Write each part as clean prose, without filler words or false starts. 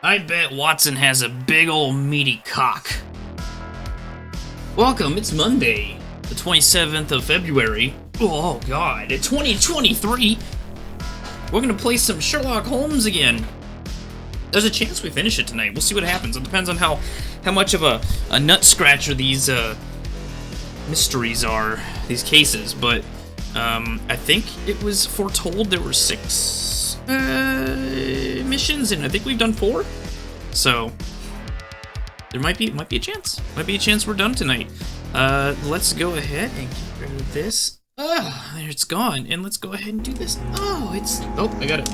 I bet Watson has a big old meaty cock. Welcome, it's Monday, the 27th of February. Oh god, 2023. We're gonna play some Sherlock Holmes again. There's a chance we finish it tonight. We'll see what happens. It depends on how much of a nut scratcher these mysteries are, these cases. But I think it was foretold there were 6 missions, and I think we've done 4. So there might be a chance. Might be a chance we're done tonight. Let's go ahead and get rid of this. Oh, there it's gone. And let's go ahead and do this. Oh, I got it.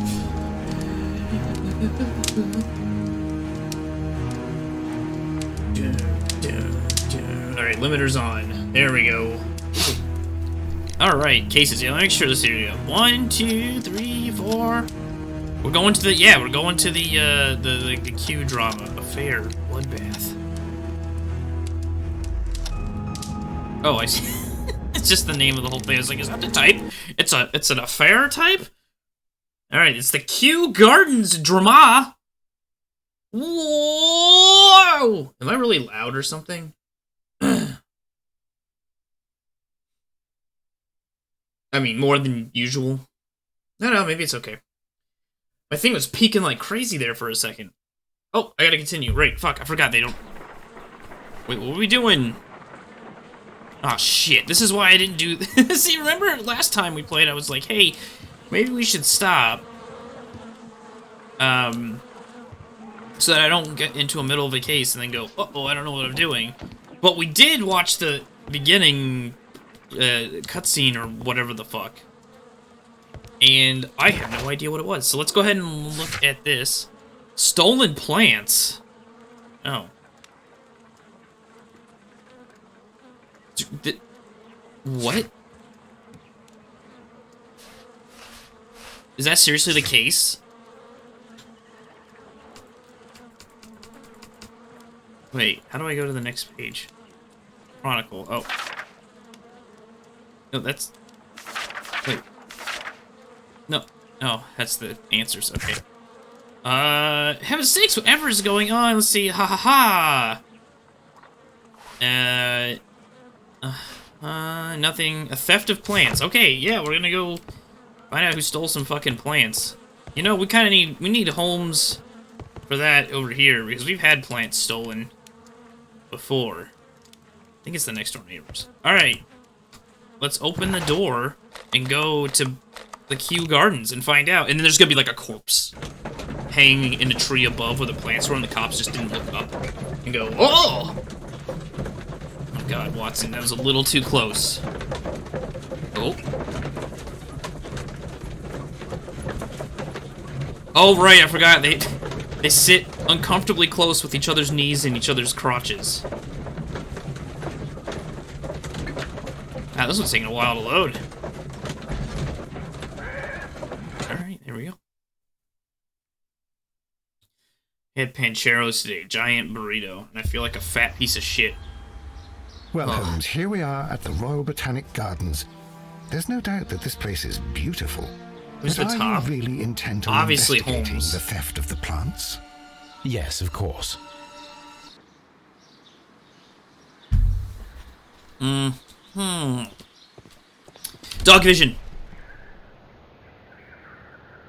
Alright, limiter's on. There we go. Alright, cases. Yeah, let me make sure this here. 1, 2, 3, 4. We're going to the Q drama. Affair. Bloodbath. Oh, I see. It's just the name of the whole thing. I was like, is that the type? It's an affair type? Alright, it's the Kew Gardens drama. Whoa! Am I really loud or something? I mean, more than usual. No, maybe it's okay. My thing was peaking like crazy there for a second. Oh, I gotta continue. Right, fuck, I forgot they don't... Wait, what are we doing? Oh shit, this is why I didn't do... See, remember last time we played, I was like, hey, maybe we should stop. So that I don't get into the middle of a case and then go, uh-oh, I don't know what I'm doing. But we did watch the beginning cutscene or whatever the fuck. And I have no idea what it was. So let's go ahead and look at this. Stolen plants. Oh. What? Is that seriously the case? Wait, how do I go to the next page? Chronicle. Oh. No, that's... Wait. No. Oh, that's the answers. Okay. Heaven's sakes, whatever is going on? Let's see. Ha ha ha! Nothing. A theft of plants. Okay, yeah, we're gonna go find out who stole some fucking plants. You know, we need Holmes for that over here, because we've had plants stolen before. I think it's the next door neighbors. Alright. Let's open the door and go to the Kew Gardens and find out. And then there's gonna be like a corpse hanging in a tree above where the plants were, and the cops just didn't look up and go, oh! Oh god, Watson, that was a little too close. Oh. Oh, right, I forgot. They sit uncomfortably close with each other's knees and each other's crotches. Ah, this one's taking a while to load. Alright, there we go. Had pancheros today, giant burrito, and I feel like a fat piece of shit. Well, Holmes, here we are at the Royal Botanic Gardens. There's no doubt that this place is beautiful. Who's the but top? Are you really intent on Obviously investigating Holmes. the theft of the plants? Yes, of course. Dog vision.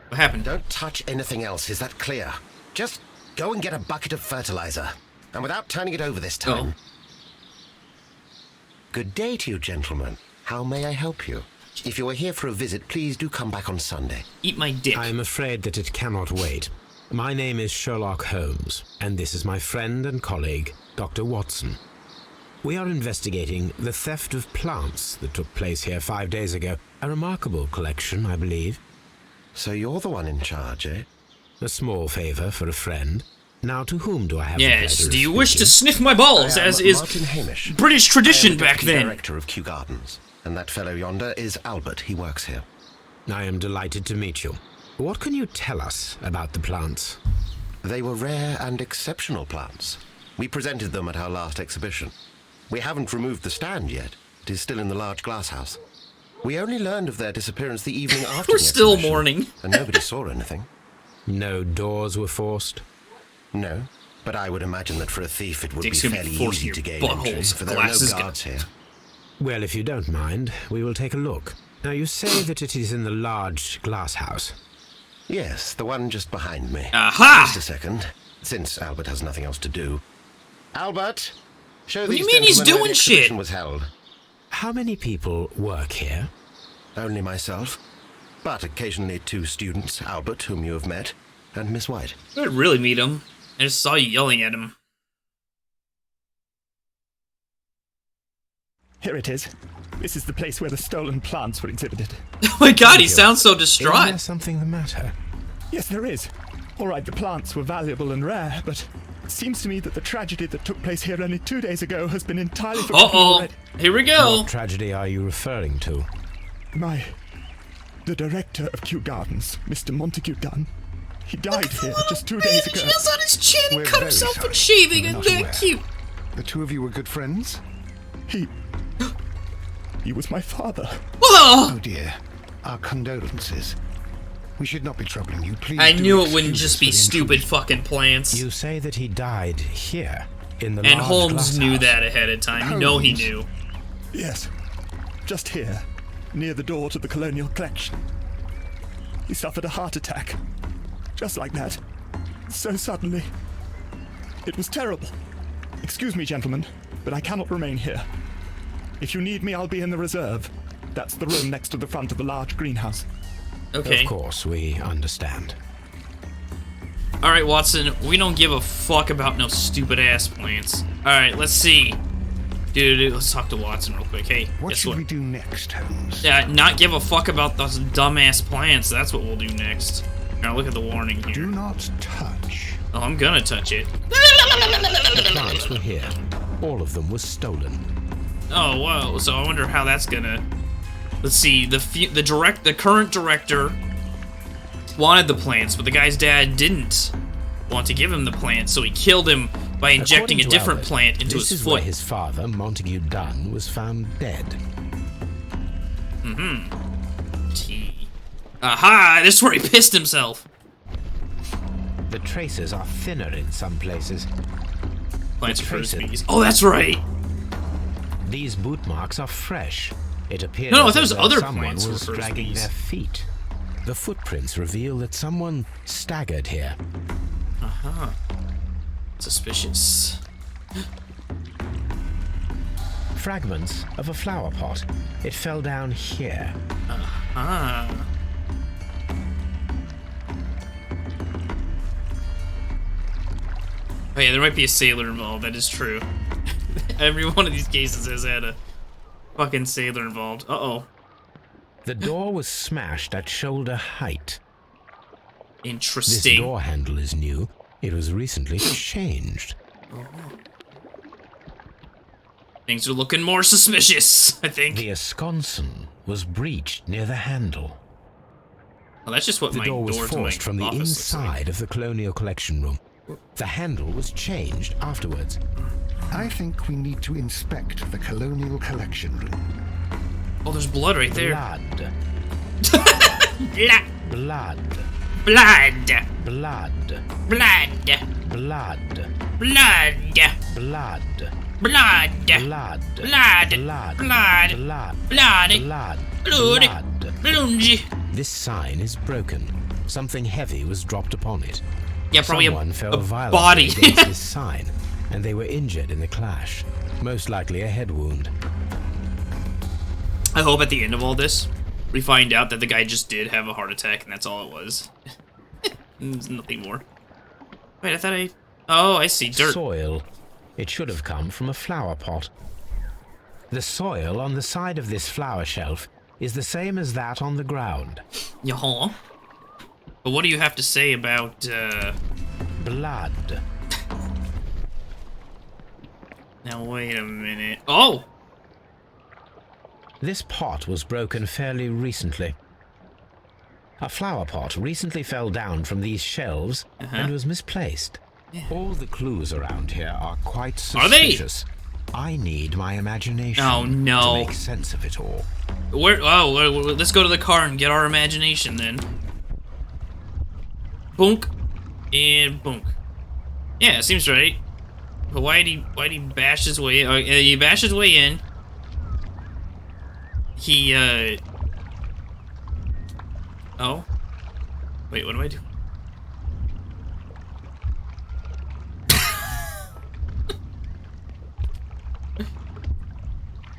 What happened? Don't touch anything else, is that clear? Just go and get a bucket of fertilizer. And without turning it over this time. Oh. Good day to you, gentlemen. How may I help you? If you are here for a visit, please do come back on Sunday. Eat my dick. I am afraid that it cannot wait. My name is Sherlock Holmes, and this is my friend and colleague, Dr. Watson. We are investigating the theft of plants that took place here 5 days ago. A remarkable collection, I believe. So you're the one in charge, eh? A small favor for a friend. Now, to whom do I have the Yes, pleasure do of you wish to speaking? sniff my balls, I am as is Martin Hamish. British tradition I am the back deputy then? director of Kew Gardens. And that fellow yonder is Albert. He works here. I am delighted to meet you. What can you tell us about the plants? They were rare and exceptional plants. We presented them at our last exhibition. We haven't removed the stand yet. It is still in the large glass house. We only learned of their disappearance the evening after We're the still exhibition, mourning. and nobody saw anything. No doors were forced? No, but I would imagine that for a thief it would Dick's be gonna be fairly forcing easy to your gain entry, buttholes, for there are no glasses guards here. Well, if you don't mind, we will take a look. Now, you say that it is in the large glass house. Yes, the one just behind me. Aha! Just a second, since Albert has nothing else to do. Albert, show What do these you mean he's gentlemen where doing the shit? exhibition was held. How many people work here? Only myself, but occasionally 2 students, Albert, whom you have met, and Miss White. I didn't really meet him. I just saw you yelling at him. Here it is. This is the place where the stolen plants were exhibited. Oh my god, he you. sounds so Is there distraught. something the matter? Yes, there is. All right, the plants were valuable and rare, but it seems to me that the tragedy that took place here only 2 days ago has been entirely forgotten Uh-oh. already. Here we go. What tragedy are you referring to? The director of Kew Gardens, Mr. Montague Dunn, he died here just 2 days ago. Bandage on his chin and We're cut very himself sorry. and shaving We're and not they're aware. cute. The 2 of you were good friends? He was my father. Whoa! Oh dear. Our condolences. We should not be troubling you. Please. I do knew it wouldn't excuse just us be for the stupid intrusion. fucking plants. You say that he died here, in the And large Holmes glass knew house. that ahead of time. You know he Holmes? knew. Yes, just here, near the door to the Colonial Collection. He suffered a heart attack. Just like that. So suddenly. It was terrible. Excuse me, gentlemen, but I cannot remain here. If you need me, I'll be in the reserve. That's the room next to the front of the large greenhouse. Okay. Of course, we understand. Alright, Watson, we don't give a fuck about no stupid ass plants. Alright, let's see. Dude, let's talk to Watson real quick. Hey, What guess should what? we do next, Holmes? Not give a fuck about those dumbass plants. That's what we'll do next. Now look at the warning Do here. not touch. Oh, I'm gonna touch it. The plants were here. All of them were stolen. Oh, whoa. So I wonder how that's gonna... Let's see. The current director wanted the plants, but the guy's dad didn't want to give him the plants, so he killed him by injecting According a to different Albert, plant into this his is where foot. his father, Montague Dunn, was found dead. Aha! This is where he pissed himself. The traces are thinner in some places. Plants are traces. frisbees. Oh, that's right. These boot marks are fresh. It appears No, as those though other someone plants were was dragging frisbees. their feet. The footprints reveal that someone staggered here. Suspicious. Fragments of a flower pot. It fell down here. Ah. Oh yeah, there might be a sailor involved, that is true. Every one of these cases has had a fucking sailor involved. Uh-oh. The door was smashed at shoulder height. This Interesting. door handle is new. It was recently changed. Things are looking more suspicious, I think. The esconson was breached near the handle. Well, that's just what The my door was door to my forced from the office looks like. inside of the Colonial Collection Room. The handle was changed afterwards. I think we need to inspect the Colonial Collection Room. Oh, there's blood right there. Blood. Blood. Blood. Blood. Blood. Blood. Blood. Blood. Blood. Blood. Blood. Blood. Blood. Blood. Blood. Blood. Blood. Blood. Blood. This sign is broken. Something heavy was dropped upon it. Yeah, probably Someone a fell violently body. against this sign, and they were injured in the clash. Most likely a head wound. I hope at the end of all this, we find out that the guy just did have a heart attack, and that's all it was. There's nothing more. Wait, I thought I... Oh, I see. Dirt. Soil. It should have come from a flower pot. The soil on the side of this flower shelf is the same as that on the ground. Yeah. But what do you have to say about, Blood. Now, wait a minute. Oh! This pot was broken fairly recently. A flower pot recently fell down from these shelves and was misplaced. All the clues around here are quite Are they? suspicious. I need my imagination Oh, no. to make sense of it all. Where? Oh, let's go to the car and get our imagination then. Boonk. And boonk. Yeah, it seems right. But why'd he bash his way in? He bashed his way in. He, Oh. Wait, what do I do?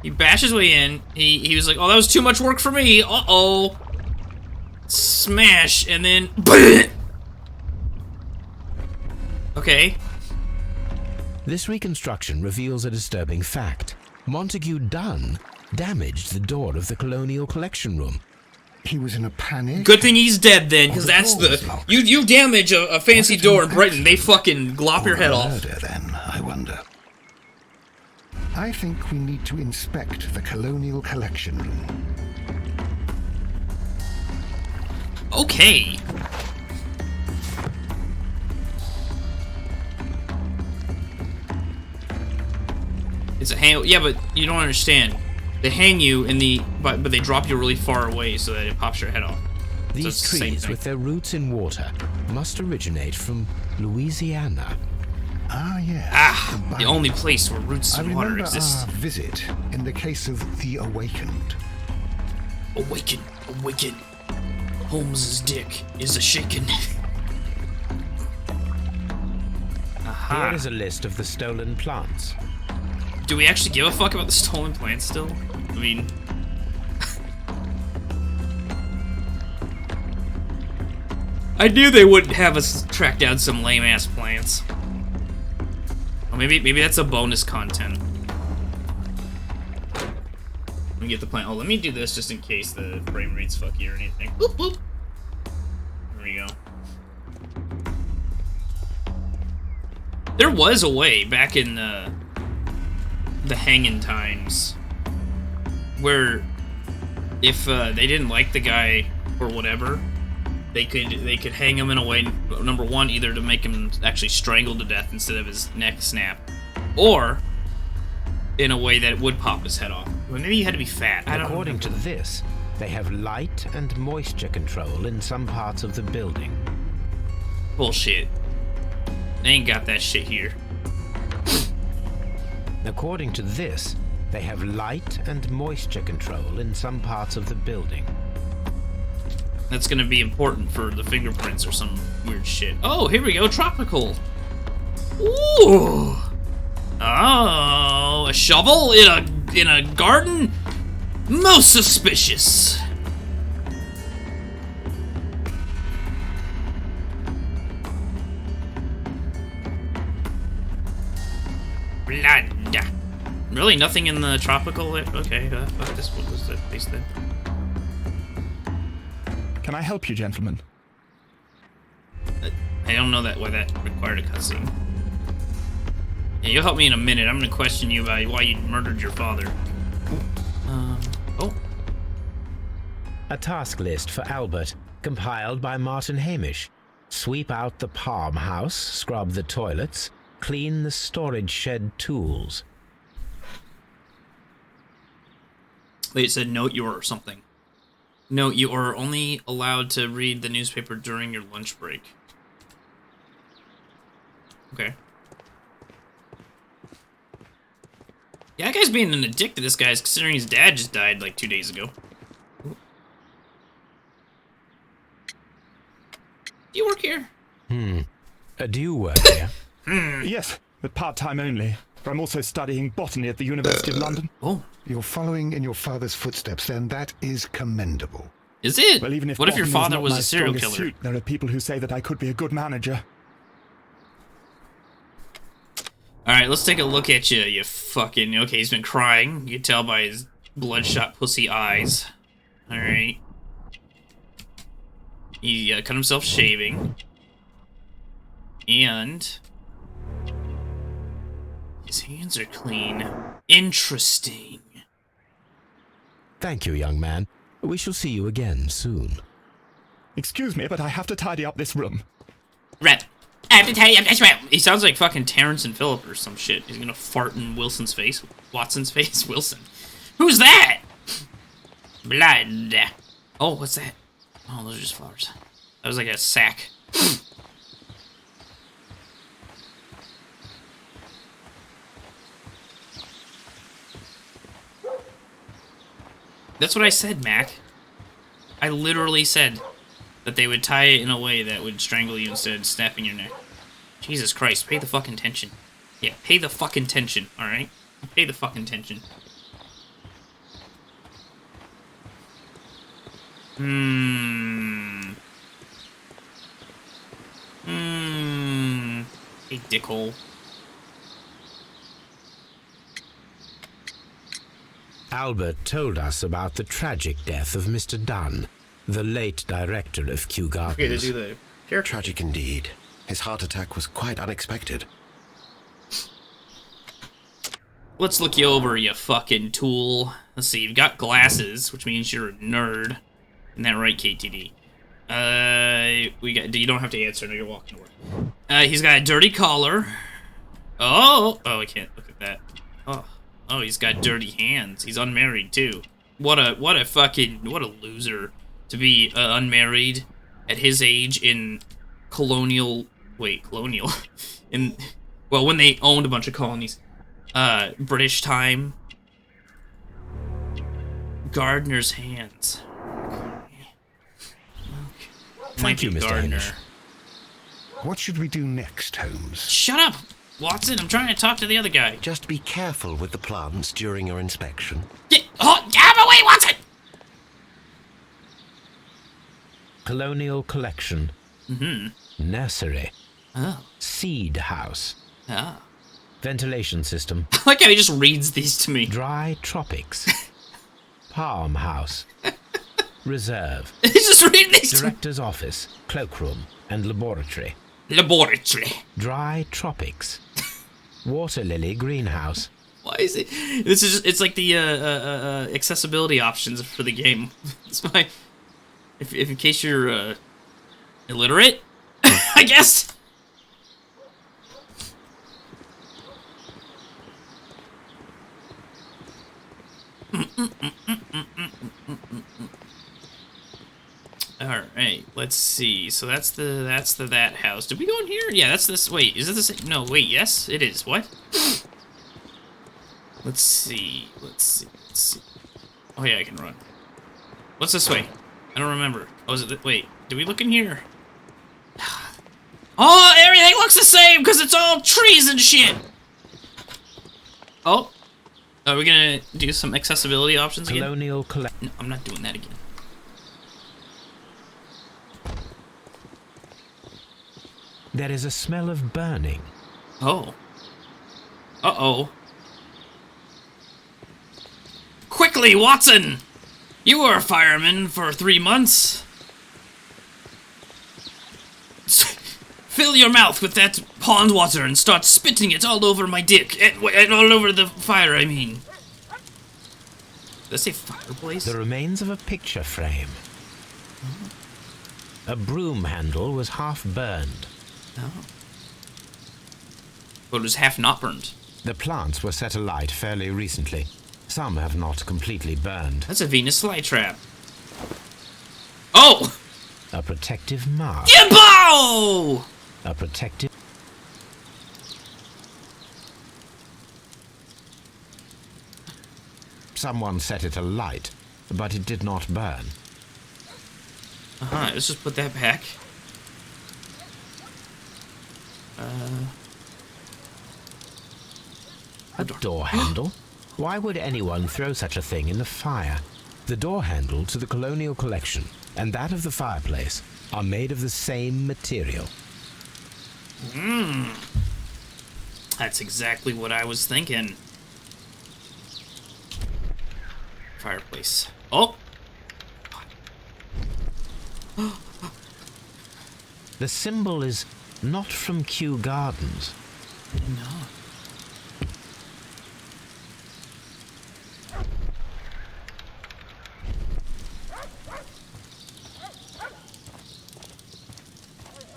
He bashed his way in. He was like, oh, that was too much work for me. Uh-oh. Smash, and then... Okay. This reconstruction reveals a disturbing fact. Montague Dunn damaged the door of the Colonial Collection Room. He was in a panic. Good thing he's dead then, because the that's door was the... locked. You damage a fancy Was it door an in Britain, they accident? fucking glop your Or head a off. murder, then, I wonder. I think we need to inspect the Colonial Collection Room. Okay. It's a hang. Yeah, but you don't understand. They hang you in the, but they drop you really far away so that it pops your head off. So These it's the same trees, thing. with their roots in water, must originate from Louisiana. Ah, yes. The only place where roots I and water remember exist. our visit in the case of the Awakened. Awaken, awaken. Holmes's dick is a shaken. Aha. Here is a list of the stolen plants. Do we actually give a fuck about the stolen plants still? I mean... I knew they wouldn't have us track down some lame-ass plants. Or maybe that's a bonus content. Let me get the plant. Oh, let me do this just in case the frame rate's fucky or anything. Boop, boop. There we go. There was a way back in the hanging times where if they didn't like the guy or whatever, they could hang him in a way, number one, either to make him actually strangled to death instead of his neck snap, or in a way that it would pop his head off. Well, maybe he had to be fat. I don't know. According to this, they have light and moisture control in some parts of the building. Bullshit. They ain't got that shit here. According to this, they have light and moisture control in some parts of the building. That's gonna be important for the fingerprints or some weird shit. Oh, here we go, tropical. Ooh. Oh, a shovel in a garden? Most suspicious. Blood. Really, nothing in the tropical? Okay, fuck this. What was the place then? Can I help you, gentlemen? I don't know why that required a cutscene. Yeah, you'll help me in a minute. I'm gonna question you about why you murdered your father. Oh. A task list for Albert, compiled by Martin Hamish. Sweep out the palm house, scrub the toilets, clean the storage shed tools. Wait, it said note your something. Note you are only allowed to read the newspaper during your lunch break. Okay. Yeah, that guy's being an dick to this guy's considering his dad just died like 2 days ago. Do you work here? Do you work here? Yes, but part-time only. I'm also studying botany at the University of London. Oh, You're following in your father's footsteps, then that is commendable. is it? Well, even if What if your botany is father not was my a serial strongest killer? suit, there are people who say that I could be a good manager. Alright, let's take a look at you, you fucking... Okay, he's been crying. You can tell by his bloodshot pussy eyes. Alright. He cut himself shaving. And... his hands are clean. Interesting. Thank you, young man. We shall see you again soon. Excuse me, but I have to tidy up this room. Right. I have to tell you, that's right. He sounds like fucking Terrence and Phillip or some shit. He's gonna fart in Wilson's face. Watson's face? Wilson. Who's that? Blood. Oh, what's that? Oh, those are just flowers. That was like a sack. That's what I said, Mac. I literally said that they would tie it in a way that would strangle you instead of snapping your neck. Jesus Christ, pay the fucking attention. Yeah, pay the fucking attention, alright? Pay the fucking attention. Hey, dickhole. Albert told us about the tragic death of Mr. Dunn, the late director of Kew Gardens. Okay, to do the character. Tragic indeed. His heart attack was quite unexpected. Let's look you over, you fucking tool. Let's see, you've got glasses, which means you're a nerd. Isn't that right, KTD? You don't have to answer, no, you're walking away. He's got a dirty collar. Oh, I can't look at that. Oh, he's got dirty hands. He's unmarried, too. What a loser to be unmarried at his age in colonial, when they owned a bunch of colonies. British time. Gardener's hands. Thank you, Mr. Gardner. Hamish. What should we do next, Holmes? Shut up, Watson. I'm trying to talk to the other guy. Just be careful with the plants during your inspection. Get away, Watson! Colonial collection. Nursery. Oh. Seed house. Oh. Ventilation system. I like how he just reads these to me. Dry tropics. Palm house. Reserve. He's just reading these to me. Director's office. Cloakroom. And laboratory. Laboratory. Dry tropics. Water lily greenhouse. Why is it? This is just, it's like the accessibility options for the game. It's my, if in case you're illiterate, I guess. All right, let's see. So that's that house. Did we go in here? Yeah, that's this. Wait, is it the same? No, wait. Yes, it is. What? Let's see. Oh yeah, I can run. What's this way? I don't remember. Oh, is it? Wait, did we look in here? Oh, everything looks the same because it's all trees and shit. Oh, are we gonna do some accessibility options again? Colonial collect. No, I'm not doing that again. There is a smell of burning. Oh. Uh-oh. Quickly, Watson! You were a fireman for 3 months. Fill your mouth with that pond water and start spitting it all over my dick. And all over the fire, I mean. Did I say fireplace? The remains of a picture frame. A broom handle was half burned. Oh. But it was half not burned. The plants were set alight fairly recently. Some have not completely burned. That's a Venus flytrap. Oh! A protective mask. Gibbo! A protective... Someone set it alight, but it did not burn. Let's just put that back. A door handle? Why would anyone throw such a thing in the fire? The door handle to the colonial collection and that of the fireplace are made of the same material. That's exactly what I was thinking. Fireplace. Oh! The symbol is not from Kew Gardens. No.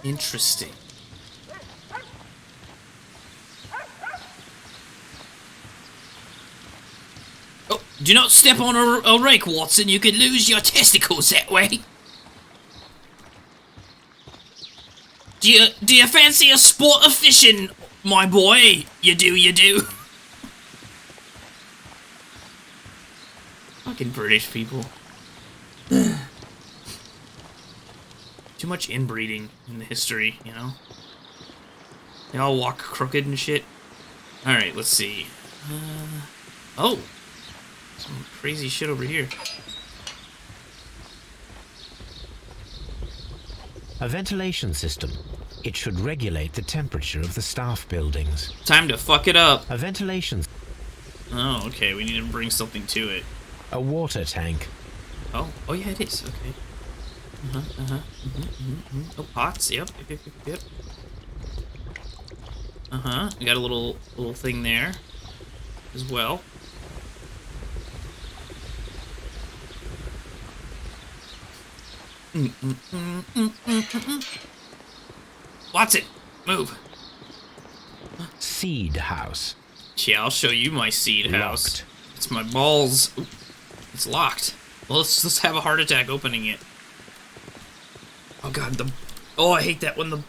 Interesting. Oh, do not step on a rake, Watson. You could lose your testicles that way. Do you fancy a sport of fishing, my boy? You do. Fucking British people. Too much inbreeding in the history, you know? They all walk crooked and shit. Alright, let's see. Oh! Some crazy shit over here. A ventilation system. It should regulate the temperature of the staff buildings. Time to fuck it up. A ventilation... Oh, okay, we need to bring something to it. A water tank. Oh yeah, it is, okay. Oh, pots, yep. We got a little thing there as well. Watson, move. Seed house. Yeah, I'll show you my seed house. Locked. It's my balls. Ooh, it's locked. Well, let's have a heart attack opening it. Oh god, oh, I hate that when the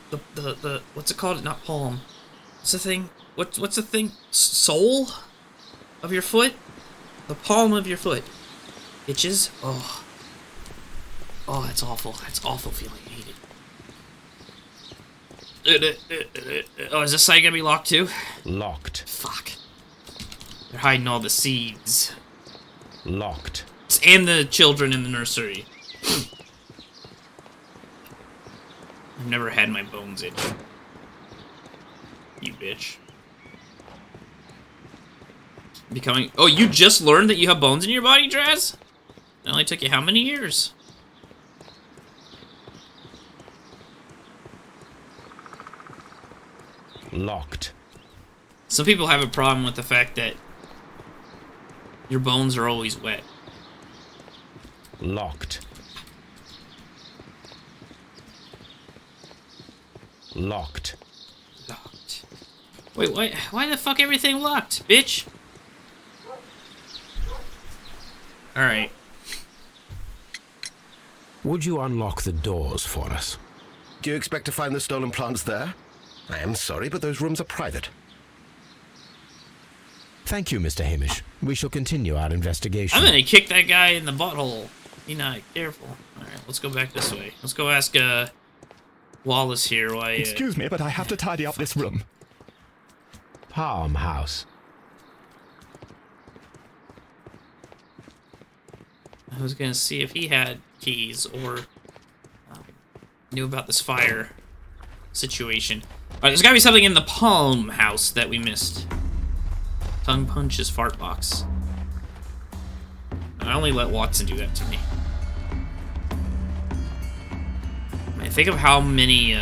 what's it called? Not palm. What's the thing? What's the thing? Sole of your foot? The palm of your foot. Itches? Oh. Oh, that's awful. That's awful feeling. I hate it. Oh, is this side gonna be locked too? Locked. Fuck. They're hiding all the seeds. Locked. And the children in the nursery. I've never had my bones itch. You bitch. Becoming... Oh, you just learned that you have bones in your body, Draz? It only took you how many years? Locked. Some people have a problem with the fact that your bones are always wet. Locked. Locked. Locked. Wait, why the fuck everything locked, bitch? Alright. Would you unlock the doors for us? Do you expect to find the stolen plants there? I am sorry, but those rooms are private. Thank you, Mr. Hamish. We shall continue our investigation. I'm gonna kick that guy in the butthole. Be not careful. Alright, let's go back this way. Let's go ask, Wallace here why, Excuse me, but I have to tidy up this room. Palm house. I was gonna see if he had keys or knew about this fire situation. Alright, there's gotta be something in the palm house that we missed. Tongue punch his fart box. I only let Watson do that to me. I mean, think of how many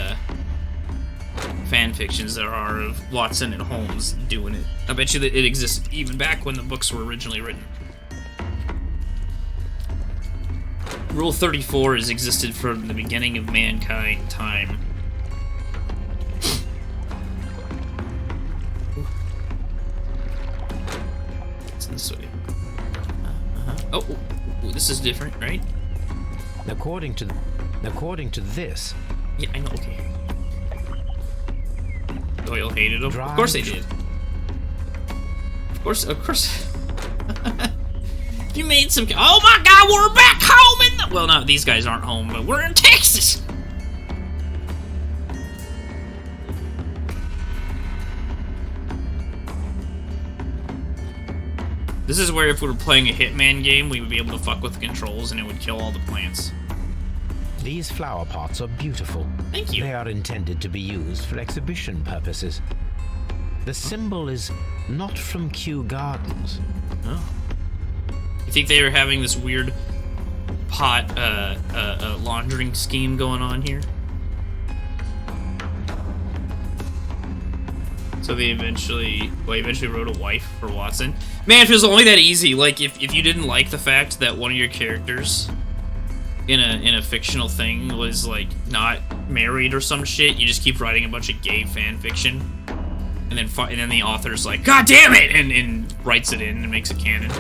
fan fictions there are of Watson and Holmes doing it. I bet you that it existed even back when the books were originally written. Rule 34 has existed from the beginning of mankind time. It's this way. Oh, this is different, right? According to this, Yeah, I know, okay. Doyle hated him. Of course they did. Of course. You made some... Oh my god, we're back home in the... Well, no, these guys aren't home, but we're in Texas! This is where if we were playing a Hitman game, we would be able to fuck with the controls and it would kill all the plants. these flower pots are beautiful. Thank you. They are intended to be used for exhibition purposes. The symbol is not from Kew Gardens. Oh. You think they were having this weird pot laundering scheme going on here? So they eventually wrote a wife for Watson. Man, if it was only that easy, like if you didn't like the fact that one of your characters in a fictional thing was like not married or some shit, you just keep writing a bunch of gay fan fiction, and then the author's like, God damn it, and writes it in and makes it canon.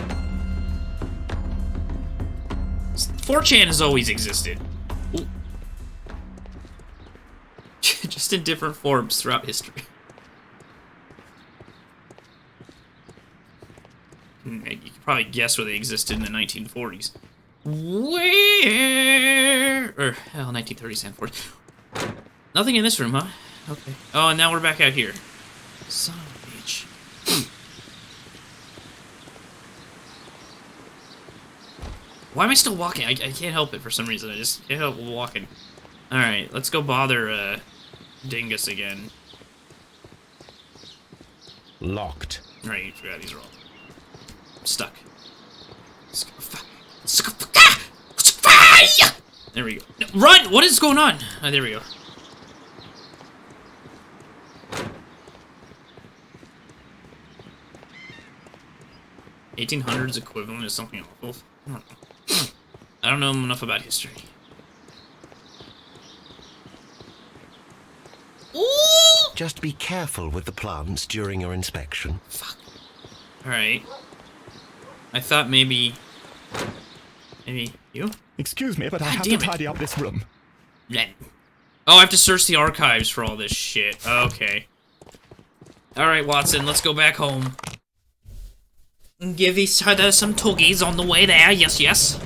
4chan has always existed. Ooh. Just in different forms throughout history. You could probably guess where they existed in the 1940s. Where? Or, hell, 1930s and 40s. Nothing in this room, huh? Okay. Oh, and now we're back out here. Son of a bitch. Why am I still walking? I can't help it for some reason. I just can't help walking. Alright, let's go bother, Dingus again. Locked. Right, yeah, these are all stuck. There we go. No, run! What is going on? Oh, there we go. $1800s equivalent is something awful. I don't know. I don't know enough about history. Ooh! Just be careful with the plants during your inspection. Fuck. Alright. I thought maybe... Maybe you? Excuse me, but I God have to damn it. tidy up this room. Oh, I have to search the archives for all this shit. Okay. Alright, Watson, let's go back home. Give each other some tuggies on the way there, yes, yes.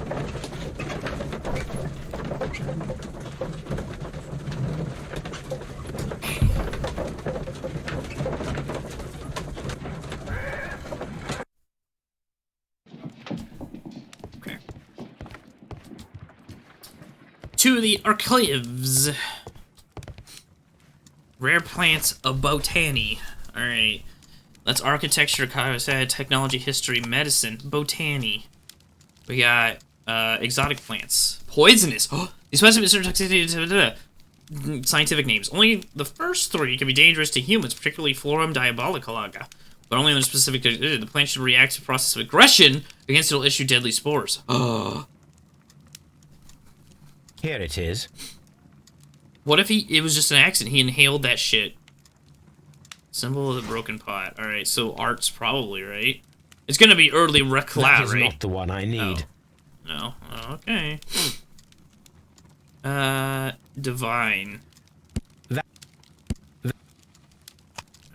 Okay. To the archives. Rare plants of botany. Alright. That's architecture, technology, history, medicine, botany. We got exotic plants. Poisonous. Oh, these specimens are toxicity. Scientific names. Only the first three can be dangerous to humans, particularly Florum diabolica. But only when specific. The plant should react to the process of aggression against it will issue deadly spores. Oh. Here it is. What if it was just an accident? He inhaled that shit. Symbol of the broken pot. Alright, so art's probably, right? It's gonna be early Recla, That is right? not the one I need. No. Oh, okay. Divine.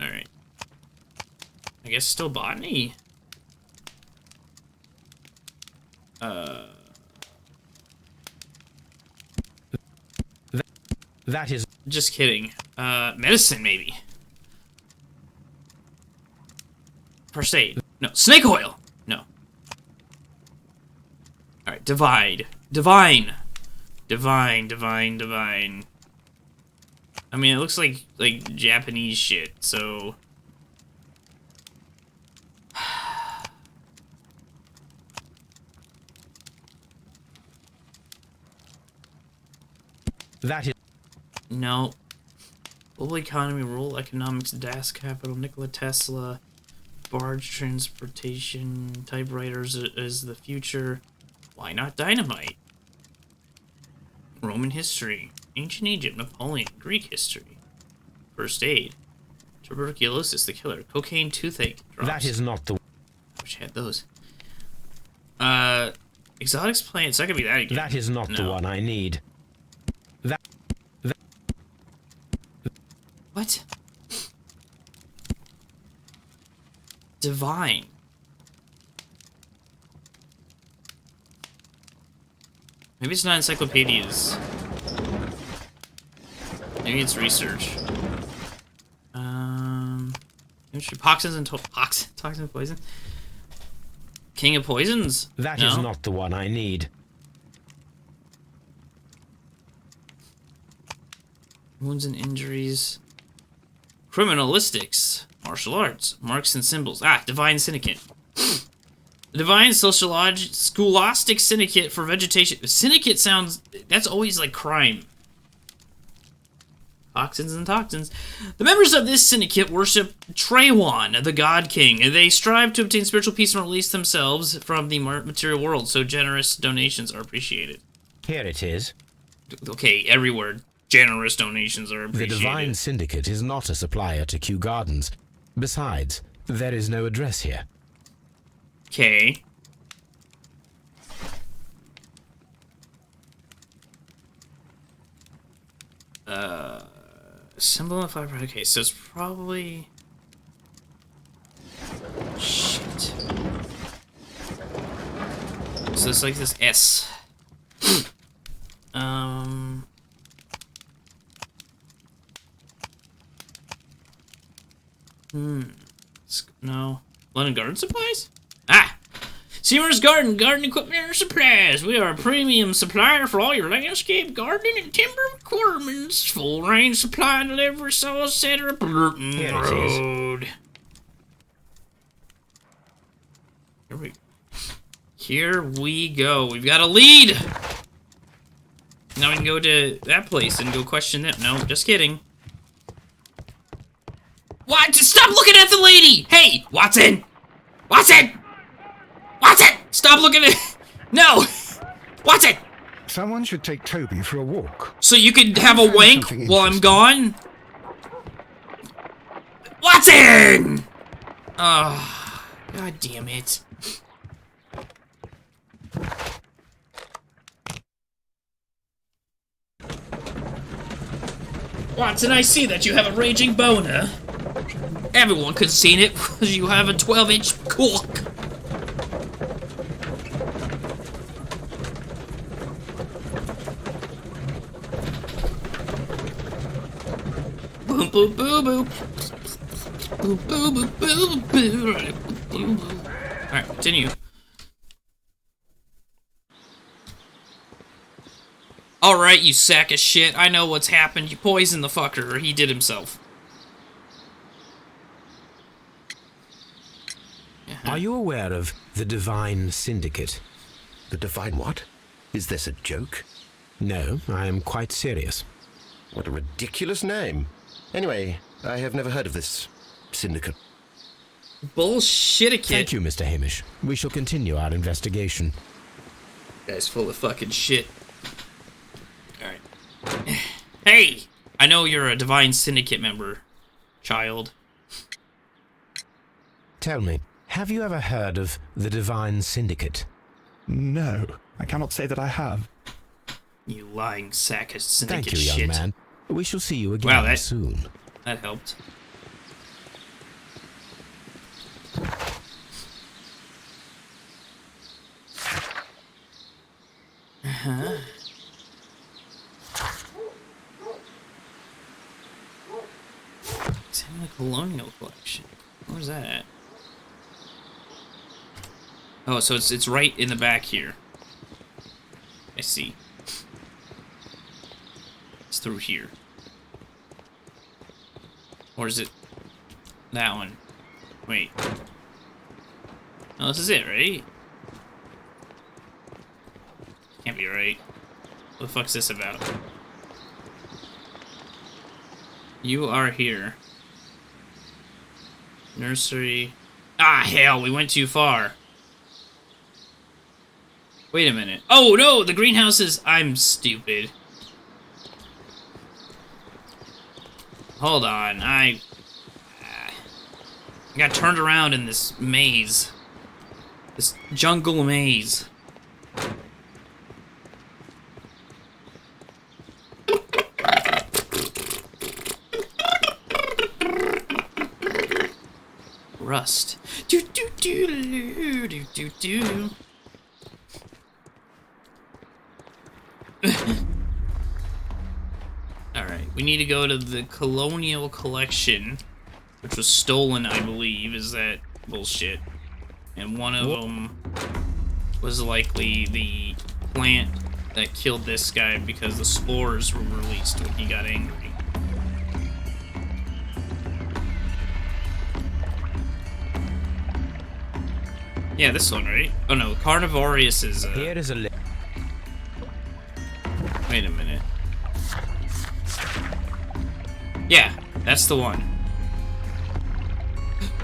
Alright. I guess still botany. That is... Just kidding. Medicine, maybe. First aid. No. Snake oil! No. Alright, divide. Divine! Divine. I mean, it looks like Japanese shit, so... That is... No. Global economy, rural economics, Das Capital, Nikola Tesla, barge transportation, typewriters is the future. Why not dynamite? Roman history, ancient Egypt, Napoleon, Greek history, first aid, tuberculosis, the killer, cocaine, toothache, drops. That is not the... I wish I had those. Exotics plants, that could be that again. That is not the one I need. What? Divine. Maybe it's not encyclopedias. Maybe it's research. Toxins and toxin poison. King of poisons? That is not the one I need. Wounds and injuries. Criminalistics. Martial arts. Marks and symbols. Ah, Divine Syndicate. The Divine Scholastic Syndicate for Vegetation. Syndicate sounds... That's always like crime. Toxins and toxins. The members of this syndicate worship Trewan, the God King. They strive to obtain spiritual peace and release themselves from the material world, so generous donations are appreciated. Here it is. Okay, every word. Generous donations are appreciated. The Divine Syndicate is not a supplier to Kew Gardens. Besides, there is no address here. Okay. Symbol of fiber. Okay, so it's probably... Shit. so it's like this S. No. London Garden Supplies? Ah! Seymour's Garden equipment and supplies. We are a premium supplier for all your landscape, gardening, and timber requirements. Full range supply and delivery, so etc. Burton Road. Here we go. We've got a lead. Now we can go to that place and go question them. No, just kidding. What? Stop looking at the lady! Hey, Watson! Watson! Watson! Stop looking at... No! Watson! Someone should take Toby for a walk. So you could have a wank while I'm gone? Watson! Oh, God damn it. Watson, I see that you have a raging boner. Everyone could have seen it because you have a 12-inch cock. Boom, boom, boom, boom. Boom, boom, boom, boom, boom. Alright, continue. Alright, you sack of shit. I know what's happened. You poisoned the fucker, or he did himself. Are you aware of the Divine Syndicate? The Divine what? Is this a joke? No, I am quite serious. What a ridiculous name. Anyway, I have never heard of this syndicate. Bullshit, Thank you, Mr. Hamish. We shall continue our investigation. Guy's full of fucking shit. Alright. Hey! I know you're a Divine Syndicate member, child. Tell me, have you ever heard of the Divine Syndicate? No, I cannot say that I have. You lying sack of syndicate shit. Thank you, young man. We shall see you again soon. That helped. It's in the Colonial Collection. Where's that at? Oh, so it's right in the back here. I see. It's through here. Or is it that one? Wait. No, this is it, right? Can't be right. What the fuck's this about? You are here. Nursery. Ah, hell, we went too far. Wait a minute. Oh, no, the greenhouse is... I'm stupid. Hold on, I got turned around in this maze. This jungle maze. Rust. Do do do do do do. Alright, we need to go to the Colonial Collection, which was stolen, I believe. Is that bullshit? And one of them was likely the plant that killed this guy because the spores were released when he got angry. Yeah, this one, right? Oh no, Carnivorius is, Here is a wait a minute. Yeah, that's the one.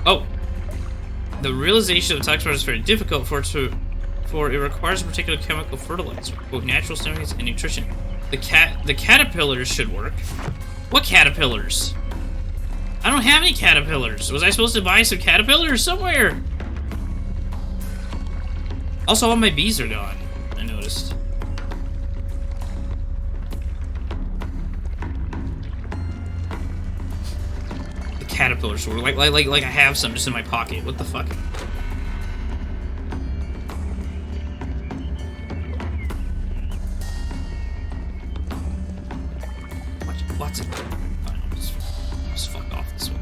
Oh! The realization of the toxin is very difficult for it requires a particular chemical fertilizer, both natural stimulants and nutrition. The caterpillars should work. What caterpillars? I don't have any caterpillars. Was I supposed to buy some caterpillars somewhere? Also, all my bees are gone, I noticed. The caterpillars were like I have some just in my pocket. What the fuck? Watson. Fine, I'll just fuck off this way.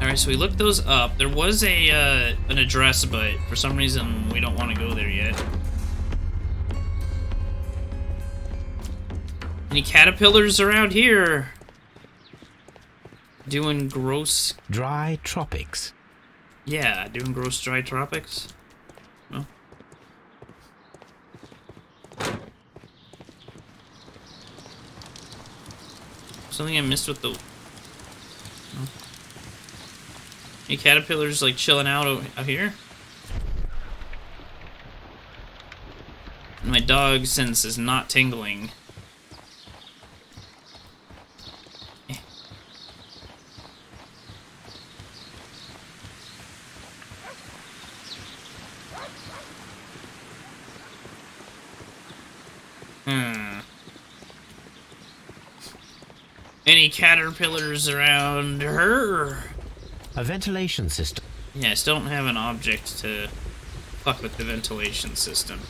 Alright, so we looked those up. There was an address, but for some reason we don't want to go there yet. Any caterpillars around here? Doing gross... Dry tropics. Yeah, doing gross dry tropics. No? Something I missed with the... No. Any caterpillars like chilling out here? My dog sense is not tingling. Any caterpillars around her? A ventilation system. Yes, don't have an object to fuck with the ventilation system.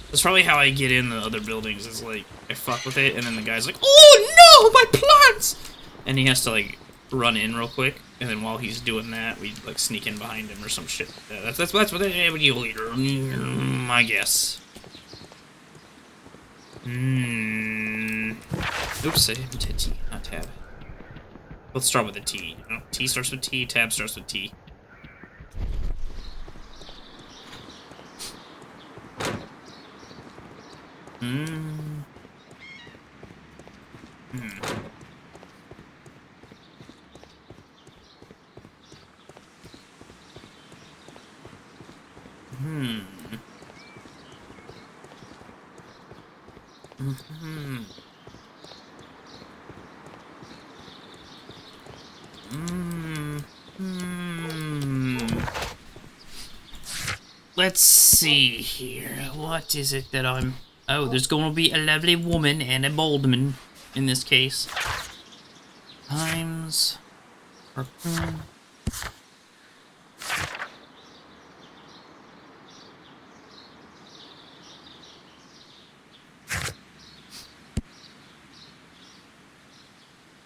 That's probably how I get in the other buildings, is like, I fuck with it, and then the guy's like, oh no, my plants! And he has to like, run in real quick, and then while he's doing that, we like sneak in behind him or some shit like that. That's what they I guess. Oops, I didn't hit T, not tab. Let's start with a T. T starts with T, tab starts with T. Let's see here. What is it that I'm... Oh, there's going to be a lovely woman and a bold man in this case. Times... Harpoon...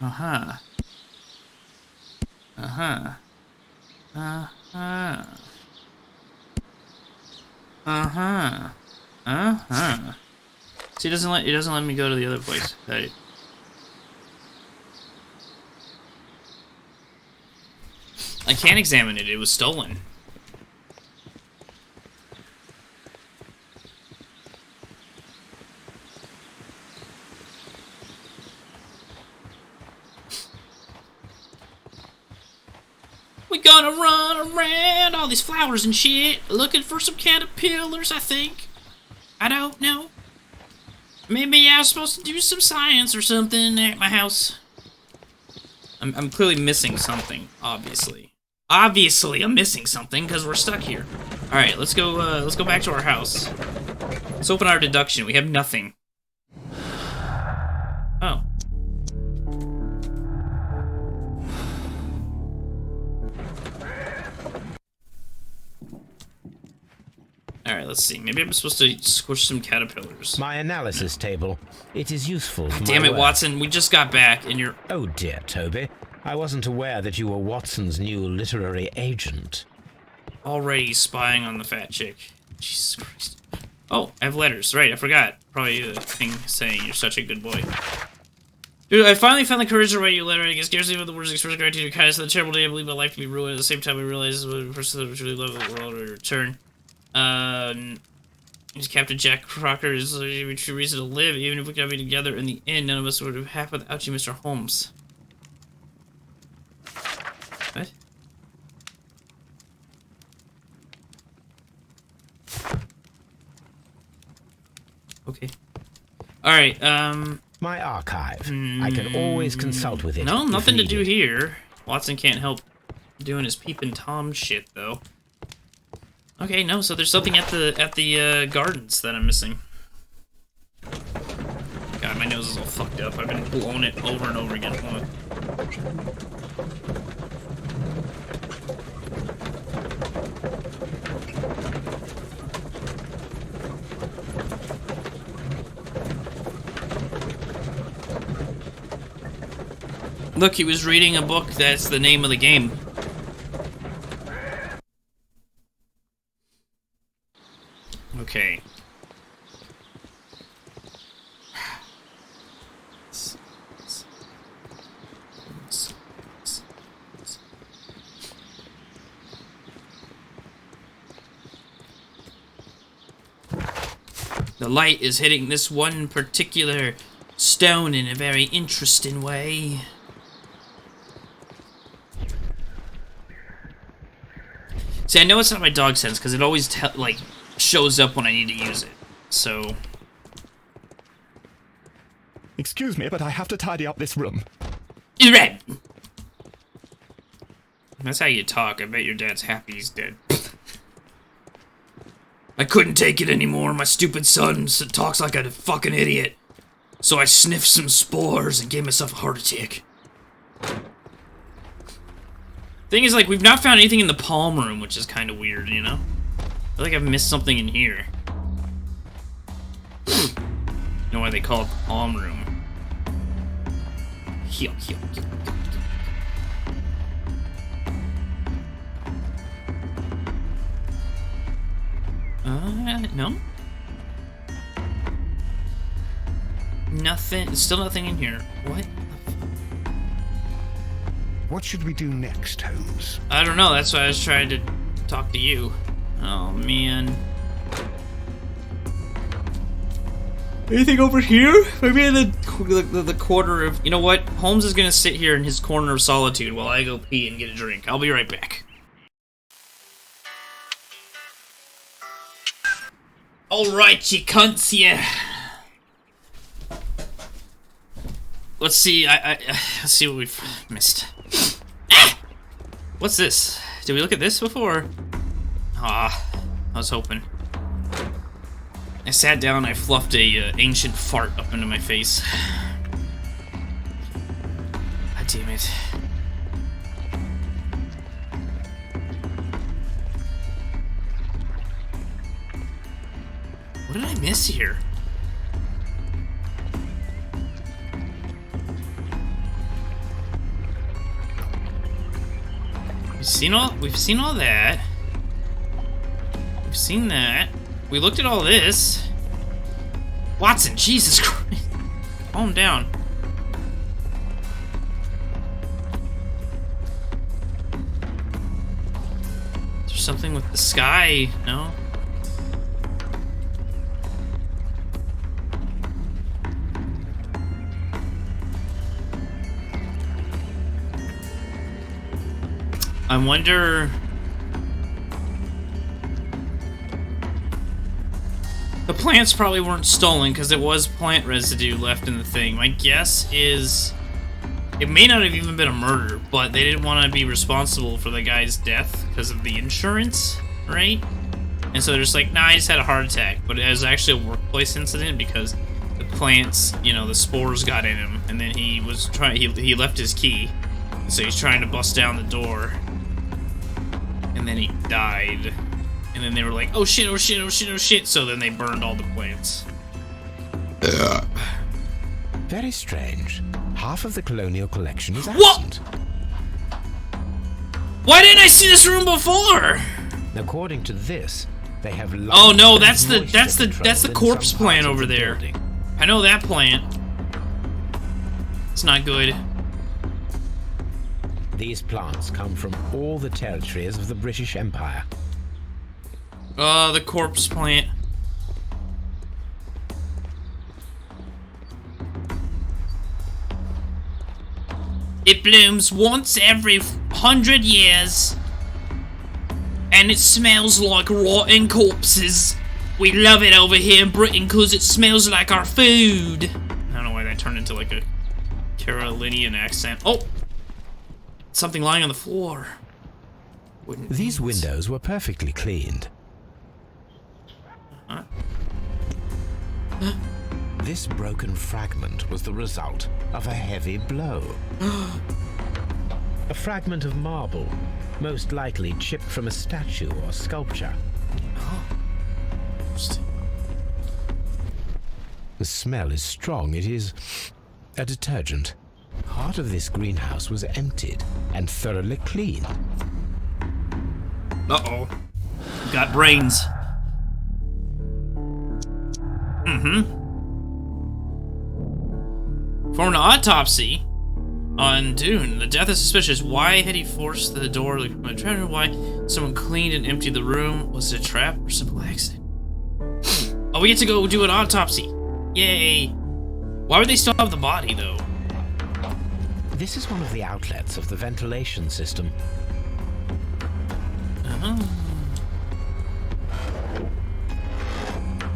Uh-huh. Uh-huh. Uh-huh. Uh-huh. Uh-huh. See, it doesn't let me go to the other place. Hey. I can't examine it. It was stolen. We gonna run around all these flowers and shit, looking for some caterpillars, I think. I don't know. Maybe I was supposed to do some science or something at my house. I'm clearly missing something, obviously. Obviously, I'm missing something because we're stuck here. All right, let's go back to our house. Let's open our deduction. We have nothing. Oh. Alright, let's see. Maybe I'm supposed to squish some caterpillars. My analysis table. It is useful for Damn my it, work. Watson. We just got back and you're... Oh dear, Toby. I wasn't aware that you were Watson's new literary agent. already spying on the fat chick. Jesus Christ. Oh, I have letters. Right, I forgot. Probably a thing saying you're such a good boy. Dude, I finally found the courage to write you a letter. I can scarcely with the words express gratitude to kindness. The terrible day I believe my life to be ruined. At the same time, I realize what a person that truly love the world will return. Captain Jack Crocker is a true reason to live. Even if we could be together in the end, none of us would have happened without you, Mr. Holmes. What? Okay. Alright, My archive. I can always consult with it. no, if nothing to do needed. here. Watson can't help doing his peeping Tom shit, though. Okay, no, so there's something at the gardens that I'm missing. God, my nose is all fucked up. I've been blowing it over and over again. Hold on. Look, he was reading a book. That's the name of the game. Okay. The light is hitting this one particular stone in a very interesting way. See, I know it's not my dog sense because it always like shows up when I need to use it. So, Excuse me, but I have to tidy up this room. you're right. That's how you talk. I bet your dad's happy he's dead. I couldn't take it anymore. My stupid son talks like a fucking idiot. So I sniffed some spores and gave myself a heart attack. Thing is, like, we've not found anything in the palm room, which is kind of weird, you know? I feel like I've missed something in here. You know why they call it the palm room? Heal, heal, heal. No? Nothing, still nothing in here. What? What should we do next, Holmes? I don't know, that's why I was trying to talk to you. Oh, man. Anything over here? Maybe in the corner of... You know what? Holmes is gonna sit here in his corner of solitude while I go pee and get a drink. I'll be right back. Alright, you cunts, yeah. Let's see, let's see what we've missed. Ah! What's this? Did we look at this before? Ah, I was hoping. I sat down, I fluffed a ancient fart up into my face. God damn it. What did I miss here? We've seen all that. We've seen that. We looked at all this. Watson, Jesus Christ. Calm down. Is there something with the sky? No? I wonder... The plants probably weren't stolen because it was plant residue left in the thing. My guess is... It may not have even been a murder, but they didn't want to be responsible for the guy's death because of the insurance, right? And so they're just like, nah, I just had a heart attack. But it was actually a workplace incident because the plants, you know, the spores got in him. And then he was trying... He left his key. So he's trying to bust down the door. And then he died. And then they were like, oh shit, oh shit, oh shit, oh shit. So then they burned all the plants. Very strange. Half of the colonial collection is absent. Why didn't I see this room before? According to this, they have. Oh no, that's the corpse plant over there. I know that plant. It's not good. These plants come from all the territories of the British Empire. The corpse plant. It blooms once every 100 years. And it smells like rotten corpses. We love it over here in Britain because it smells like our food. I don't know why that turned into like a Carolinian accent. Oh! Something lying on the floor. These windows were perfectly cleaned. Huh? This broken fragment was the result of a heavy blow. A fragment of marble, most likely chipped from a statue or sculpture. The smell is strong. It is a detergent. Part of this greenhouse was emptied and thoroughly cleaned. Uh-oh. Got brains. For an autopsy on Dune, the death is suspicious. Why had he forced the door like from a treasure? Why someone cleaned and emptied the room? Was it a trap or simple accident? Oh, we get to go do an autopsy. Yay. Why would they still have the body, though? This is one of the outlets of the ventilation system.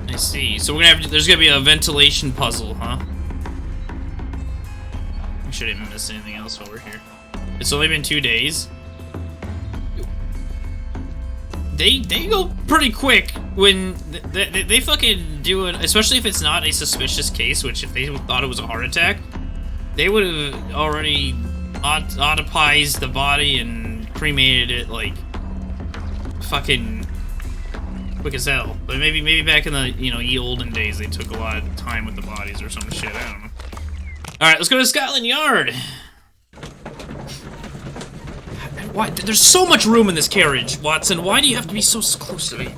I see. So we're gonna have to, there's gonna be a ventilation puzzle, huh? Make sure I didn't miss anything else while we're here. It's only been 2 days. They go pretty quick when they fucking do it, especially if it's not a suspicious case, which if they thought it was a heart attack, they would have already autopsized the body and cremated it like fucking quick as hell. But maybe back in the, you know, ye olden days, they took a lot of time with the bodies or some shit, I don't know. Alright, let's go to Scotland Yard. Why? There's so much room in this carriage, Watson. Why do you have to be so close to me?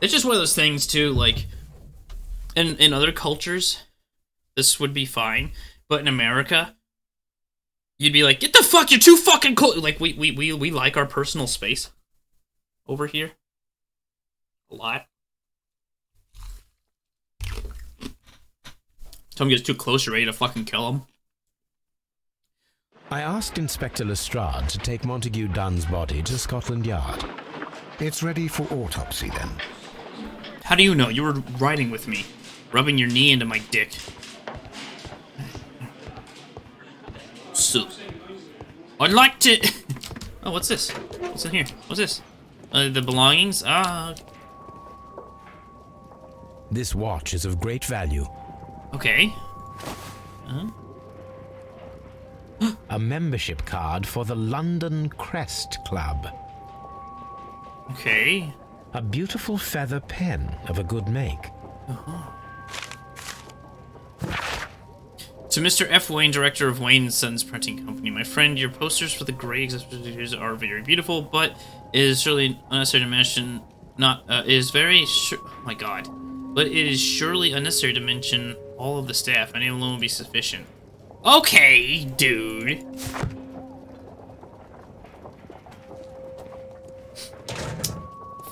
It's just one of those things, too, like, in other cultures, this would be fine, but in America, you'd be like, get the fuck, you're too fucking close. Like, we like our personal space over here. A lot. Someone gets too close, you're ready to fucking kill him. I asked Inspector Lestrade to take Montague Dunn's body to Scotland Yard. It's ready for autopsy then. How do you know? You were riding with me, rubbing your knee into my dick. So, I'd like to... Oh, what's this? What's in here? What's this? The belongings? Ah. This watch is of great value. Okay. A membership card for the London Crest Club. Okay. A beautiful feather pen of a good make. To Mr. F. Wayne, director of Wayne & Sons Printing Company. My friend, your posters for the Grey Exhibitors are very beautiful, but it is surely unnecessary to mention... oh my god. But it is surely unnecessary to mention all of the staff. My name alone will be sufficient. Okay, dude.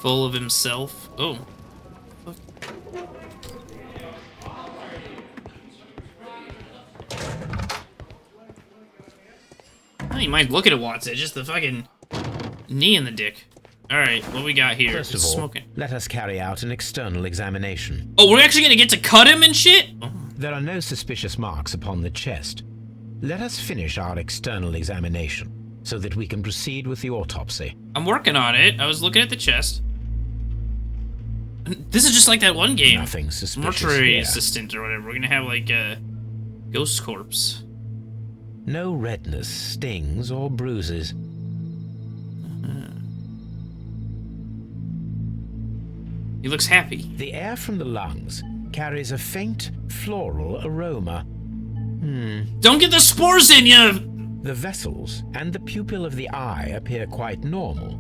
Full of himself. Oh. Fuck. Oh, you might look at it, Watson. Just the fucking knee in the dick. Alright, what we got here? First of all, smoking. let us carry out an external examination. Oh, we're actually gonna get to cut him and shit? Oh. There are no suspicious marks upon the chest. Let us finish our external examination, so that we can proceed with the autopsy. I'm working on it. I was looking at the chest. This is just like that one game. Nothing suspicious Mortuary here. assistant or whatever. We're gonna have like a ghost corpse. No redness, stings, or bruises. He looks happy. The air from the lungs carries a faint floral aroma. Don't get the spores in you! The vessels and the pupil of the eye appear quite normal.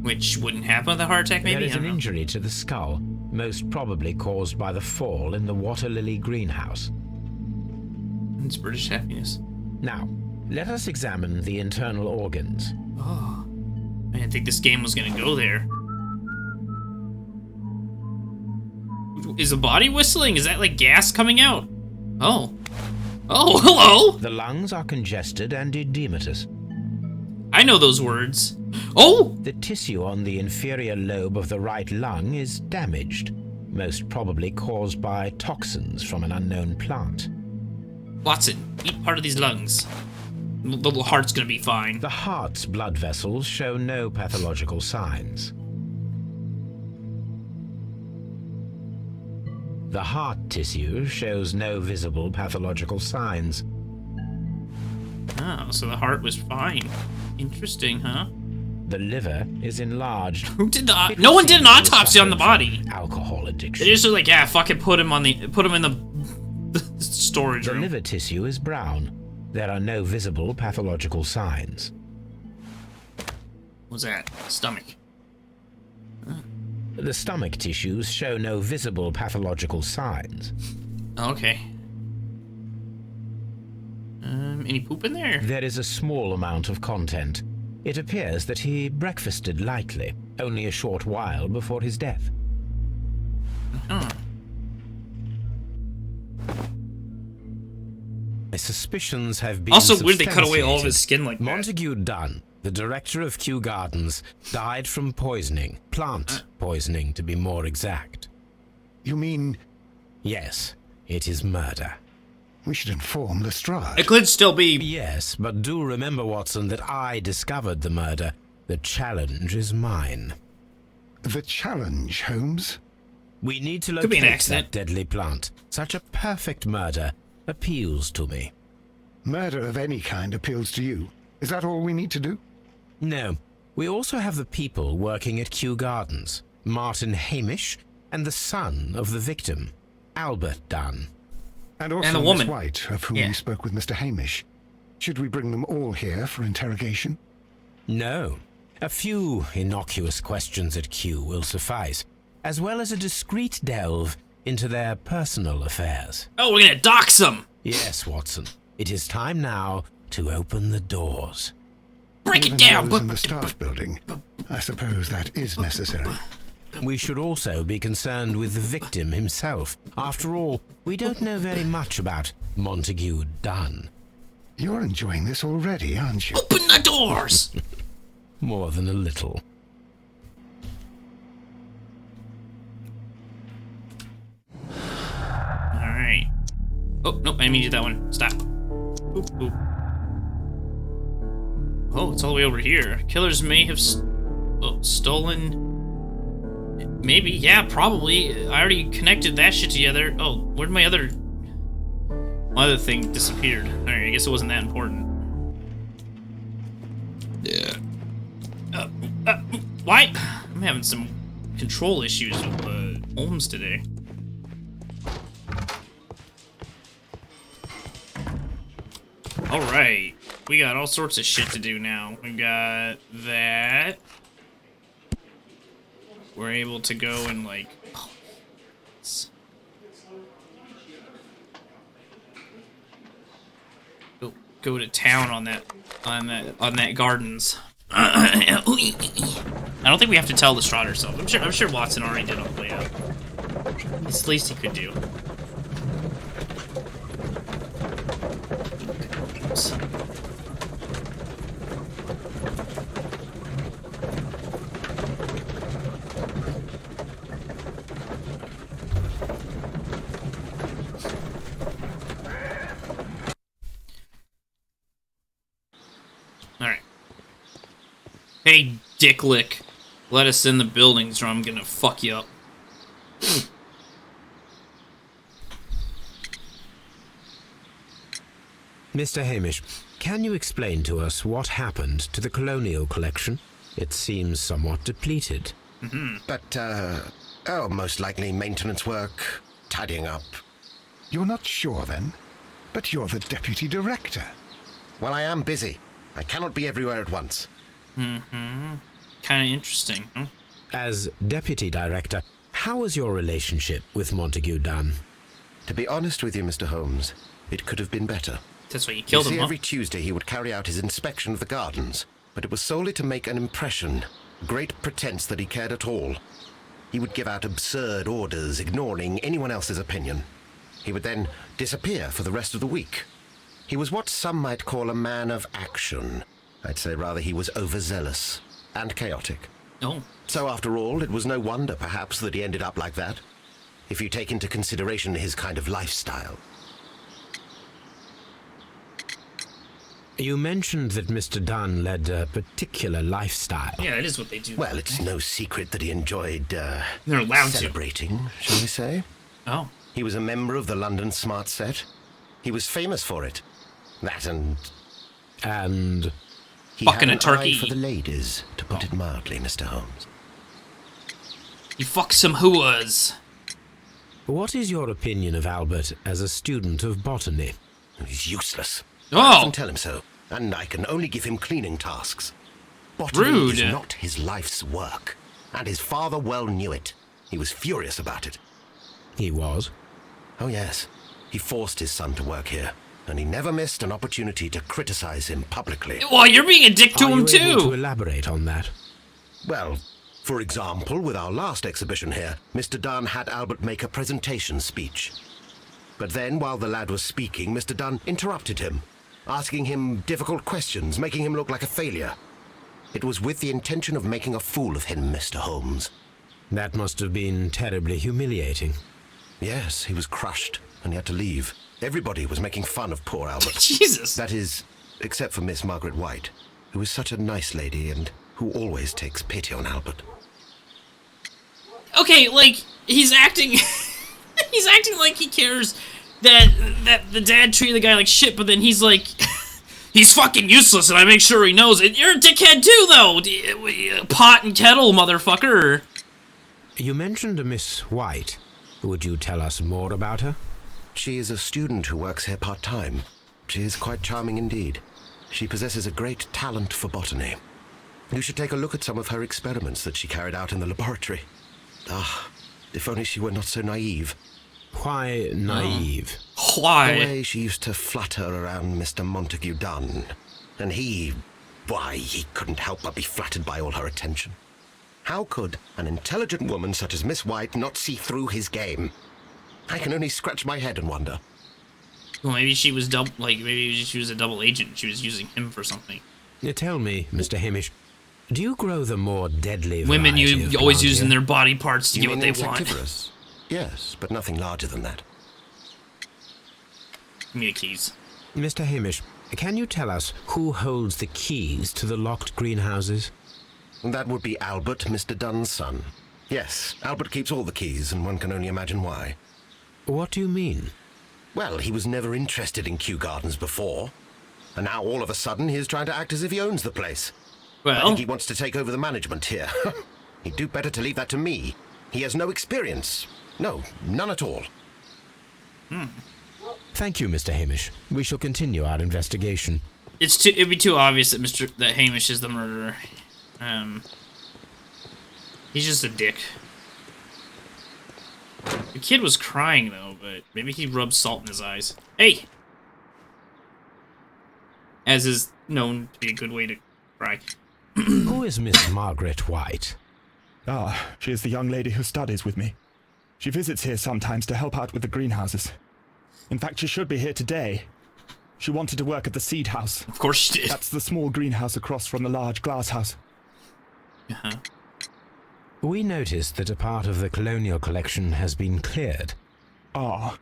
Which wouldn't happen with a heart attack, maybe? There is I don't an know. injury to the skull, most probably caused by the fall in the water lily greenhouse. It's British happiness. Now, let us examine the internal organs. Oh. I didn't think this game was gonna go there. Is the body whistling? Is that like gas coming out? Oh. Oh, hello! The lungs are congested and edematous. I know those words. Oh! The tissue on the inferior lobe of the right lung is damaged, most probably caused by toxins from an unknown plant. Watson, eat part of these lungs. The heart's gonna be fine. The heart's blood vessels show no pathological signs. The heart tissue shows no visible pathological signs. Oh, so the heart was fine. Interesting, huh? The liver is enlarged. Who did the? It No would one did seem an he was autopsy on the suffering body. from alcohol addiction. They just were like, yeah, fucking put him in the storage The room. liver tissue is brown. There are no visible pathological signs. What's that? Stomach. The stomach tissues show no visible pathological signs. Okay. Any poop in there? There is a small amount of content. It appears that he breakfasted lightly, only a short while before his death. Huh. My suspicions have been Also weird they cut away all of his substantiated. skin like that. Montague Dunn, the director of Kew Gardens, died from poisoning. Plant poisoning, to be more exact. You mean Yes, it is murder. we should inform Lestrade? It could still be. Yes, but do remember, Watson, that I discovered the murder. The challenge is mine. The challenge, Holmes? We need to Could be an locate accident. that deadly plant. Such a perfect murder appeals to me. Murder of any kind appeals to you. Is that all we need to do? No, we also have the people working at Kew Gardens. Martin Hamish and the son of the victim, Albert Dunn. And also And a Miss woman. White, of whom Yeah. we spoke with Mr. Hamish. Should we bring them all here for interrogation? No, a few innocuous questions at Kew will suffice, as well as a discreet delve into their personal affairs. Oh, we're gonna dox him. Yes, Watson, it is time now to open the doors. Break it Even down. those in the staff building. I suppose that is necessary. We should also be concerned with the victim himself. After all, we don't know very much about Montague Dunn. You're enjoying this already, aren't you? Open the doors. More than a little. All right. Oh no, I didn't mean to do that one. Stop. Oop, oop. Oh, it's all the way over here. Killers may have stolen. Maybe, yeah, probably. I already connected that shit together. Oh, where'd my other thing disappeared? All right, I guess it wasn't that important. Yeah. Why? I'm having some control issues with Holmes today. All right, we got all sorts of shit to do now. We got that. We're able to go and like, go to town on that gardens. I don't think we have to tell Lestrade herself. I'm sure Watson already did on the way up. It's the least he could do. Oops. Alright. Hey, Dicklick. Let us in the buildings or I'm gonna fuck you up. Mr. Hamish, can you explain to us what happened to the colonial collection? It seems somewhat depleted. But, most likely maintenance work, tidying up. You're not sure, then? But you're the deputy director. Well, I am busy. I cannot be everywhere at once. Kinda interesting, huh? As deputy director, how was your relationship with Montague Dunn? To be honest with you, Mr. Holmes, it could have been better. That's why you killed you see, him, huh? every Tuesday he would carry out his inspection of the gardens, but it was solely to make an impression, a great pretense that he cared at all. He would give out absurd orders, ignoring anyone else's opinion. He would then disappear for the rest of the week. He was what some might call a man of action. I'd say rather he was overzealous and chaotic. Oh. So after all, it was no wonder, perhaps, that he ended up like that, if you take into consideration his kind of lifestyle. You mentioned that Mr. Dunn led a particular lifestyle. Yeah, that is what they do. Well, it's no secret that he enjoyed, They're allowed to. celebrating, shall we say. Oh. He was a member of the London Smart Set. He was famous for it. That and... And He fucking had a an turkey. eye for the ladies, to put it mildly, Mr. Holmes. He fucks some hooas. What is your opinion of Albert as a student of botany? He's useless. Oh. I often tell him so, and I can only give him cleaning tasks. Botany Rude. is not his life's work, and his father well knew it. He was furious about it. He was. Oh yes, he forced his son to work here, and he never missed an opportunity to criticize him publicly. Well, you're being a dick to Are him you able to too. elaborate on that? Well, for example, with our last exhibition here, Mr. Dunn had Albert make a presentation speech. But then, while the lad was speaking, Mr. Dunn interrupted him, asking him difficult questions, making him look like a failure. It was with the intention of making a fool of him, Mr. Holmes. That must have been terribly humiliating. Yes, he was crushed, and he had to leave. Everybody was making fun of poor Albert. Jesus. That is, except for Miss Margaret White, who is such a nice lady and who always takes pity on Albert. Okay, like, he's acting... he's acting like he cares that the dad treated the guy like shit, but then he's like... he's fucking useless, and I make sure he knows it. You're a dickhead too, though! Pot and kettle, motherfucker! You mentioned a Miss White. Would you tell us more about her? She is a student who works here part-time. She is quite charming indeed. She possesses a great talent for botany. You should take a look at some of her experiments that she carried out in the laboratory. Ah, if only she were not so naive. Why naive? The Why? way she used to flutter around Mr. Montague Dunn. And he couldn't help but be flattered by all her attention. How could an intelligent woman such as Miss White not see through his game? I can only scratch my head and wonder. Well, maybe she was maybe she was a double agent. She was using him for something. Tell me, Mr. Hamish, do you grow the more deadly Women variety of always plant using here? their body parts to You get what mean they want. insectivorous? Yes, but nothing larger than that. Give me the keys. Mr. Hamish, can you tell us who holds the keys to the locked greenhouses? That would be Albert, Mr. Dunn's son. Yes, Albert keeps all the keys, and one can only imagine why. What do you mean? Well, he was never interested in Kew Gardens before. And now all of a sudden he is trying to act as if he owns the place. I Well, think he wants to take over the management here. He'd do better to leave that to me. He has no experience. No, none at all. Thank you, Mr. Hamish. We shall continue our investigation. it'd be too obvious that Hamish is the murderer. He's just a dick. The kid was crying though, but maybe he rubbed salt in his eyes. Hey! As is known to be a good way to cry. Who is Miss Margaret White? Ah, she is the young lady who studies with me. She visits here sometimes to help out with the greenhouses. In fact, she should be here today. She wanted to work at the seed house. Of course she did. That's the small greenhouse across from the large glass house. Uh-huh. We noticed that a part of the colonial collection has been cleared. Ah,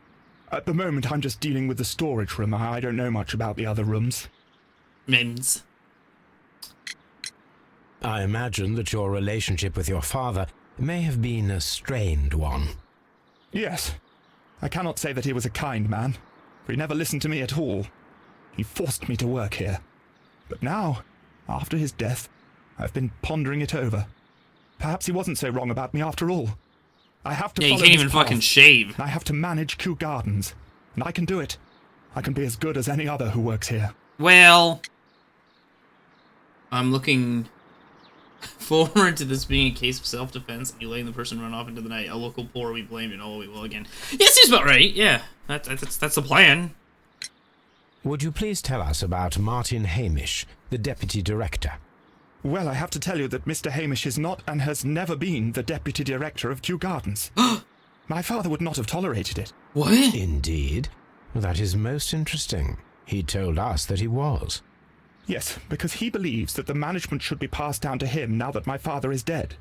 at the moment I'm just dealing with the storage room. I don't know much about the other rooms. Mims. I imagine that your relationship with your father may have been a strained one. Yes. I cannot say that he was a kind man, for he never listened to me at all. He forced me to work here. But now, after his death, I've been pondering it over. Perhaps he wasn't so wrong about me after all. I have to Yeah, you follow can't his even path, fucking shave. and I have to manage Kew Gardens. And I can do it. I can be as good as any other who works here. Well, I'm looking forward to this being a case of self-defense and you letting the person run off into the night. A local poor we blame and all we will again. Yeah, seems about right. Yeah, that's the plan. Would you please tell us about Martin Hamish, the deputy director? Well, I have to tell you that Mr. Hamish is not and has never been the deputy director of Kew Gardens. My father would not have tolerated it. What? Indeed. That is most interesting. He told us that he was. Yes, because he believes that the management should be passed down to him now that my father is dead.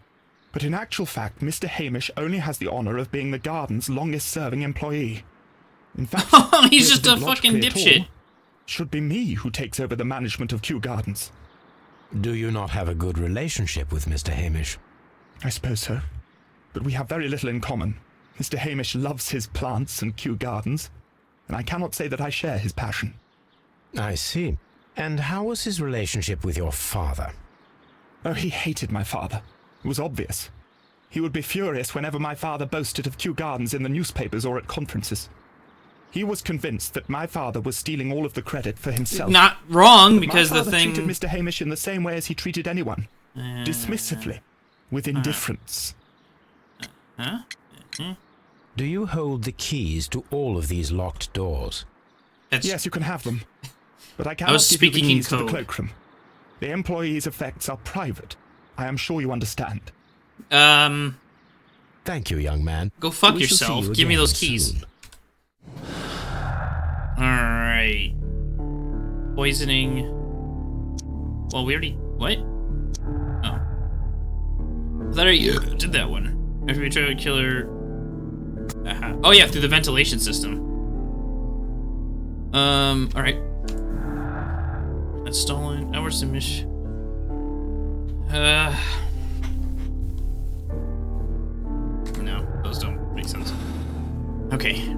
But in actual fact, Mr. Hamish only has the honour of being the garden's longest-serving employee. In fact, He's it just a isn't fucking logically at dipshit. all. Should be me who takes over the management of Kew Gardens. Do you not have a good relationship with Mr. Hamish? I suppose so. But we have very little in common. Mr. Hamish loves his plants and Kew Gardens, and I cannot say that I share his passion. I see. And how was his relationship with your father? Oh, he hated my father. It was obvious. He would be furious whenever my father boasted of Kew Gardens in the newspapers or at conferences. He was convinced that my father was stealing all of the credit for himself. Not wrong, But because my the father thing... treated Mr. Hamish in the same way as he treated anyone. Dismissively. With indifference. Huh? Do you hold the keys to all of these locked doors? Yes, you can have them. But I I cannot was give you the speaking in keys to the code. cloakroom. The employees' effects are private. I am sure you understand. Thank you, young man. Go fuck We shall see yourself. you Give me again those keys. soon. Alright. Poisoning. Well, we already... What? Oh. I thought I did that one. After we try to kill her... Oh yeah, through the ventilation system. Alright. That's stolen. Now where's the mission? No, those don't make sense. Okay.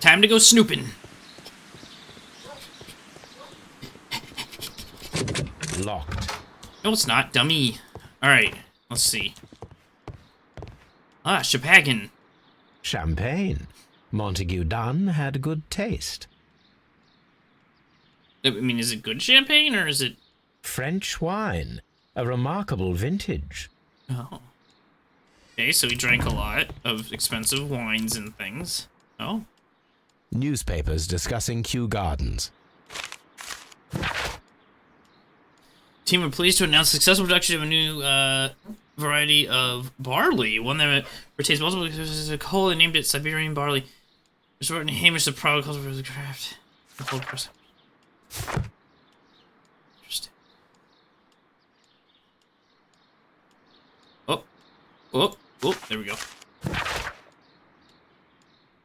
Time to go snooping. Locked. No, it's not, dummy. Alright, let's see. Ah, Champagne. Champagne. Montague Dunn had good taste. I mean, is it good champagne, or is it... French wine. A remarkable vintage. Oh. Okay, so he drank a lot of expensive wines and things. Oh. Newspapers discussing Kew Gardens. Team are pleased to announce successful production of a new variety of barley, one that retains multiple coal and named it Siberian barley. Resorting Hamish the proud cultivator of the craft. Interesting. Oh, there we go.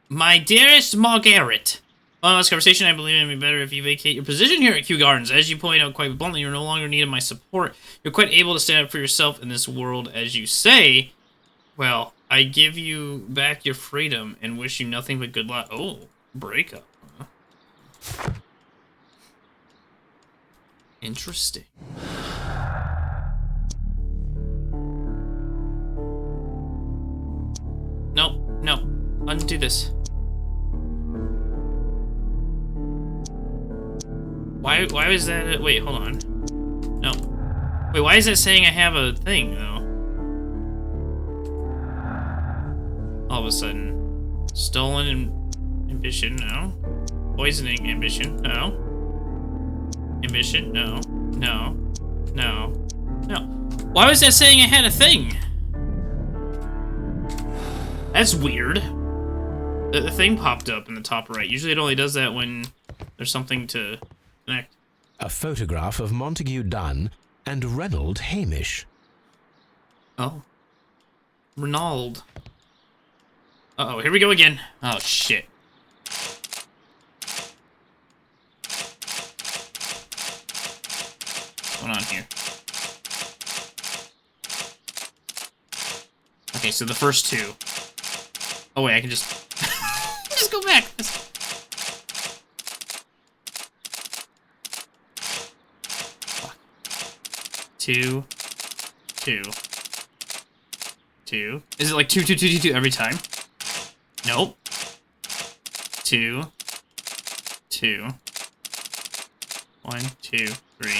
My dearest Margaret. On this conversation, I believe it would be better if you vacate your position here at Kew Gardens. As you point out quite bluntly, you're no longer needed my support. You're quite able to stand up for yourself in this world, as you say. Well, I give you back your freedom and wish you nothing but good luck. Oh, breakup. Huh? Interesting. No, undo this. Why was that? Wait, hold on. No. Wait, why is that saying I have a thing, though? All of a sudden. Stolen ambition, no. Poisoning ambition, no. Ambition, no. No. Why was that saying I had a thing? That's weird. The thing popped up in the top right. Usually it only does that when there's something to connect. A photograph of Montague Dunn and Reynold Hamish. Oh. Renauld. Uh-oh, here we go again. Oh, shit. What's going on here? Okay, so the first two. Oh, wait, I can just... just go back. Fuck. Two. Is it like two every time? Nope. Two. 1, 2, 3.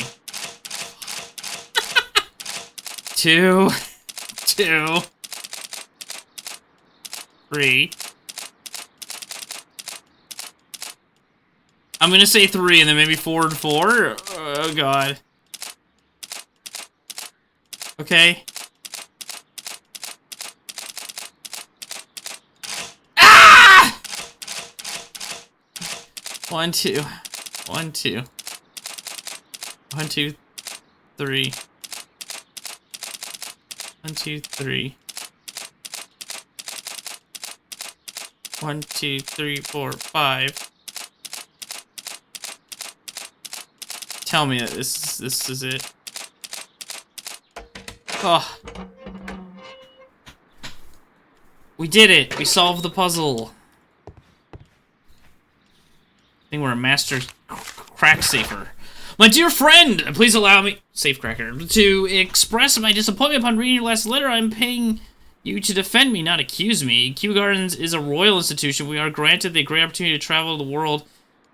2. 3. I'm gonna say 3 and then maybe 4 and 4. Oh god. Okay. Ah! 1, 2. 1, 2. 1, 2, 3. 1, 2, 3. 1, 2, 3, 4, 5. Tell me that this is it. Oh. We did it! We solved the puzzle. think we're a master crack safer. My dear friend, please allow me, safecracker, to express my disappointment upon reading your last letter. I'm paying you to defend me, not accuse me. Kew Gardens is a royal institution. We are granted the great opportunity to travel the world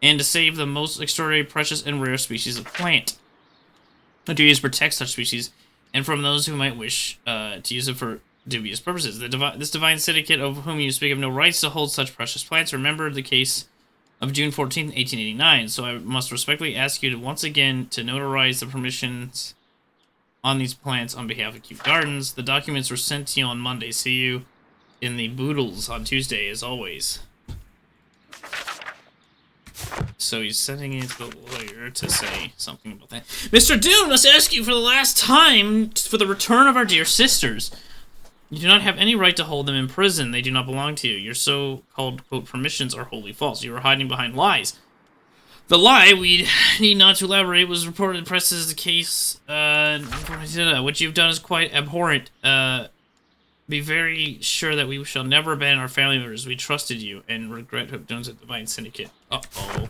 and to save the most extraordinary, precious, and rare species of plant. The duty is to protect such species, and from those who might wish to use it for dubious purposes. This divine syndicate of whom you speak have no rights to hold such precious plants. Remember the case of June 14th, 1889, so I must respectfully ask you to once again to notarize the permissions on these plants on behalf of Kew Gardens. The documents were sent to you on Monday. See you in the Boodles on Tuesday, as always. So he's sending it to the lawyer to say something about that. Mr. Dune must ask you for the last time for the return of our dear sisters. You do not have any right to hold them in prison. They do not belong to you. Your so-called, quote, permissions are wholly false. You are hiding behind lies. The lie, we need not to elaborate, was reported in the press as the case. What you've done is quite abhorrent. Be very sure that we shall never abandon our family members. We trusted you and regret Hope Jones at the Divine Syndicate. Uh-oh.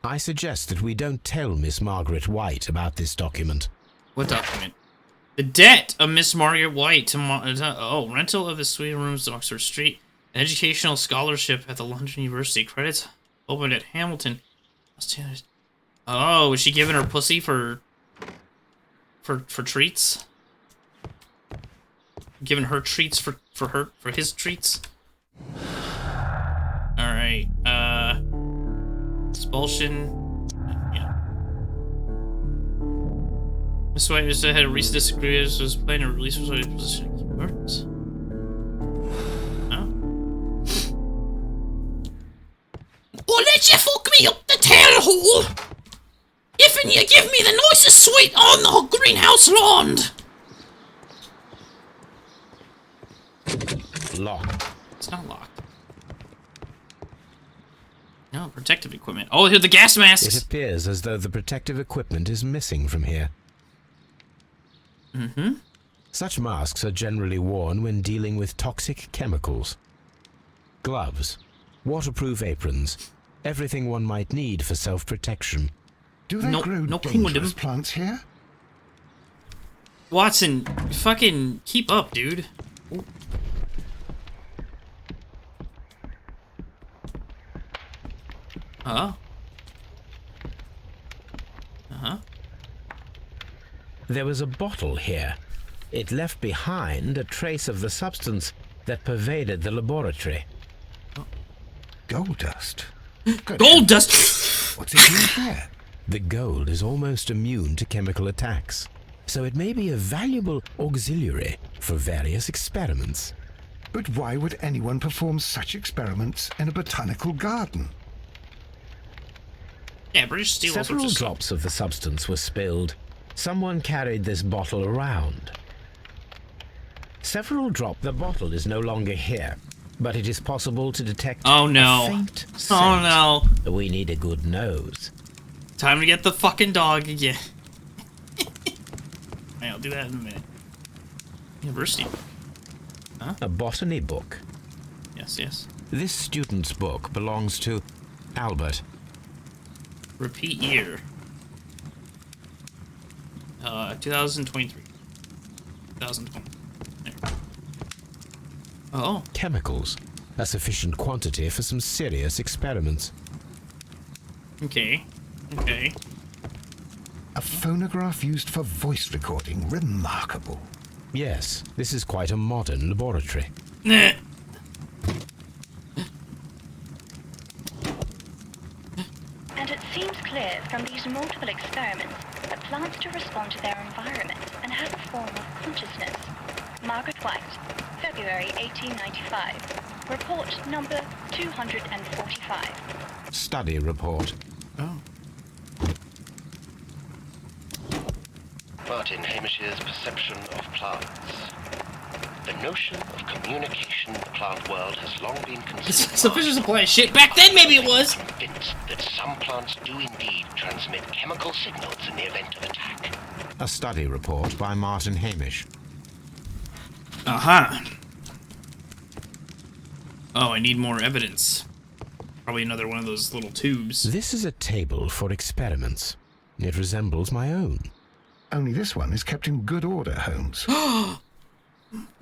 I suggest that we don't tell Miss Margaret White about this document. What document? The debt of Miss Margaret White to rental of the suite rooms at Oxford Street, an educational scholarship at the London University, credits opened at Hamilton. Oh, was she giving her pussy for treats? Giving her treats for his treats? Alright, expulsion. Miss White just had a recent disagreement as was planning to release her position at Kew Gardens. Oh. I'll let you fuck me up the tail hole if you give me the nicest suite on the greenhouse lawn. Locked. It's not locked. No, protective equipment. Oh, here are the gas masks! It appears as though the protective equipment is missing from here. Mm-hmm. Such masks are generally worn when dealing with toxic chemicals. Gloves, waterproof aprons, everything one might need for self-protection. Do they grow dangerous plants here? Watson, fucking keep up, dude. Ooh. Oh. Uh-huh. There was a bottle here. It left behind a trace of the substance that pervaded the laboratory. Gold dust. Gold dust! What's it doing here? The gold is almost immune to chemical attacks, so it may be a valuable auxiliary for various experiments. But why would anyone perform such experiments in a botanical garden? Yeah, British Steel. Several drops of the substance were spilled. Someone carried this bottle around. The bottle is no longer here, but it is possible to detect a faint scent. Oh no. We need a good nose. Time to get the fucking dog again. Hey, I'll do that in a minute. University. Huh? A botany book. Yes, yes. This student's book belongs to Albert. Repeat year. 2023. 2020. There. Oh. Chemicals. A sufficient quantity for some serious experiments. Okay. Okay. A phonograph used for voice recording. Remarkable. Yes, this is quite a modern laboratory. Nah. And it seems clear from these multiple experiments that plants do respond to their environment and have a form of consciousness. Margaret White, February 1895. Report number 245. Study report. Oh. Martin Hamish's perception of plants. The notion of communication in the plant world has long been considered. Sufficient supply of shit. Back then, maybe it was. Convinced that some plants do indeed transmit chemical signals in the event of attack. A study report by Martin Hamish. Uh-huh. Oh, I need more evidence. Probably another one of those little tubes. This is a table for experiments. It resembles my own. Only this one is kept in good order, Holmes.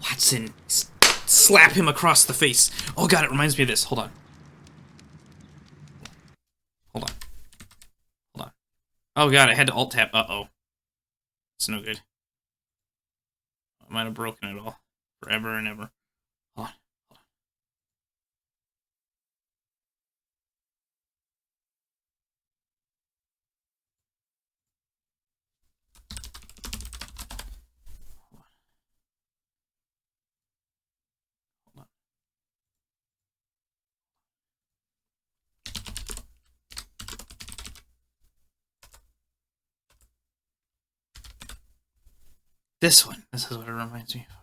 Watson, slap him across the face. Oh god, it reminds me of this. Hold on. Hold on. Hold on. Oh god, I had to alt-tab. Uh-oh. It's no good. I might have broken it all. Forever and ever. Hold on. Hold on. Hold on. This one. This is what it reminds me of.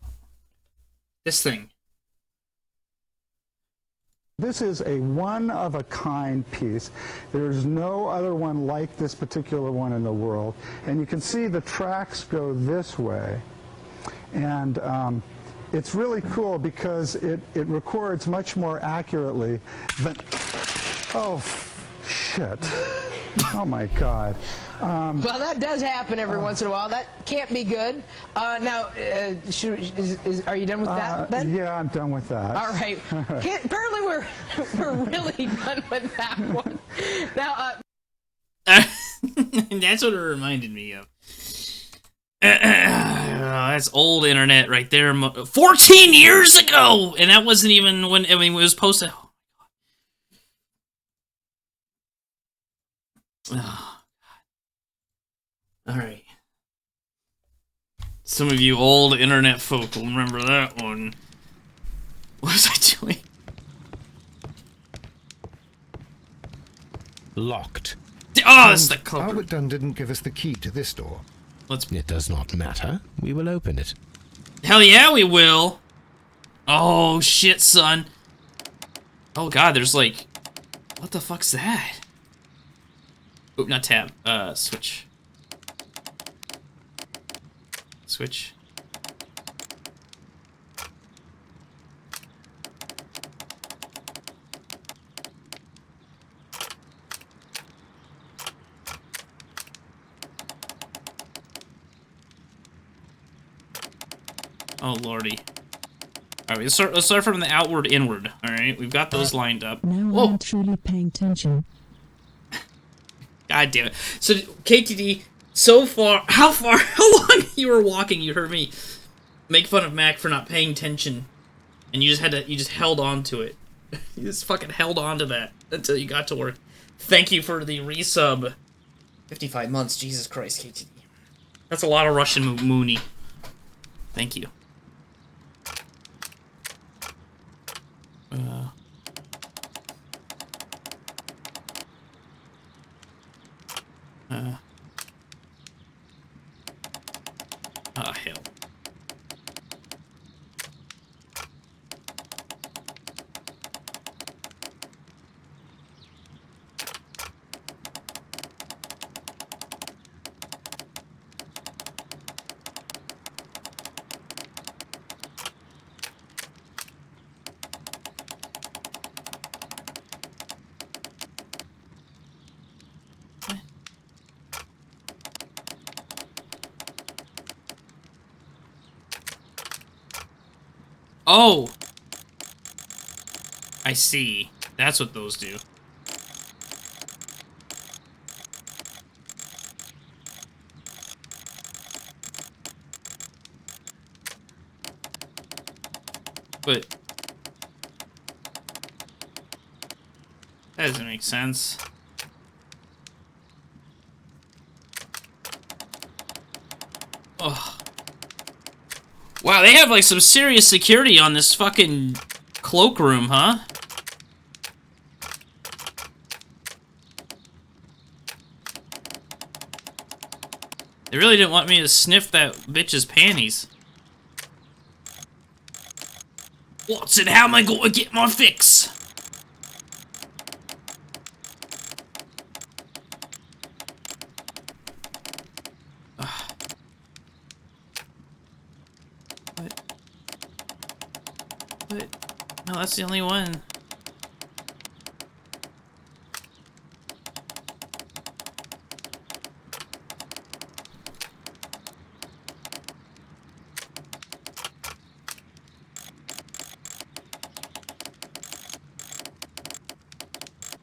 Okay. This thing. This is a one-of-a-kind piece. There's no other one like this particular one in the world. And you can see the tracks go this way. And it's really cool because it records much more accurately than... Oh, shit. Oh, my God. Well, that does happen every once in a while. That can't be good. Now, are you done with that, then? Yeah, I'm done with that. All right. Apparently, we're really done with that one. Now, That's what it reminded me of. That's old internet right there. 14 years ago! And that wasn't even when, I mean, it was posted. Oh, God. Alright. Some of you old internet folk will remember that one. What was I doing? Locked. Oh, that's the culprit. Albert Dunn didn't give us the key to this door. It does not matter. We will open it. Hell yeah, we will. Oh, shit, son. Oh, God, there's like... What the fuck's that? Oop, not tab. Switch. Switch. Oh, lordy. Alright, let's start from the outward inward. Alright, we've got those lined up. Now Whoa. I'm truly paying attention. God damn it. So, KTD, so far, how long you were walking, you heard me make fun of Mac for not paying attention. And you just held on to it. You just fucking held on to that until you got to work. Thank you for the resub. 55 months, Jesus Christ, KTD. That's a lot of Russian Mooney. Thank you. Oh, hell. Oh! I see. That's what those do. But... that doesn't make sense. Ugh. Wow, they have like some serious security on this fucking cloakroom, huh? They really didn't want me to sniff that bitch's panties. Watson, how am I going to get my fix? No, that's the only one.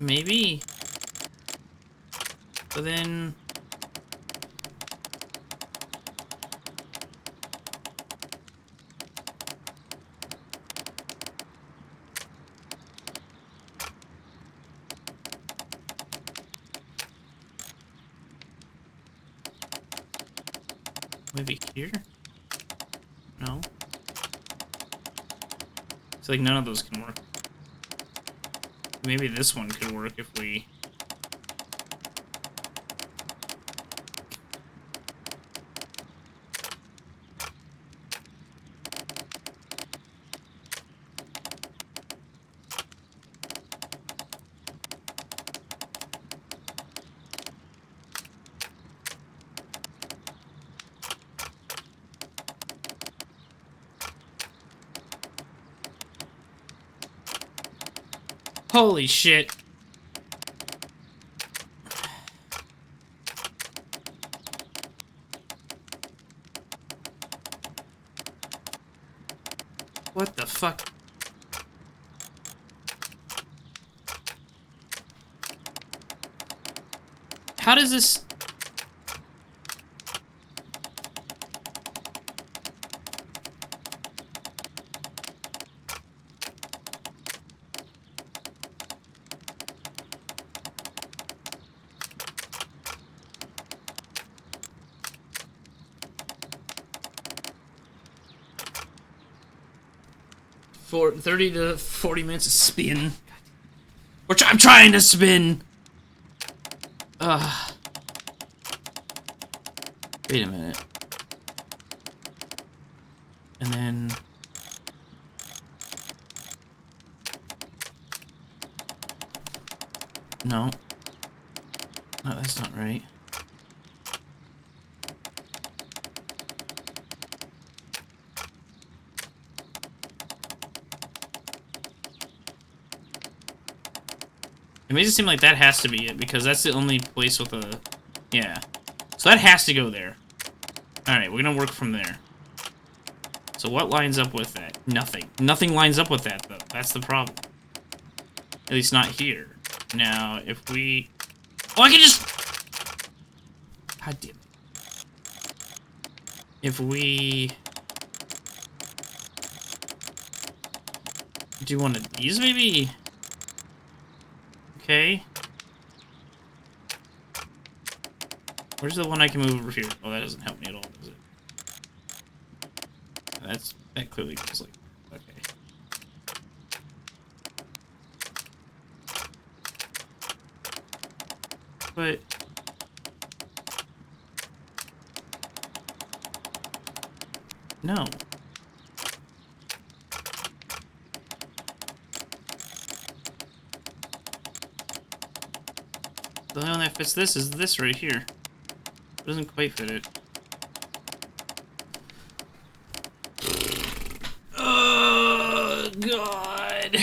Maybe. But then... maybe here? No. It's like none of those can work. Maybe this one could work if we... Holy shit. What the fuck? How does this... For 30 to 40 minutes of spin. I'm trying to spin! Wait a minute. And then... No. No, that's not right. It makes it seem like that has to be it, because that's the only place with a... Yeah. So that has to go there. Alright, we're gonna work from there. So what lines up with that? Nothing. Nothing lines up with that, though. That's the problem. At least not here. Now, if we... Oh, I can just... God damn it. If we... do one of these, maybe? Okay. Where's the one I can move over here? Oh, that doesn't help me at all, does it? That clearly feels like... Okay. But... No. The only one that fits this is this right here. It doesn't quite fit it. Oh, God.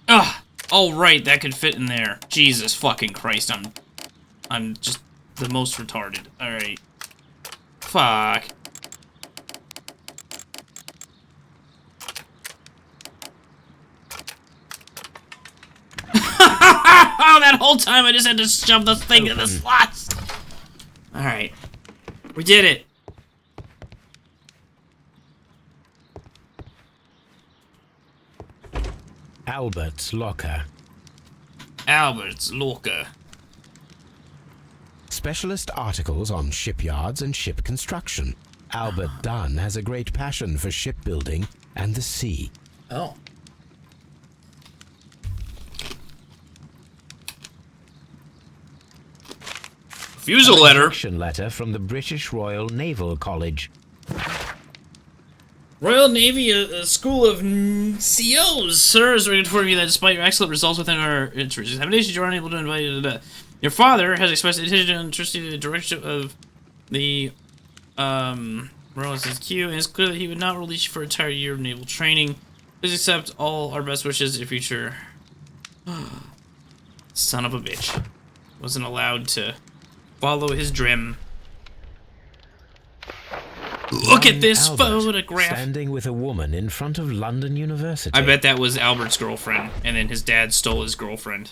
Ah, oh, right, that could fit in there. Jesus fucking Christ, I'm just the most retarded. All right. Fuck. Oh, that whole time I just had to shove this thing in the slots. Alright. We did it. Albert's locker. Albert's locker. Specialist articles on shipyards and ship construction. Albert Dunn has a great passion for shipbuilding and the sea. Oh. Refusal letter. Rejection letter from the British Royal Naval College. Royal Navy, a school of COs, sir, is ready to inform you that despite your excellent results within our examinations, you are unable to invite you to Your father has expressed intention and interest in the direction of the Morales' Q, and it's clear that he would not release you for an entire year of naval training. Please accept all our best wishes in your future. Son of a bitch. Wasn't allowed to follow his dream. Look at this photograph! Standing with a woman in front of London University. I bet that was Albert's girlfriend, and then his dad stole his girlfriend.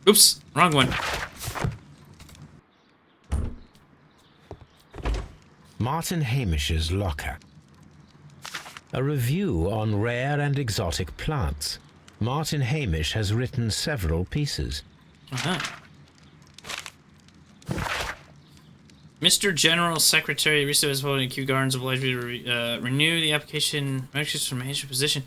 Oops, wrong one. Martin Hamish's locker. A review on rare and exotic plants. Martin Hamish has written several pieces. Mr. General Secretary, recently was voted in Kew Gardens obliged me to renew the application for my manager position.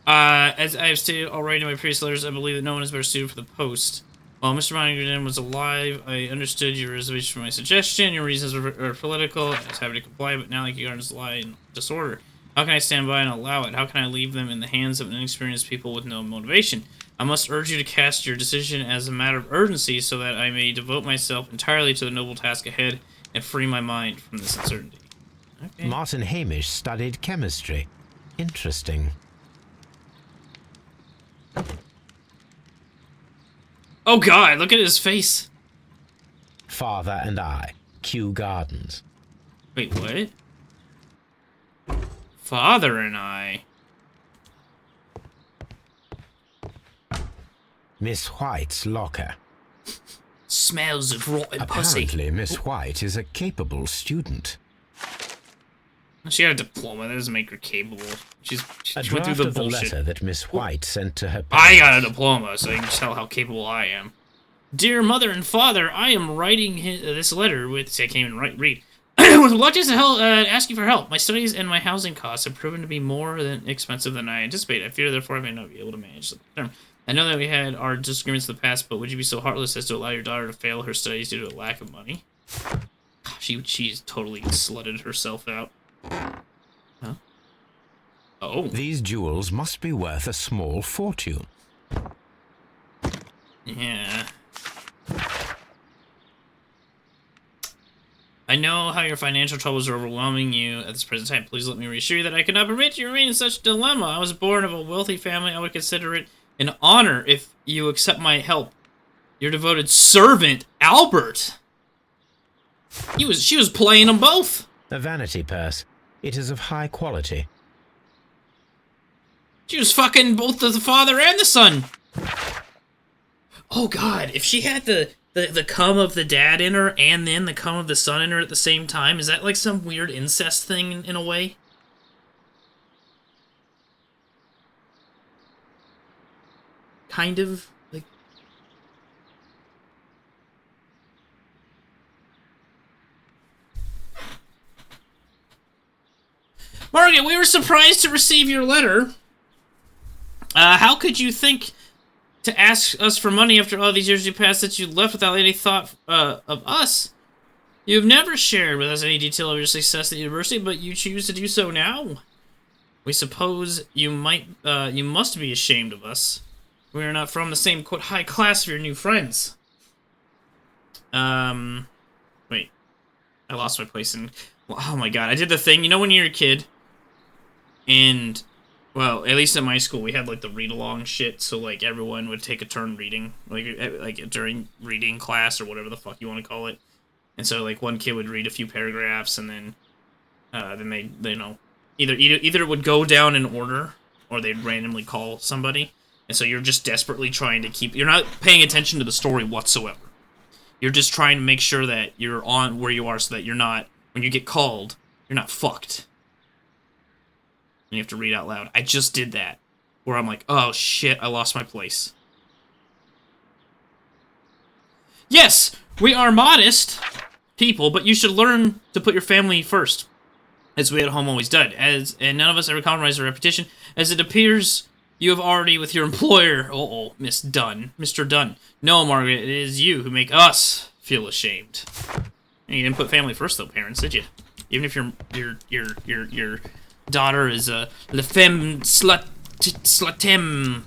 As I have stated already in my previous letters, I believe that no one is better suited for the post. While Mr. Monaghan was alive, I understood your reservation for my suggestion. Your reasons were political. I was happy to comply, but now Kew Gardens lie in disorder. How can I stand by and allow it? How can I leave them in the hands of inexperienced people with no motivation? I must urge you to cast your decision as a matter of urgency so that I may devote myself entirely to the noble task ahead and free my mind from this uncertainty. Okay. Martin Hamish studied chemistry. Interesting. Oh god, look at his face. Father and I, Kew Gardens. Wait, what? Father and I. Miss White's locker. Smells of rotten pussy. Apparently, Miss White is a capable student. She got a diploma. That doesn't make her capable. She went through draft the of bullshit. the letter that Miss White sent to her I parents. got a diploma, so you can tell how capable I am. Dear mother and father, I am writing this letter with... See, I can't even read. With reluctance to ask you for help. My studies and my housing costs have proven to be more expensive than I anticipated. I fear, therefore, I may not be able to manage the term. I know that we had our disagreements in the past, but would you be so heartless as to allow your daughter to fail her studies due to a lack of money? She's totally slutted herself out. Huh? Oh. These jewels must be worth a small fortune. Yeah. I know how your financial troubles are overwhelming you at this present time. Please let me reassure you that I cannot permit you to remain in such a dilemma. I was born of a wealthy family. I would consider it an honor if you accept my help. Your devoted servant, Albert. She was playing them both. A vanity purse. It is of high quality. She was fucking both the father and the son. Oh god, if she had the cum of the dad in her and then the cum of the son in her at the same time, is that like some weird incest thing in a way? Kind of, like... Margaret, we were surprised to receive your letter. How could you think to ask us for money after all these years you passed that you left without any thought of us? You have never shared with us any detail of your success at the university, but you choose to do so now. We suppose you must be ashamed of us. We are not from the same, quote, high class of your new friends. Wait. I lost my place in... Oh my god, I did the thing. You know when you're a kid? And... Well, at least at my school, we had, like, the read-along shit, so, like, everyone would take a turn reading, like during reading class, or whatever the fuck you want to call it. And so, like, one kid would read a few paragraphs, and then they you know, either it would go down in order, or they'd randomly call somebody, and so you're just desperately trying to keep... You're not paying attention to the story whatsoever. You're just trying to make sure that you're on where you are, so that you're not... When you get called, you're not fucked. And you have to read out loud. I just did that. Where I'm like, oh shit, I lost my place. Yes, we are modest people, but you should learn to put your family first. As we at home always did. And none of us ever compromise our reputation. As it appears you have already with your employer. Uh-oh, Miss Dunn. Mr. Dunn. No, Margaret, it is you who make us feel ashamed. And you didn't put family first though, parents, did you? Even if your daughter is a le femme slutem.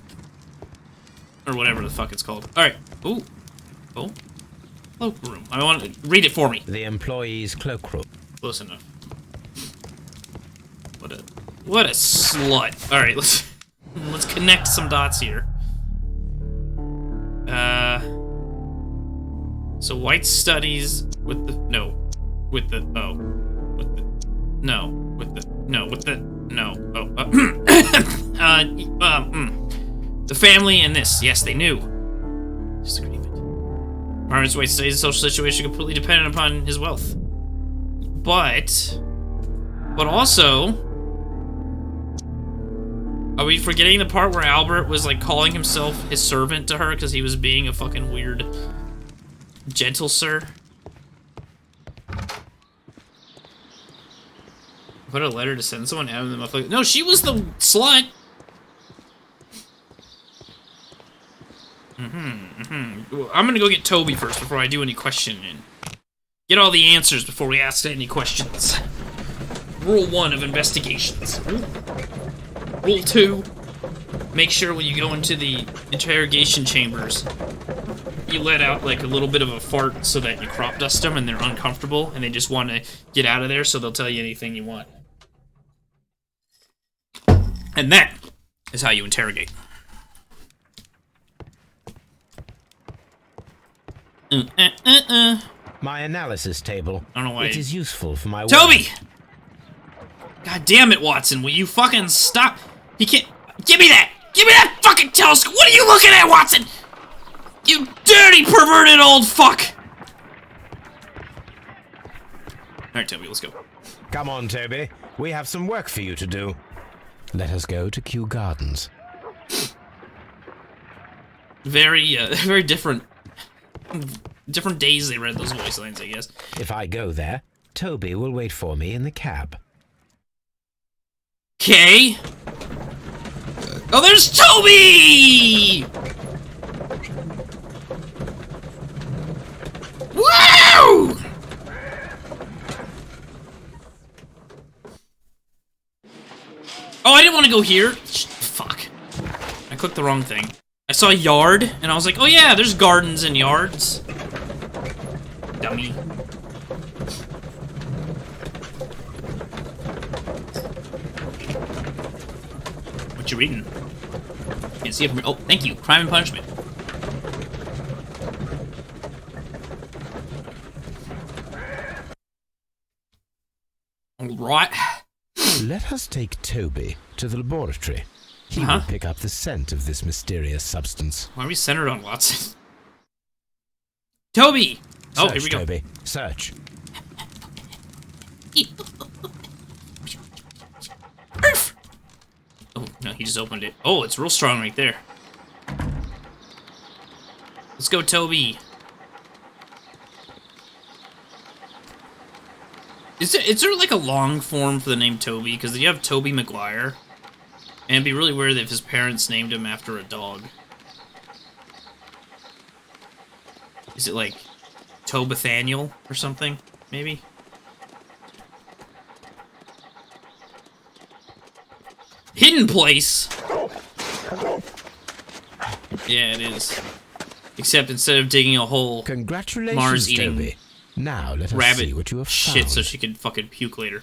Or whatever the fuck it's called. Alright. Ooh. Oh. Cloakroom. I want to read it for me. The employee's cloakroom. Close enough. What a slut. Alright, let's connect some dots here. So White studies with the the family and this. Yes, they knew. Disagreement. Margaret's White studies the social situation completely dependent upon his wealth. But also, are we forgetting the part where Albert was like calling himself his servant to her because he was being a fucking weird gentle sir? Put a letter to send someone out of the motherfucker. No, she was the slut. I'm gonna go get Toby first before I do any questioning. Get all the answers before we ask any questions. Rule 1 of investigations. Rule 2, make sure when you go into the interrogation chambers, you let out like a little bit of a fart so that you crop dust them and they're uncomfortable and they just want to get out of there, so they'll tell you anything you want. And that is how you interrogate. My analysis table. I don't know why. It is useful for my work. Toby! God damn it, Watson, will you fucking stop? He can't. Give me that! Give me that fucking telescope! What are you looking at, Watson? You dirty, perverted old fuck! Alright, Toby, let's go. Come on, Toby. We have some work for you to do. Let us go to Kew Gardens. Very, very different. Different days they read those voice lines, I guess. If I go there, Toby will wait for me in the cab. Okay. Oh, there's Toby! Woo! Oh, I didn't want to go here. Fuck. I clicked the wrong thing. I saw yard, and I was like, oh yeah, there's gardens and yards. Dummy. What you reading? Can't see it from. Oh, thank you. Crime and Punishment. All right. Let us take Toby to the laboratory. He will pick up the scent of this mysterious substance. Why are we centered on Watson? Toby! Oh, here we go. Toby. Search. Oh, no, he just opened it. Oh, it's real strong right there. Let's go, Toby. Is there like a long form for the name Toby? Because you have Toby Maguire. And it'd be really weird if his parents named him after a dog. Is it like Tobathaniel or something, maybe? Hidden place! Yeah, it is. Except instead of digging a hole, Congratulations, Mars eating Toby. Now let us rabbit see what you have shit found. so she can fucking puke later.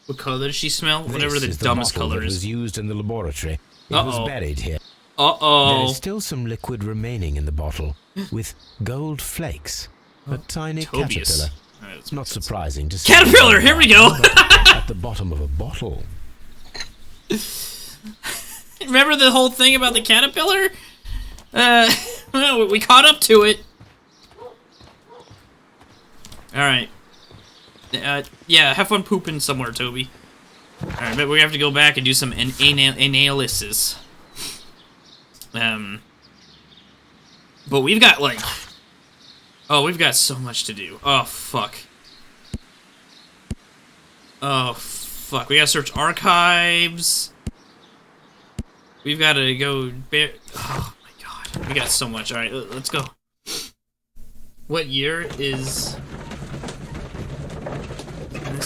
What color does she smell? Whatever the This is dumbest bottle color that is. was used in the laboratory. It was buried here. There Uh-oh. is still some liquid remaining in the bottle, with gold flakes. A tiny Tobias. caterpillar. Alright, It's not surprising to see. Caterpillar, here we go! At the bottom of a bottle. Remember the whole thing about the caterpillar? Well, we caught up to it. Alright. Yeah, have fun pooping somewhere, Toby. Alright, but we have to go back and do some analysis. But we've got, like... Oh, we've got so much to do. Oh, fuck. Oh, fuck. We gotta search archives. We've gotta go... Oh, my God. We got so much. Alright, let's go. What year is...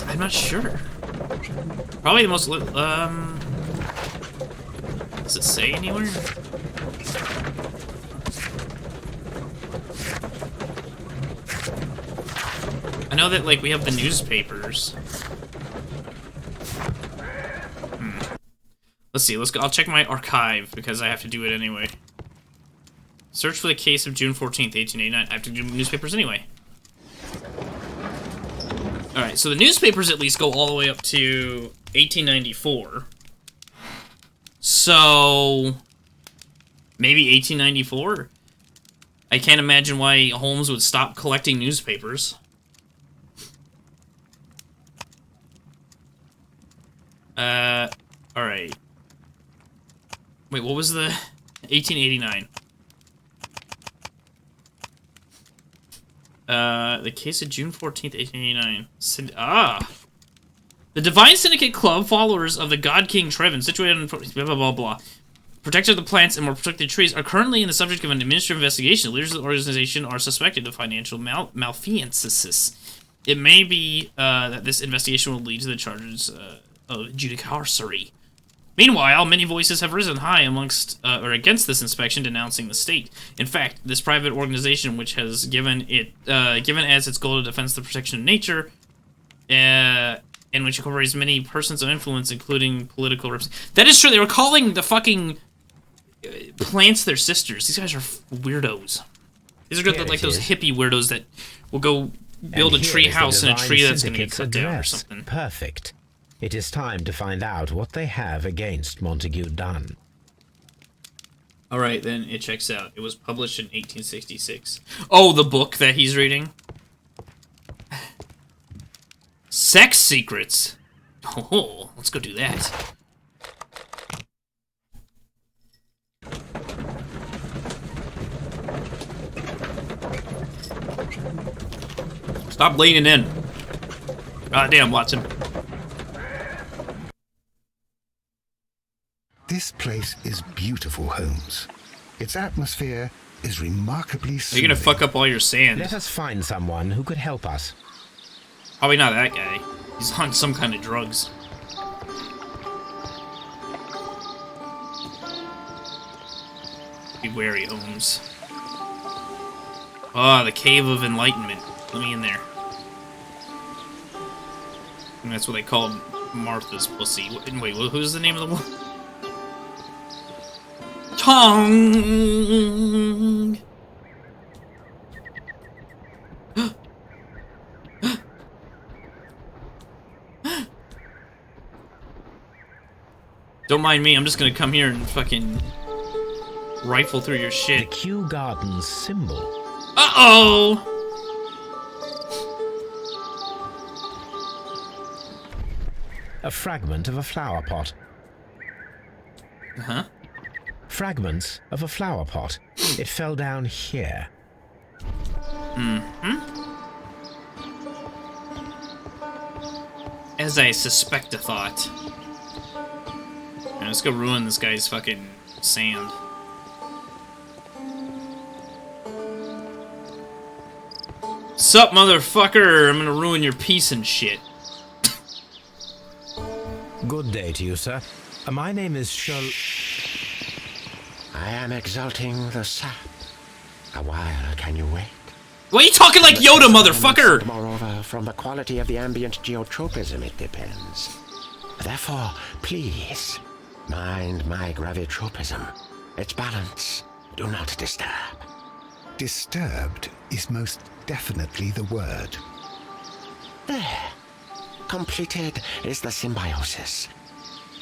I'm not sure. Probably the most... Does it say anywhere? I know that, like, we have the newspapers. Let's see, let's go. I'll check my archive, because I have to do it anyway. Search for the case of June 14th, 1889. I have to do newspapers anyway. Alright, so the newspapers at least go all the way up to 1894. So... maybe 1894? I can't imagine why Holmes would stop collecting newspapers. Alright. Wait, what was the... 1889. The case of June 14th, 1889. The Divine Syndicate Club, followers of the God King Trevin, situated in... blah, blah, blah, blah. Protectors of the plants and more protected trees are currently in the subject of an administrative investigation. Leaders of the organization are suspected of financial malfeasance. It may be that this investigation will lead to the charges of judicacy. Meanwhile, many voices have risen high amongst or against this inspection, denouncing the state. In fact, this private organization, which has given as its goal to defend the protection of nature, and which incorporates many persons of influence, including political reps. That is true. They were calling the fucking plants their sisters. These guys are weirdos. These are good, like those hippie weirdos that will go build a tree house in a tree that's going to get cut down or something. Perfect. It is time to find out what they have against Montague Dunn. Alright, then it checks out. It was published in 1866. Oh, the book that he's reading? Sex Secrets! Oh, let's go do that. Stop leaning in. Goddamn, Watson. This place is beautiful, Holmes. Its atmosphere is remarkably soothing. You're gonna fuck up all your sand. Let us find someone who could help us. Probably not that guy. He's on some kind of drugs. Be wary, Holmes. Ah, the Cave of Enlightenment. Let me in there. And that's what they called Martha's pussy. Wait, who's the name of the one? Tongue. Don't mind me, I'm just gonna come here and fucking rifle through your shit. The Kew Gardens symbol. Uh-oh! A fragment of a flower pot. Uh-huh. Fragments of a flower pot. It fell down here. Mm-hmm. As I suspect a thought. Now, let's go ruin this guy's fucking sand. Sup, motherfucker? I'm gonna ruin your peace and shit. Good day to you, sir. My name is Sherlock... I am exalting the sap. A while, can you wait? Why are you talking like Yoda, motherfucker? Moreover, from the quality of the ambient geotropism it depends. Therefore, please, mind my gravitropism. Its balance. Do not disturb. Disturbed is most definitely the word. There. Completed is the symbiosis.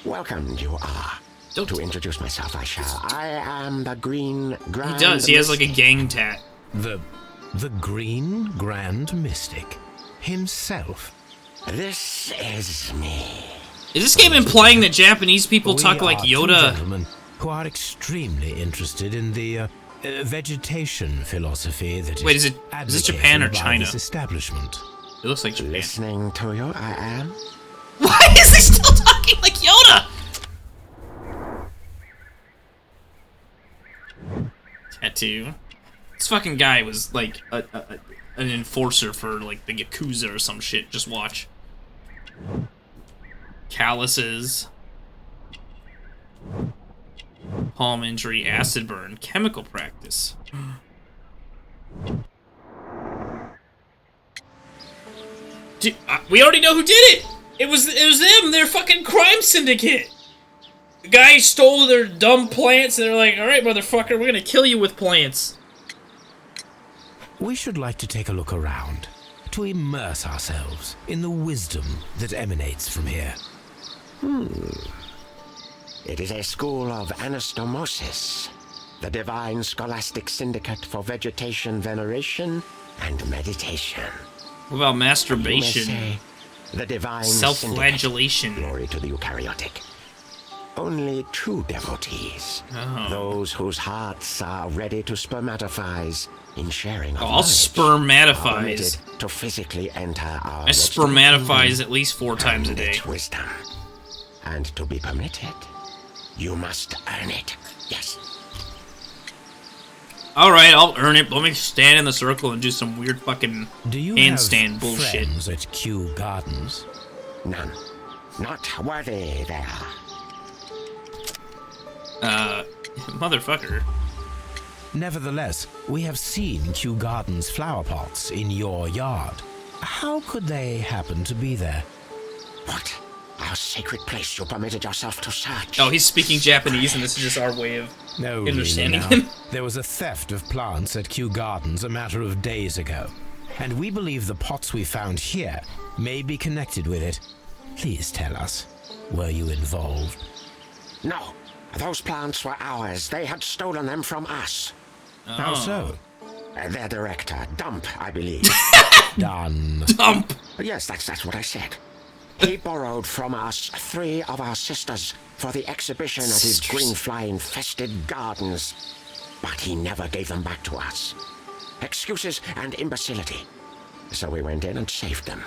Welcome you are. To introduce myself, I shall. I am the Green Grand... He does. He has like a gang tat. The Green Grand Mystic himself. This is me. Is this game implying that Japanese people talk like Two Yoda? gentlemen who are extremely interested in the vegetation philosophy that Wait, is this Japan or advocated by China? this establishment. It looks like Japan. Listening to you, I am. Why is he still talking like Yoda? Tattoo. This fucking guy was like an enforcer for like the Yakuza or some shit. Just watch. Calluses. Palm injury, acid burn, chemical practice. Dude, we already know who did it! It was them, their fucking crime syndicate! The guy stole their dumb plants and they're like, alright motherfucker, we're gonna kill you with plants. We should like to take a look around, to immerse ourselves in the wisdom that emanates from here. It is a school of anastomosis, the divine scholastic syndicate for vegetation veneration and meditation. What about You may masturbation? say, the divine Self-flagellation. syndicate. Glory to the eukaryotic. Only true devotees, Oh. those whose hearts are ready to spermatophize in sharing of I'll knowledge, are spermatophize. permitted to physically enter our I spermatophize at least 4 times a day. its wisdom. And to be permitted, you must earn it. Yes. Alright, I'll earn it. Let me stand in the circle and do some weird fucking Do you handstand have bullshit. friends at Kew Gardens? None. Not worthy there. Motherfucker. Nevertheless, we have seen Kew Gardens flower pots in your yard. How could they happen to be there? What? Our sacred place you permitted yourself to search. Oh, he's speaking Japanese and this is just our way of No, understanding really now. him. There was a theft of plants at Kew Gardens a matter of days ago, and we believe the pots we found here may be connected with it. Please tell us, were you involved? No. Those plants were ours. They had stolen them from us. How so? Their director, Dump, I believe. Done. Dump. Yes, that's what I said. He borrowed from us 3 of our sisters for the exhibition at his green fly-infested gardens. But he never gave them back to us. Excuses and imbecility. So we went in and saved them.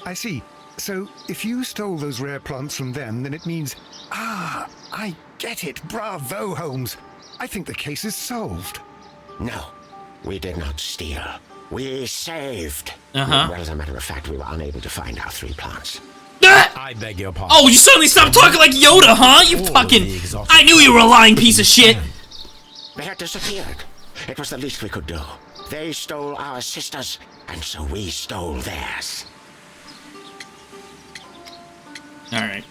I see. So, if you stole those rare plants from them, then it means... Ah, I get it. Bravo, Holmes. I think the case is solved. No, we did not steal. We saved. Uh-huh. Well, as a matter of fact, we were unable to find our 3 plants. Ah! I beg your pardon. Oh, you suddenly stopped talking like Yoda, huh? You All fucking... of the exotic I knew you were a lying piece of shit. They had disappeared. It was the least we could do. They stole our sisters, and so we stole theirs. Alright.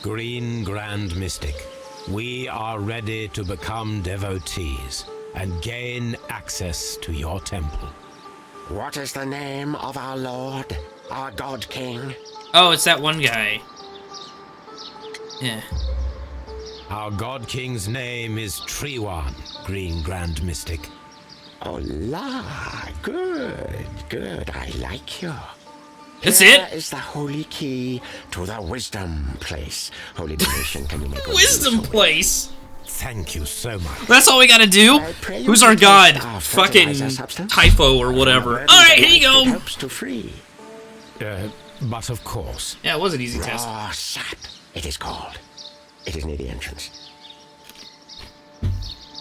Green Grand Mystic, we are ready to become devotees and gain access to your temple. What is the name of our Lord, our God King? Oh, it's that one guy. Yeah. Our God King's name is Treewan, Green Grand Mystic. Oh, la, good, I like you. That's Here it? is the holy key to the wisdom place. Holy donation, can you make a Wisdom use of it? place. Thank you so much. That's all we gotta do? I pray you Who's our taste god? our Fucking fertilizer substance. typho or whatever. Word Alright, is here you life that go. helps to free. But of course. Yeah, it was an easy test. Raw sap, it is called. It is near the entrance.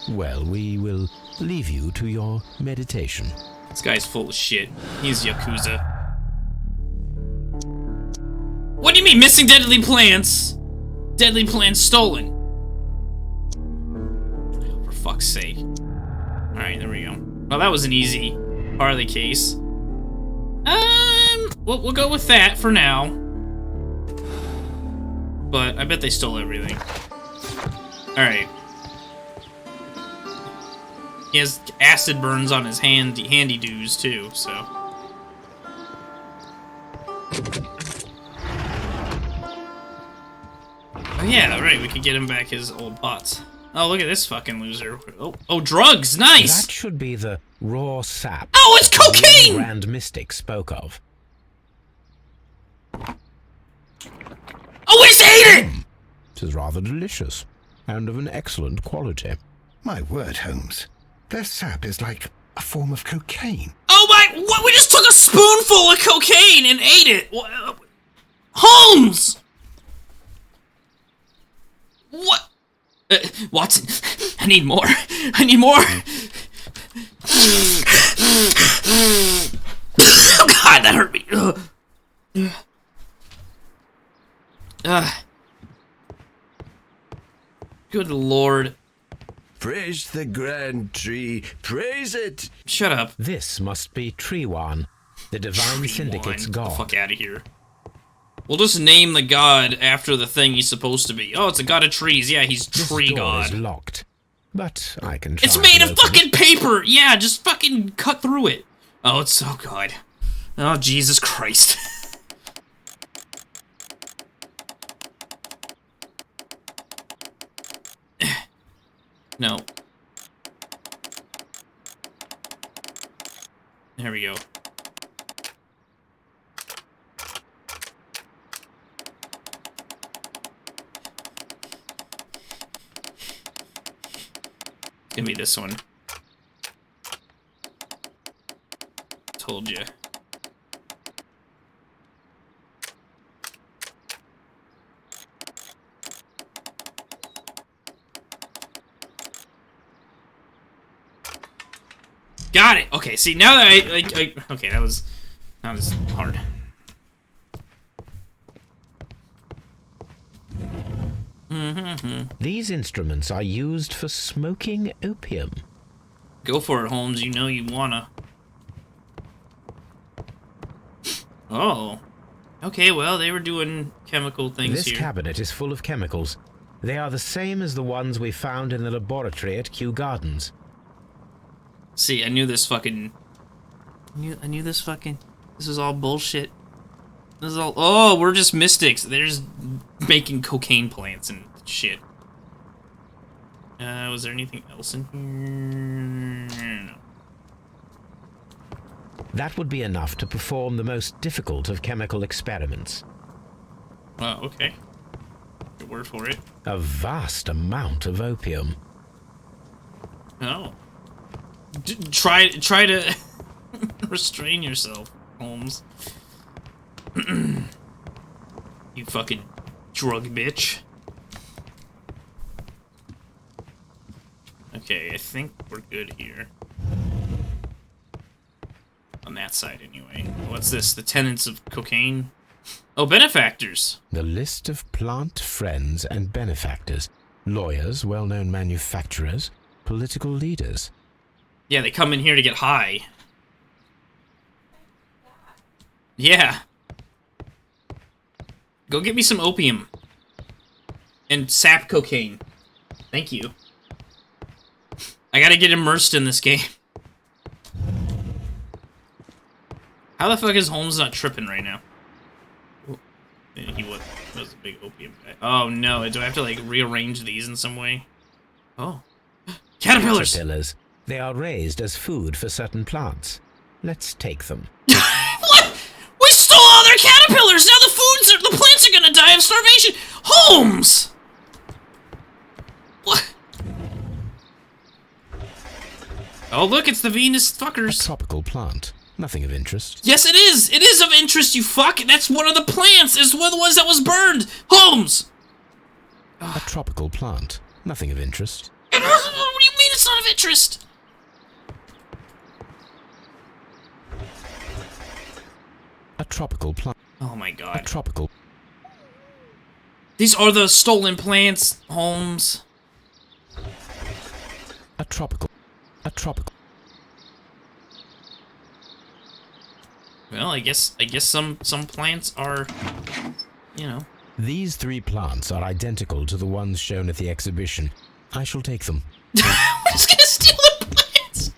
Well, we will leave you to your meditation. This guy's full of shit. He's Yakuza. What do you mean, missing deadly plants? Deadly plants stolen. For fuck's sake. Alright, there we go. Well, that was an easy part of the case. We'll go with that for now. But I bet they stole everything. Alright. He has acid burns on his handy doos too, so. Oh yeah, right, we could get him back his old pots. Oh, look at this fucking loser. Oh, drugs, nice! That should be the raw sap. Oh, it's cocaine! Grand Mystic spoke of. Oh, we just ate it! It is rather delicious and of an excellent quality. My word, Holmes. Their sap is like a form of cocaine. Oh my, what? We just took a spoonful of cocaine and ate it! Holmes! What? Watson, I need more. I need more. Oh god, that hurt me. Good lord. Praise the grand tree. Praise it. Shut up. This must be Treewan, the Divine Syndicate's Get the god. fuck out of here. We'll just name the god after the thing he's supposed to be. Oh, it's a god of trees. Yeah, he's tree This door god. is locked, but I can try It's made to of open fucking it. paper! Yeah, just fucking cut through it. Oh, it's so good. Oh, Jesus Christ. No. There we go. Give me this one. Told you. Got it. Okay. See, now that I okay, that was not as hard. These instruments are used for smoking opium. Go for it, Holmes. You know you wanna. Oh. Okay, well, they were doing chemical things This here. cabinet is full of chemicals. They are the same as the ones we found in the laboratory at Kew Gardens. See, I knew this fucking... I knew this fucking... This is all bullshit. This is all... Oh, we're just mystics. They're just making cocaine plants and shit. Was there anything else in here? No. That would be enough to perform the most difficult of chemical experiments. Oh, okay. Good word for it. A vast amount of opium. Oh. Try to restrain yourself, Holmes. You fucking drug bitch. Okay, I think we're good here. On that side, anyway. What's this? The tenants of cocaine? Oh, benefactors! The list of plant friends and benefactors. Lawyers, well-known manufacturers, political leaders. Yeah, they come in here to get high. Yeah. Go get me some opium. And sap cocaine. Thank you. I gotta get immersed in this game. How the fuck is Holmes not tripping right now? He was a big opium guy. Oh no, do I have to like rearrange these in some way? Oh. Caterpillars! Caterpillars. They are raised as food for certain plants. Let's take them. What? We stole all their caterpillars! Now the plants are gonna die of starvation! Holmes! What? Oh look, it's the Venus A fuckers. tropical plant. Nothing of interest. Yes, it is! It is of interest, you fuck! That's one of the plants! It's one of the ones that was burned! Holmes! A tropical plant. Nothing of interest. What do you mean it's not of interest? A tropical plant. Oh my A god. tropical. These are the stolen plants, Holmes. A tropical. A tropical. Well, I guess some plants are, you know. These 3 plants are identical to the ones shown at the exhibition. I shall take them. We're just gonna steal the plants.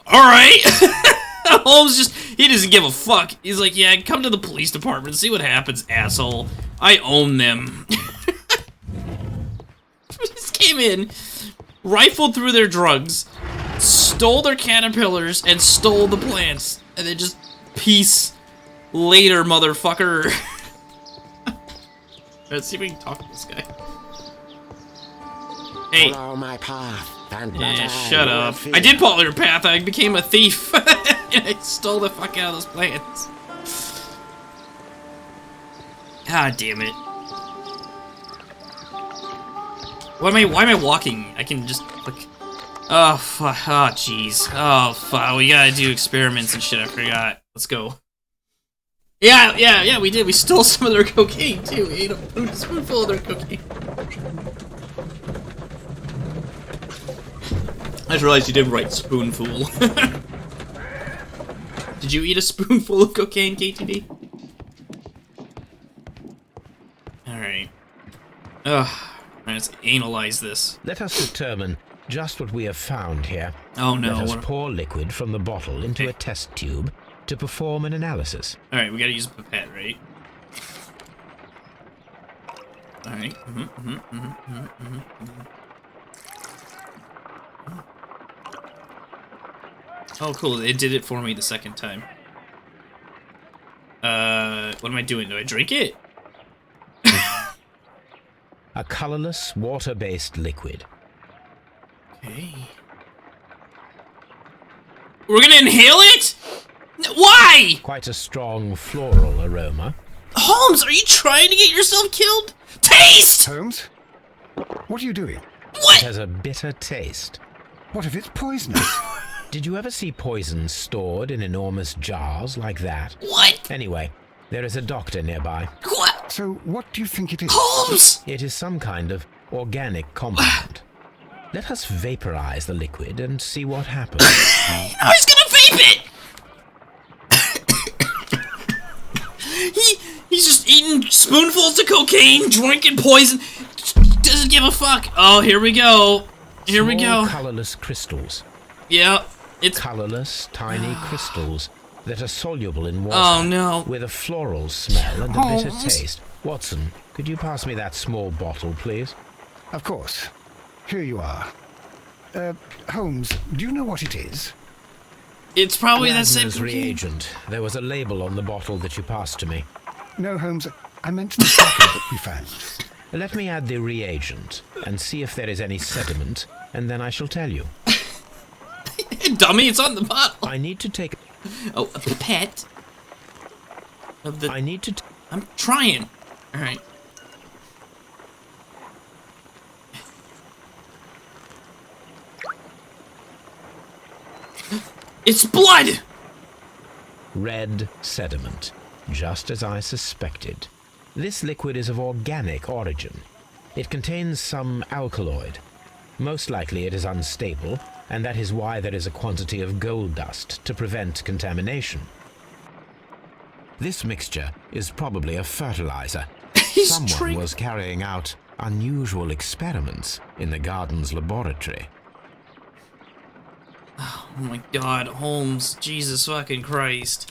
Alright. Holmes he doesn't give a fuck. He's like, yeah, come to the police department, see what happens, asshole. I own them. Just came in, rifled through their drugs, stole their caterpillars, and stole the plants. And then just, peace later, motherfucker. Let's see if we can talk to this guy. Hey. Follow my path. And Yeah, shut up. I did follow your path. I became a thief. And I stole the fuck out of those plants. God damn it. Why am I walking? I can just click. Oh, fuck. Oh, jeez. Oh, fuck. We gotta do experiments and shit. I forgot. Let's go. Yeah, we did. We stole some of their cocaine, too. We ate a spoonful of their cocaine. I just realized you did write spoonful. Did you eat a spoonful of cocaine, KTD? Alright. Ugh. Let's analyze this. Let us determine just what we have found here. Oh no. Let us pour liquid from the bottle into a test tube to perform an analysis. Alright, we gotta use a pipette, right? Alright. Oh, cool. It did it for me the second time. What am I doing? Do I drink it? A colorless, water-based liquid. Okay. We're gonna inhale it? Why? Quite a strong floral aroma. Holmes, are you trying to get yourself killed? Taste! Holmes? What are you doing? What? It has a bitter taste. What if it's poisonous? Did you ever see poison stored in enormous jars like that? What? Anyway, there is a doctor nearby. What? So, what do you think it is? Holmes! It is some kind of organic compound. Let us vaporize the liquid and see what happens. Now he's gonna vape it! He's just eating spoonfuls of cocaine, drinking poison. Doesn't give a fuck. Oh, here we go. Here we go. Colorless crystals. Yeah, it's colorless, tiny crystals that are soluble in water. Oh no. With a floral smell and a bitter taste. Watson, could you pass me that small bottle, please? Of course. Here you are. Holmes, do you know what it is? It's probably that same Glasner's reagent. There was a label on the bottle that you passed to me. No, Holmes, I meant the bottle that we found. Let me add the reagent and see if there is any sediment, and then I shall tell you. Dummy, it's on the bottle. I need to take... Oh, a pipette? Of the... I need to... I'm trying. Alright. It's blood! Red sediment, just as I suspected. This liquid is of organic origin. It contains some alkaloid. Most likely it is unstable, and that is why there is a quantity of gold dust to prevent contamination. This mixture is probably a fertilizer. Someone was carrying out unusual experiments in the garden's laboratory. Oh my god, Holmes. Jesus fucking Christ.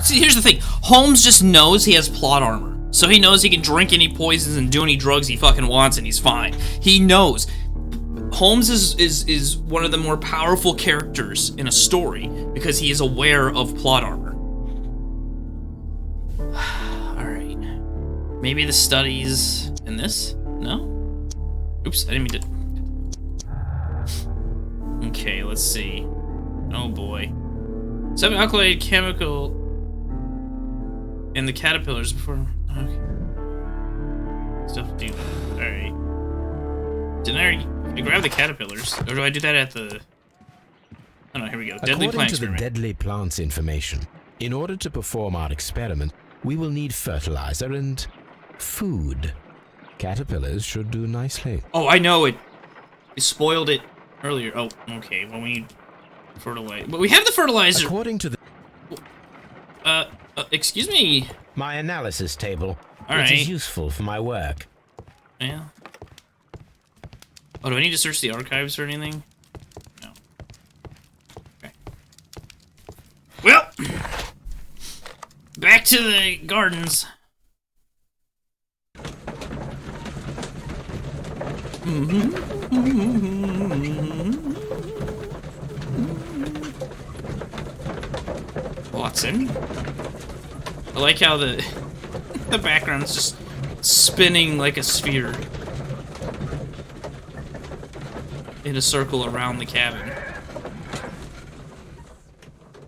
See, here's the thing. Holmes just knows he has plot armor. So he knows he can drink any poisons and do any drugs he fucking wants and he's fine. He knows. Holmes is one of the more powerful characters in a story because he is aware of plot armor. Alright. Maybe the studies in this? No? Oops, I didn't mean to... Okay, let's see. Oh boy. Some alkaloid chemical in the caterpillars before... Okay. Stuff do that. Alright. Didn't I grab the caterpillars? Or do I do that at the... Oh no, here we go. Deadly plant experiment. According to the deadly plants information, in order to perform our experiment, we will need fertilizer and food. Caterpillars should do nicely. Oh, I know it. We spoiled it earlier. Oh, okay. Well, we need fertilizer. But we have the fertilizer. According to the... excuse me. My analysis table. All which right. is useful for my work. Yeah. Oh, do I need to search the archives or anything? No. Okay. Well, back to the gardens. Watson. I like how the background's just spinning like a sphere in a circle around the cabin.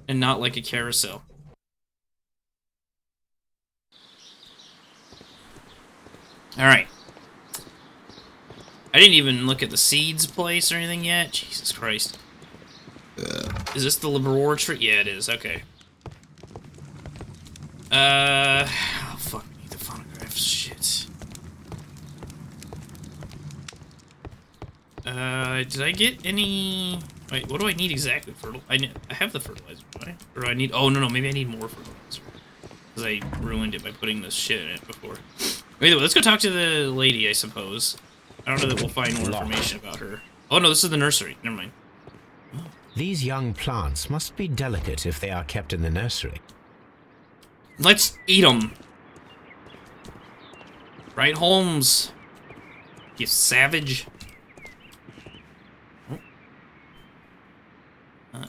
And not like a carousel. Alright. I didn't even look at the seeds place or anything yet. Jesus Christ. Is this the laboratory? Yeah, it is. Okay. Oh, fuck me, the phonograph. Shit. Did I get any... Wait, what do I need exactly? I have the fertilizer, do I? Or do I need... Oh, no, maybe I need more fertilizer. Because I ruined it by putting this shit in it before. Anyway, let's go talk to the lady, I suppose. I don't know that we'll find more information about her. Oh, no, this is the nursery. Never mind. These young plants must be delicate if they are kept in the nursery. Let's eat them. Right, Holmes? You savage.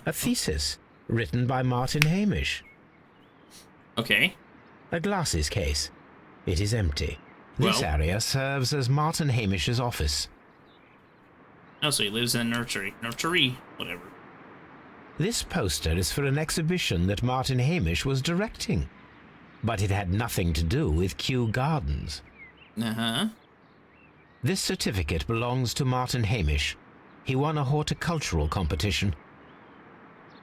A thesis written by Martin Hamish. Okay. A glasses case. It is empty. This Well. area serves as Martin Hamish's office. Oh, so he lives in a nursery. Nursery, whatever. This poster is for an exhibition that Martin Hamish was directing. But it had nothing to do with Kew Gardens. Uh-huh. This certificate belongs to Martin Hamish. He won a horticultural competition.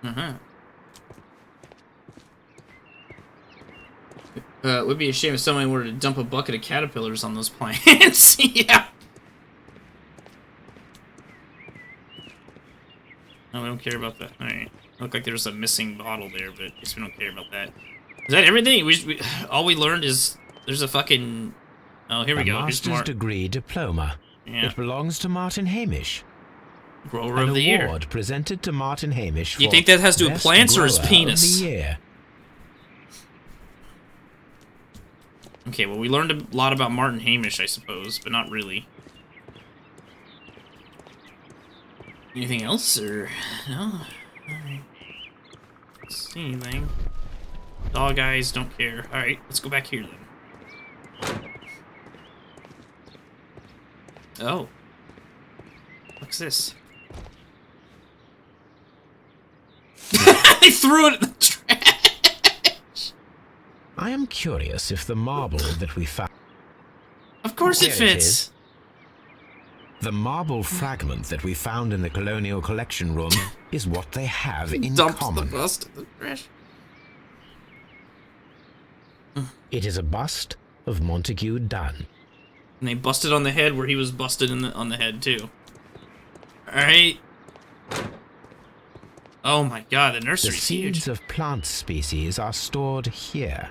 Uh-huh. It would be a shame if somebody were to dump a bucket of caterpillars on those plants. Yeah. No, we don't care about that. Alright. Looked like there's a missing bottle there, but I guess we don't care about that. Is that everything? All we learned is there's a fucking... Oh, here we go. Here's Master's more. degree diploma. Yeah. It belongs to Martin Hamish. Grower An of the year. award presented to Martin Hamish. You for think that has to do with Best plants or his Grower penis? Of the year. Okay, well, we learned a lot about Martin Hamish, I suppose, but not really. Anything else, or... No? Alright. See anything. Dog eyes, don't care. Alright, let's go back here, then. Oh. What's this? I threw it in the trash! I am curious if the marble that we found... Of course it Here it fits! is. The marble fragment that we found in the Colonial Collection Room is what they have in Dumped common. the bust in the trash. It is a bust of Montague Dunn. And they busted on the head where he was busted on the head, too. Alright. Oh my god, the The nursery's seeds huge. of plant species are stored here.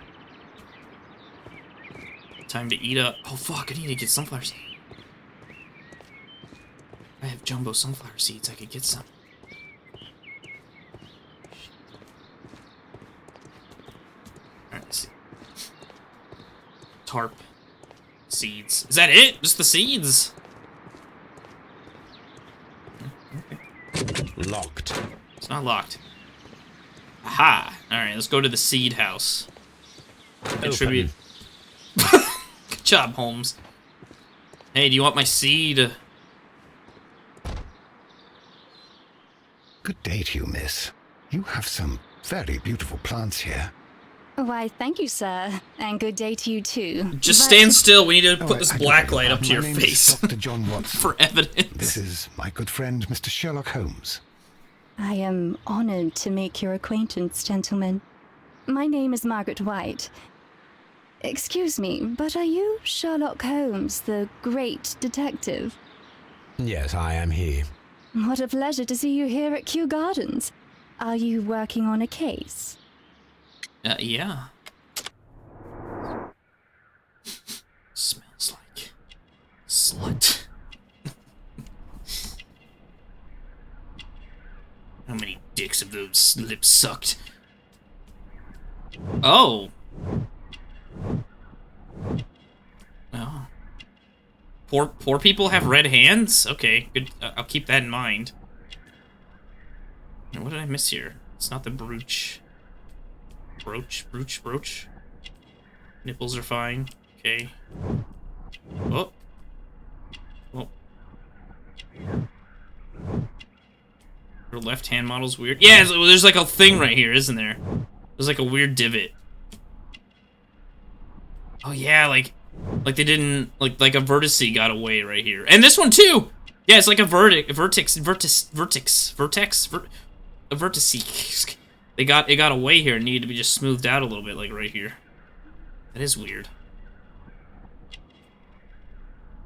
Time to eat up. Oh fuck, I need to get sunflower seeds. I have jumbo sunflower seeds, I could get some. Alright, let's see. Tarp. Seeds. Is that it? Just the seeds? Locked. It's not locked. Aha! Alright, let's go to the seed house. Contribute. Good job, Holmes. Hey, do you want my seed? Good day to you, miss. You have some very beautiful plants here. Why, thank you, sir. And good day to you, too. Just But- stand still. We need to Oh, put this I black beg your light up to your pardon. My name's face Dr. John Watson. for evidence. This is my good friend, Mr. Sherlock Holmes. I am honored to make your acquaintance, gentlemen. My name is Margaret White. Excuse me, but are you Sherlock Holmes, the great detective? Yes, I am he. What a pleasure to see you here at Kew Gardens. Are you working on a case? Yeah. Smells like slut. How many dicks have those lips sucked? Oh. Oh. Poor people have red hands? Okay, good. I'll keep that in mind. What did I miss here? It's not the brooch. Brooch. Nipples are fine. Okay. Oh. Oh. Her left hand model's weird. Yeah, there's like a thing right here, isn't there? There's like a weird divot. Oh yeah, like they didn't like a vertice got away right here, and this one too. Yeah, it's like a vertex. It got away here and needed to be just smoothed out a little bit, like right here. That is weird.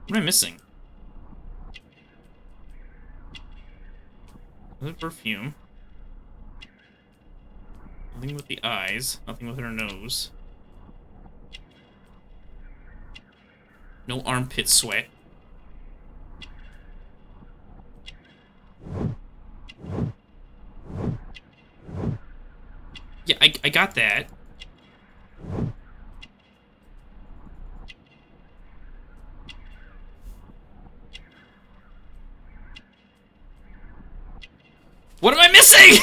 What am I missing? The perfume. Nothing with the eyes. Nothing with her nose. No armpit sweat. Yeah, I got that. What am I missing?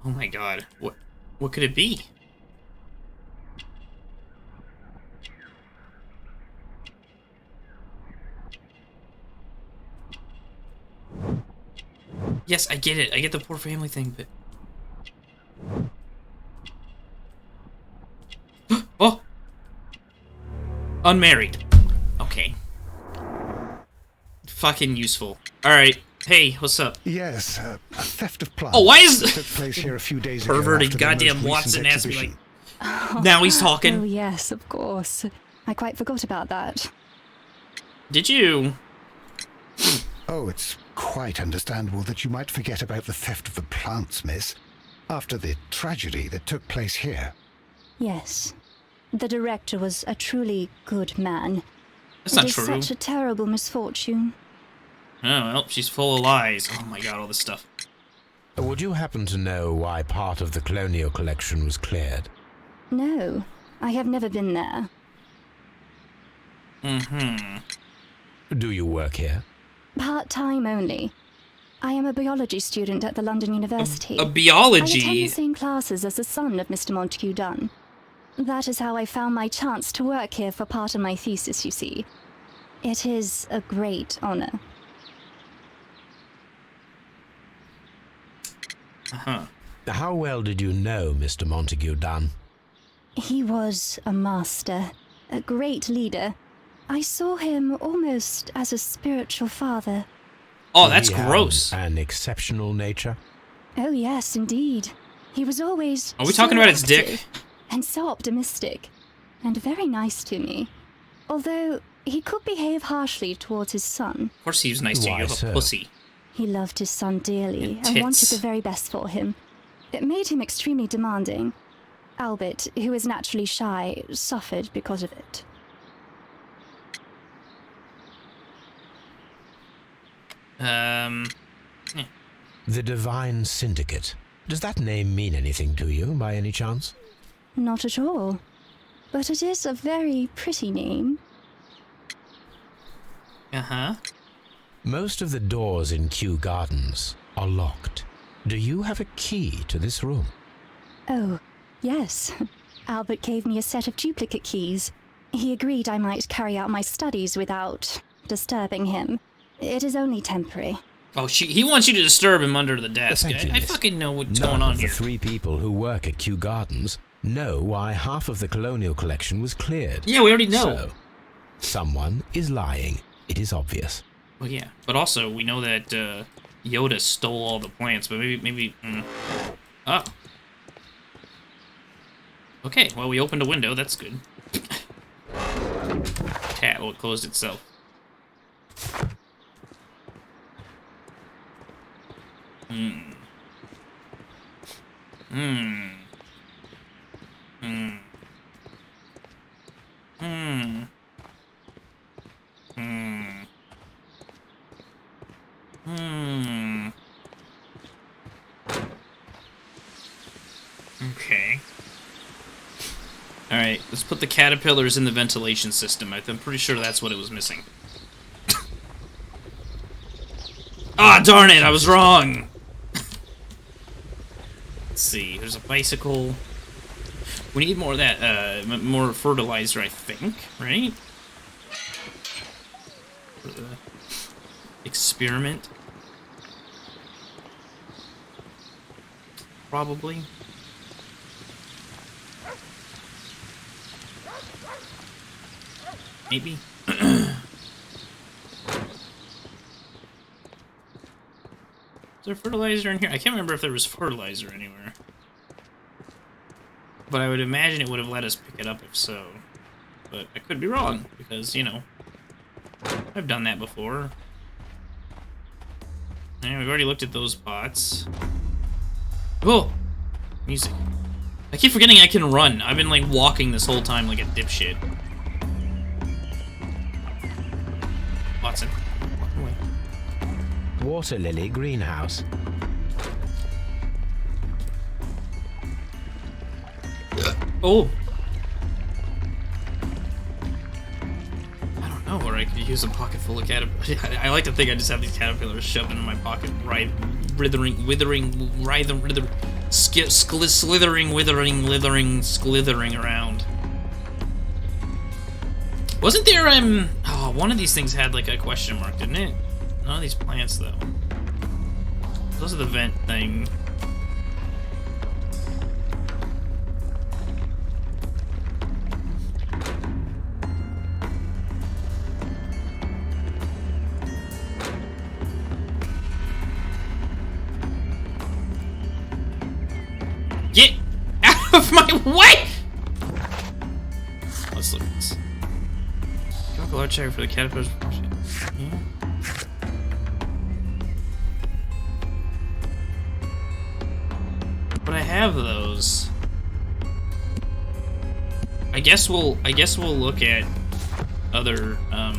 Oh my god. What could it be? Yes, I get it. I get the poor family thing, but... Oh! Unmarried. Okay. Fucking useful. Alright. Hey, what's up? Yes, a theft of plants. Oh, why is... took place here a few days ago Perverted after the goddamn most Watson recent asked me, like... exhibition. Now he's talking. Oh, yes, of course. I quite forgot about that. Did you? Oh, it's quite understandable that you might forget about the theft of the plants, miss. After the tragedy that took place here. Yes. The director was a truly good man. That's not It is true. such a terrible misfortune. Oh, well, she's full of lies. Oh my god, all this stuff. Would you happen to know why part of the colonial collection was cleared? No, I have never been there. Do you work here? Part-time only. I am a biology student at the London University. A biology? I attend the same classes as the son of Mr. Montague Dunn. That is how I found my chance to work here for part of my thesis, you see. It is a great honor. How well did you know Mr. Montague Dunn? He was a master, a great leader. I saw him almost as a spiritual father. Oh, that's Did he have gross. An exceptional nature? Oh, yes, indeed. He was always Are we talking about his dick? active and so optimistic, and very nice to me. Although he could behave harshly towards his son. Of course he was nice to you, Why you have a so? pussy. He loved his son dearly And and wanted tits. the very best for him. It made him extremely demanding. Albert, who is naturally shy, suffered because of it. The Divine Syndicate. Does that name mean anything to you, by any chance? Not at all. But it is a very pretty name. Uh-huh. Most of the doors in Kew Gardens are locked. Do you have a key to this room? Oh, yes. Albert gave me a set of duplicate keys. He agreed I might carry out my studies without disturbing him. It is only temporary. Oh, he wants you to disturb him under the desk. Thank you, I miss. fucking know what's None going on of here. the 3 people who work at Kew Gardens know why half of the colonial collection was cleared. Yeah, we already know. So, someone is lying. It is obvious. Well, yeah. But also, we know that Yoda stole all the plants, but maybe... Oh. Okay, well, we opened a window. That's good. Cat, well, it closed itself. Okay. Alright, let's put the caterpillars in the ventilation system. I'm pretty sure that's what it was missing. Ah, darn it, I was wrong! Let's see, there's a bicycle. We need more of that, more fertilizer, I think, right? For the experiment. Maybe. Is there fertilizer in here? I can't remember if there was fertilizer anywhere. But I would imagine it would have let us pick it up if so. But I could be wrong, because, you know, I've done that before. And we've already looked at those pots. Oh! Music. I keep forgetting I can run. I've been, like, walking this whole time like a dipshit. Watson. Walk away. Water lily greenhouse. Oh! I don't know where I could use a pocket full of caterpillars. I like to think I just have these caterpillars shoved into my pocket, slithering, slithering around. Wasn't there, oh, one of these things had like a question mark, didn't it? None of these plants, though. Those are the vent thing. Get out of my way! Let's look at this. Chemical art check for the caterpillars. Yeah. But I have those. I guess we'll look at other. I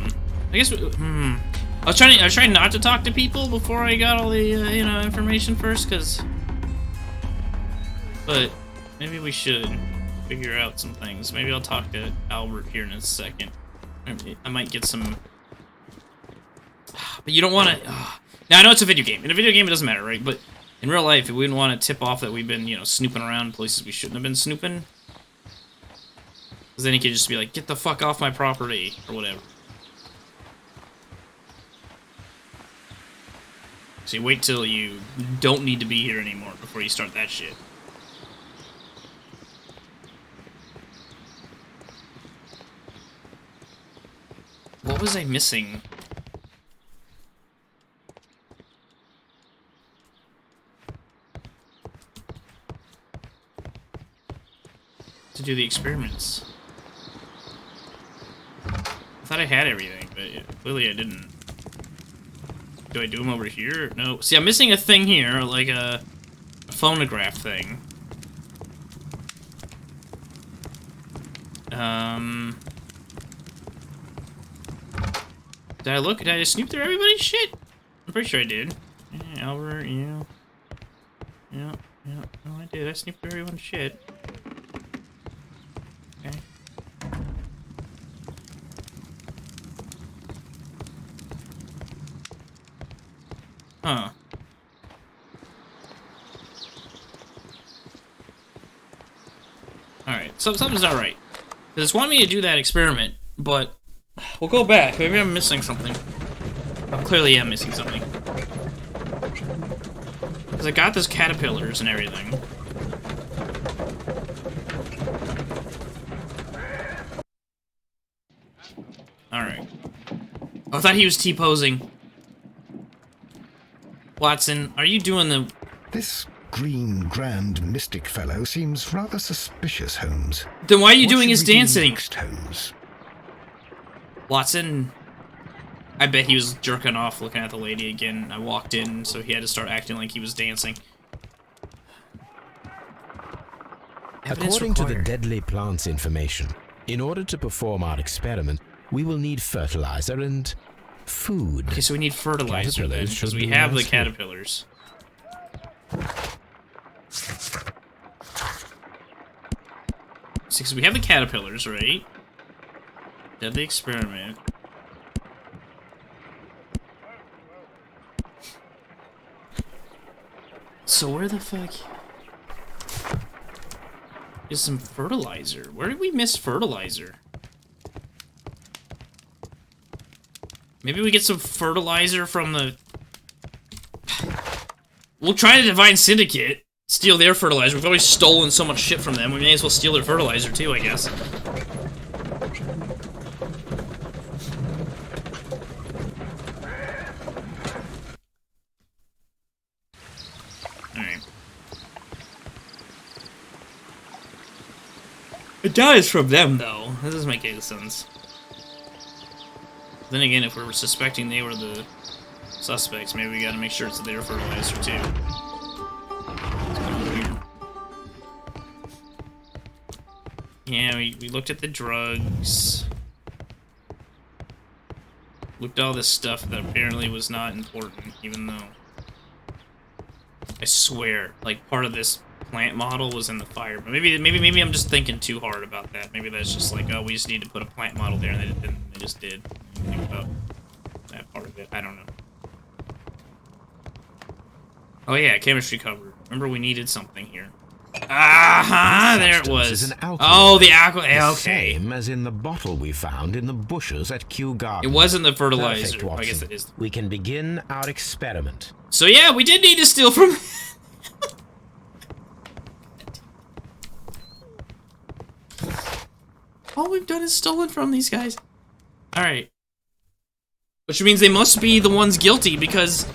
guess. I was trying not to talk to people before I got all the you know, information first, cause. But maybe we should figure out some things. Maybe I'll talk to Albert here in a second. I might get some. But you don't want to. Now I know it's a video game. In a video game, it doesn't matter, right? But in real life, we wouldn't want to tip off that we've been, you know, snooping around places we shouldn't have been snooping. Because then he could just be like, "Get the fuck off my property," or whatever. So you wait till you don't need to be here anymore before you start that shit. What was I missing? To do the experiments. I thought I had everything, but clearly I didn't. Do I do them over here? No. See, I'm missing a thing here, like a phonograph thing. Did I look? Did I just snoop through everybody's shit? I'm pretty sure I did. Yeah, Albert, you. Yeah. No, I did. I snooped through everyone's shit. Okay. Huh. Alright, so something's not right. Because it's wanting me to do that experiment, but we'll go back. Maybe I'm missing something. I clearly am missing something. Because I got those caterpillars and everything. Alright. Oh, I thought he was T-posing. Watson, are you doing the... This green, grand, mystic fellow seems rather suspicious, Holmes. Then why are you What doing should his we do dancing? next, Holmes? Watson, I bet he was jerking off looking at the lady again. I walked in, so he had to start acting like he was dancing. According to the deadly plants information, in order to perform our experiment, we will need fertilizer and food. Okay, so we need fertilizer then, because we be have the nice. caterpillars. See, because we have the caterpillars, right? Did the experiment. So where the fuck is some fertilizer? Where did we miss fertilizer? Maybe we get some fertilizer from the... We'll try the Divine Syndicate. Steal their fertilizer. We've always stolen so much shit from them. We may as well steal their fertilizer too, I guess. Alright. It dies from them, though. That doesn't make any sense. Then again, if we're suspecting they were the suspects, maybe we gotta make sure it's their fertilizer, too. Yeah, we looked at the drugs. Looked at all this stuff that apparently was not important, even though... I swear, like, part of this plant model was in the fire. But maybe I'm just thinking too hard about that. Maybe that's just like, oh, we just need to put a plant model there, and they just did. Think about that part of it. I don't know. Oh yeah, chemistry cover. Remember we needed something here. Aha! There it was. Oh, the alcohol. Okay. Same as in the bottle we found in the bushes at Kew Garden. It wasn't the fertilizer. Perfect, I guess it is. We can begin our experiment. So yeah, we did need to steal from... All we've done is stolen from these guys. Alright. Which means they must be the ones guilty, because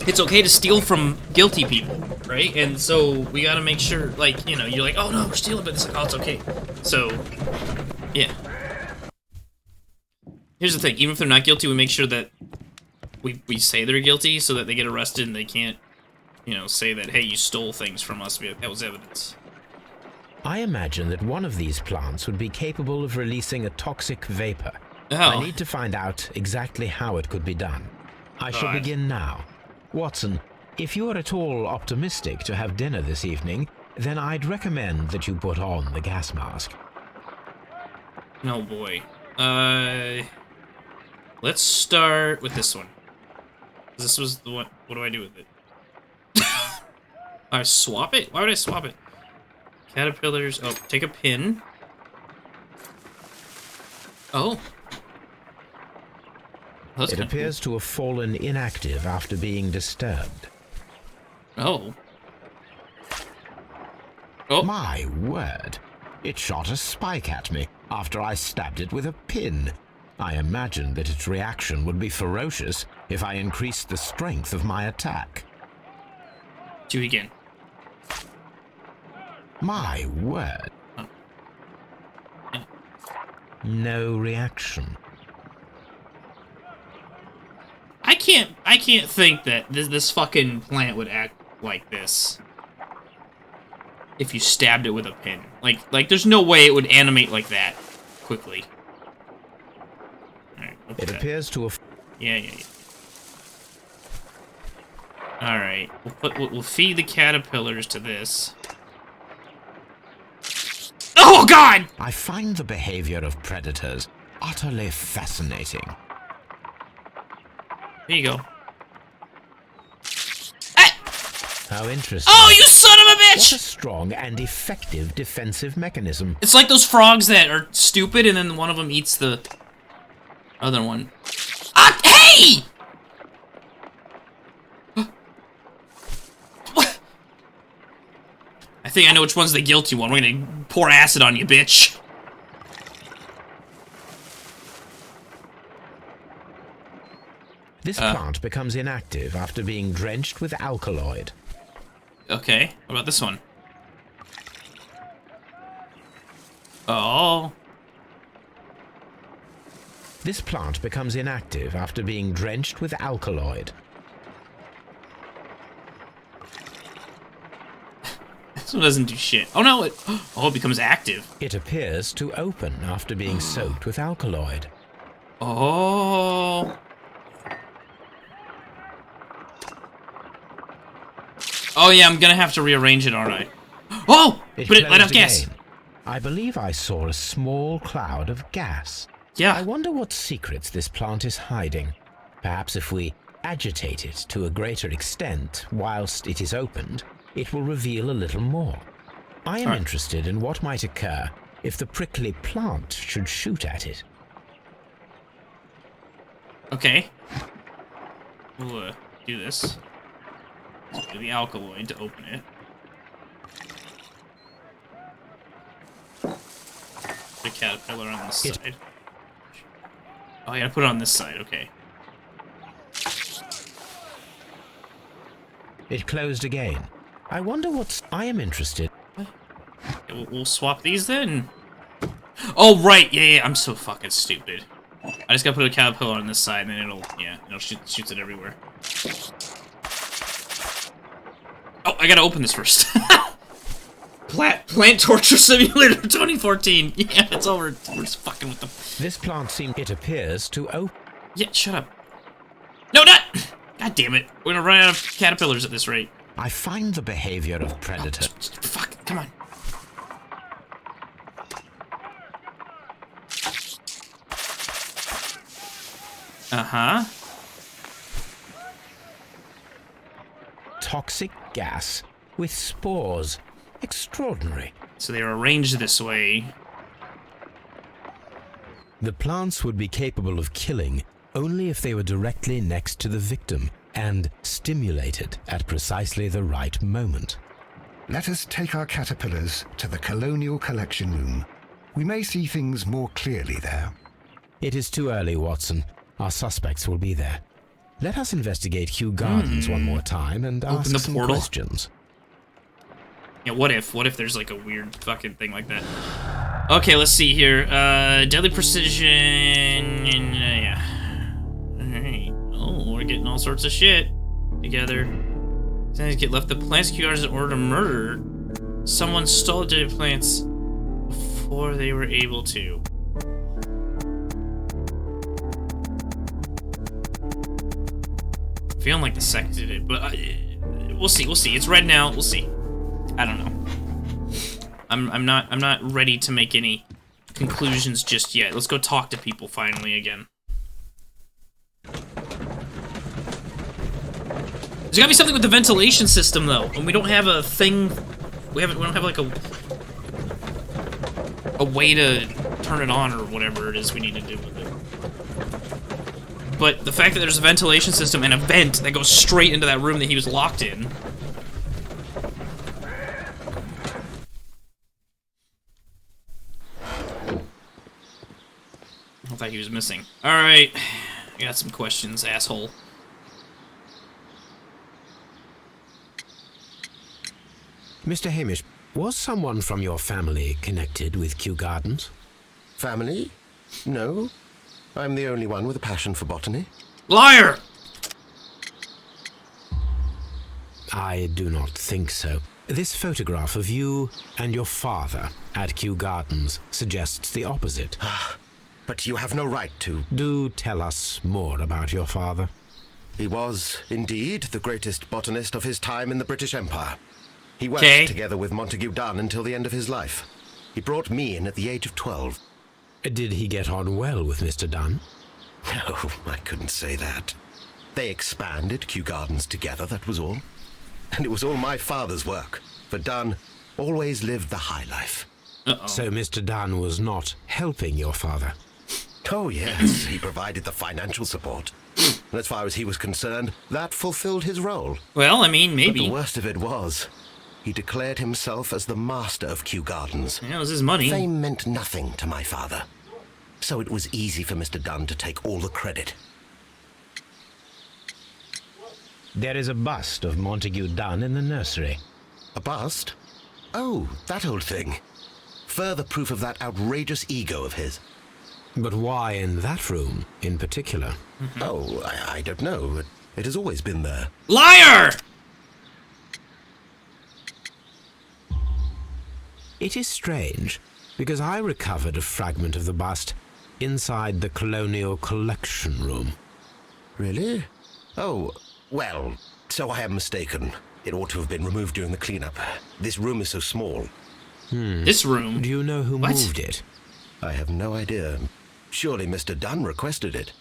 it's okay to steal from guilty people, right? And so we gotta make sure, like, you know, you're like, oh no, we're stealing, but it's like, oh, it's okay. So, yeah. Here's the thing, even if they're not guilty, we make sure that we say they're guilty so that they get arrested and they can't, you know, say that, hey, you stole things from us. That was evidence. I imagine that one of these plants would be capable of releasing a toxic vapor. Oh. I need to find out exactly how it could be done. I shall begin now. Watson, if you are at all optimistic to have dinner this evening, then I'd recommend that you put on the gas mask. Oh boy. Let's start with this one. This was the one. What do I do with it? I swap it? Why would I swap it? Caterpillars. Oh, take a pin. Oh. It appears to have fallen inactive after being disturbed. Oh. Oh. My word. It shot a spike at me after I stabbed it with a pin. I imagined that its reaction would be ferocious if I increased the strength of my attack. Do it again. My word. Oh. Yeah. No reaction. I can't think that this fucking plant would act like this if you stabbed it with a pin. Like there's no way it would animate like that quickly. All right, it appears to have. Yeah. All right, we'll feed the caterpillars to this. Oh God! I find the behavior of predators utterly fascinating. There you go. How interesting. Oh, you son of a bitch! What a strong and effective defensive mechanism. It's like those frogs that are stupid and then one of them eats the other one. Ah, hey! What? I think I know which one's the guilty one. We're gonna pour acid on you, bitch. This plant becomes inactive after being drenched with alkaloid. Okay, what about this one? Oh. This plant becomes inactive after being drenched with alkaloid. This one doesn't do shit. Oh no, it becomes active. It appears to open after being soaked with alkaloid. Oh. Oh yeah, I'm gonna have to rearrange it, aren't I? Oh! But it let out gas! I believe I saw a small cloud of gas. Yeah. I wonder what secrets this plant is hiding. Perhaps if we agitate it to a greater extent whilst it is opened, it will reveal a little more. I am interested in what might occur if the prickly plant should shoot at it. Okay. We'll do this. Do the alkaloid to open it. The caterpillar on this side. Oh, I gotta put it on this side, okay. It closed again. I wonder what's... I am interested. Okay, we'll swap these then. Oh, right, yeah, I'm so fucking stupid. I just gotta put a caterpillar on this side, and then it'll shoots it everywhere. Oh, I gotta open this first. Plant Torture Simulator 2014. Yeah, it's over. We're just fucking with them. This plant seems... It appears to open. Yeah, shut up. No, not! God damn it. We're gonna run out of caterpillars at this rate. I find the behavior of predator... Oh, fuck, come on. Uh-huh. Toxic gas with spores. Extraordinary. So they are arranged this way. The plants would be capable of killing only if they were directly next to the victim and stimulated at precisely the right moment. Let us take our caterpillars to the Colonial Collection Room. We may see things more clearly there. It is too early, Watson. Our suspects will be there. Let us investigate Kew Gardens one more time and ask some questions. Yeah, what if there's like a weird fucking thing like that? Okay, let's see here. Deadly precision, yeah. Alright. Oh, we're getting all sorts of shit together. Then get left the plants Kew Gardens in order to murder. Someone stole dead plants before they were able to. Feeling like the second did it, but we'll see. It's red now. We'll see. I don't know. I'm not ready to make any conclusions just yet. Let's go talk to people finally again. There's gotta be something with the ventilation system though, and we don't have a thing. We don't have like a way to turn it on or whatever it is we need to do with it. But the fact that there's a ventilation system and a vent that goes straight into that room that he was locked in. I thought he was missing. Alright. I got some questions, asshole. Mr. Hamish, was someone from your family connected with Kew Gardens? Family? No. I'm the only one with a passion for botany. Liar! I do not think so. This photograph of you and your father at Kew Gardens suggests the opposite. But you have no right to... Do tell us more about your father. He was, indeed, the greatest botanist of his time in the British Empire. He worked together with Montague Dunn until the end of his life. He brought me in at the age of 12. Did he get on well with Mr. Dunn? No, I couldn't say that. They expanded Kew Gardens together, that was all. And it was all my father's work, for Dunn always lived the high life. So Mr. Dunn was not helping your father? Oh, yes, he provided the financial support. And as far as he was concerned, that fulfilled his role. Well, I mean, maybe. But the worst of it was, he declared himself as the master of Kew Gardens. Yeah, it was his money. Fame meant nothing to my father. So it was easy for Mr. Dunn to take all the credit. There is a bust of Montague Dunn in the nursery. A bust? Oh, that old thing. Further proof of that outrageous ego of his. But why in that room, in particular? Oh, I don't know. It has always been there. Liar! It is strange, because I recovered a fragment of the bust inside the Colonial Collection Room. Really? Oh, well, so I am mistaken. It ought to have been removed during the cleanup. This room is so small. This room? Do you know who moved it? I have no idea. Surely Mr. Dunn requested it.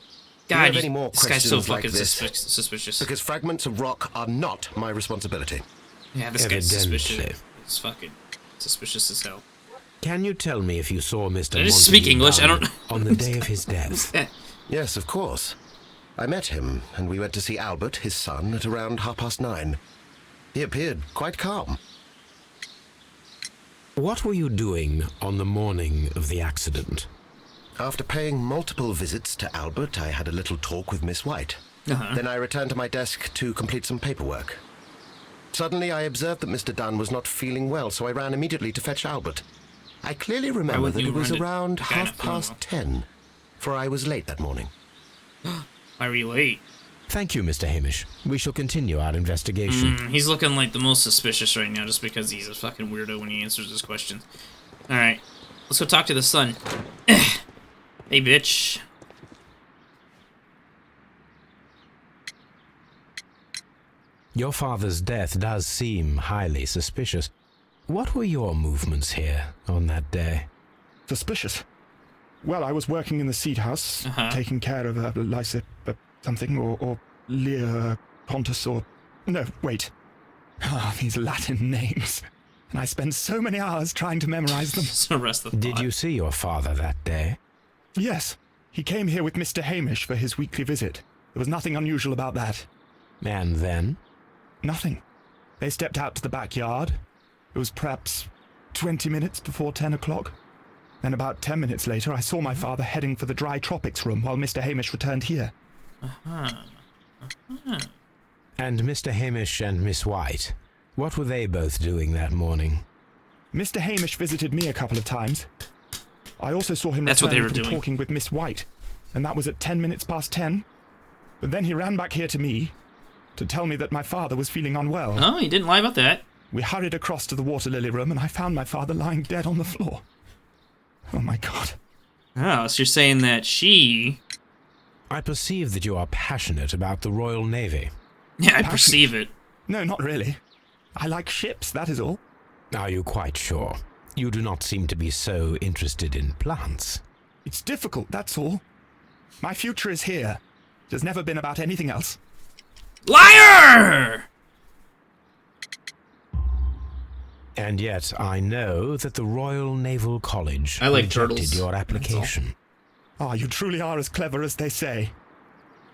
God, Do you have any more this guy's questions so like fucking this? suspicious. Because fragments of rock are not my responsibility. Yeah, this guy's suspicious. Evidently. It's fucking suspicious as hell. Can you tell me if you saw Mr. I just speak English, Dunn I don't... on the day of his death? Yes, of course. I met him, and we went to see Albert, his son, at around 9:30. He appeared quite calm. What were you doing on the morning of the accident? After paying multiple visits to Albert, I had a little talk with Miss White. Then I returned to my desk to complete some paperwork. Suddenly, I observed that Mr. Dunn was not feeling well, so I ran immediately to fetch Albert. I clearly remember that it was around 10:30, for I was late that morning. Why were you late? Thank you, Mr. Hamish. We shall continue our investigation. He's looking like the most suspicious right now just because he's a fucking weirdo when he answers his questions. Alright, let's go talk to the son. Hey, bitch. Your father's death does seem highly suspicious. What were your movements here on that day? Suspicious? Well, I was working in the seed house, taking care of Lysa something, or Lear Pontus, or... No, wait. These Latin names. And I spend so many hours trying to memorize them. Did you see your father that day? Yes. He came here with Mr. Hamish for his weekly visit. There was nothing unusual about that. And then? Nothing. They stepped out to the backyard. It was perhaps 20 minutes before 10 o'clock. Then about 10 minutes later, I saw my father heading for the dry tropics room while Mr. Hamish returned here. And Mr. Hamish and Miss White, what were they both doing that morning? Mr. Hamish visited me a couple of times. I also saw him returning from talking with Miss White, and that was at 10 minutes past 10. But then he ran back here to me to tell me that my father was feeling unwell. Oh, he didn't lie about that. We hurried across to the water lily room, and I found my father lying dead on the floor. Oh my God. Oh, so you're saying that she... I perceive that you are passionate about the Royal Navy. Yeah, I perceive it. No, not really. I like ships, that is all. Are you quite sure? You do not seem to be so interested in plants. It's difficult, that's all. My future is here. It has never been about anything else. Liar! And yet, I know that the Royal Naval College rejected your application. Ah, you truly are as clever as they say.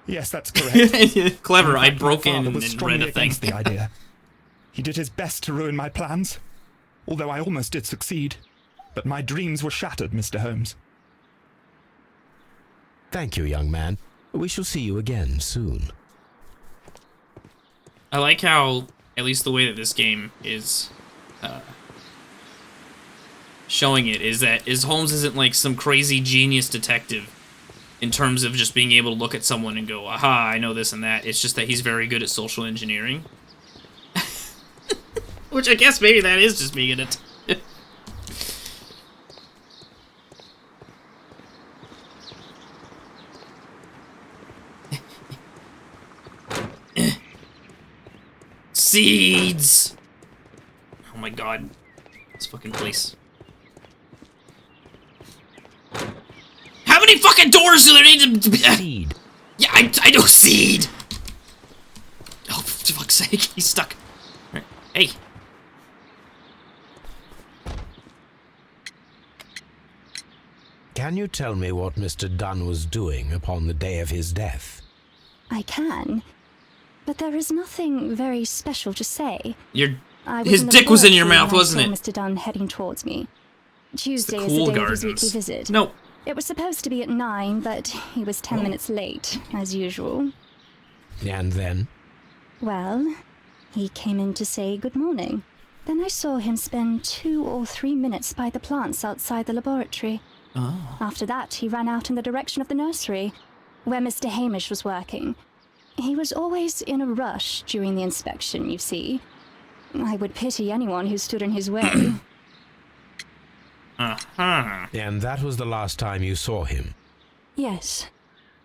Yes, that's correct. Clever, I broke in was and read a thing. Against the idea. He did his best to ruin my plans, although I almost did succeed. But my dreams were shattered, Mr. Holmes. Thank you, young man. We shall see you again soon. I like how, at least the way that this game is showing it, is that Holmes isn't like some crazy genius detective in terms of just being able to look at someone and go, aha, I know this and that. It's just that he's very good at social engineering. Which I guess maybe that is just being a detective. Seeds! Oh my god. This fucking place. How many fucking doors do there need to be? Seed. Yeah, I know seed! Oh, for fuck's sake, he's stuck. Right. Hey. Can you tell me what Mr. Dunn was doing upon the day of his death? I can, but there is nothing very special to say. His dick was in your mouth, wasn't it? Mr. Dunn heading towards me. Tuesday the is the cool day gardens. of his weekly visit. No. It was supposed to be at 9, but he was 10 minutes late, as usual. And then? Well, he came in to say good morning. Then I saw him spend 2 or 3 minutes by the plants outside the laboratory. Oh. After that, he ran out in the direction of the nursery, where Mr. Hamish was working. He was always in a rush during the inspection, you see. I would pity anyone who stood in his way. And that was the last time you saw him? Yes.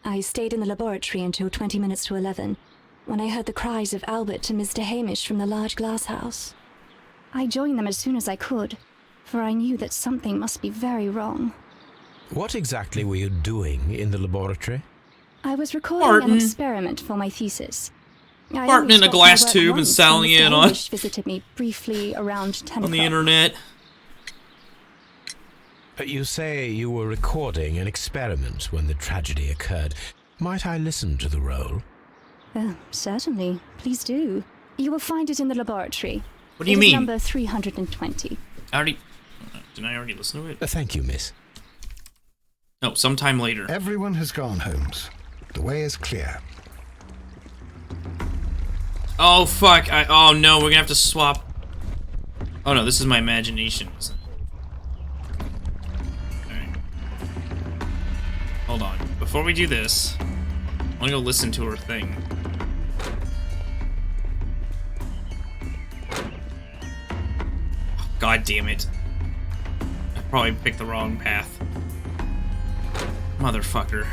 I stayed in the laboratory until 20 minutes to 11, when I heard the cries of Albert and Mr. Hamish from the large glass house. I joined them as soon as I could, for I knew that something must be very wrong. What exactly were you doing in the laboratory? I was recording an experiment for my thesis. Farting in a glass tube and selling it on visited me briefly around 10 on the internet. You say you were recording an experiment when the tragedy occurred. Might I listen to the roll? Certainly. Please do. You will find it in the laboratory. What do you mean? Number 320. I already... Didn't I already listen to it? Thank you, miss. No, sometime later. Everyone has gone, Holmes. The way is clear. Oh, fuck. Oh, no, we're gonna have to swap. Oh, no, this is my imagination, isn't it? Alright. Hold on. Before we do this, I wanna go listen to her thing. God damn it. I probably picked the wrong path. Motherfucker.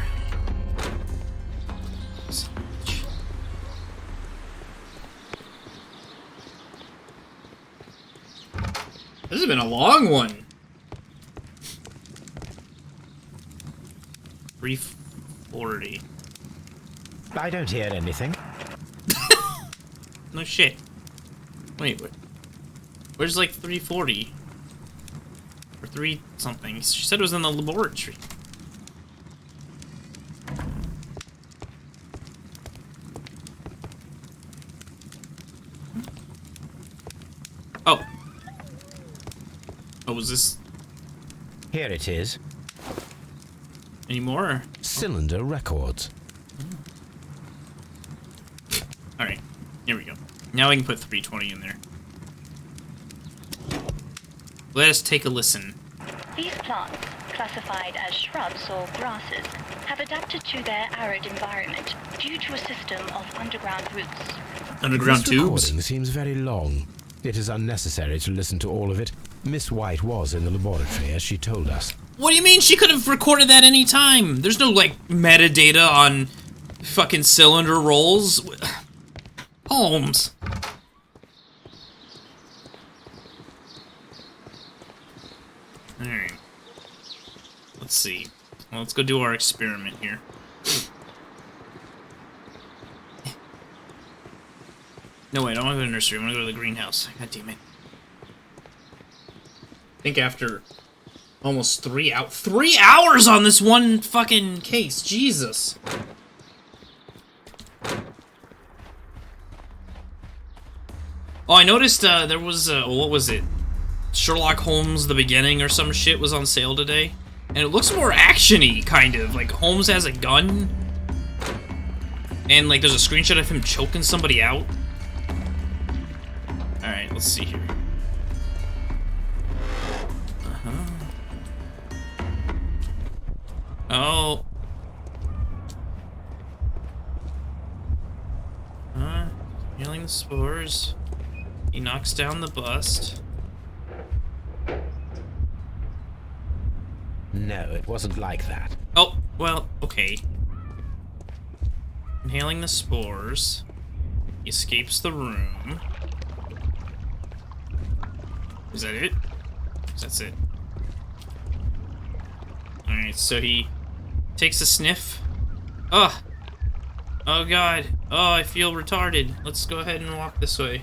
This has been a long one. 340. I don't hear anything. No shit. Wait, where's like 340? Or 3 something. She said it was in the laboratory. Oh. Oh, was this Here it is. any more? Cylinder records. Alright, here we go. Now I can put 320 in there. Let us take a listen. These plants, classified as shrubs or grasses, have adapted to their arid environment due to a system of underground roots. Underground This tubes? recording seems very long. It is unnecessary to listen to all of it. Miss White was in the laboratory, as she told us. What do you mean? She could have recorded that any time. There's no, like, metadata on fucking cylinder rolls. Holmes. Alright. Let's see. Well, let's go do our experiment here. No, wait, I don't want to go to the nursery. I want to go to the greenhouse. God damn it. I think after almost 3 hours on this one fucking case. Jesus. Oh, I noticed there was, what was it? Sherlock Holmes The Beginning or some shit was on sale today. And it looks more action-y, kind of. Like, Holmes has a gun. And, like, there's a screenshot of him choking somebody out. Alright, let's see here. Oh. Healing the spores. He knocks down the bust. No, it wasn't like that. Oh, well, okay. Inhaling the spores. He escapes the room. Is that it? That's it. Alright, so he takes a sniff. Oh! Oh god. Oh, I feel retarded. Let's go ahead and walk this way.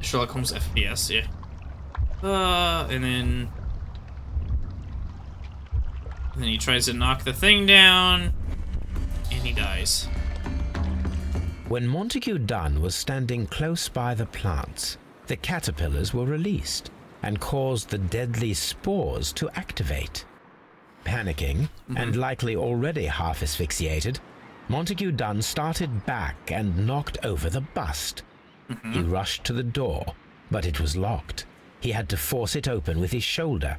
Sherlock Holmes FPS, yeah. And then he tries to knock the thing down, and he dies. When Montague Dunn was standing close by the plants, the caterpillars were released and caused the deadly spores to activate. Panicking, and likely already half asphyxiated, Montague Dunn started back and knocked over the bust. He rushed to the door, but it was locked. He had to force it open with his shoulder.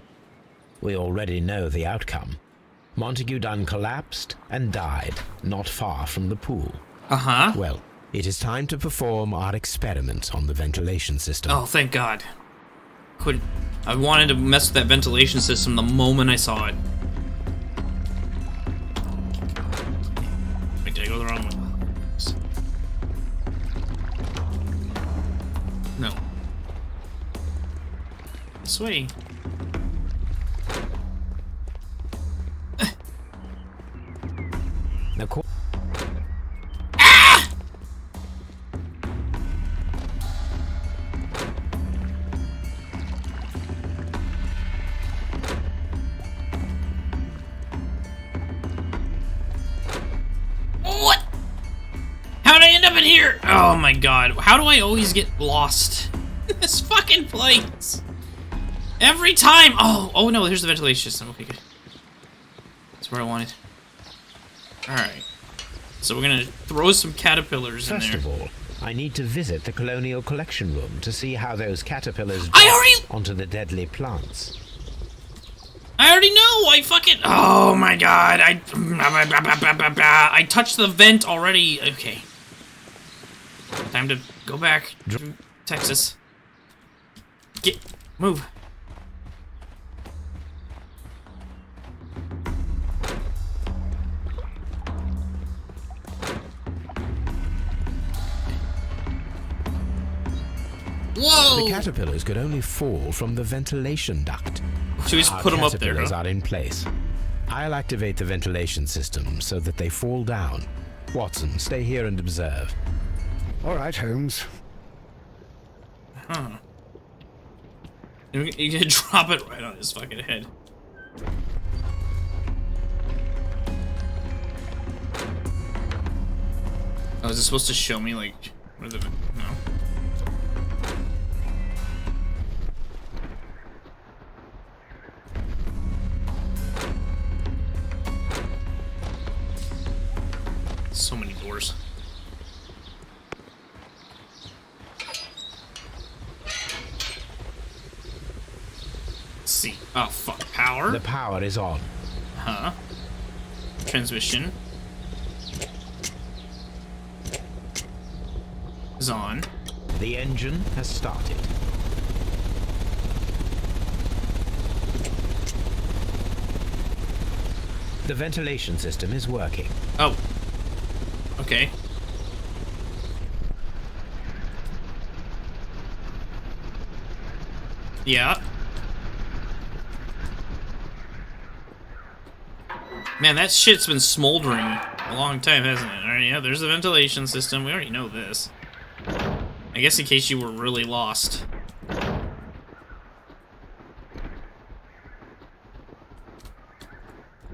We already know the outcome. Montague Dunn collapsed and died not far from the pool. Well, it is time to perform our experiment on the ventilation system. Oh, thank God. I wanted to mess with that ventilation system the moment I saw it. Wait, did I go the wrong way? No. This way. Now, What? How did I end up in here? Oh my god. How do I always get lost in this fucking place? Every time! Oh no, here's the ventilation system. Okay, good. That's where I wanted. Alright. So we're gonna throw some caterpillars in there. First of all, I need to visit the Colonial Collection Room to see how those caterpillars onto the deadly plants. I already know! I fucking... Oh my god, I touched the vent already. Okay. Time to go back to Texas. Move. Whoa! The caterpillars could only fall from the ventilation duct. Should we just put them up there? Caterpillars are in place. I'll activate the ventilation system so that they fall down. Watson, stay here and observe. All right, Holmes. Huh. You're gonna drop it right on his fucking head. Oh, is it supposed to show me, like, where the... No. So many doors. Let's see. Oh, fuck. Power? The power is on. Huh? Transmission. Is on. The engine has started. The ventilation system is working. Oh. Okay. Yeah. Man, that shit's been smoldering a long time, hasn't it? Alright, yeah, there's the ventilation system. We already know this. I guess in case you were really lost.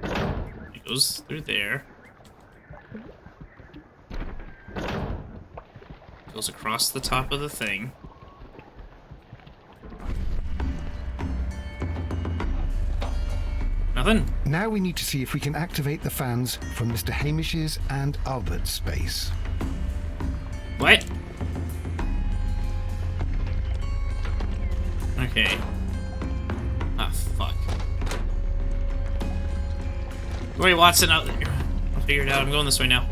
It goes through there. Goes across the top of the thing. Nothing. Now we need to see if we can activate the fans from Mr. Hamish's and Albert's space. What? Okay. Ah, fuck. Wait, Watson, out there. I'll figure it out. I'm going this way now.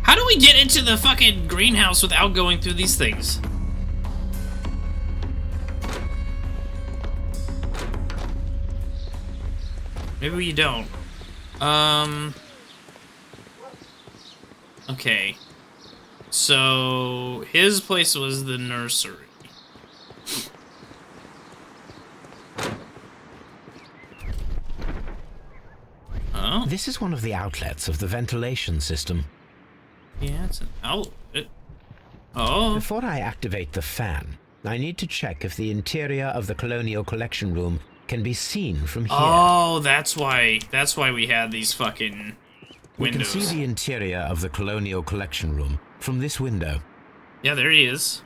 How do we get into the fucking greenhouse without going through these things? Maybe we don't. Okay. So, his place was the nursery. Oh? This is one of the outlets of the ventilation system. Yeah, it's an outlet. Oh. Before I activate the fan, I need to check if the interior of the Colonial Collection Room can be seen from here. Oh, that's why we had these fucking windows. We can see the interior of the Colonial Collection Room from this window. Yeah, there he is.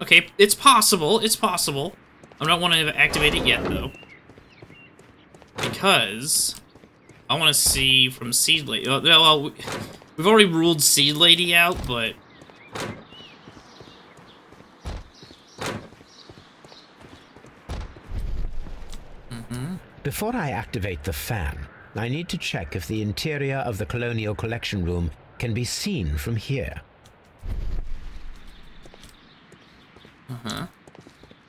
Okay, it's possible. It's possible. I don't want to activate it yet, though. Because I want to see from Seed Lady. Well, we've already ruled Seed Lady out, but... Before I activate the fan, I need to check if the interior of the Colonial Collection Room can be seen from here.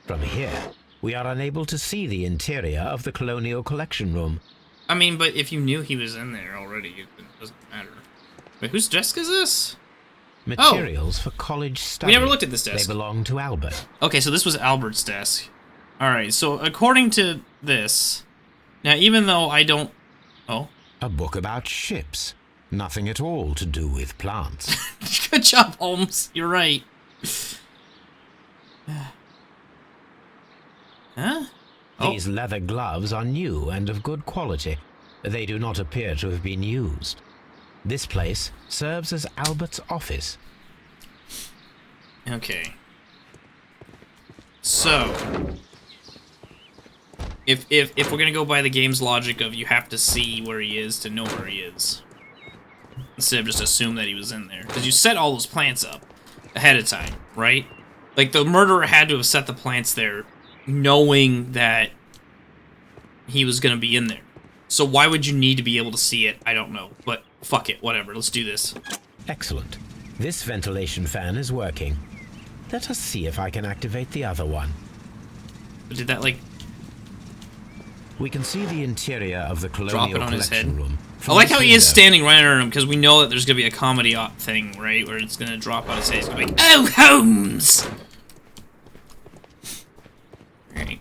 From here, we are unable to see the interior of the Colonial Collection Room. I mean, but if you knew he was in there already, it doesn't matter. Wait, whose desk is this? Materials for college study. We never looked at this desk. They belong to Albert. Okay, so this was Albert's desk. Alright, so according to this... Now, even though I don't... Oh? A book about ships. Nothing at all to do with plants. Good job, Holmes. You're right. Huh? These leather gloves are new and of good quality. They do not appear to have been used. This place serves as Albert's office. Okay. So, if we're gonna go by the game's logic of you have to see where he is to know where he is, instead of just assume that he was in there, because you set all those plants up ahead of time, right? Like, the murderer had to have set the plants there knowing that he was gonna be in there. So why would you need to be able to see it? I don't know, but fuck it, whatever, let's do this. Excellent. This ventilation fan is working. Let us see if I can activate the other one. Did that, like... We can see the interior of the Drop Colonial it on his Collection head. Room. I like how he is standing right under him, because we know that there's gonna be a comedy thing, right? Where it's gonna drop on his head. He's gonna be like, "Oh, Holmes!" Right.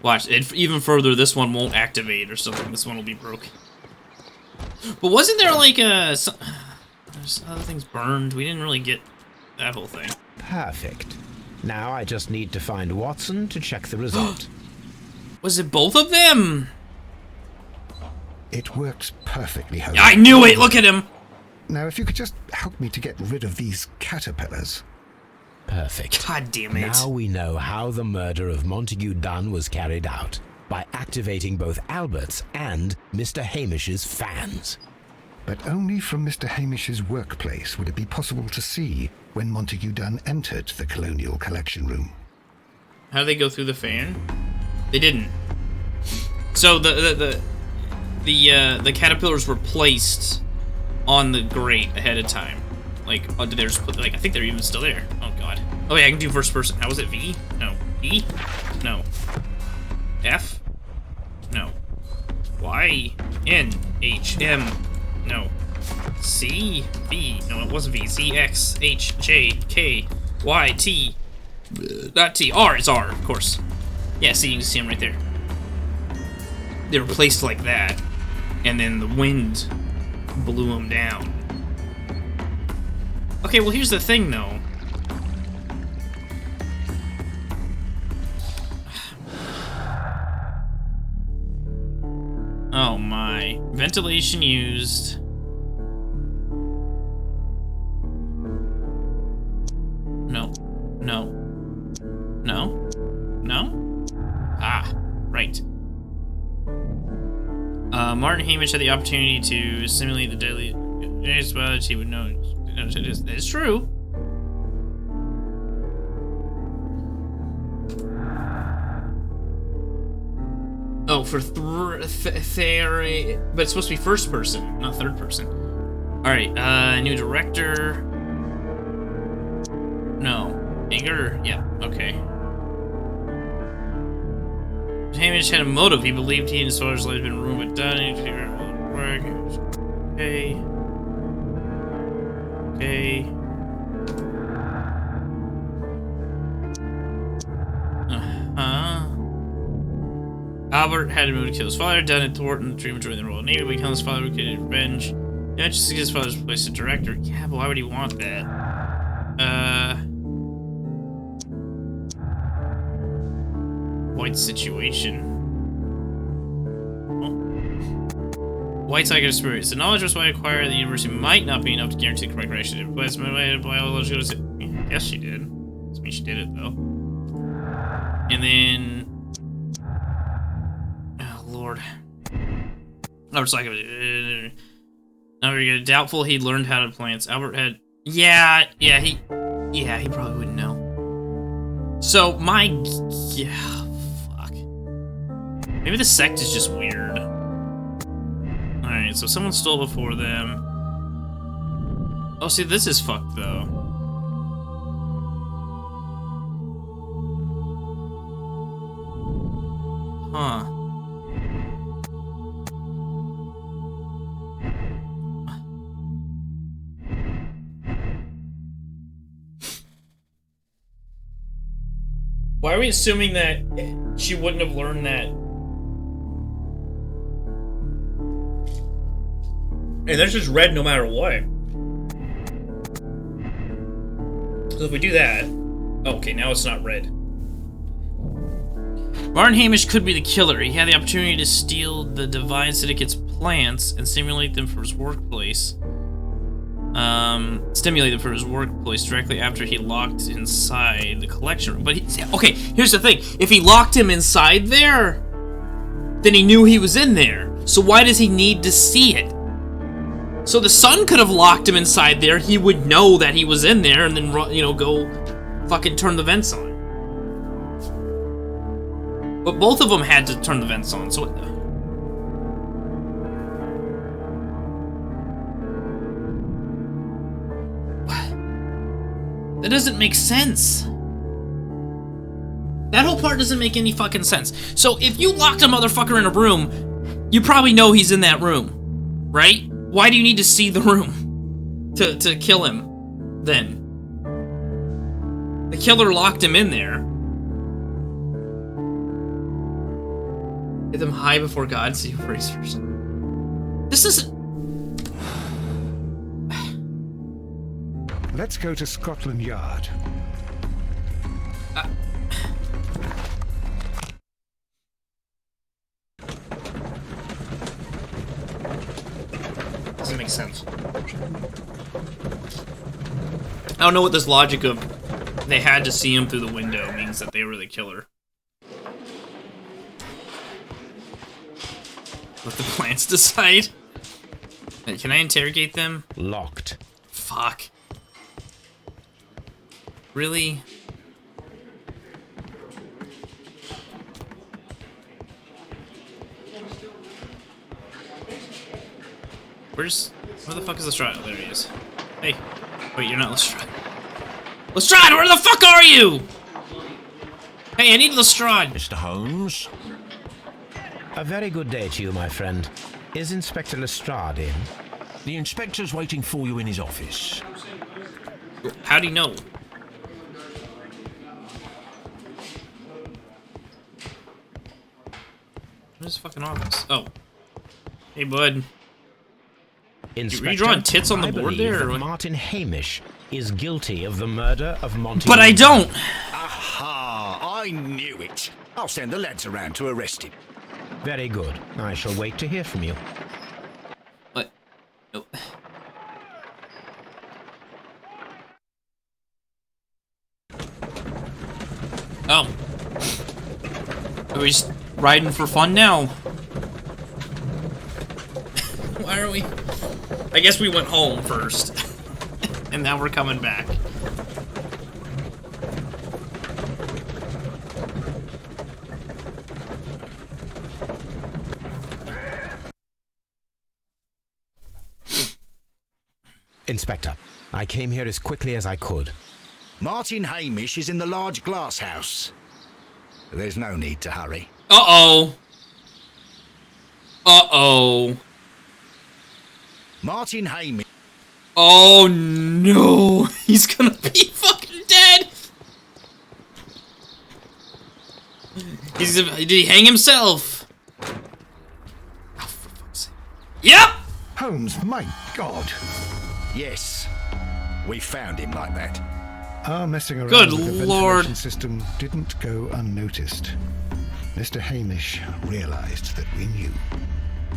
Watch, even further, this one won't activate or something. This one will be broken. But wasn't there like there's other things burned? We didn't really get that whole thing. Perfect. Now I just need to find Watson to check the result. Was it both of them? It works perfectly, Holmes. I knew it! Look at him! Now, if you could just help me to get rid of these caterpillars. Perfect. God damn it. Now we know how the murder of Montague Dunn was carried out, by activating both Albert's and Mr. Hamish's fans. But only from Mr. Hamish's workplace would it be possible to see when Montague Dunn entered the Colonial Collection Room. How did they go through the fan? They didn't. So the caterpillars were placed on the grate ahead of time. Like, did they just put, like, I think they're even still there. Oh god. Oh yeah, I can do first person. How was it? V? No. E? No. F? No. Y? N? H? M? No. C? V? No, it wasn't V. Z? X? H? J? K? Y? T? Not T. R. It's R, of course. Yeah, see, you can see them right there. They were placed like that, and then the wind blew them down. Okay, well, here's the thing, though. Oh, my. Ventilation used. No. No. No? No? Ah, right. Martin Hamish had the opportunity to simulate the deadly biology. He would know it's true. Oh, for theory, but it's supposed to be first person, not third person. All right, new director. No, anger. Yeah, okay. Hamish had a motive. He believed he and his father's life had been ruined, but done. Okay. Okay. Albert had to move to kill his father. Dunn and Thornton dreamed of joining the Royal Navy, but become his father who could revenge. He just to get his father's place as director. Yeah, but why would he want that? White's situation. Oh. White's I got experience. The knowledge was why I acquired at the university might not be enough to guarantee the correct direction. But it's my way to biological. Yes, she did. Doesn't mean she did it though. And then. Oh Lord. Albert's like, now we're doubtful he learned how to plant. Albert had. Yeah, he probably wouldn't know. So yeah. Maybe the sect is just weird. Alright, so someone stole before them. Oh, see, this is fucked, though. Huh. Why are we assuming that she wouldn't have learned that? And that's just red no matter what. So if we do that... Okay, now it's not red. Martin Hamish could be the killer. He had the opportunity to steal the Divine Syndicate's plants and simulate them for his workplace. Stimulated for his workplace directly after he locked inside the collection room. But okay, here's the thing. If he locked him inside there, then he knew he was in there. So why does he need to see it? So the son could have locked him inside there. He would know that he was in there and then, you know, go fucking turn the vents on. But both of them had to turn the vents on, so... That doesn't make sense. That whole part doesn't make any fucking sense. So if you locked a motherfucker in a room, you probably know he's in that room, right? Why do you need to see the room to kill him then? The killer locked him in there. Get them high before God, see who prays first. This isn't... Let's go to Scotland Yard. Doesn't make sense. I don't know what this logic of they had to see him through the window means that they were the killer. Let the plants decide. Wait, can I interrogate them? Locked. Fuck. Really? Where the fuck is Lestrade? Oh, there he is. Hey. Wait, you're not Lestrade. Lestrade, where the fuck are you? Hey, I need Lestrade. Mr. Holmes? A very good day to you, my friend. Is Inspector Lestrade in? The inspector's waiting for you in his office. How do you know? Where's the fucking office? Oh. Hey, bud. Inspector, Are you drawing tits on the board there? That Martin Hamish is guilty of the murder of Monty. But I don't! Aha! I knew it. I'll send the lads around to arrest him. Very good. I shall wait to hear from you. What? No. Oh. Are we just riding for fun now? Why are we... I guess we went home first. And now we're coming back. Inspector, I came here as quickly as I could. Martin Hamish is in the large glass house. There's no need to hurry. Uh-oh. Uh-oh. Martin Hamish... Oh, no. He's gonna be fucking dead. Did he hang himself? Oh, for fuck's sake. Yep! Holmes, my God. Yes. We found him like that. Our messing around Good with the Lord. ventilation system didn't go unnoticed. Mr. Hamish realized that we knew.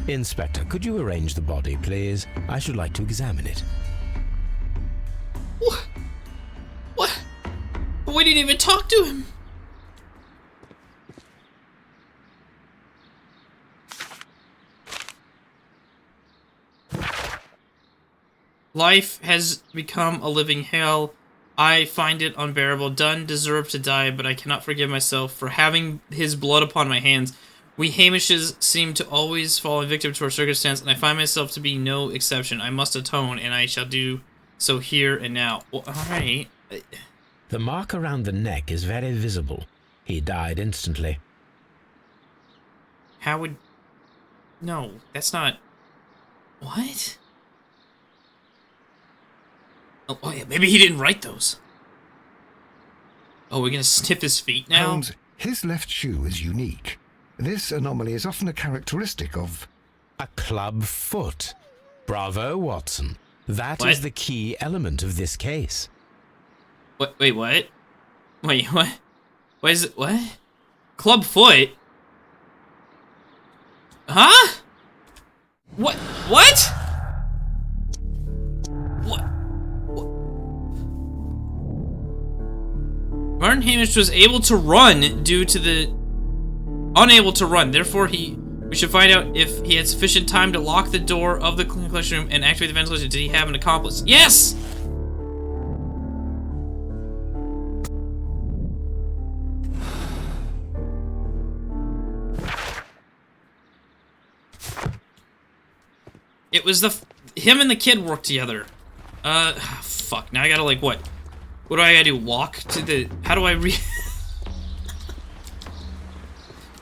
Inspector, could you arrange the body, please? I should like to examine it. What? What? We didn't even talk to him. Life has become a living hell. I find it unbearable. Dunn deserved to die, but I cannot forgive myself for having his blood upon my hands. We Hamishes seem to always fall victim to our circumstance, and I find myself to be no exception. I must atone, and I shall do so here and now. Well, alright. The mark around the neck is very visible. He died instantly. How would... No, that's not... What? Oh yeah, maybe he didn't write those. Oh, we're gonna sniff his feet now? Holmes, his left shoe is unique. This anomaly is often a characteristic of... A club foot. Bravo, Watson. That What? is the key element of this case. What? Wait, what? Wait, what? What is it? What? Club foot? Huh? What? What? What? Martin Hamish was able to run due to the... Unable to run. Therefore, we should find out if he had sufficient time to lock the door of the collection room and activate the ventilation. Did he have an accomplice? Yes! It was him and the kid worked together. Fuck. Now I gotta, like, what? What do I gotta do? Walk to the... How do I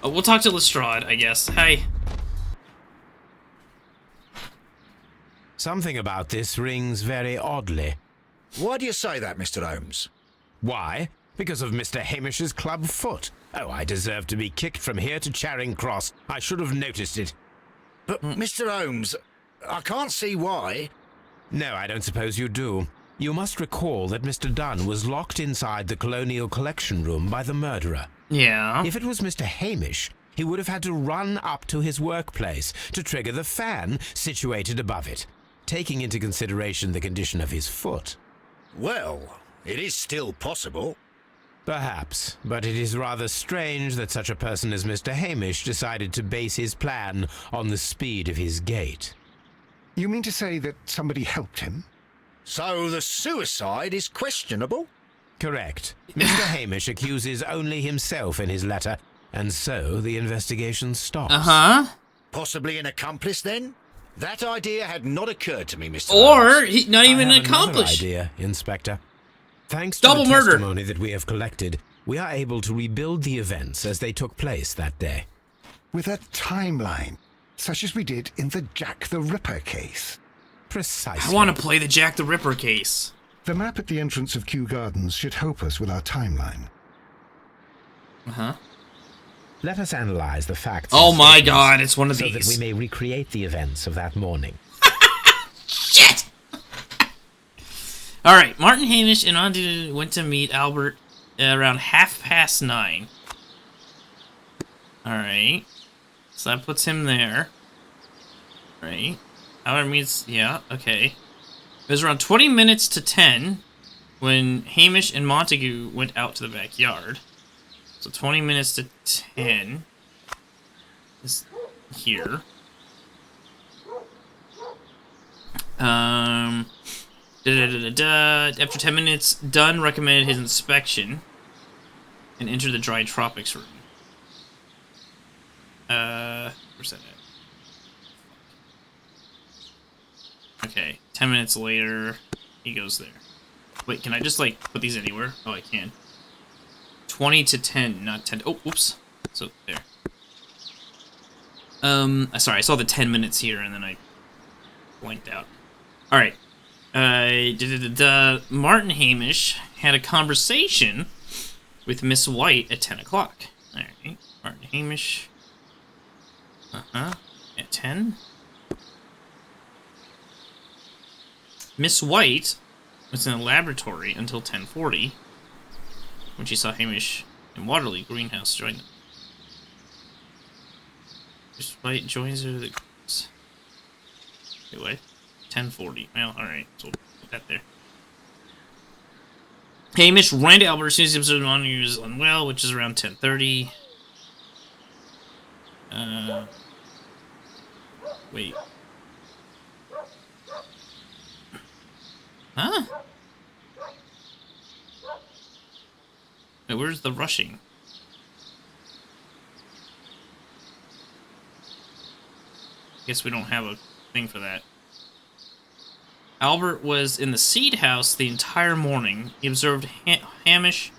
Oh, we'll talk to Lestrade, I guess. Hi. Something about this rings very oddly. Why do you say that, Mr. Holmes? Why? Because of Mr. Hamish's club foot. Oh, I deserve to be kicked from here to Charing Cross. I should have noticed it. But, Mr. Holmes, I can't see why. No, I don't suppose you do. You must recall that Mr. Dunn was locked inside the Colonial Collection Room by the murderer. Yeah. If it was Mr. Hamish, he would have had to run up to his workplace to trigger the fan situated above it, taking into consideration the condition of his foot. Well, it is still possible. Perhaps, but it is rather strange that such a person as Mr. Hamish decided to base his plan on the speed of his gait. You mean to say that somebody helped him? So the suicide is questionable? Correct. Mr. Hamish accuses only himself in his letter, and so the investigation stops. Uh-huh. Possibly an accomplice, then? That idea had not occurred to me, Mr. Or Holmes. not even I an have another accomplice. idea, Inspector. Thanks to Double the murder. testimony that we have collected, we are able to rebuild the events as they took place that day. With a timeline, such as we did in the Jack the Ripper case. Precisely. I want to play the Jack the Ripper case. The map at the entrance of Kew Gardens should help us with our timeline. Uh-huh. Let us analyze the facts. Oh and my statements god, it's one of so these. that we may recreate the events of that morning. Shit! Alright, Martin Hamish and Andy went to meet Albert around 9:30. Alright. So that puts him there. Right. Albert meets... Yeah, okay. It was around 20 minutes to 10 when Hamish and Montague went out to the backyard. So 20 minutes to 10 is here. After 10 minutes, Dunn recommended his inspection and entered the dry tropics room. Where's that at? Okay, 10 minutes later, he goes there. Wait, can I just, like, put these anywhere? Oh, I can. 20 to 10, not 10. Oh, oops. So, there. Sorry, I saw the 10 minutes here, and then I blanked out. Alright. Martin Hamish had a conversation with Miss White at 10 o'clock. Alright. Martin Hamish. At 10. Miss White was in the laboratory until 10:40, when she saw Hamish and Waterley Greenhouse join them. Miss White joins her to the... Wait, what? 10:40. Well, alright, so we'll put that there. Hamish ran to Albert as soon as he observed Montague was unwell, which is around 10:30. Wait. Huh? Wait, where's the rushing? Guess we don't have a thing for that. Albert was in the Seed House the entire morning. He observed Hamish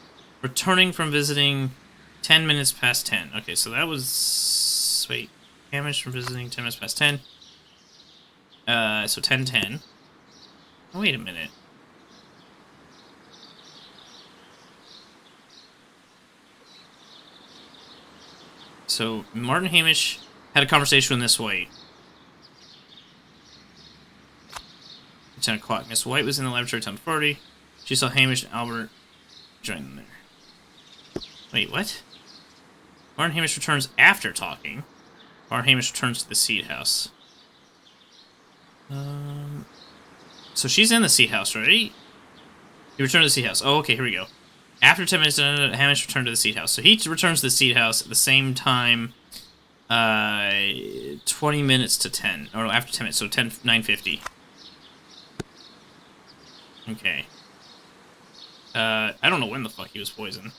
returning from visiting 10 minutes past 10. Okay, so that was... Wait. Hamish from visiting 10 minutes past 10. So 10:10. Oh, wait a minute. So, Martin Hamish had a conversation with Miss White. 10 o'clock. Miss White was in the laboratory at 10:40. She saw Hamish and Albert join them there. Wait, what? Martin Hamish returns after talking. Martin Hamish returns to the Seed House. So she's in the Seed House, right? You return to the Seed House. Oh, okay, here we go. After 10 minutes, Hamish returned to the seat house. So he returns to the seat house at the same time, 20 minutes to 10. Or after 10 minutes, so 9:50. Okay. I don't know when the fuck he was poisoned.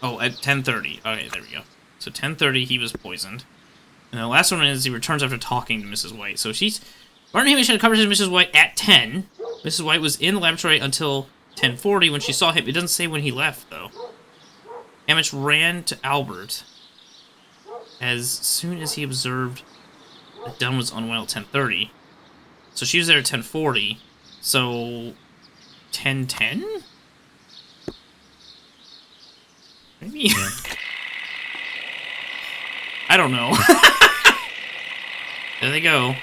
Oh, at 10:30. Okay, there we go. So 10:30, he was poisoned. And the last one is he returns after talking to Mrs. White. So Martin Hamish had a conversation with Mrs. White at 10. Mrs. White was in the laboratory until 10:40 when she saw him. It doesn't say when he left, though. Hamish ran to Albert as soon as he observed that Dunn was unwell at 10:30. So she was there at 10:40. So 10:10? Maybe. Yeah. I don't know. There they go.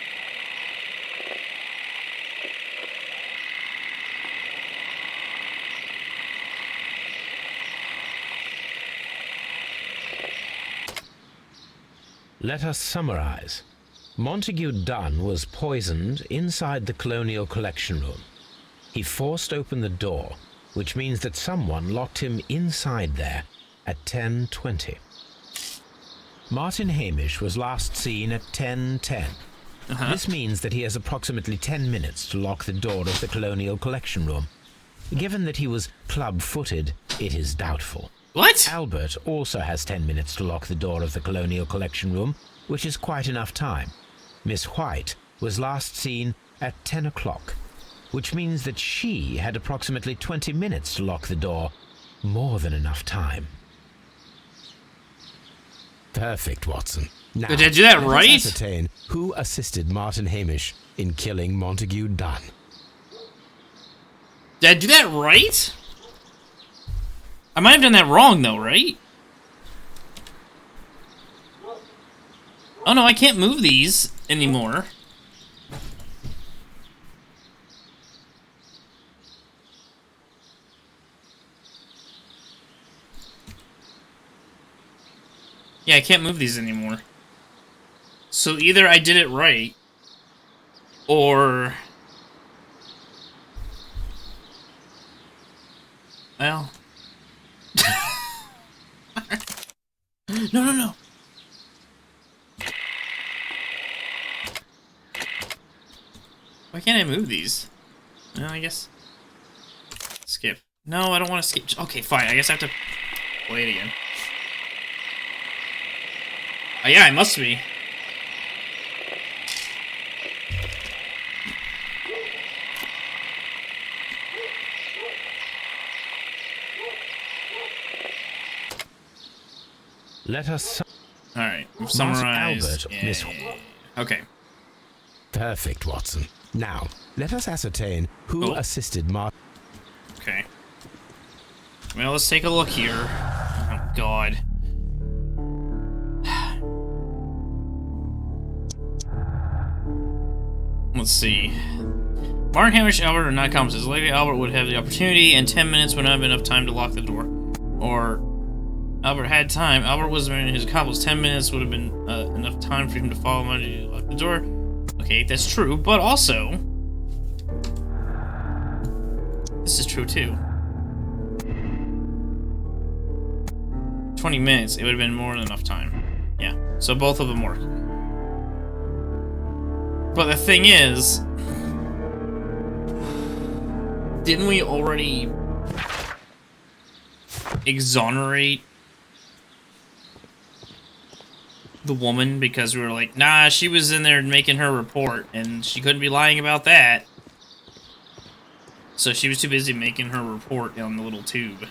Let us summarize. Montague Dunn was poisoned inside the Colonial Collection Room. He forced open the door, which means that someone locked him inside there at 10:20. Martin Hamish was last seen at 10:10. This means that he has approximately 10 minutes to lock the door of the Colonial Collection Room. Given that he was club-footed, it is doubtful. What? Albert also has 10 minutes to lock the door of the Colonial Collection Room, which is quite enough time. Miss White was last seen at 10 o'clock, which means that she had approximately 20 minutes to lock the door. More than enough time. Perfect, Watson. Now, did I do that let us right? ascertain who assisted Martin Hamish in killing Montague Dunn. Did I do that right? I might have done that wrong, though, right? Oh, no, I can't move these anymore. Yeah, I can't move these anymore. So either I did it right, or... Well... No. Why can't I move these? No, I guess... Skip. No, I don't want to skip. Okay, fine. I guess I have to play it again. Oh, yeah, it must be. Let us... Alright, summarize. Albert, Miss... Okay. Perfect, Watson. Now, let us ascertain who assisted Martin... Okay. Well, let's take a look here. Oh, God. Let's see. Martin Hamish, Albert are not accomplices. Likely Albert would have the opportunity, and 10 minutes would not have been enough time to lock the door. Or Albert had time. Albert was his accomplice. 10 minutes would have been enough time for him to follow him to lock the door. Okay, that's true, but also... This is true, too. 20 minutes, it would have been more than enough time. Yeah, so both of them work. But the thing is... Didn't we already... exonerate... the woman because we were like, nah, she was in there making her report, and she couldn't be lying about that. So she was too busy making her report on the little tube.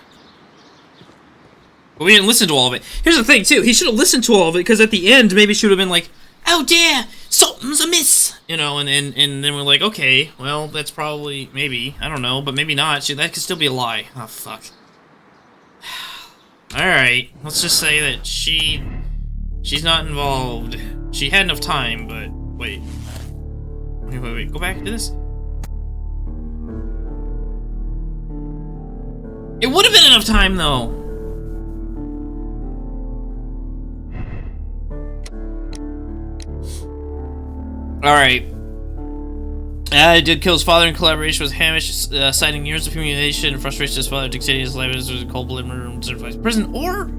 But we didn't listen to all of it. Here's the thing, too. He should have listened to all of it, because at the end, maybe she would have been like, oh dear, something's amiss! You know, and then we're like, okay, well, that's probably, maybe, I don't know, but maybe not. That could still be a lie. Oh, fuck. Alright, let's just say that she's not involved. She had enough time, but... Wait. Wait. Go back to this. It would have been enough time, though. Alright. He did kill his father in collaboration with Hamish, citing years of humiliation and frustration. His father dictating his life as a culpable murder and certified prison, or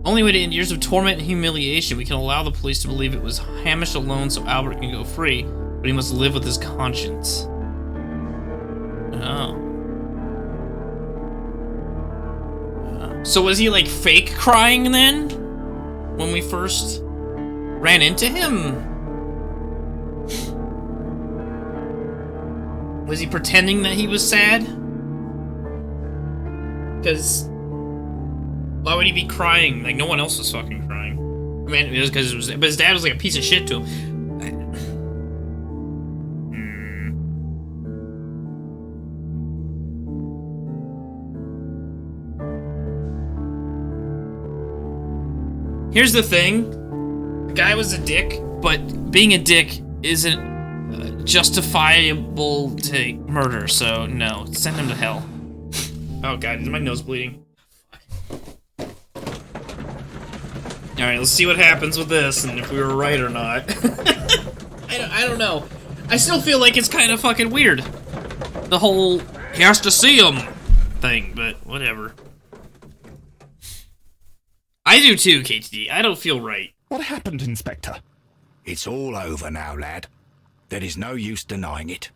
only way to end years of torment and humiliation. We can allow the police to believe it was Hamish alone so Albert can go free, but he must live with his conscience. Oh. So was he like fake crying then? When we first ran into him? Was he pretending that he was sad? Because why would he be crying? Like, no one else was fucking crying. I mean, it was because but his dad was like a piece of shit to him. Here's the thing. The guy was a dick, but being a dick isn't justifiable to murder, so no. Send him to hell. Oh god, is my nose bleeding? Alright, let's see what happens with this, and if we were right or not. I don't know. I still feel like it's kind of fucking weird. The whole, he has to see him thing, but whatever. I do too, KTD. I don't feel right. What happened, Inspector? It's all over now, lad. There is no use denying it.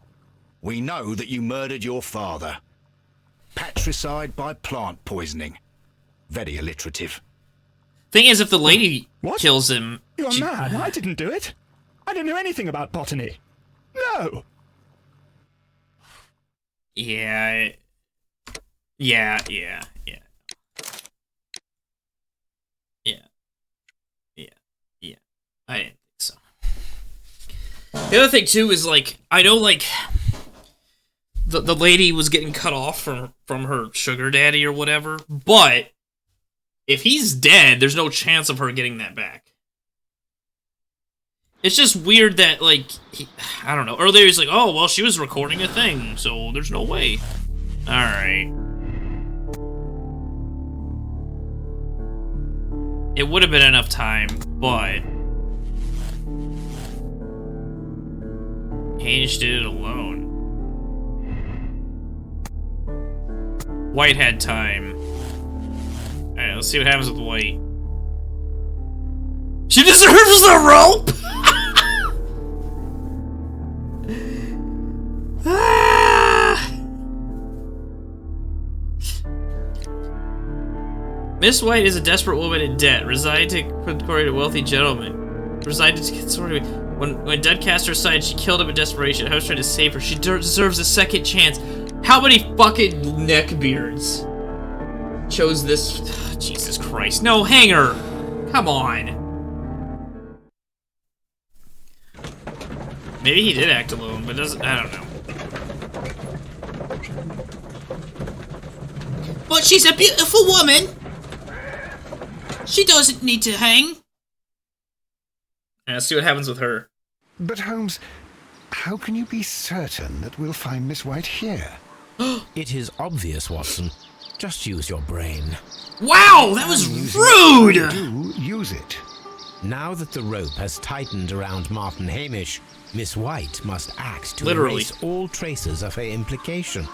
We know that you murdered your father. Patricide by plant poisoning. Very alliterative. Thing is, if the lady kills him... You're mad. I didn't do it. I didn't know anything about botany. No. Yeah. Yeah. I didn't think so. The other thing, too, is, like, I know, like, the lady was getting cut off from her sugar daddy or whatever, but if he's dead, there's no chance of her getting that back. It's just weird that, like, I don't know. Earlier he's like, oh, well, she was recording a thing, so there's no way. Alright. It would have been enough time, but... Hamish did it alone. White had time. Alright, let's see what happens with White. She deserves the rope! Miss White is a desperate woman in debt, residing to court a wealthy gentleman. Resided to sort of... When Dad cast her aside, she killed him in desperation. I was trying to save her. She deserves a second chance. How many fucking neckbeards chose this? Jesus Christ. No, hang her. Come on. Maybe he did act alone, but doesn't. I don't know. But she's a beautiful woman. She doesn't need to hang. Let's see what happens with her. But Holmes, how can you be certain that we'll find Miss White here? It is obvious, Watson. Just use your brain. Wow, that was rude! Do use it. Now that the rope has tightened around Martin Hamish, Miss White must act to Literally erase all traces of her implication.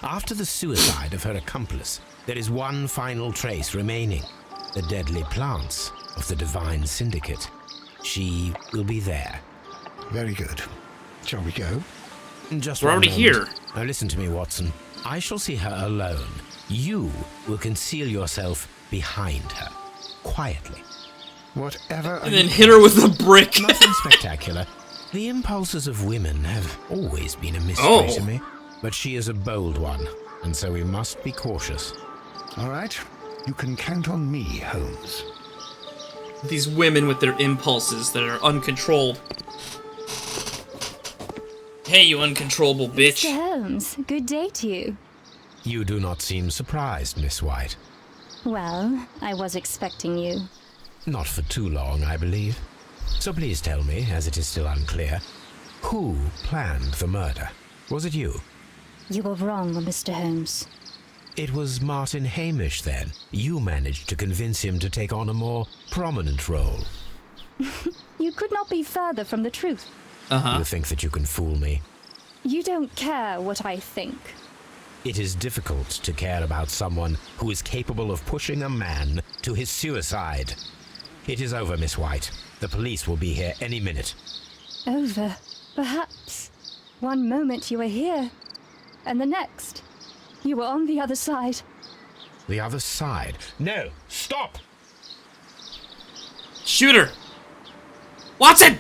After the suicide of her accomplice, there is one final trace remaining. The deadly plants of the Divine Syndicate. She will be there. Very good. Shall we go? Just We're one already moment. here. Now listen to me, Watson. I shall see her alone. You will conceal yourself behind her, quietly. Whatever. And then hit her with a brick. Nothing spectacular. The impulses of women have always been a mystery to me. But she is a bold one, and so we must be cautious. All right. You can count on me, Holmes. These women with their impulses that are uncontrolled. Hey, you uncontrollable bitch. Mr. Holmes, good day to you. You do not seem surprised, Miss White. Well, I was expecting you. Not for too long, I believe. So please tell me, as it is still unclear, who planned the murder? Was it you? You were wrong, Mr. Holmes. It was Martin Hamish, then. You managed to convince him to take on a more prominent role. You could not be further from the truth. You think that you can fool me. You don't care what I think. It is difficult to care about someone who is capable of pushing a man to his suicide. It is over, Miss White. The police will be here any minute. Over, perhaps. One moment you were here, and the next, you were on the other side. The other side? No! Stop! Shoot her! Watson!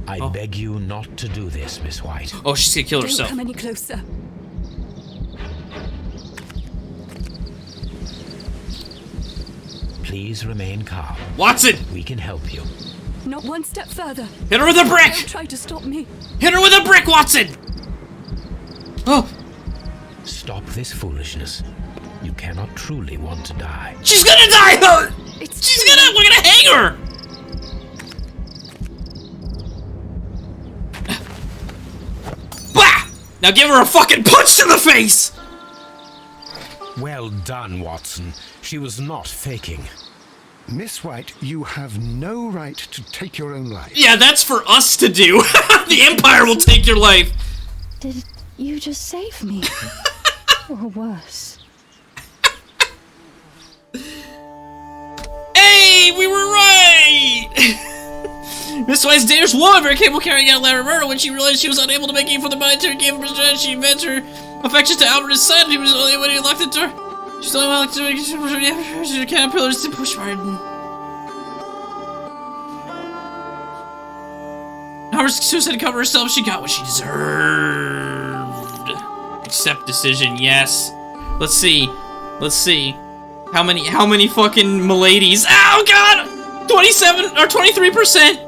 I beg you not to do this, Miss White. Oh, she's gonna kill herself. Don't come any closer. Please remain calm. Watson! We can help you. Not one step further. Hit her with a brick! Don't try to stop me. Hit her with a brick, Watson! Oh! Stop this foolishness. You cannot truly want to die. She's gonna die though! We're gonna hang her! Bah! Now give her a fucking punch to the face! Well done, Watson. She was not faking. Miss White, you have no right to take your own life. Yeah, that's for us to do. The Empire will take your life. Did you just save me? Or worse? Hey, we were right! Miss White's dangerous woman, very capable of carrying out a letter of murder. When she realized she was unable to make it for the monetary gain from her, she vents her affections to Albert's son. He was the only one who locked the door. She's the only one who locked the door. Caterpillars to push hard. Albert's suicide cover herself. She got what she deserved. Accept decision, yes. Let's see. How many fucking miladies? Oh god! 27 or 23%.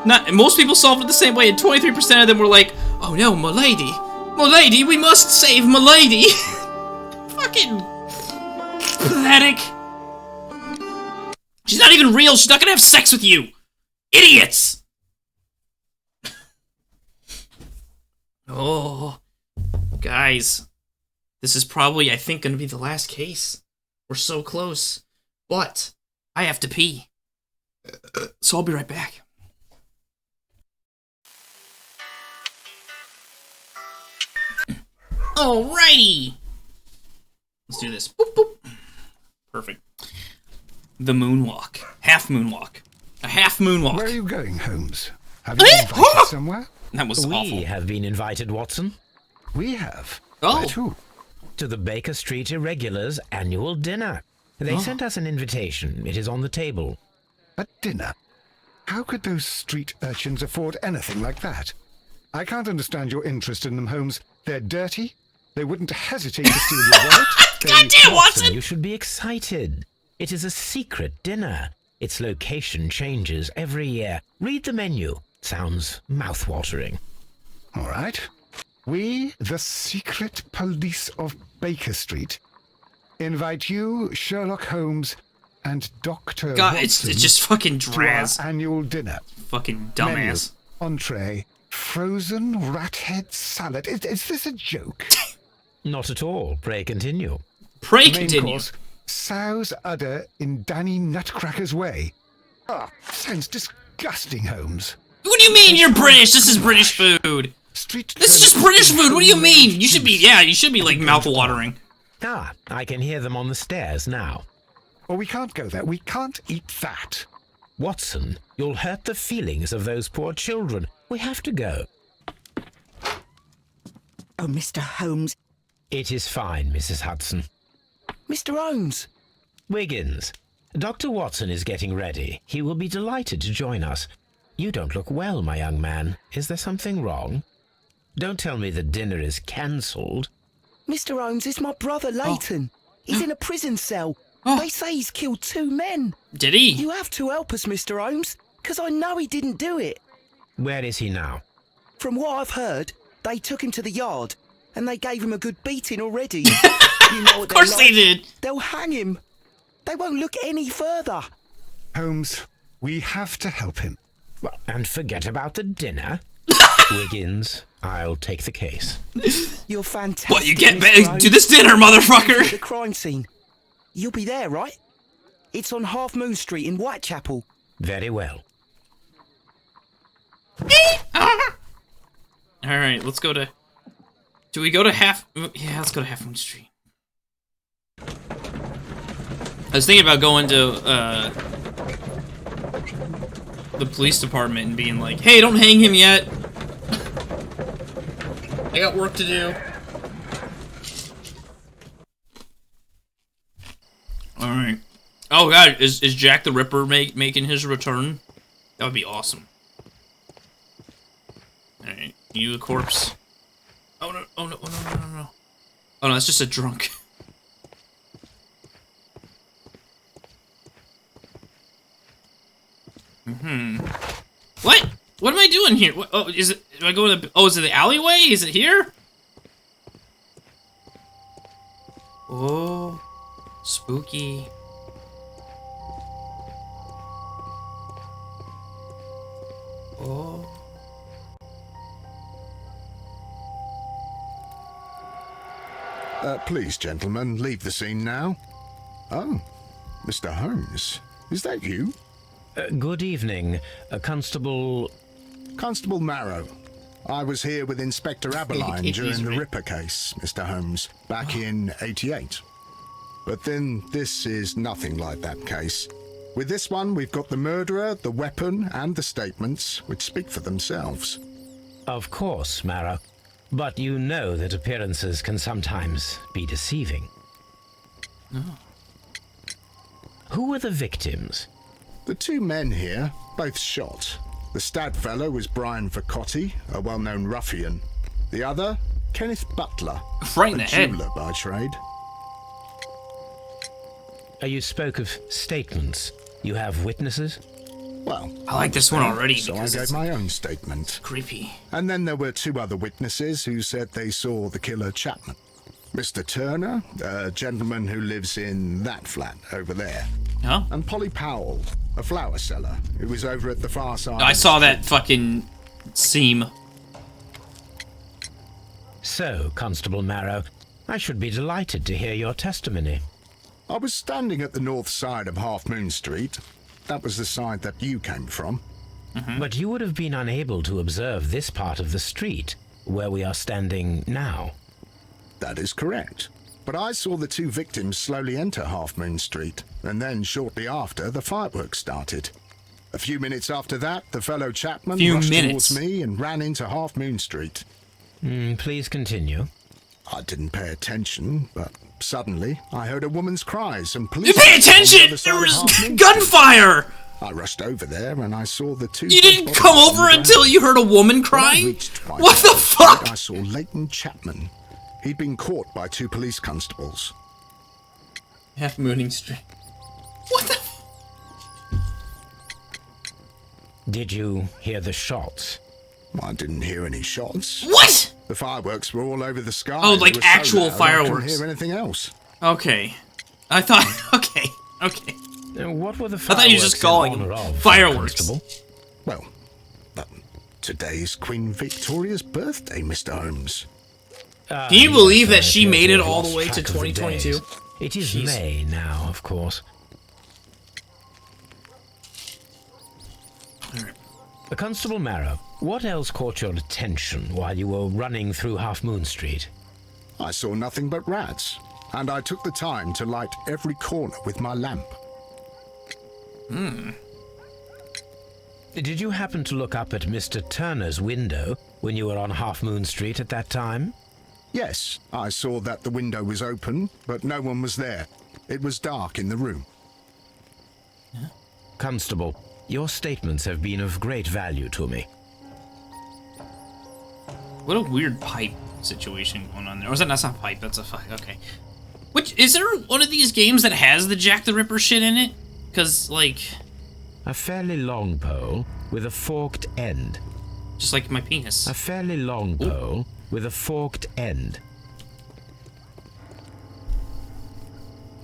Not most people solved it the same way, and 23% of them were like, "Oh no, milady, we must save milady." Fucking pathetic. She's not even real. She's not gonna have sex with you, idiots. Oh, guys, this is probably, I think, gonna be the last case. We're so close, but I have to pee, so I'll be right back. Alrighty, let's do this. Boop, boop. Perfect. The moonwalk, half moonwalk, a half moonwalk. Where are you going, Holmes? Have you been invited somewhere? That was awful. We have been invited, Watson. We have. Oh. Where to? To the Baker Street Irregulars' annual dinner. They sent us an invitation. It is on the table. A dinner? How could those street urchins afford anything like that? I can't understand your interest in them, Holmes. They're dirty. They wouldn't hesitate to steal your wallet. Goddamn, Watson! You should be excited. It is a secret dinner. Its location changes every year. Read the menu. Sounds mouth-watering. All right. We, the secret police of Baker Street, invite you, Sherlock Holmes, and Dr. God, Watson it's just fucking to draz. our annual dinner. Fucking dumbass. Menu, entree, frozen rat head salad. Is this a joke? Not at all. Pray continue. Pray Main continue. course, sow's udder in Danny Nutcracker's way. Ah, sounds disgusting, Holmes. What do you mean you're British? This is British food. This is just British food. What do you mean? You should be, you should be like mouth-watering. Ah, I can hear them on the stairs now. Well, we can't go there. We can't eat that. Watson, you'll hurt the feelings of those poor children. We have to go. Oh, Mr. Holmes. It is fine, Mrs. Hudson. Mr. Holmes. Wiggins, Dr. Watson is getting ready. He will be delighted to join us. You don't look well, my young man. Is there something wrong? Don't tell me the dinner is cancelled. Mr. Holmes, it's my brother, Leighton. He's in a prison cell. They say he's killed 2 men. Did he? You have to help us, Mr. Holmes, because I know he didn't do it. Where is he now? From what I've heard, they took him to the yard, and they gave him a good beating already. You know what of course they did. They'll hang him. They won't look any further. Holmes, we have to help him. Well, and forget about the dinner. Wiggins, I'll take the case. You're fantastic. What, you get back to this dinner, motherfucker? The crime scene. You'll be there, right? It's on Half Moon Street in Whitechapel. Very well. Alright, let's go to... Do we go to Half... Yeah, let's go to Half Moon Street. I was thinking about going to, the police department and being like, hey, don't hang him yet. I got work to do. Alright. Oh god, is Jack the Ripper making his return? That would be awesome. Alright, you a corpse. Oh no, oh no, oh no, no, no, no. Oh no, that's just a drunk. What? What am I doing here? What, oh, is it? Do I go to the? Oh, is it the alleyway? Is it here? Oh, spooky. Oh. Please, gentlemen, leave the scene now. Oh, Mr. Holmes, is that you? Good evening, Constable... Constable Marrow. I was here with Inspector Aberline during the Ripper case, Mr. Holmes, back in '88. But then this is nothing like that case. With this one, we've got the murderer, the weapon, and the statements, which speak for themselves. Of course, Marrow. But you know that appearances can sometimes be deceiving. Oh. Who were the victims? The two men here, both shot. The stab fellow was Brian Vercotti, a well-known ruffian. The other, Kenneth Butler, right in the a head. jeweler by trade. You spoke of statements. You have witnesses? Well, I like this one already so I because gave it's my own statement. creepy. And then there were two other witnesses who said they saw the killer Chapman. Mr. Turner, a gentleman who lives in that flat over there. Huh? And Polly Powell, a flower seller, who was over at the far side. I saw that fucking seam. So, Constable Marrow, I should be delighted to hear your testimony. I was standing at the north side of Half Moon Street. That was the side that you came from. But you would have been unable to observe this part of the street, where we are standing now. That is correct. But I saw the two victims slowly enter Half Moon Street, and then shortly after, the fireworks started. A few minutes after that, the fellow Chapman rushed towards me and ran into Half Moon Street. Please continue. I didn't pay attention, but suddenly I heard a woman's cries and police... You pay attention! There was gunfire! I rushed over there and I saw the two... You didn't come over until you heard a woman crying? What the fuck? I saw Leighton Chapman. He'd been caught by two police constables. Half Mooning Street. What the... Did you hear the shots? I didn't hear any shots. What? The fireworks were all over the sky. Oh, like They were actual so loud, I fireworks. couldn't hear anything else. Okay. I thought... Okay. Okay. What were the I fireworks thought you were just calling in honor them of, fireworks. Constable? Well, today's Queen Victoria's birthday, Mr. Holmes. Can you believe that she made it all the way to Track of the 2022? days. It is Jeez. May now, of course. Constable Marrow, what else caught your attention while you were running through Half Moon Street? I saw nothing but rats, and I took the time to light every corner with my lamp. Did you happen to look up at Mr. Turner's window when you were on Half Moon Street at that time? Yes, I saw that the window was open, but no one was there. It was dark in the room. Constable, your statements have been of great value to me. What a weird pipe situation going on there. Or is that that's not pipe, that's a fuck. Okay. Which is there one of these games that has the Jack the Ripper shit in it? Cause like A fairly long pole with a forked end. just like my penis. A fairly long pole with a forked end.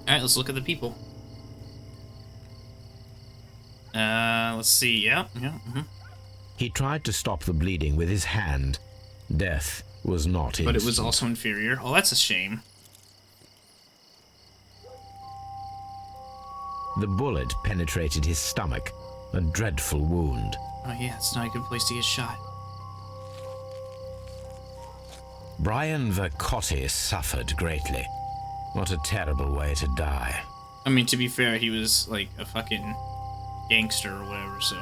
Alright, let's look at the people. Let's see, yeah. He tried to stop the bleeding with his hand. Death was not instant. But it was also inferior. Oh, that's a shame. The bullet penetrated his stomach. a dreadful wound. Oh yeah, it's not a good place to get shot. Brian Vercotti suffered greatly. What a terrible way to die. I mean, to be fair, he was like a fucking gangster or whatever, so.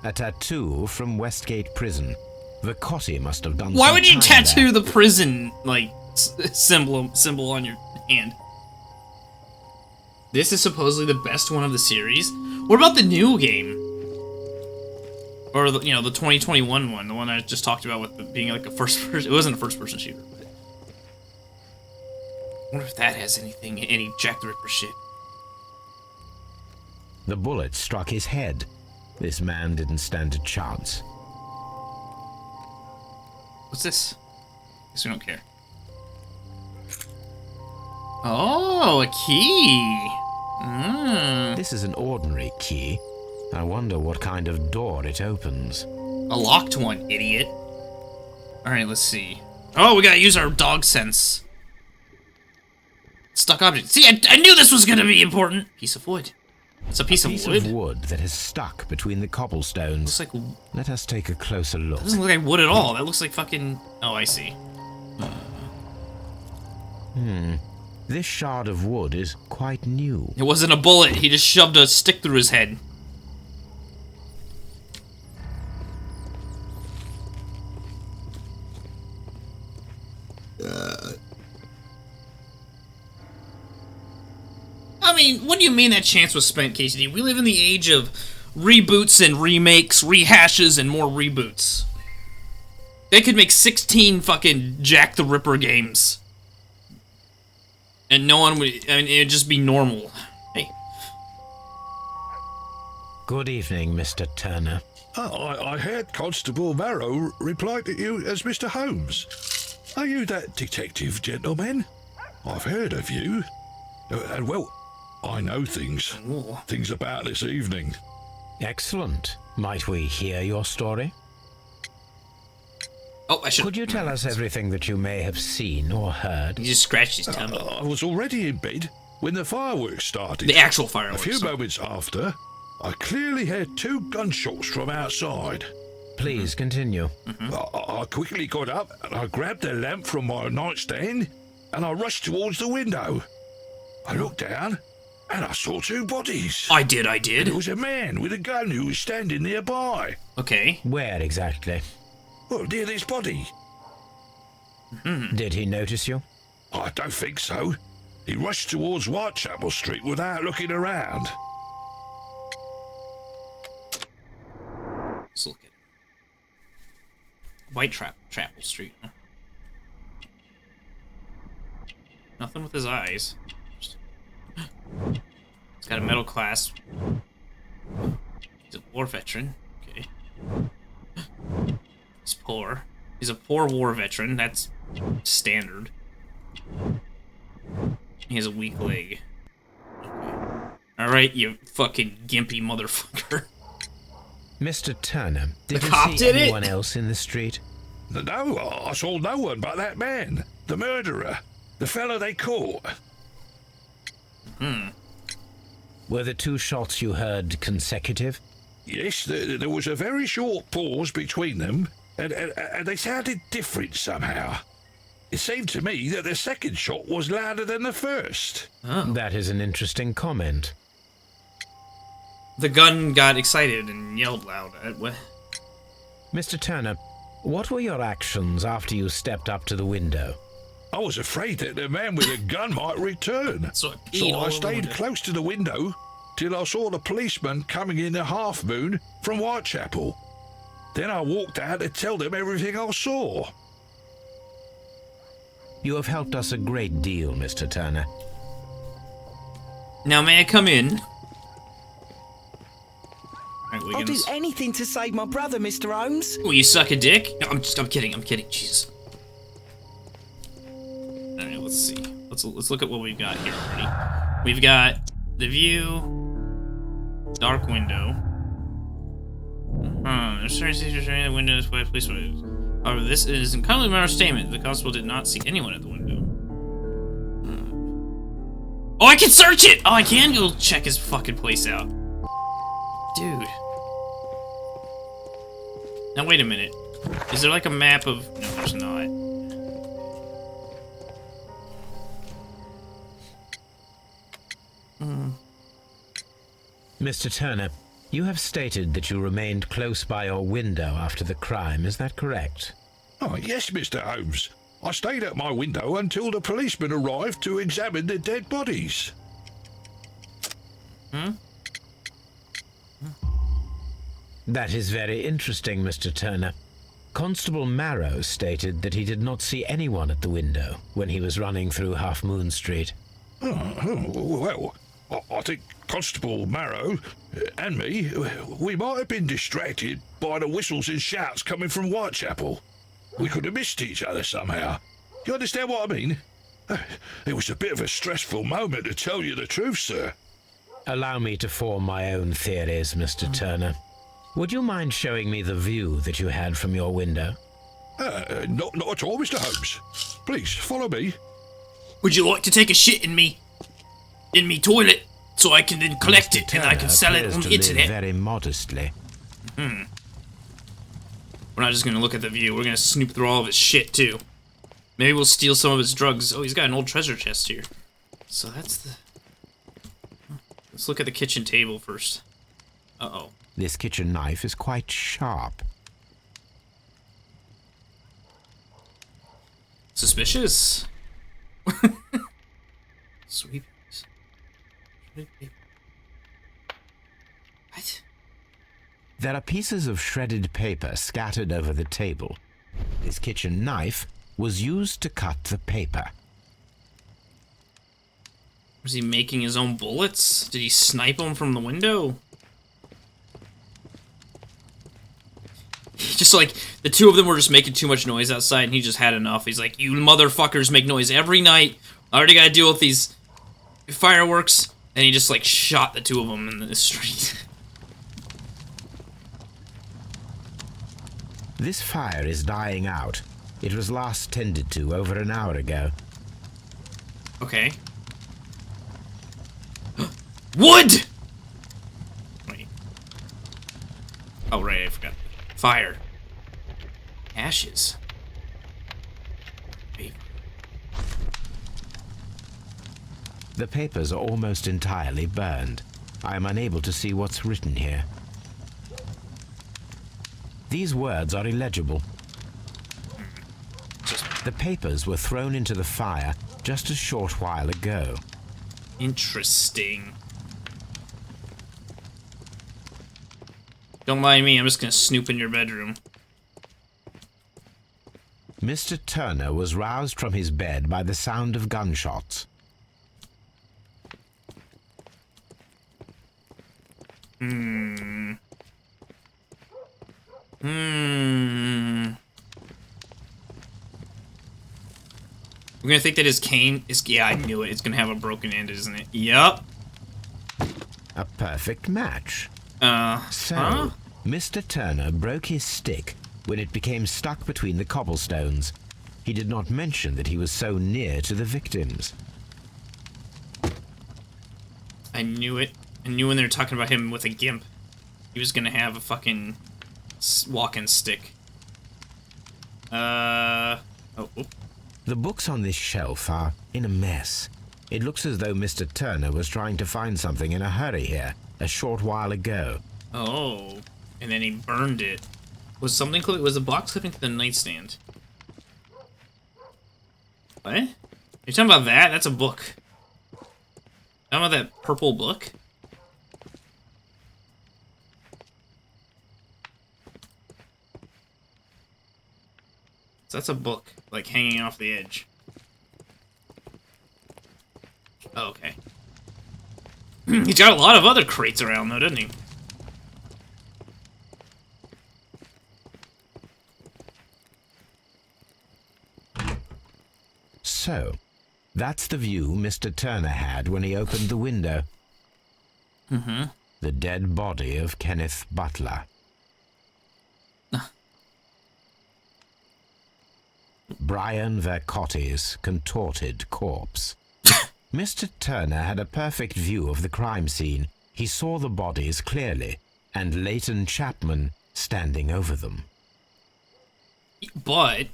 A tattoo from Westgate Prison. Vercotti must have done. Why some would you time tattoo there. the prison like symbol on your hand? This is supposedly the best one of the series. What about the new game? Or the, the 2021 one, the one I just talked about with being like a first person. It wasn't a first person shooter, but I wonder if that has any Jack the Ripper shit. The bullet struck his head. This man didn't stand a chance. What's this? Guess we don't care. Oh, a key. This is an ordinary key. I wonder what kind of door it opens. A locked one, idiot. Alright, let's see. Oh, we gotta use our dog sense. Stuck object. See, I knew this was gonna be important. Piece of wood. It's a piece of wood that has stuck between the cobblestones. Looks like... Let us take a closer look. That doesn't look like wood at all. That looks like fucking... Oh, I see. This shard of wood is quite new. It wasn't a bullet. He just shoved a stick through his head. I mean, what do you mean that chance was spent, KCD? We live in the age of reboots and remakes, rehashes, and more reboots. They could make 16 fucking Jack the Ripper games. And no one would... I mean, it'd just be normal. Hey. Good evening, Mr. Turner. I heard Constable Marrow reply to you as Mr. Holmes. Are you that detective, gentleman? I've heard of you. And, well, I know things about this evening. Excellent. Might we hear your story? Oh, I should... Could you tell us everything that you may have seen or heard? He just scratched his tummy. I was already in bed when the fireworks started. The actual fireworks. A few moments after, I clearly heard 2 gunshots from outside. Please continue. I quickly got up and I grabbed a lamp from my nightstand and I rushed towards the window. I looked down and I saw 2 bodies. I did. And it was a man with a gun who was standing nearby. Okay. Where exactly? Well, near this body. Did he notice you? I don't think so. He rushed towards Whitechapel Street without looking around. Let's look at Whitechapel Street. Huh? Nothing with his eyes. He's got a metal clasp. He's a war veteran. Okay. He's poor. He's a poor war veteran. That's standard. He has a weak leg. Okay. Alright, you fucking gimpy motherfucker. Mr. Turner, did The you cop see did anyone it? else in the street? No, I saw no one but that man. The murderer. The fellow they caught. Were the 2 shots you heard consecutive? Yes, there was a very short pause between them, and they sounded different somehow. It seemed to me that the second shot was louder than the first. Oh. That is an interesting comment. The gun got excited and yelled loud. What? Mr. Turner, what were your actions after you stepped up to the window? I was afraid that the man with the gun might return, So I I stayed close to the window till I saw the policeman coming in the Half Moon from Whitechapel. Then I walked out to tell them everything I saw. You have helped us a great deal, Mr. Turner. Now, may I come in? Right, I'll do anything to save my brother, Mr. Holmes. Will you suck a dick? No, I'm kidding. Jesus. All right, let's see. Let's look at what we've got here already. We've got the view, dark window. There's certain features in the windows by police. However, this is an commonly made statement. The constable did not see anyone at the window. Oh, I can search it! Oh, I can go check his fucking place out. Dude. Now wait a minute. Is there like a map of... No, there's not. Mr. Turner, you have stated that you remained close by your window after the crime, is that correct? Oh, yes, Mr. Holmes. I stayed at my window until the policeman arrived to examine the dead bodies. That is very interesting, Mr. Turner. Constable Marrow stated that he did not see anyone at the window when he was running through Half Moon Street. Well, I think Constable Marrow and me, we might have been distracted by the whistles and shouts coming from Whitechapel. We could have missed each other somehow. You understand what I mean? It was a bit of a stressful moment, to tell you the truth, sir. Allow me to form my own theories, Mr. Turner. Would you mind showing me the view that you had from your window? Not at all, Mr. Holmes. Please, follow me. Would you like to take a shit in me toilet so I can then collect Mr. it and I can sell it on the internet? Very modestly. We're not just gonna look at the view, we're gonna snoop through all of his shit too. Maybe we'll steal some of his drugs. Oh, he's got an old treasure chest here. So that's the... Let's look at the kitchen table first. Uh-oh. This kitchen knife is quite sharp. Suspicious. Sweet. What? There are pieces of shredded paper scattered over the table. This kitchen knife was used to cut the paper. Was he making his own bullets? Did he snipe them from the window? Just like, the two of them were just making too much noise outside and he just had enough. He's like, you motherfuckers make noise every night. I already gotta deal with these fireworks. And he just like shot the two of them in the street. This fire is dying out. It was last tended to over an hour ago. Okay. Wood! Wait. Oh, right, I forgot. Fire. Ashes. Paper. The papers are almost entirely burned. I am unable to see what's written here. These words are illegible. The papers were thrown into the fire just a short while ago. Interesting. Don't mind me, I'm just gonna snoop in your bedroom. Mr. Turner was roused from his bed by the sound of gunshots. We're gonna think that his cane is... Yeah, I knew it. It's gonna have a broken end, isn't it? Yup. A perfect match. Huh? Mr. Turner broke his stick when it became stuck between the cobblestones. He did not mention that he was so near to the victims. I knew it. I knew when they were talking about him with a gimp. He was gonna have a fucking walking stick. Oh. The books on this shelf are in a mess. It looks as though Mr. Turner was trying to find something in a hurry here a short while ago. Oh. And then he burned it. Was the box clipping to the nightstand? What? You're talking about that? That's a book. Talking about that purple book? So that's a book, like, hanging off the edge. Oh, okay. He's got a lot of other crates around, though, doesn't he? So, that's the view Mr. Turner had when he opened the window. The dead body of Kenneth Butler. Brian Vercotti's contorted corpse. Mr. Turner had a perfect view of the crime scene. He saw the bodies clearly, and Leighton Chapman standing over them. But...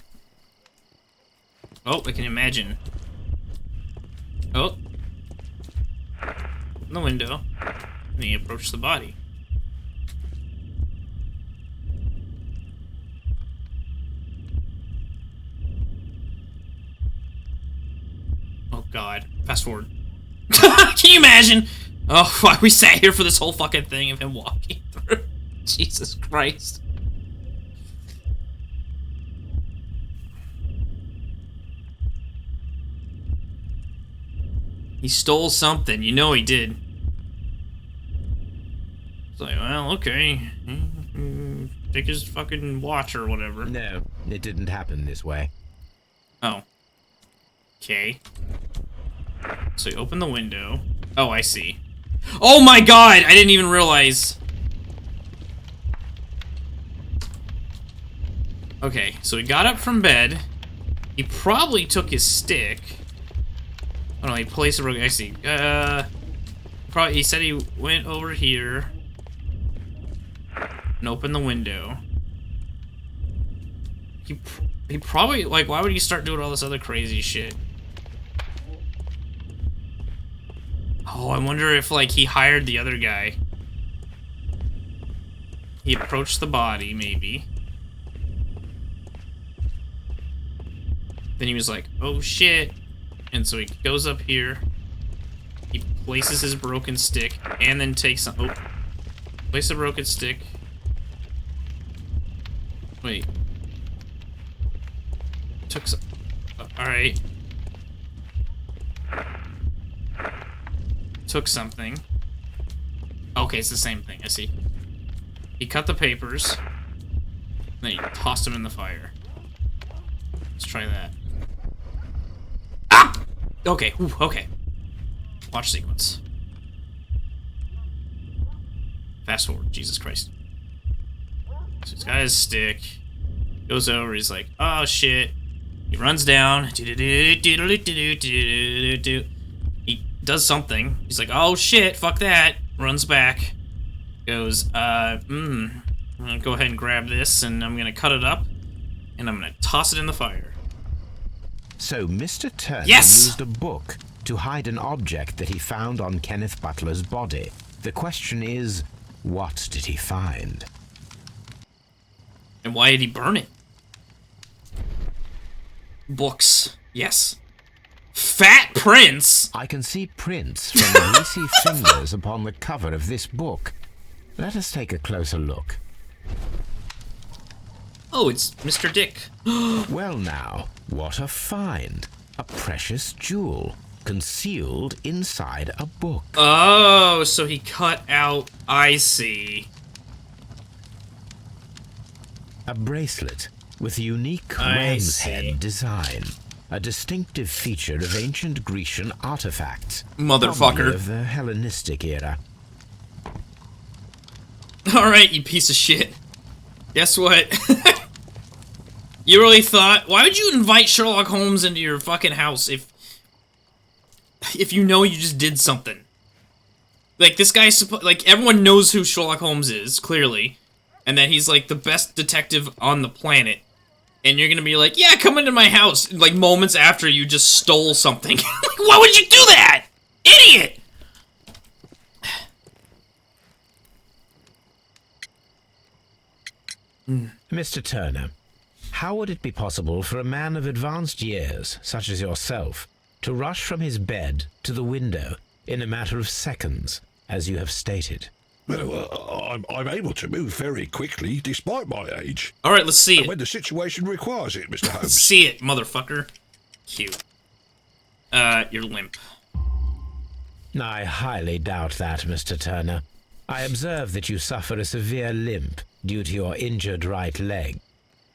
oh, I can imagine. Oh. In the window. And he approached the body. Oh god. Fast forward. Can you imagine? Oh, fuck, we sat here for this whole fucking thing of him walking through. Jesus Christ. He stole something. You know he did. It's like, well, okay. Take his fucking watch or whatever. No, it didn't happen this way. Oh. Okay. So he opened the window. Oh, I see. Oh my god! I didn't even realize. Okay, so he got up from bed. He probably took his stick. Oh no, he placed a... I see. Probably, he said he went over here and opened the window. He probably... like, why would he start doing all this other crazy shit? Oh, I wonder if, like, he hired the other guy. He approached the body, maybe. Then he was like, oh shit. And so he goes up here. He places his broken stick and then takes some... oh. Place the broken stick. Wait. Took some... alright. Took something. Okay, it's the same thing, I see. He cut the papers. Then he tossed them in the fire. Let's try that. Ah! Okay, ooh, okay. Watch sequence. Fast forward, Jesus Christ. So he's got his stick. Goes over, he's like, oh shit. He runs down. He does something. He's like, oh shit, fuck that. Runs back. Goes, I'm gonna go ahead and grab this, and I'm gonna cut it up, and I'm gonna toss it in the fire. So Mr. Turner Yes! used a book to hide an object that he found on Kenneth Butler's body. The question is, what did he find? And why did he burn it? Books. Yes. Fat prints? I can see prints from greasy fingers upon the cover of this book. Let us take a closer look. Oh, it's Mr. Dick. Well now, what a find. A precious jewel, concealed inside a book. Oh, so he cut out... I see. A bracelet with a unique ram's head design. A distinctive feature of ancient Grecian artifacts. Motherfucker. Probably of the Hellenistic era. Alright, you piece of shit. Guess what? You really thought... why would you invite Sherlock Holmes into your fucking house if you know you just did something? Like, this guy's like, everyone knows who Sherlock Holmes is, clearly. And that he's, like, the best detective on the planet. And you're gonna be like, yeah, come into my house, like, moments after you just stole something. Like, why would you do that? Idiot! Mr. Turner, how would it be possible for a man of advanced years, such as yourself, to rush from his bed to the window in a matter of seconds, as you have stated? Well, I'm able to move very quickly, despite my age. All right, let's see it. When the situation requires it, Mr. Holmes. Let's see it, motherfucker. Cute. You're limp. I highly doubt that, Mr. Turner. I observe that you suffer a severe limp due to your injured right leg.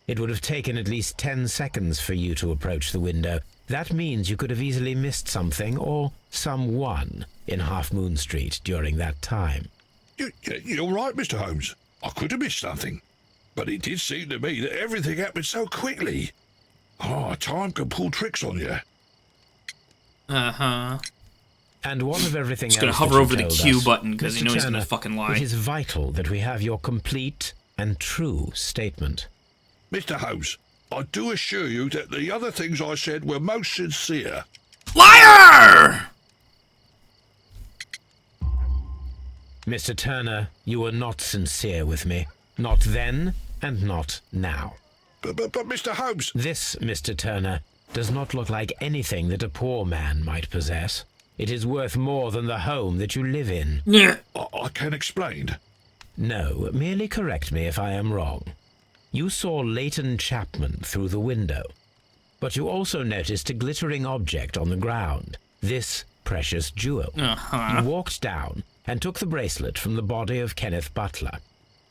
It would have taken at least 10 seconds for you to approach the window. That means you could have easily missed something or someone in Half Moon Street during that time. You're right, Mr. Holmes. I could have missed something. But it did seem to me that everything happened so quickly. Oh, time can pull tricks on you. Uh-huh. And what of everything Just else? gonna hover over the Q button because he knows he's gonna fucking lie. It is vital that we have your complete and true statement. Mr. Holmes, I do assure you that the other things I said were most sincere. Liar! Mr. Turner, you were not sincere with me. Not then, and not now. But Mr. Holmes... This, Mr. Turner, does not look like anything that a poor man might possess. It is worth more than the home that you live in. Yeah. I can explain. No, merely correct me if I am wrong. You saw Leighton Chapman through the window, but you also noticed a glittering object on the ground, this precious jewel. You walked down and took the bracelet from the body of Kenneth Butler,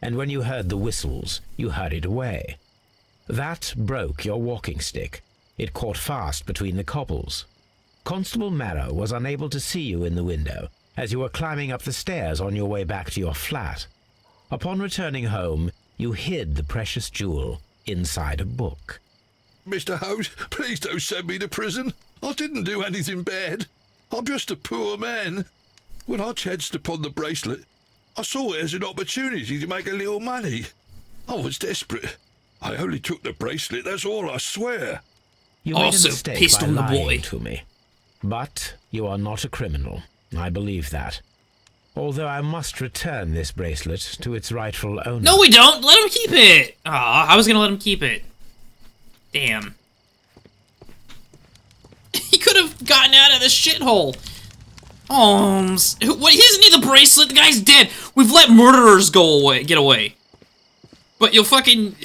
and when you heard the whistles, you hurried away. That broke your walking stick. It caught fast between the cobbles. Constable Marrow was unable to see you in the window as you were climbing up the stairs on your way back to your flat. Upon returning home, you hid the precious jewel inside a book. Mr. Holmes, please don't send me to prison. I didn't do anything bad. I'm just a poor man. When I chanced upon the bracelet, I saw it as an opportunity to make a little money. I was desperate. I only took the bracelet, that's all, I swear. You made Also a mistake pissed by on the lying boy. to me. But you are not a criminal. I believe that. Although I must return this bracelet to its rightful owner. No, we don't! Let him keep it! Aw, I was gonna let him keep it. Damn. He could have gotten out of this shithole. Holmes. What, he doesn't need the bracelet, the guy's dead. We've let murderers get away. But you'll fucking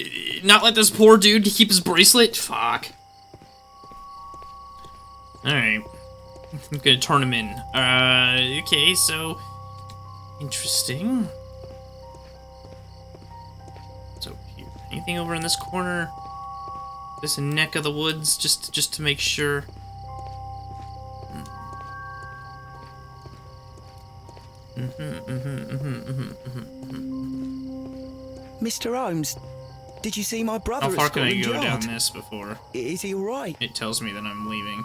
not let this poor dude keep his bracelet? Fuck. Alright. I'm gonna turn him in. Okay, so... Interesting. So, here. Anything over in this corner? This neck of the woods, just to make sure. Mr. Holmes, did you see my brother How far at can I Scotland go Yard? down this before? Is he alright? It tells me that I'm leaving.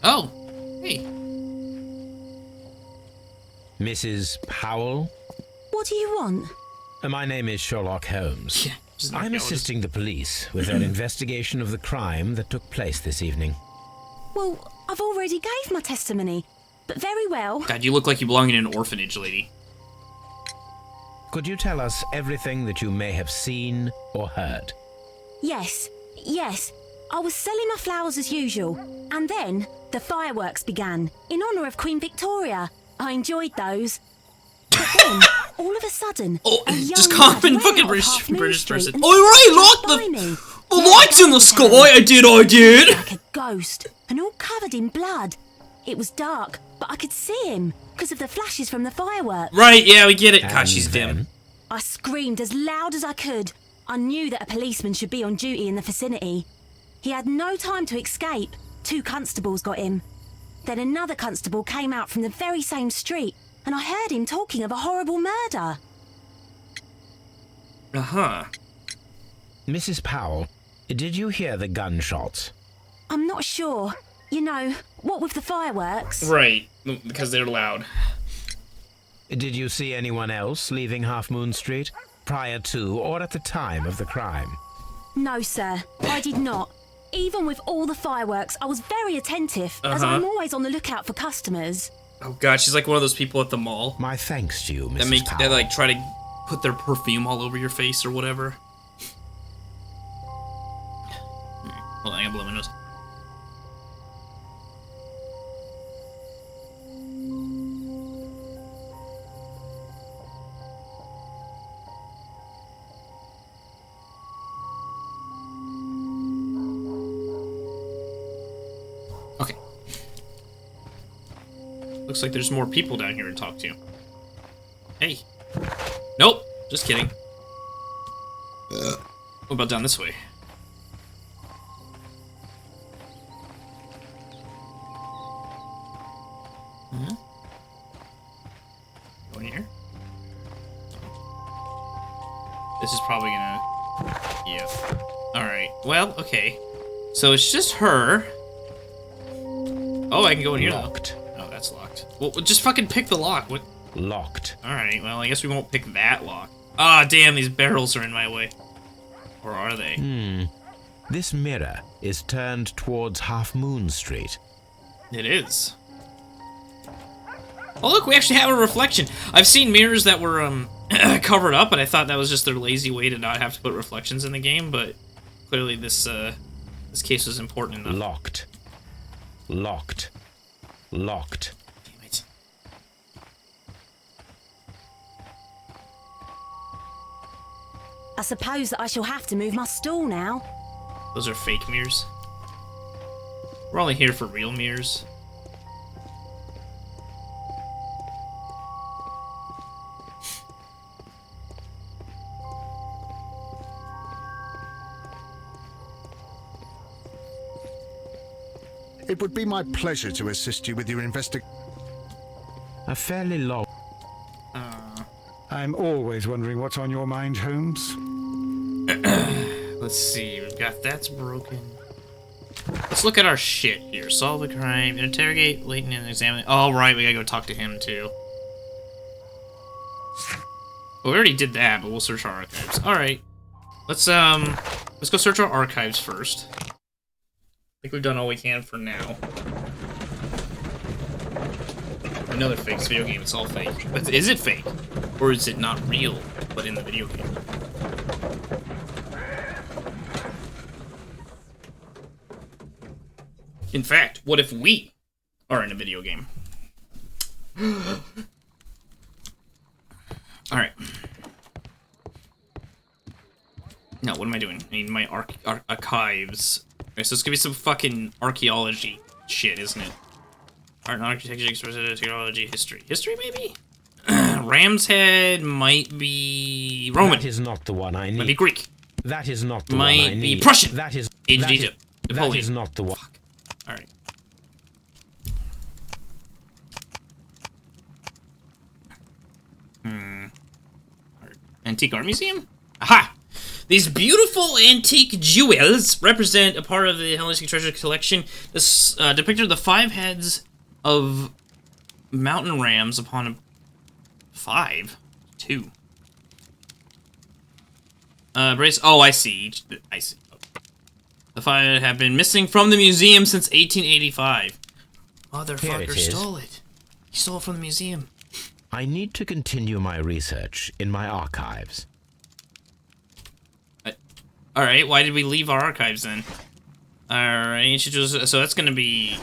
Oh, hey. Mrs. Powell? What do you want? My name is Sherlock Holmes. Yeah, I'm assisting the police with their investigation of the crime that took place this evening. Well, I've already gave my testimony, but very well. God, you look like you belong in an orphanage, lady. Could you tell us everything that you may have seen or heard? Yes. I was selling my flowers as usual, and then the fireworks began, in honour of Queen Victoria. I enjoyed those. But then, all of a sudden, a young just calm lad and ran fucking out of Half Moon British Street person. and Oh, stood right, by me. the lights in the sky. I did. Like a ghost, and all covered in blood. It was dark, but I could see him because of the flashes from the fireworks. Right, yeah, we get it. God, And she's dim. then? I screamed as loud as I could. I knew that a policeman should be on duty in the vicinity. He had no time to escape. 2 constables got him. Then another constable came out from the very same street, and I heard him talking of a horrible murder. Uh-huh. Mrs. Powell, did you hear the gunshots? I'm not sure. You know, what with the fireworks? Right, because they're loud. Did you see anyone else leaving Half Moon Street prior to or at the time of the crime? No, sir, I did not. Even with all the fireworks, I was very attentive, as I'm always on the lookout for customers. Oh god, she's like one of those people at the mall. My thanks to you, Mrs. Powell. That like try to put their perfume all over your face or whatever. Hold on, I gotta blow my nose. Okay. Looks like there's more people down here to talk to. Hey. Nope. Just kidding. What about down this way? Go in here. This is probably gonna... Yeah. Alright, well, okay. So it's just her. Oh, I can go in here, Locked. though. Oh, that's locked. Well, just fucking pick the lock. What? Locked. Alright, well, I guess we won't pick that lock. Ah, damn, these barrels are in my way. Or are they? This mirror is turned towards Half Moon Street. It is. Oh, look, we actually have a reflection. I've seen mirrors that were, covered up, but I thought that was just their lazy way to not have to put reflections in the game, but clearly this case was important enough. Locked. Locked. Locked. Damn it. I suppose that I shall have to move my stool now. Those are fake mirrors. We're only here for real mirrors. It would be my pleasure to assist you with your A fairly long... I'm always wondering what's on your mind, Holmes. Let's see, we've got that's broken. Let's look at our shit here. Solve the crime, interrogate, latent, and examine. Oh, right, we gotta go talk to him too. Well, we already did that, but we'll search our archives. Alright. Let's go search our archives first. I think we've done all we can for now. Another fake video game, it's all fake. But is it fake? Or is it not real, but in the video game? In fact, what if we are in a video game? Alright. No, what am I doing? I need my archives. Okay, so it's gonna be some fucking archaeology shit, isn't it? Art and architecture, technology, history. History, maybe? Ram's Head might be Roman. That is not the one I need. Might be Greek. That is not the one I need. Might be Prussian. That is... Ancient Egypt. Napoleon. That is not the one. Fuck. Alright. Antique Art Museum? Aha! These beautiful antique jewels represent a part of the Hellenistic treasure collection. This depicted the 5 heads of mountain rams upon a... 5? 2. Brace... Oh, I see. I see. The 5 have been missing from the museum since 1885. Motherfucker stole it. He stole it from the museum. I need to continue my research in my archives. Alright, why did we leave our archives then? Alright, so that's gonna be,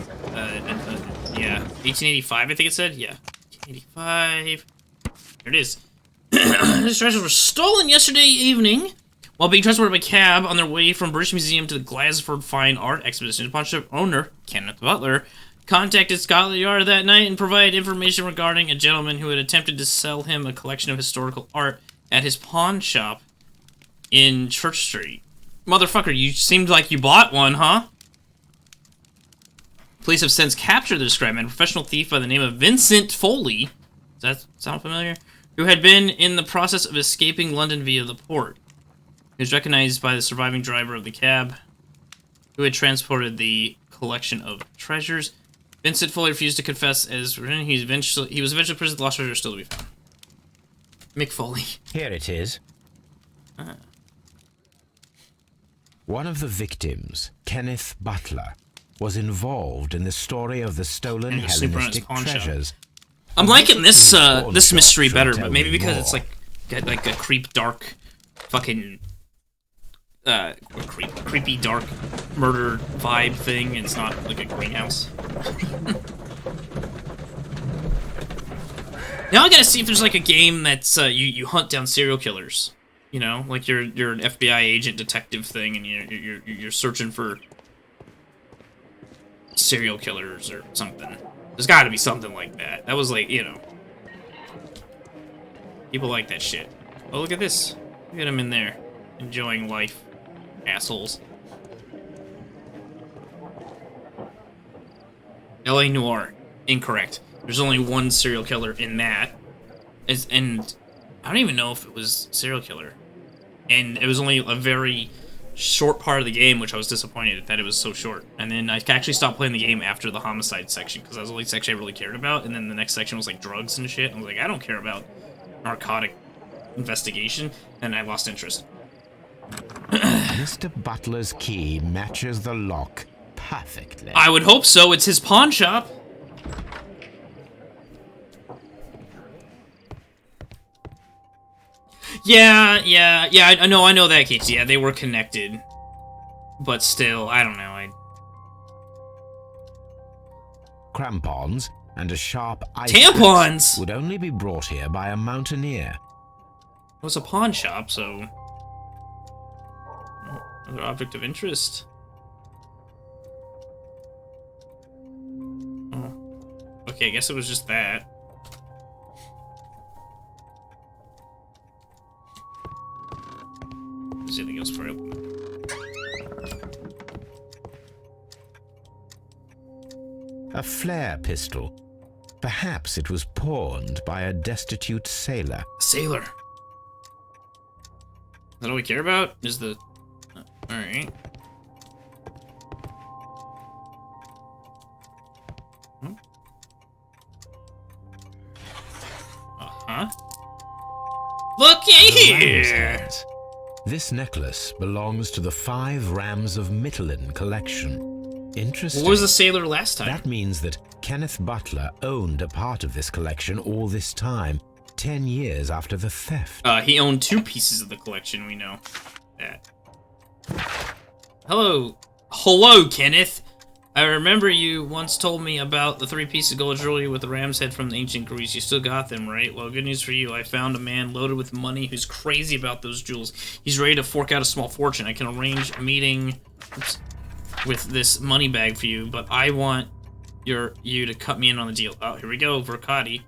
yeah, 1885 I think it said? Yeah, 1885. There it is. These treasures were stolen yesterday evening while being transported by cab on their way from British Museum to the Glasford Fine Art Exhibition. The pawn shop owner, Kenneth Butler, contacted Scotland Yard that night and provided information regarding a gentleman who had attempted to sell him a collection of historical art at his pawn shop in Church Street. Motherfucker, you seemed like you bought one, huh? Police have since captured the described man, a professional thief by the name of Vincent Foley. Does that sound familiar? Who had been in the process of escaping London via the port. He was recognized by the surviving driver of the cab, who had transported the collection of treasures. Vincent Foley refused to confess as he was eventually prisoned. The lost treasure still to be found. Mick Foley. Here it is. One of the victims, Kenneth Butler, was involved in the story of the stolen Hellenistic treasures. I'm liking this this mystery better, but maybe because it's like got like a dark, fucking creepy dark murder vibe thing. And it's not like a greenhouse. Now I gotta see if there's like a game that's you hunt down serial killers. You know, like you're an FBI agent detective thing, and you're searching for serial killers or something. There's got to be something like that. That was like, you know, people like that shit. Oh, look at this. Look at him in there, enjoying life, assholes. L.A. Noire, incorrect. There's only one serial killer in that, and I don't even know if it was serial killer. And it was only a very short part of the game, which I was disappointed that it was so short. And then I actually stopped playing the game after the homicide section, because that was the only section I really cared about. And then the next section was like drugs and shit. I was like, I don't care about narcotic investigation, and I lost interest. Mr. Butler's key matches the lock perfectly. I would hope so. It's his pawn shop. Yeah, I know that case. Yeah, they were connected. But still, I don't know. Crampons and a sharp ice tampons axe would only be brought here by a mountaineer. It was a pawn shop, so... Another object of interest. Oh. Okay, I guess it was just that. Is there anything else for it? A flare pistol. Perhaps it was pawned by a destitute sailor. Sailor. Is that all we care about? Is the... Alright. Uh-huh. Looky here! This necklace belongs to the 5 Rams of Mittelin collection. Interesting. What was the sailor last time? That means that Kenneth Butler owned a part of this collection all this time, 10 years after the theft. He owned 2 pieces of the collection, we know that. Hello, Kenneth. I remember you once told me about the 3 pieces of gold jewelry with the ram's head from the ancient Greece. You still got them, right? Well, good news for you. I found a man loaded with money who's crazy about those jewels. He's ready to fork out a small fortune. I can arrange a meeting with this money bag for you, but I want you to cut me in on the deal. Oh, here we go, Verkati.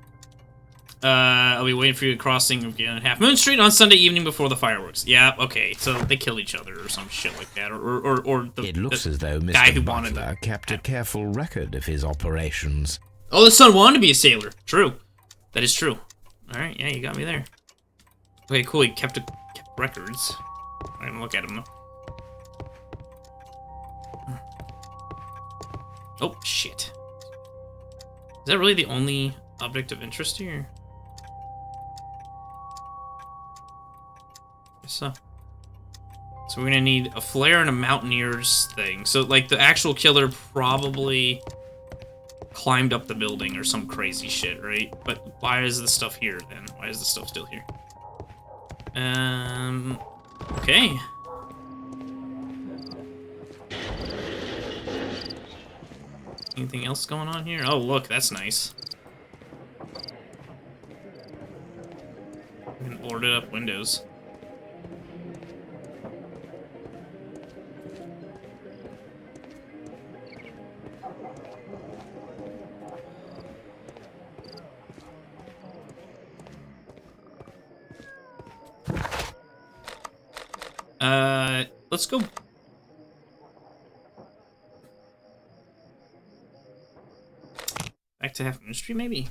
I'll be waiting for you crossing again Half Moon Street on Sunday evening before the fireworks. Yeah, okay. So they kill each other or some shit like that, or the It looks as though guy who Mr. wanted Butler kept a careful record of his operations. Oh, the son wanted to be a sailor. True. That is true. Alright, yeah, you got me there. Okay, cool, he kept records. I'm gonna look at him, though. Oh, shit. Is that really the only object of interest here? Guess so. So we're gonna need a flare and a mountaineer's thing. So, like, the actual killer probably climbed up the building or some crazy shit, right? But why is this stuff here, then? Why is this stuff still here? Okay. Anything else going on here? Oh, look, that's nice. We can boarded up windows. Let's go. Back to Half Moon Street, maybe?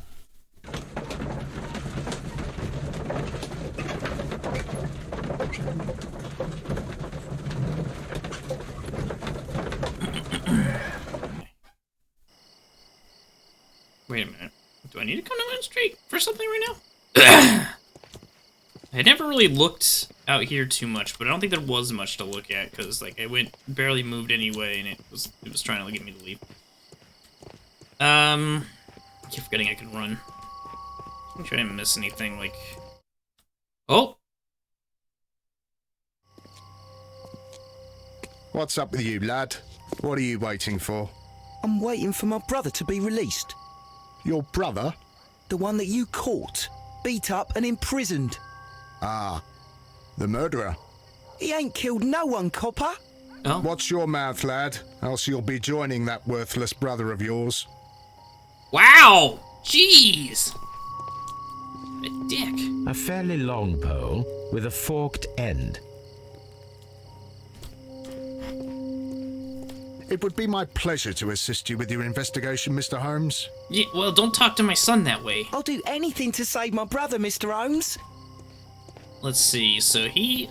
Wait a minute. Do I need to come to Moon Street for something right now? I never really looked out here too much, but I don't think there was much to look at, because, like, I barely moved anyway, and it was trying to get me to leave. I keep forgetting I can run. Make sure I didn't miss anything, like... Oh! What's up with you, lad? What are you waiting for? I'm waiting for my brother to be released. Your brother? The one that you caught, beat up and imprisoned. Ah, the murderer. He ain't killed no one, copper. Oh. Watch your mouth, lad, else you'll be joining that worthless brother of yours. Wow! Jeez! A dick. A fairly long pole with a forked end. It would be my pleasure to assist you with your investigation, Mr. Holmes. Yeah, well, don't talk to my son that way. I'll do anything to save my brother, Mr. Holmes. Let's see, so he,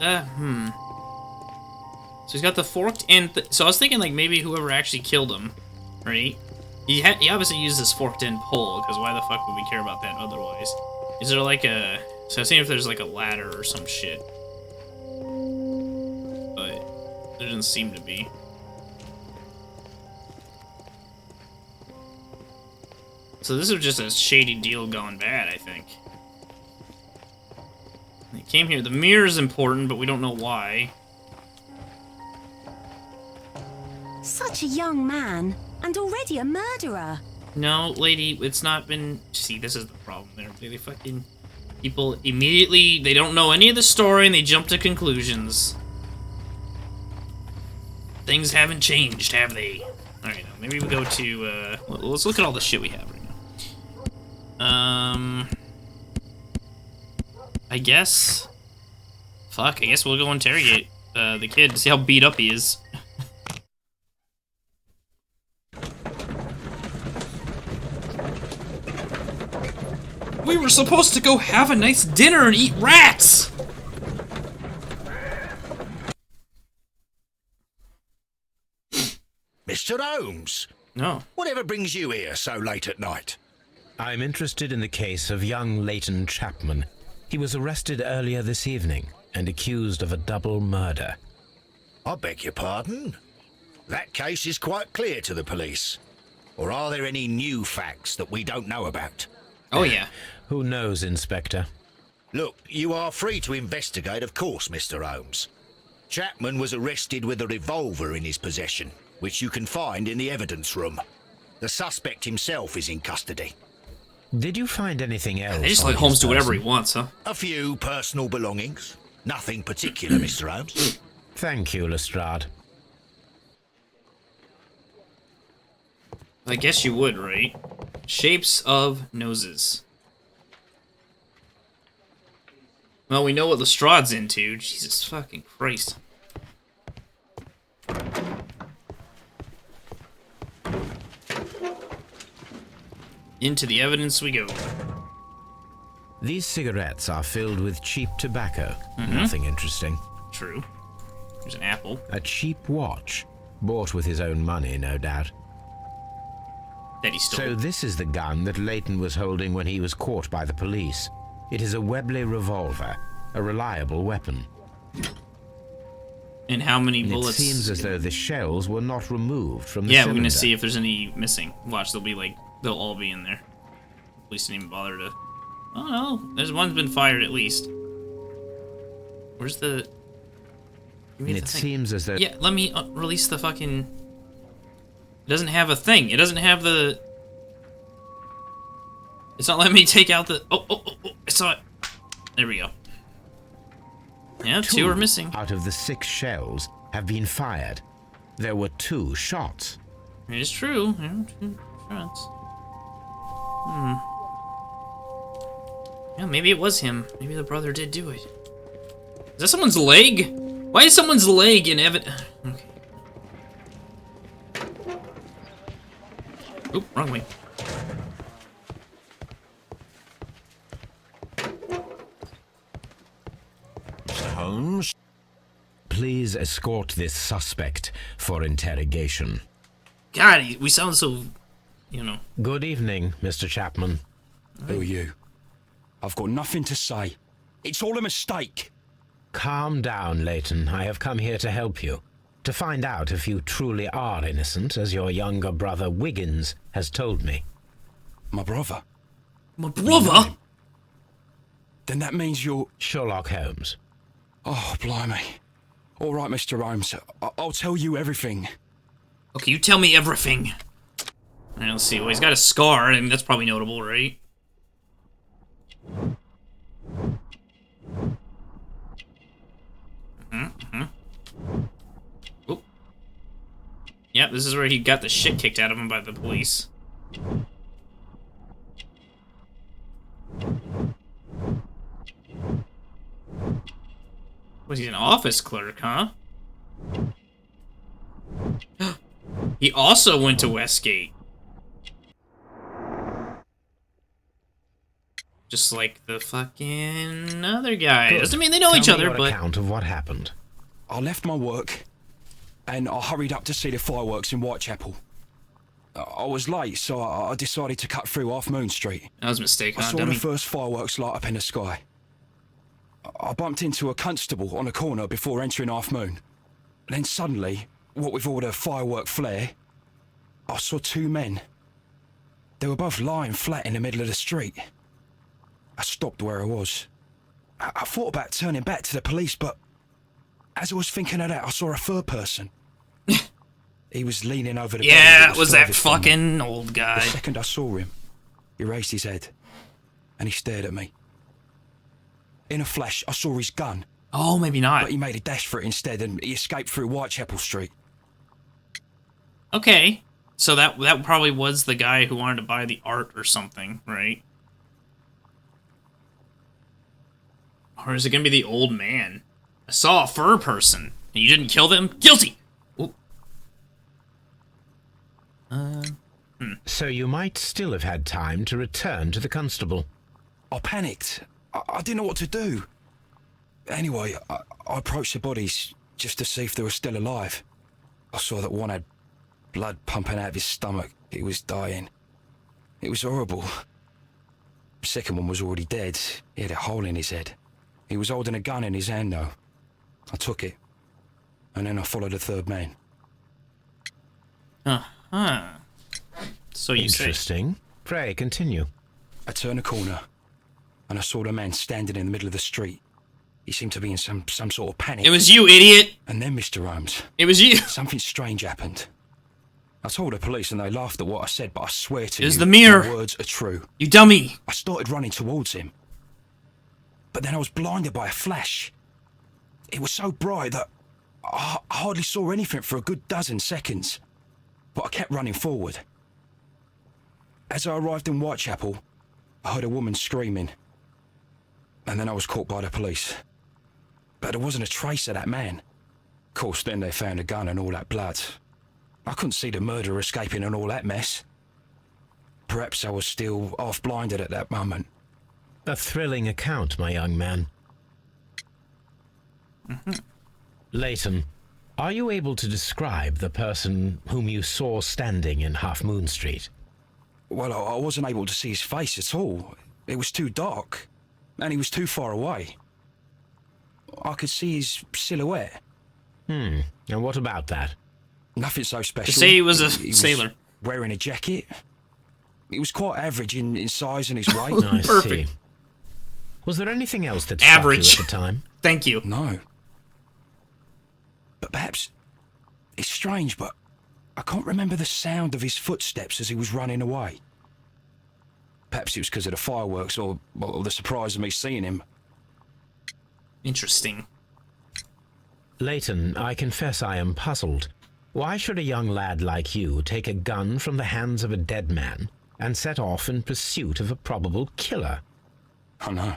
So he's got the forked end. So I was thinking like maybe whoever actually killed him, right? He obviously used this forked end pole, because why the fuck would we care about that otherwise? Is there like a... So I was seeing if there's like a ladder or some shit. But there doesn't seem to be. So this was just a shady deal gone bad, I think. They came here. The mirror is important, but we don't know why. Such a young man, and already a murderer. No, lady, it's not been... See, this is the problem. They fucking... People immediately... They don't know any of the story, and they jump to conclusions. Things haven't changed, have they? Alright, now maybe we go to... let's look at all the shit we have right now. I guess... Fuck, I guess we'll go interrogate the kid to see how beat up he is. We were supposed to go have a nice dinner and eat rats! Mr. Holmes? No. Whatever brings you here so late at night? I'm interested in the case of young Leighton Chapman. He was arrested earlier this evening and accused of a double murder. I beg your pardon? That case is quite clear to the police. Or are there any new facts that we don't know about? Oh, yeah. Who knows, Inspector? Look, you are free to investigate, of course, Mr. Holmes. Chapman was arrested with a revolver in his possession, which you can find in the evidence room. The suspect himself is in custody. Did you find anything else? They just let Holmes do whatever he wants, huh? A few personal belongings. Nothing particular, Mr. Holmes. Thank you, Lestrade. I guess you would, right? Shapes of noses. Well, we know what Lestrade's into. Jesus fucking Christ. Into the evidence we go. These cigarettes are filled with cheap tobacco. Nothing interesting. True. There's an apple. A cheap watch. Bought with his own money, no doubt. That he stole. So this is the gun that Leighton was holding when he was caught by the police. It is a Webley revolver, a reliable weapon. And how many bullets? It seems as though the shells were not removed from the Yeah, cylinder. we're gonna see if there's any missing. Watch, they'll all be in there. Police didn't even bother to... Oh no, there's one's been fired at least. Where's the... It seems as though... Yeah, let me release the fucking... It doesn't have a thing. It doesn't have the... It's not letting me take out the... Oh, I saw it. There we go. Yeah, two are missing. Out of the 6 shells have been fired. There were 2 shots. It is true. Yeah, 2 shots. Yeah, maybe it was him. Maybe the brother did do it. Is that someone's leg? Why is someone's leg in evidence? Okay. Oop, wrong way. Mr. Holmes? Please escort this suspect for interrogation. God, we sound so, you know. Good evening, Mr. Chapman. Who are you? I've got nothing to say. It's all a mistake. Calm down, Leighton. I have come here to help you. To find out if you truly are innocent, as your younger brother Wiggins has told me. My brother? My brother? Then that means you're... Sherlock Holmes. Oh, blimey. All right, Mr. Holmes. I'll tell you everything. Okay, you tell me everything. All right, let's see. Well, he's got a scar. I mean, that's probably notable, right? Oop. Yep, this is where he got the shit kicked out of him by the police. Was he an office clerk, huh? He also went to Westgate. Just like the fucking other guy. Good. Doesn't mean they know Tell each me other, your but... account of what happened. I left my work and I hurried up to see the fireworks in Whitechapel. I was late, so I decided to cut through Half Moon Street. That was a mistake, I huh, saw dummy? the first fireworks light up in the sky. I bumped into a constable on a corner before entering Half Moon. Then suddenly, what with all the firework flare, I saw two men. They were both lying flat in the middle of the street. I stopped where I was. I thought about turning back to the police, but as I was thinking of that, I saw a third person. He was leaning over the Yeah, body was that furthest from me. fucking old guy. The second I saw him, he raised his head, and he stared at me. In a flash, I saw his gun. Oh, maybe not. But he made a dash for it instead, and he escaped through Whitechapel Street. Okay, so that probably was the guy who wanted to buy the art or something, right? Or is it gonna be the old man? I saw a fur person. And you didn't kill them? Guilty! Ooh. So you might still have had time to return to the constable. I panicked. I didn't know what to do. Anyway, I approached the bodies just to see if they were still alive. I saw that one had blood pumping out of his stomach. He was dying. It was horrible. The second one was already dead. He had a hole in his head. He was holding a gun in his hand, though. I took it. And then I followed the third man. Uh-huh. So you say. Interesting. Pray, continue. I turned a corner, and I saw the man standing in the middle of the street. He seemed to be in some sort of panic. It was you, idiot! And then, Mr. Holmes... It was you! Something strange happened. I told the police and they laughed at what I said, but I swear to you... It was the mirror! My words are true. You dummy! I started running towards him. But then I was blinded by a flash. It was so bright that I hardly saw anything for a good dozen seconds. But I kept running forward. As I arrived in Whitechapel, I heard a woman screaming. And then I was caught by the police. But there wasn't a trace of that man. Of course, then they found a gun and all that blood. I couldn't see the murderer escaping and all that mess. Perhaps I was still half-blinded at that moment. A thrilling account, my young man. Leighton, are you able to describe the person whom you saw standing in Half Moon Street? Well, I wasn't able to see his face at all. It was too dark, and he was too far away. I could see his silhouette. And what about that? Nothing so special. To say he was a He sailor. Was wearing a jacket. He was quite average in size and his weight. I Perfect. see. Was there anything else that struck Average. you at the time? Thank you. No. But perhaps it's strange, but I can't remember the sound of his footsteps as he was running away. Perhaps it was because of the fireworks or the surprise of me seeing him. Interesting. Leighton, I confess I am puzzled. Why should a young lad like you take a gun from the hands of a dead man and set off in pursuit of a probable killer? I know.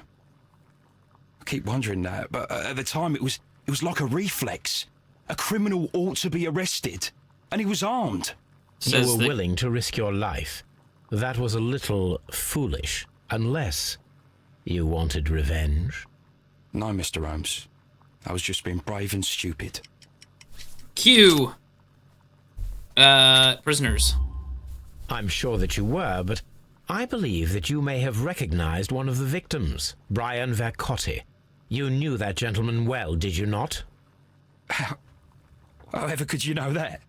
I keep wondering that, but at the time it was like a reflex. A criminal ought to be arrested, and he was armed. You were willing to risk your life. That was a little foolish, unless you wanted revenge. No, Mr. Holmes. I was just being brave and stupid. Q. Prisoners. I'm sure that you were, but I believe that you may have recognized one of the victims, Brian Vercotti. You knew that gentleman well, did you not? However could you know that?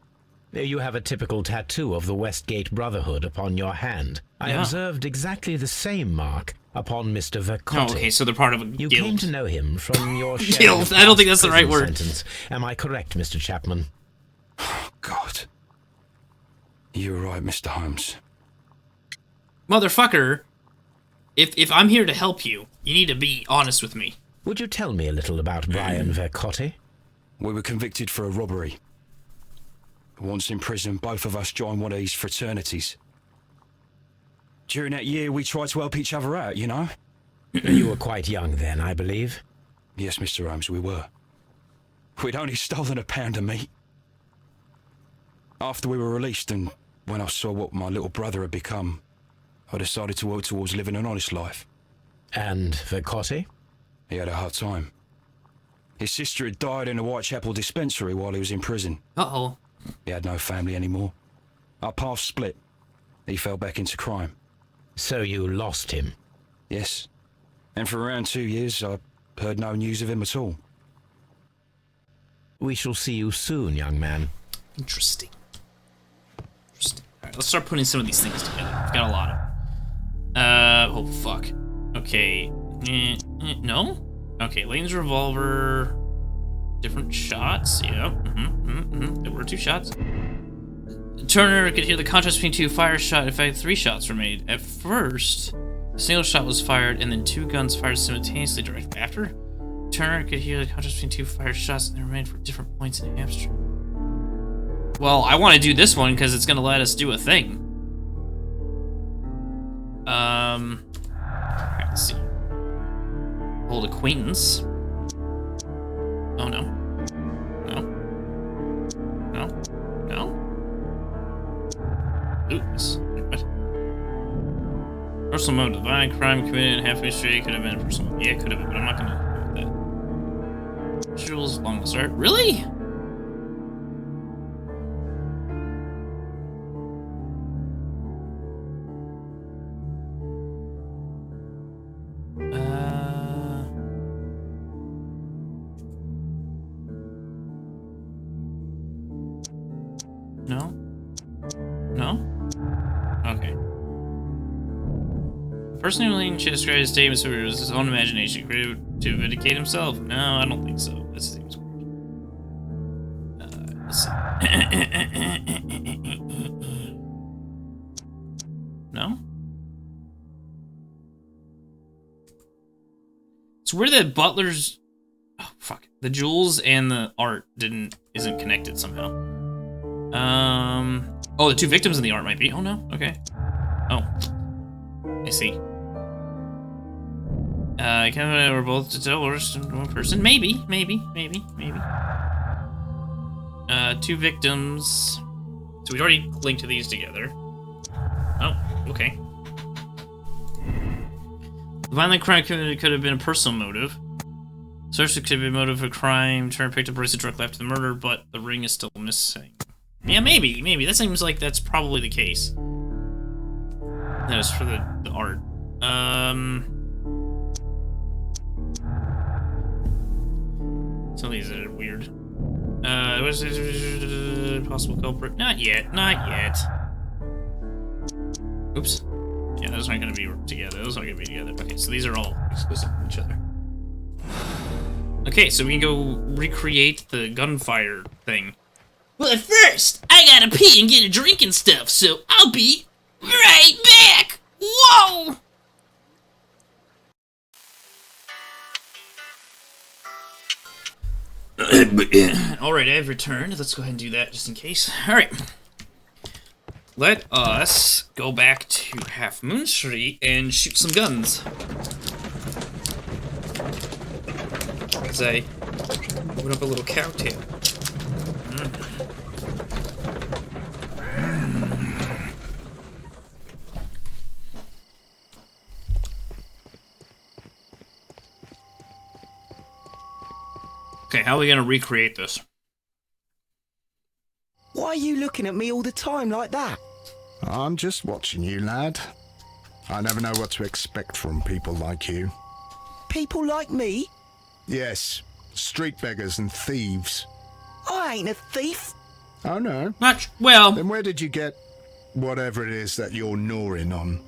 You have a typical tattoo of the Westgate Brotherhood upon your hand. I Yeah. observed exactly the same mark upon Mr. Vercotti. Oh, okay, so they're part of a You guild. came to know him from your Guild. I don't think that's the right word. Sentence. Am I correct, Mr. Chapman? God. You're right, Mr. Holmes. Motherfucker, if I'm here to help you, you need to be honest with me. Would you tell me a little about Brian Vercotti? We were convicted for a robbery. Once in prison, both of us joined one of these fraternities. During that year, we tried to help each other out, you know? You were quite young then, I believe. Yes, Mr. Holmes, we were. We'd only stolen a pound of meat. After we were released, and when I saw what my little brother had become, I decided to work towards living an honest life. And Vercotti? He had a hard time. His sister had died in a Whitechapel dispensary while he was in prison. Uh-oh. He had no family anymore. Our paths split. He fell back into crime. So you lost him? Yes. And for around 2 years, I heard no news of him at all. We shall see you soon, young man. Interesting. Alright, let's start putting some of these things together. We've got a lot of... oh, fuck. Okay. No? Okay, Lane's revolver... Different shots, yeah. There were 2 shots. Turner could hear the contrast between 2 fire shots. In fact, 3 shots were made. At first, a single shot was fired, and then 2 guns fired simultaneously directly after. Turner could hear the contrast between 2 fire shots, and they were made for different points in the abstract. Well, I want to do this one because it's going to let us do a thing. Alright, let's see. Old acquaintance. Oh, no. No. No. No. Oops. What? Personal motive. Violent crime committed in half history. Could have been personal. Yeah, could have been, but I'm not going to do that. Jules, long will start. Really? No? No? Okay. The person who Lane described his statements was his own imagination, created to vindicate himself? No, I don't think so. That seems weird. Let's see. No? It's weird that Butler's... Oh, fuck. The jewels and the art isn't connected somehow. Oh, the 2 victims in the art might be. Oh, no. Okay. Oh. I see. Kevin and I were both to tell worse than one person. Maybe. 2 victims. So we'd already linked these together. Oh, okay. The violent crime committed could have been a personal motive. Search could have been a motive for crime. Turner picked up bracelet directly after the murder, but the ring is still missing. Yeah, maybe. That seems like that's probably the case. That was for the art. Some of these are weird. What's the possible culprit? Not yet. Oops. Yeah, those aren't gonna be together. Okay, so these are all exclusive to each other. Okay, so we can go recreate the gunfire thing. Well, at first, I gotta pee and get a drink and stuff, so I'll be right back! Whoa! Alright, I've returned. Let's go ahead and do that just in case. Alright. Let us go back to Half Moon Street and shoot some guns. As I open up a little cocktail. Okay, how are we gonna recreate this? Why are you looking at me all the time like that? I'm just watching you, lad. I never know what to expect from people like you. People like me? Yes, street beggars and thieves. I ain't a thief. Oh, no? Well... Then where did you get whatever it is that you're gnawing on?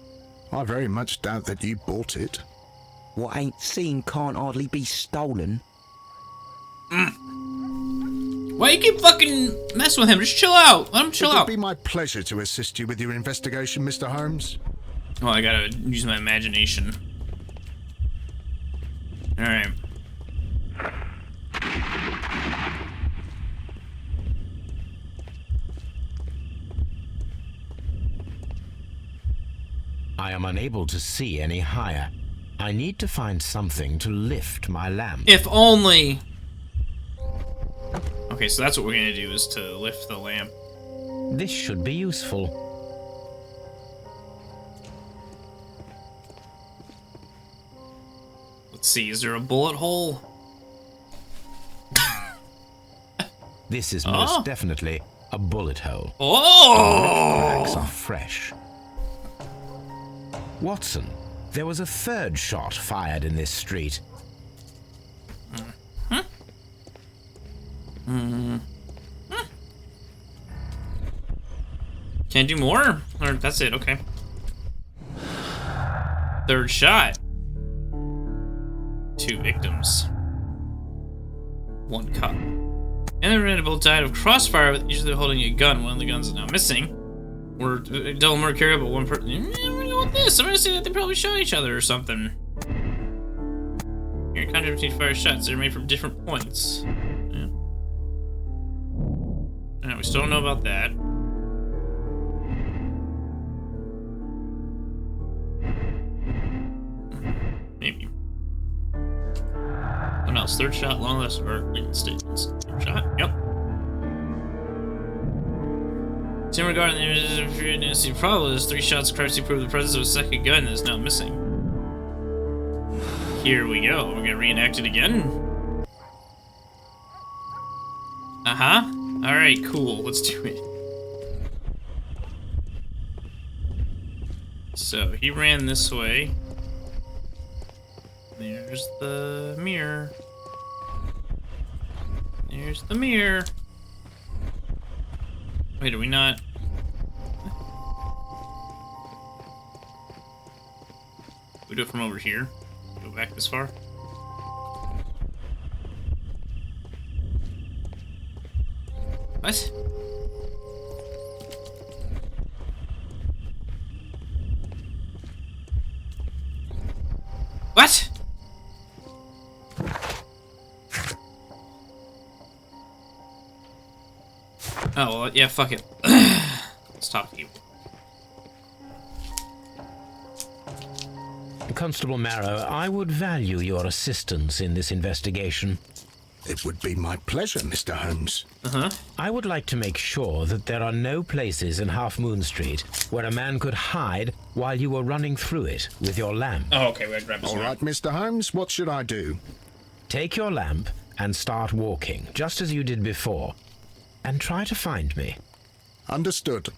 I very much doubt that you bought it. What ain't seen can't hardly be stolen. Why you keep fucking messing with him? Just chill out. Let him chill out. It would be my pleasure to assist you with your investigation, Mr. Holmes. Oh, I gotta use my imagination. Alright. I am unable to see any higher. I need to find something to lift my lamp. If only... Okay, so that's what we're gonna do, is to lift the lamp. This should be useful. Let's see, is there a bullet hole? This is most definitely a bullet hole. Oh! Cracks are fresh. Watson, there was a third shot fired in this street. Can't do more? Or that's it, okay. Third shot. 2 victims. 1 cop. And the men both died of crossfire, with each of them holding a gun. One of the guns is now missing. We're double murder carried, but one person. I'm gonna go with this. I'm gonna say that they probably shot each other or something. Here, contrast between fire shots. They're made from different points. Yeah. Alright, we still don't know about that. Maybe. What else? Third shot, long last or written statements. Third shot? Yep. Tim regarding the images of the problem is 3 shots correctly prove the presence of a second gun that is now missing. Here we go. We're gonna reenact it again. Alright, cool. Let's do it. So, he ran this way. There's the mirror. There's the mirror. Wait, are we not? We do it from over here. Go back this far. What? What? Oh, well, yeah, fuck it. Let's talk to you. Constable Marrow, I would value your assistance in this investigation. It would be my pleasure, Mr. Holmes. I would like to make sure that there are no places in Half Moon Street where a man could hide while you were running through it with your lamp. Oh, okay, we'll grab this. All right, Mr. Holmes, what should I do? Take your lamp and start walking, just as you did before, and try to find me. Understood.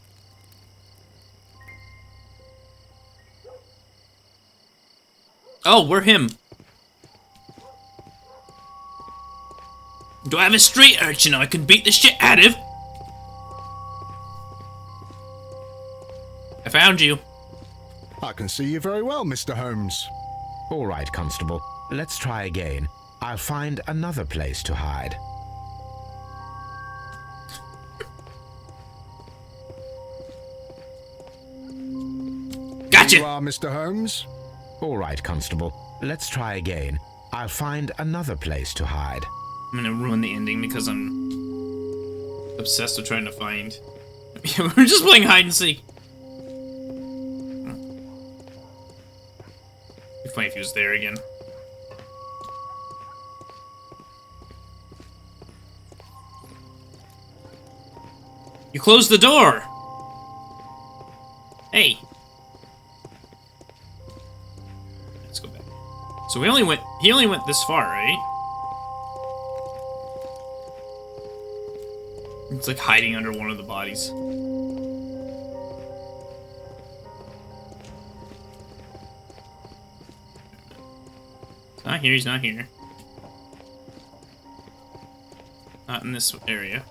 Oh, we're him. Do I have a street urchin I can beat the shit out of? I found you. I can see you very well, Mr. Holmes. All right, Constable. Let's try again. I'll find another place to hide. Gotcha! Here you are, Mr. Holmes. All right, Constable. Let's try again. I'll find another place to hide. I'm gonna ruin the ending because I'm obsessed with trying to find. We're just playing hide and seek. It'd be funny if he was there again. You closed the door! Hey! Let's go back. So he only went this far, right? It's like hiding under one of the bodies. Not here, he's not here. Not in this area.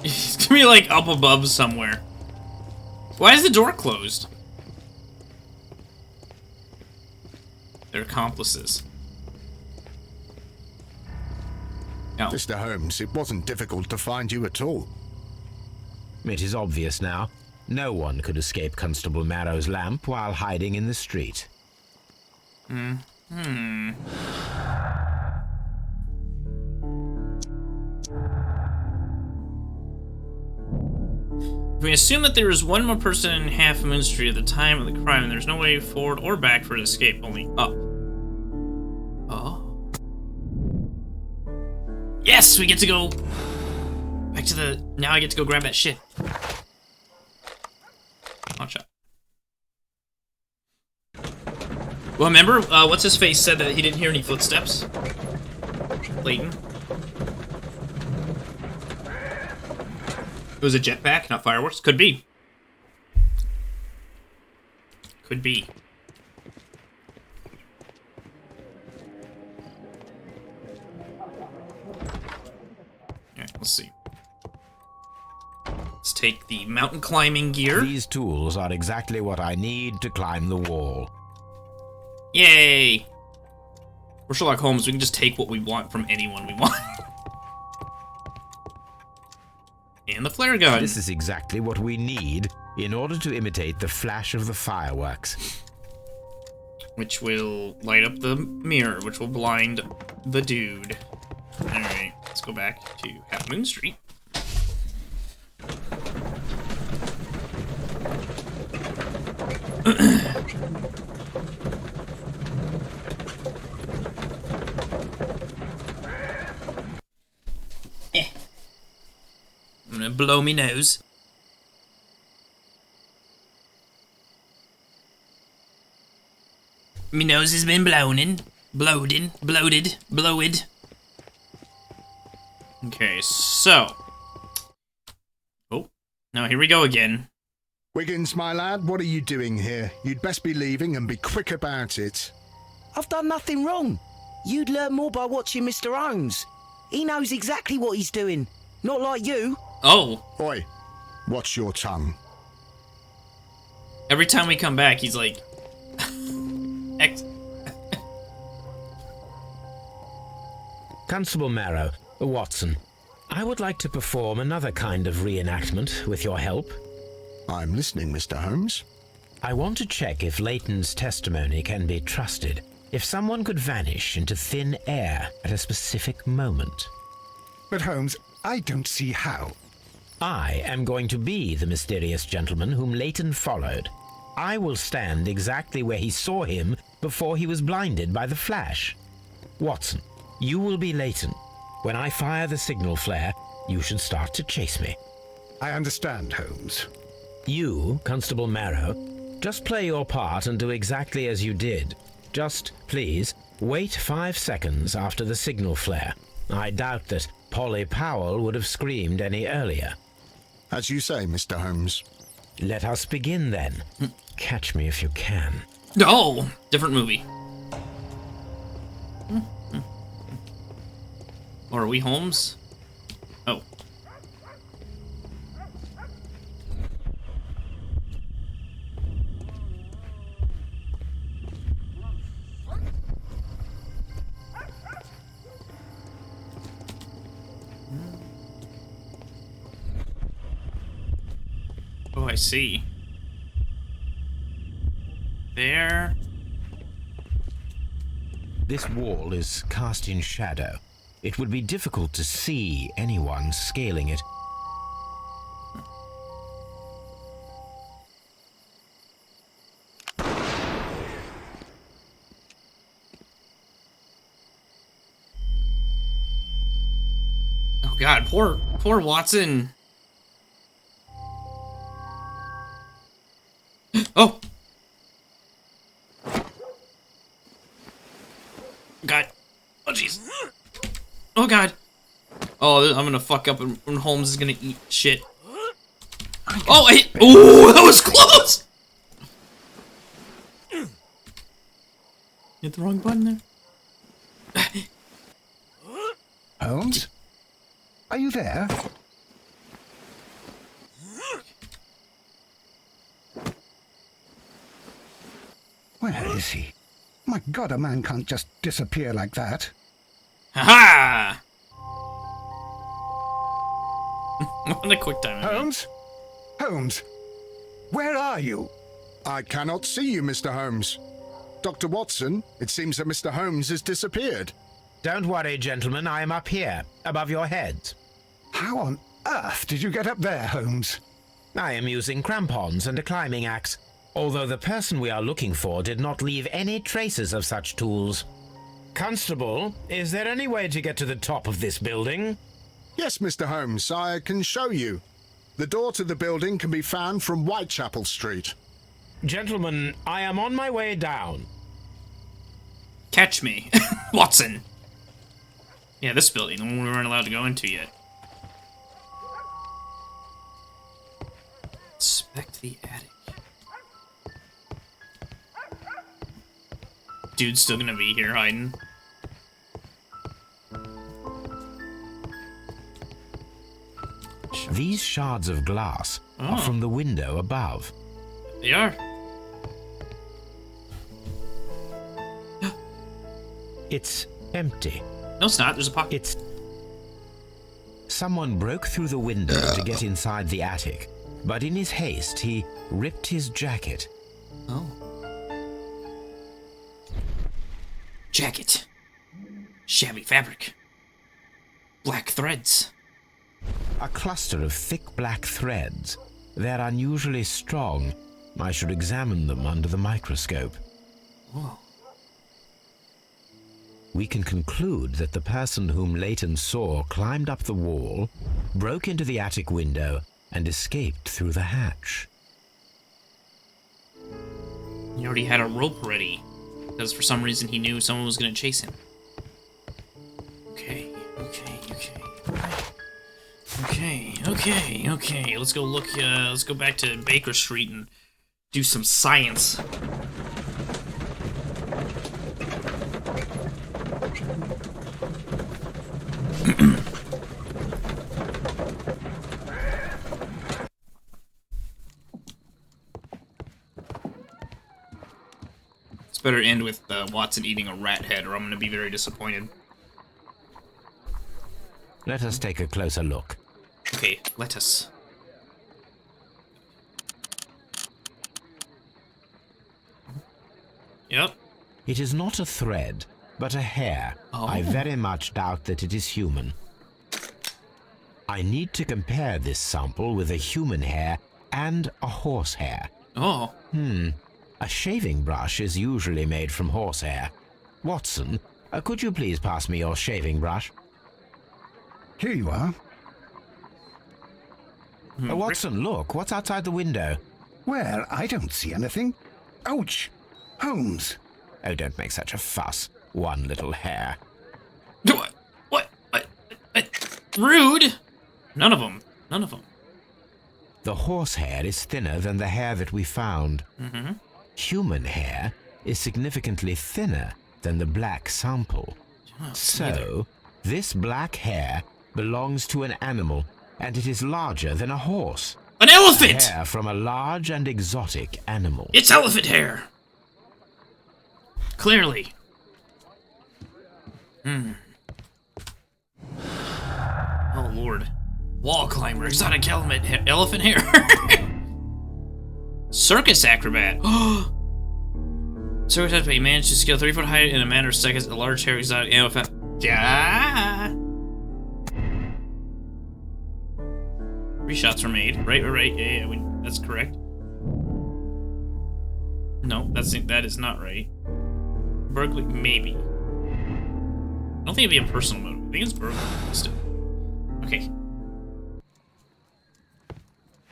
He's gonna be like up above somewhere. Why is the door closed? They're accomplices. No. Mr. Holmes, it wasn't difficult to find you at all. It is obvious now. No one could escape Constable Marrow's lamp while hiding in the street. If we assume that there was one more person in Half Moon Street at the time of the crime, and there's no way forward or back for it to escape, only up. Oh. Yes, we get to go back to the... Now I get to go grab that shit. One shot. Well, remember, what's-his-face said that he didn't hear any footsteps? Layton. It was a jetpack, not fireworks? Could be. Could be. Alright, let's see. Let's take the mountain climbing gear. These tools are exactly what I need to climb the wall. Yay! We're Sherlock Holmes, we can just take what we want from anyone we want. And the flare gun. This is exactly what we need in order to imitate the flash of the fireworks. Which will light up the mirror, which will blind the dude. Alright, let's go back to Half Moon Street. I'm gonna blow me nose. Me nose has been bloated. Okay, so. Oh, now here we go again. Wiggins, my lad, what are you doing here? You'd best be leaving and be quick about it. I've done nothing wrong. You'd learn more by watching Mr. Holmes. He knows exactly what he's doing. Not like you. Oh. Oi, watch your tongue. Every time we come back, he's like... Constable Marrow, Watson, I would like to perform another kind of reenactment with your help. I'm listening, Mr. Holmes. I want to check if Layton's testimony can be trusted. If someone could vanish into thin air at a specific moment. But Holmes, I don't see how. I am going to be the mysterious gentleman whom Layton followed. I will stand exactly where he saw him before he was blinded by the flash. Watson, you will be Layton. When I fire the signal flare, you should start to chase me. I understand, Holmes. You, Constable Marrow, just play your part and do exactly as you did. Just, please, wait 5 seconds after the signal flare. I doubt that Polly Powell would have screamed any earlier. As you say, Mr. Holmes. Let us begin then. Catch me if you can. Oh, different movie. Or are we Holmes? Oh. Oh, I see. There. This wall is cast in shadow. It would be difficult to see anyone scaling it. Oh God, poor Watson. Oh! God. Oh, jeez. Oh, God. Oh, I'm gonna fuck up and Holmes is gonna eat shit. Oh, oh, that was close! Hit the wrong button there. Holmes? Are you there? Where is he? My God, a man can't just disappear like that. Ha-ha! What a quick time. Holmes? Holmes? Where are you? I cannot see you, Mr. Holmes. Dr. Watson, it seems that Mr. Holmes has disappeared. Don't worry, gentlemen. I am up here, above your heads. How on earth did you get up there, Holmes? I am using crampons and a climbing axe, although the person we are looking for did not leave any traces of such tools. Constable, is there any way to get to the top of this building? Yes, Mr. Holmes, I can show you. The door to the building can be found from Whitechapel Street. Gentlemen, I am on my way down. Catch me. Watson. Yeah, this building, the one we weren't allowed to go into yet. Inspect the attic. Dude's still gonna be here hiding. These shards of glass are from the window above. They are. It's empty. No, it's not. There's a pocket. Someone broke through the window to get inside the attic, but in his haste, he ripped his jacket. Oh. Jacket. Shabby fabric. Black threads. A cluster of thick black threads. They're unusually strong. I should examine them under the microscope. Whoa. We can conclude that the person whom Leighton saw climbed up the wall, broke into the attic window, and escaped through the hatch. He already had a rope ready, because for some reason he knew someone was going to chase him. Okay. Let's go look, let's go back to Baker Street and do some science. It's better end with Watson eating a rat head, or I'm going to be very disappointed. Let us take a closer look. Okay, let us. Yep. It is not a thread, but a hair. Oh. I very much doubt that it is human. I need to compare this sample with a human hair and a horse hair. Oh. A shaving brush is usually made from horsehair. Watson, could you please pass me your shaving brush? Here you are. Watson, look, what's outside the window? Well, I don't see anything. Ouch! Holmes! Oh, don't make such a fuss. One little hair. What? Rude! None of them. The horsehair is thinner than the hair that we found. Human hair is significantly thinner than the black sample. So, this black hair belongs to an animal, and it is larger than a horse. An elephant! Hair from a large and exotic animal. It's elephant hair! Clearly. Oh, Lord. Wall climber, exotic elephant hair. Circus acrobat. Circus acrobat, he managed to scale 3-foot height in a matter of seconds. A large hair exotic elephant. Yeah. 3 shots were made. Right. Yeah, that's correct. No, that is not right. Berkeley, maybe. I don't think it'd be a personal motive. I think it's Berkeley. Still. Okay.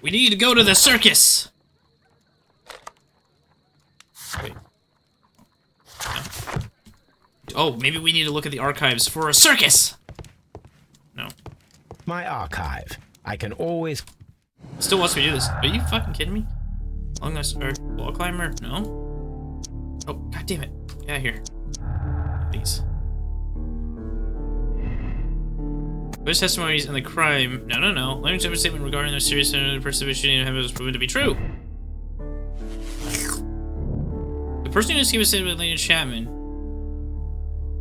We need to go to the circus! Wait. No. Oh, maybe we need to look at the archives for a circus! No. My archive. I can always... Still wants me to do this. Are you fucking kidding me? Wall climber? No? Oh, god damn it. Get out of here. Please. Witness testimonies and the crime. No. Language of a statement regarding their serious and persecution and was proven to be true. The person who escaped said with Lady Chapman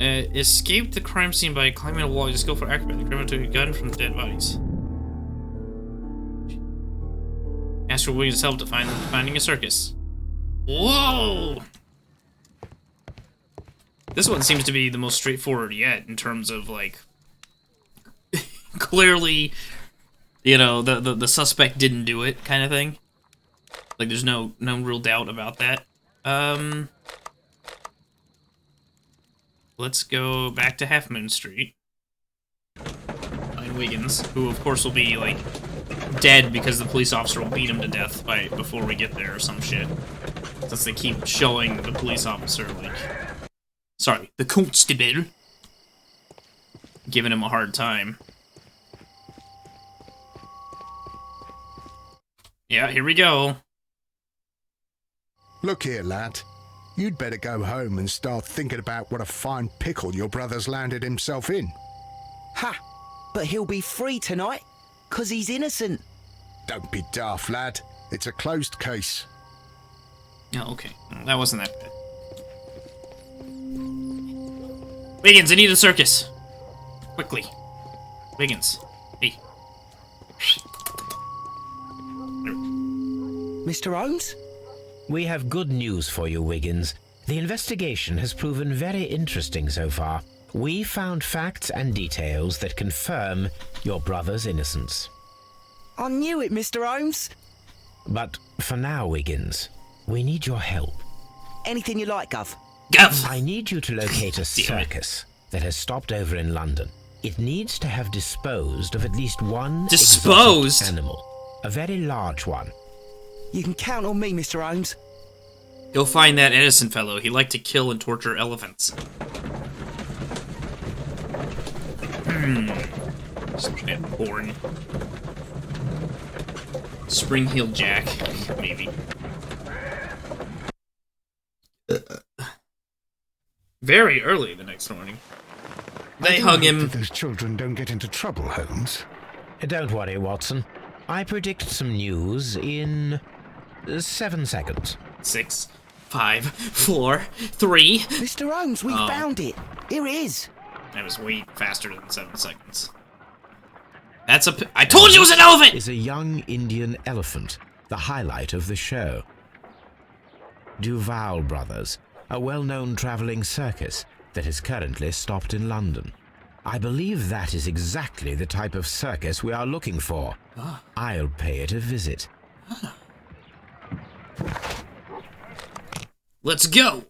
escaped the crime scene by climbing a wall. He's a skillful acrobat. The criminal took a gun from the dead bodies. Asked for Williams' help to finding a circus. Whoa! This one seems to be the most straightforward yet in terms of like. Clearly, you know, the suspect didn't do it, kind of thing. Like, there's no real doubt about that. Let's go back to Half Moon Street. Find Wiggins, who of course will be like dead because the police officer will beat him to death before we get there or some shit. Since they keep showing the police officer like Sorry, the constable. Giving him a hard time. Yeah, here we go. Look here, lad. You'd better go home and start thinking about what a fine pickle your brother's landed himself in. Ha! But he'll be free tonight, 'cause he's innocent. Don't be daft, lad. It's a closed case. Oh, okay. Well, that wasn't that bad. Wiggins, I need a circus. Quickly. Wiggins. Hey. Mr. Holmes? We have good news for you, Wiggins. The investigation has proven very interesting so far. We found facts and details that confirm your brother's innocence. I knew it, Mr. Holmes. But for now, Wiggins, we need your help. Anything you like, Gov. Gov! I need you to locate a circus that has stopped over in London. It needs to have disposed of at least one exotic animal. A very large one. You can count on me, Mr. Holmes. Go find that Edison fellow. He liked to kill and torture elephants. Some shit porn. Spring-heeled Jack, maybe. Very early the next morning. They hug him. Those children don't get into trouble, Holmes. Don't worry, Watson. I predict some news in 7 seconds. 6, 5, 4, 3. Mr. Holmes, we found it. Here it is. That was way faster than 7 seconds. That's a... I told you it was an elephant! Is a young Indian elephant, the highlight of the show. Duval Brothers, a well-known travelling circus that is currently stopped in London. I believe that is exactly the type of circus we are looking for. I'll pay it a visit. Let's go!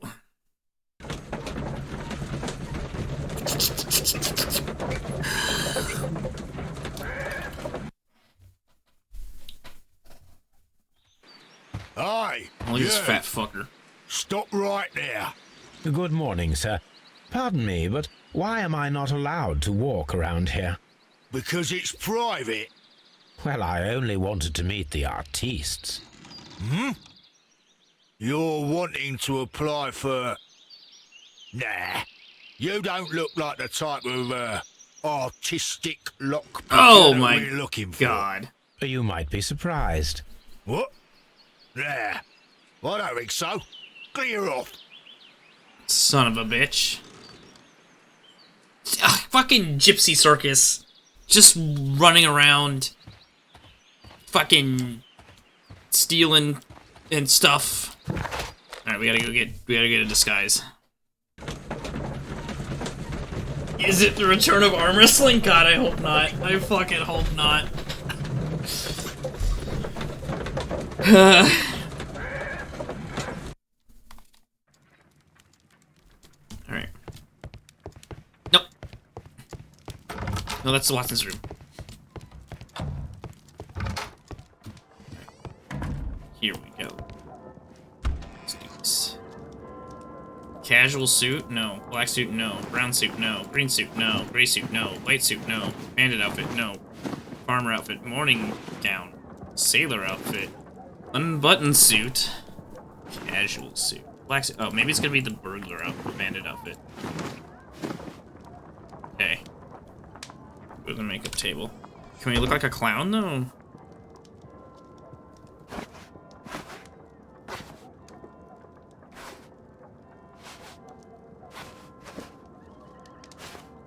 Aye. Look at this fat fucker. Stop right there. Good morning, sir. Pardon me, but why am I not allowed to walk around here? Because it's private. Well, I only wanted to meet the artistes. Hmm? You're wanting to apply for... Nah. You don't look like the type of, artistic lockpicker oh that my we're looking for. God. You might be surprised. What? Nah. I don't think so. Clear off. Son of a bitch. Ugh, fucking gypsy circus. Just running around. Fucking stealing and stuff. Alright, we gotta get a disguise. Is it the return of arm wrestling? God, I hope not. I fucking hope not. Alright. Nope. No, that's Watson's room. Here we go. Let's do this. Casual suit? No. Black suit? No. Brown suit? No. Green suit? No. Gray suit? No. White suit? No. Bandit outfit? No. Farmer outfit? Morning gown? Sailor outfit? Unbuttoned suit? Casual suit? Black suit? Oh, maybe it's gonna be the burglar outfit, bandit outfit. Okay. Go to the makeup table. Can we look like a clown, though?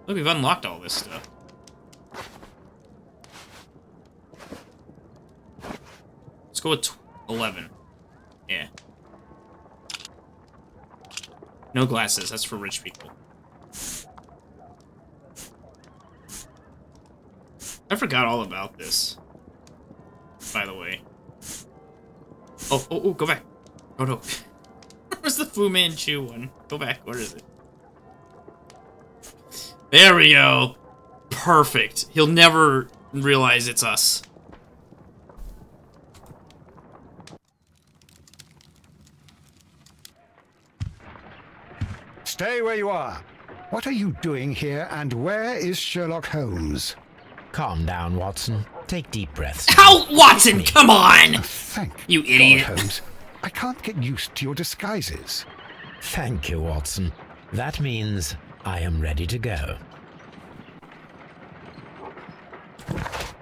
Look, we've unlocked all this stuff. Let's go with 11. Yeah. No glasses, that's for rich people. I forgot all about this, by the way. Oh, go back. Oh, no. Where's the Fu Manchu one? Go back, where is it? There we go. Perfect. He'll never realize it's us. Stay where you are. What are you doing here, and where is Sherlock Holmes? Calm down, Watson. Take deep breaths. How, Watson? Come on! Thank you idiot. God, Holmes. I can't get used to your disguises. Thank you, Watson. That means I am ready to go.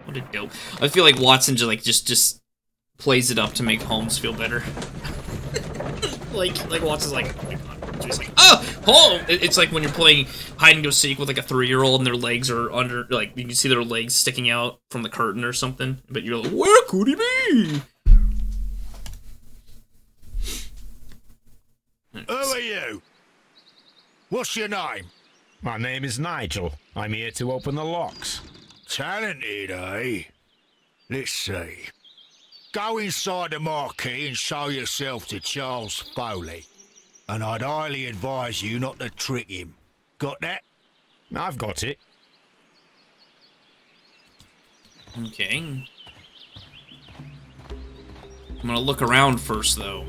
What a dope. I feel like Watson just plays it up to make Holmes feel better. like Watson's like, oh my God. He's like, oh! It's like when you're playing hide and go seek with like a 3-year-old and their legs are under, like you can see their legs sticking out from the curtain or something, but you're like, where could he be? Who are you? What's your name? My name is Nigel. I'm here to open the locks. Talented, eh? Let's see. Go inside the marquee and show yourself to Charles Foley. And I'd highly advise you not to trick him. Got that? I've got it. Okay. I'm gonna look around first, though.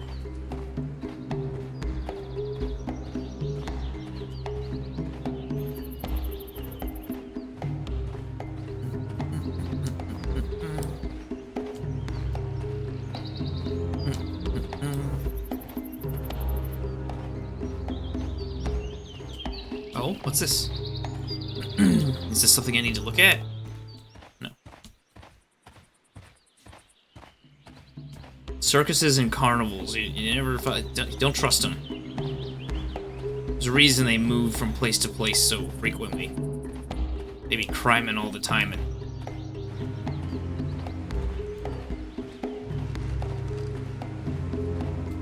Oh, what's this? Is this something I need to look at? No. Circuses and carnivals. You never don't trust them. There's a reason they move from place to place so frequently. They be criming all the time and...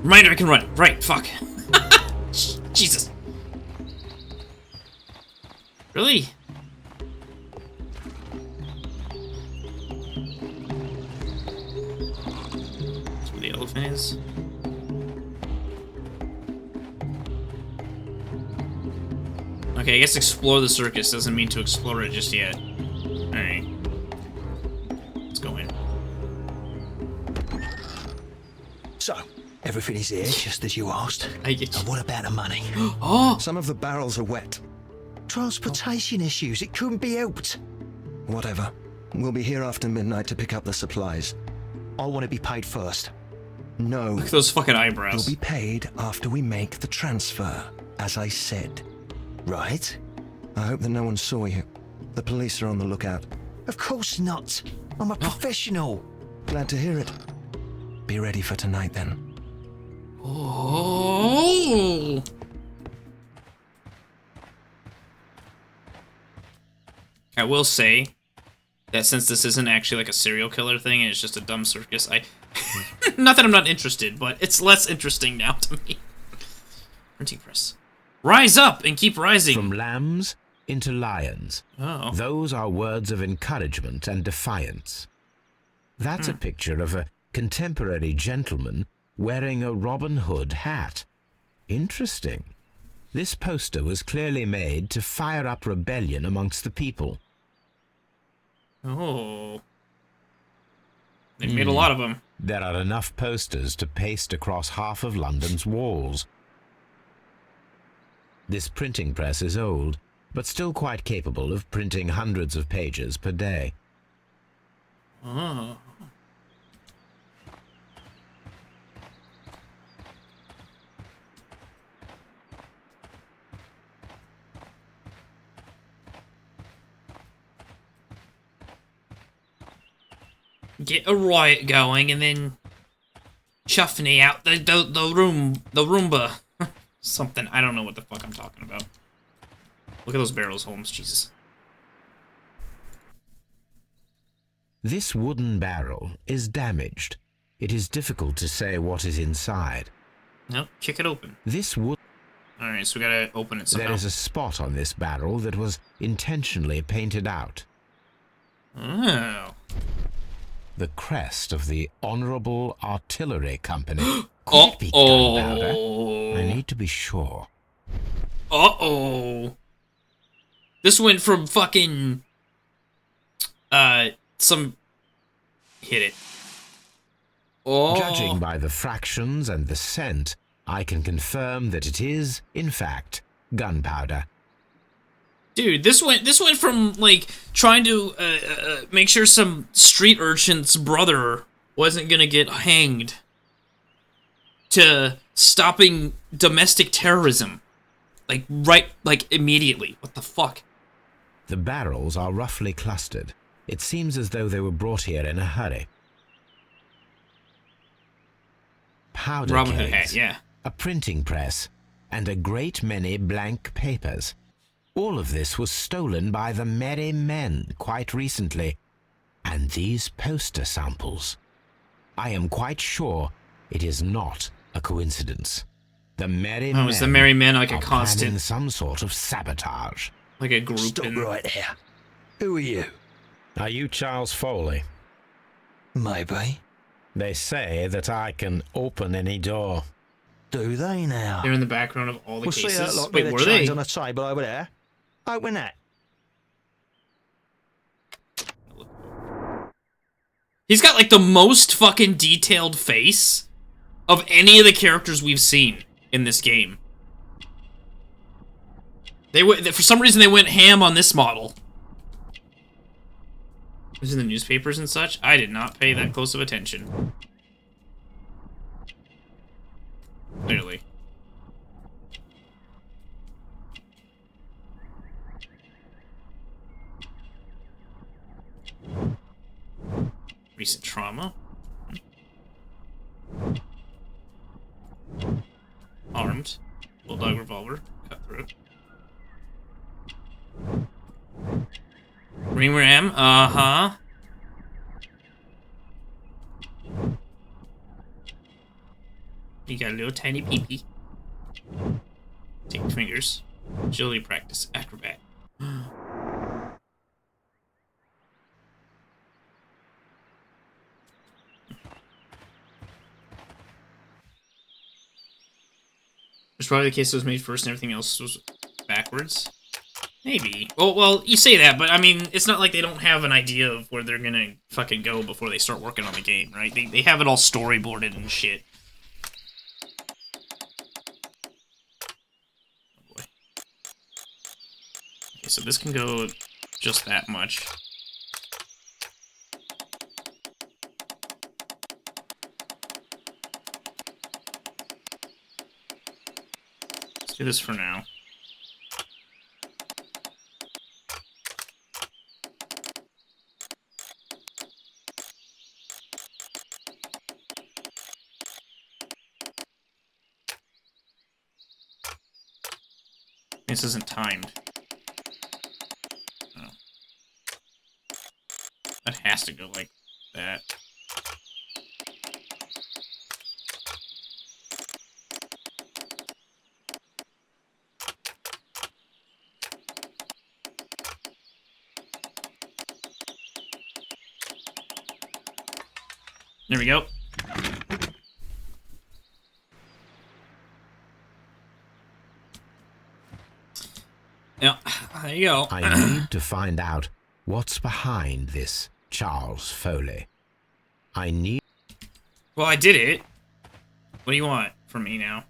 Reminder I can run. Right, fuck. Jesus. Really? That's where the elephant is. Okay, I guess explore the circus doesn't mean to explore it just yet. Alright. Let's go in. So, everything is here, just as you asked. And what about the money? Oh! Some of the barrels are wet. Transportation issues, it couldn't be helped. Whatever. We'll be here after midnight to pick up the supplies. I want to be paid first. No. Look at those fucking eyebrows. You'll be paid after we make the transfer, as I said. Right? I hope that no one saw you. The police are on the lookout. Of course not. I'm a professional. Glad to hear it. Be ready for tonight, then. Oh! I will say that since this isn't actually like a serial killer thing and it's just a dumb circus, not that I'm not interested, but it's less interesting now to me. Printing press. Rise up and keep rising. From lambs into lions. Oh. Those are words of encouragement and defiance. That's a picture of a contemporary gentleman wearing a Robin Hood hat. Interesting. This poster was clearly made to fire up rebellion amongst the people. Oh. They made a lot of them. There are enough posters to paste across half of London's walls. This printing press is old, but still quite capable of printing hundreds of pages per day. Oh. Get a riot going and then chuffney out the Roomba. Something. I don't know what the fuck I'm talking about. Look at those barrels, Holmes. Jesus. This wooden barrel is damaged. It is difficult to say what is inside. No, kick it open. This wood... Alright, so we gotta open it somehow. There is a spot on this barrel that was intentionally painted out. Oh. The crest of the Honourable Artillery Company. Could it be gunpowder? I need to be sure. Uh-oh. This went from fucking... some... Hit it. Oh. Judging by the fractions and the scent, I can confirm that it is, in fact, gunpowder. Dude, this went from, like, trying to make sure some street urchin's brother wasn't gonna get hanged to stopping domestic terrorism. Like, immediately. What the fuck? The barrels are roughly clustered. It seems as though they were brought here in a hurry. Powder Robin Hood kegs, hat, yeah. a printing press, and a great many blank papers. All of this was stolen by the Merry Men quite recently. And these poster samples. I am quite sure it is not a coincidence. The Merry Men. Oh, is the Merry Men like a are constant... planning some sort of sabotage. Like a group. Stop right there. Who are you? Are you Charles Foley? Maybe. They say that I can open any door. Do they now? They're in the background of all the We'll cases. see that lot Wait, with were the chains they? on the table over there. Open that. He's got, like, the most fucking detailed face of any of the characters we've seen in this game. For some reason, they went ham on this model. Was in the newspapers and such? I did not pay that close of attention. Clearly. Recent trauma. Armed. Bulldog revolver. Cutthroat. Ring ram. Uh-huh. You got a little tiny peepee. Take fingers. Agility practice. Acrobat. It's probably the case it was made first and everything else was backwards. Maybe. Well, you say that, but I mean, it's not like they don't have an idea of where they're gonna fucking go before they start working on the game, right? They have it all storyboarded and shit. Oh boy. Okay, so this can go just that much. Let's do this for now. This isn't timed. Oh. That has to go like that. There we go. Yeah, there you go. I need to find out what's behind this Charles Foley. I need... Well, I did it. What do you want from me now?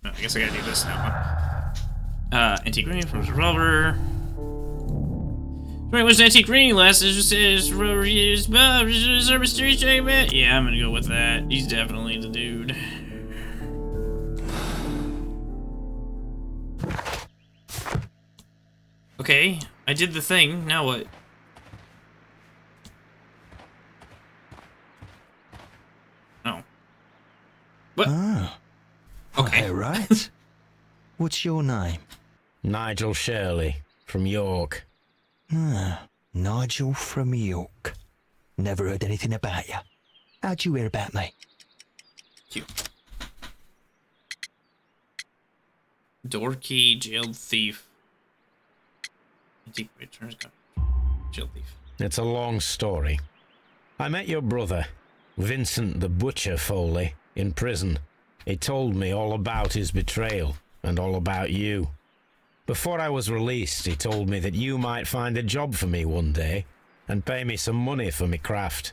No, I guess I gotta do this now. Antique ring from his revolver. Wait, what's antique ring? Last is mystery segment. Yeah, I'm gonna go with that. He's definitely the dude. Okay, I did the thing. Now what? Oh. What? Ah. Okay. All right. What's your name? Nigel Shirley, from York. Ah, Nigel from York. Never heard anything about you. How'd you hear about me? Cute. Door key, jailed thief. Antique returns gun. Jailed thief. It's a long story. I met your brother, Vincent the Butcher Foley, in prison. He told me all about his betrayal and all about you. Before I was released, he told me that you might find a job for me one day and pay me some money for me craft.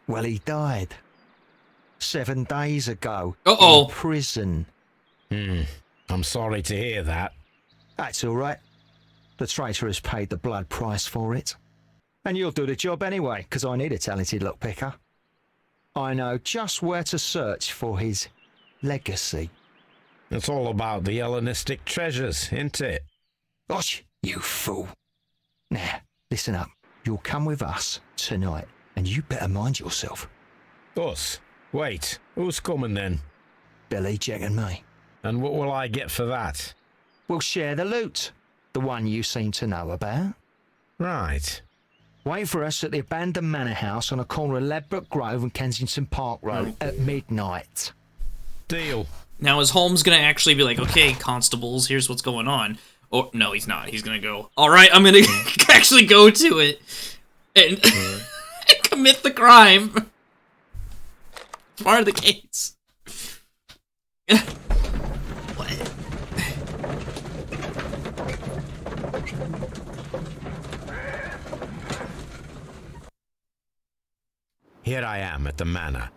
Well, he died 7 days ago. Uh-oh. In prison. I'm sorry to hear that. That's all right. The traitor has paid the blood price for it. And you'll do the job anyway, because I need a talented lockpicker. I know just where to search for his legacy. It's all about the Hellenistic treasures, isn't it? Gosh, you fool. Now, listen up. You'll come with us tonight, and you better mind yourself. Us? Wait, who's coming then? Billy, Jack and me. And what will I get for that? We'll share the loot. The one you seem to know about. Right. Wait for us at the abandoned manor house on the corner of Ladbroke Grove and Kensington Park Road at midnight. Deal. Now, is Holmes gonna actually be like, okay, constables, here's what's going on? Or, no, he's not. He's gonna go, alright, I'm gonna actually go to it and commit the crime. It's part of the case. What? Here I am at the manor.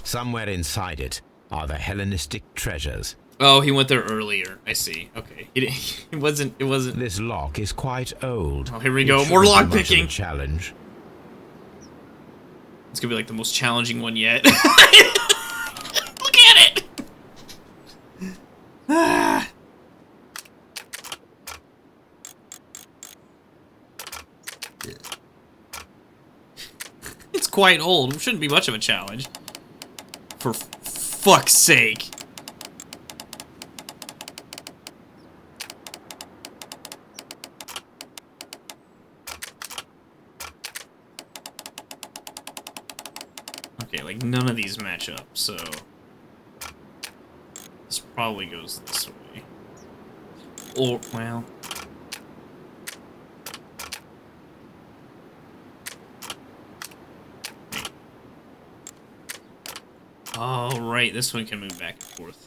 Somewhere inside it are the Hellenistic treasures. Oh, he went there earlier. I see. Okay. It wasn't. This lock is quite old. Oh, here we go. More lock picking. Challenge. It's gonna be like the most challenging one yet. Look at it. It's quite old. It shouldn't be much of a challenge. For fuck's sake. Okay, like none of these match up, so this probably goes this way. Or, well. Oh, right, this one can move back and forth.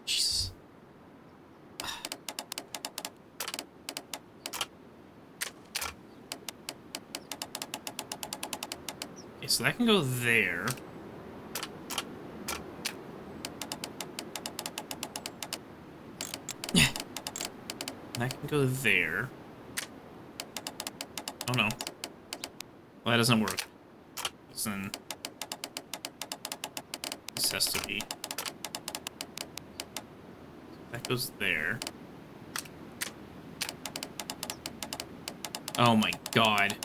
Jesus. Okay, so that can go there. That can go there. Oh no. Well, that doesn't work. Then this has to be. That goes there. Oh my god.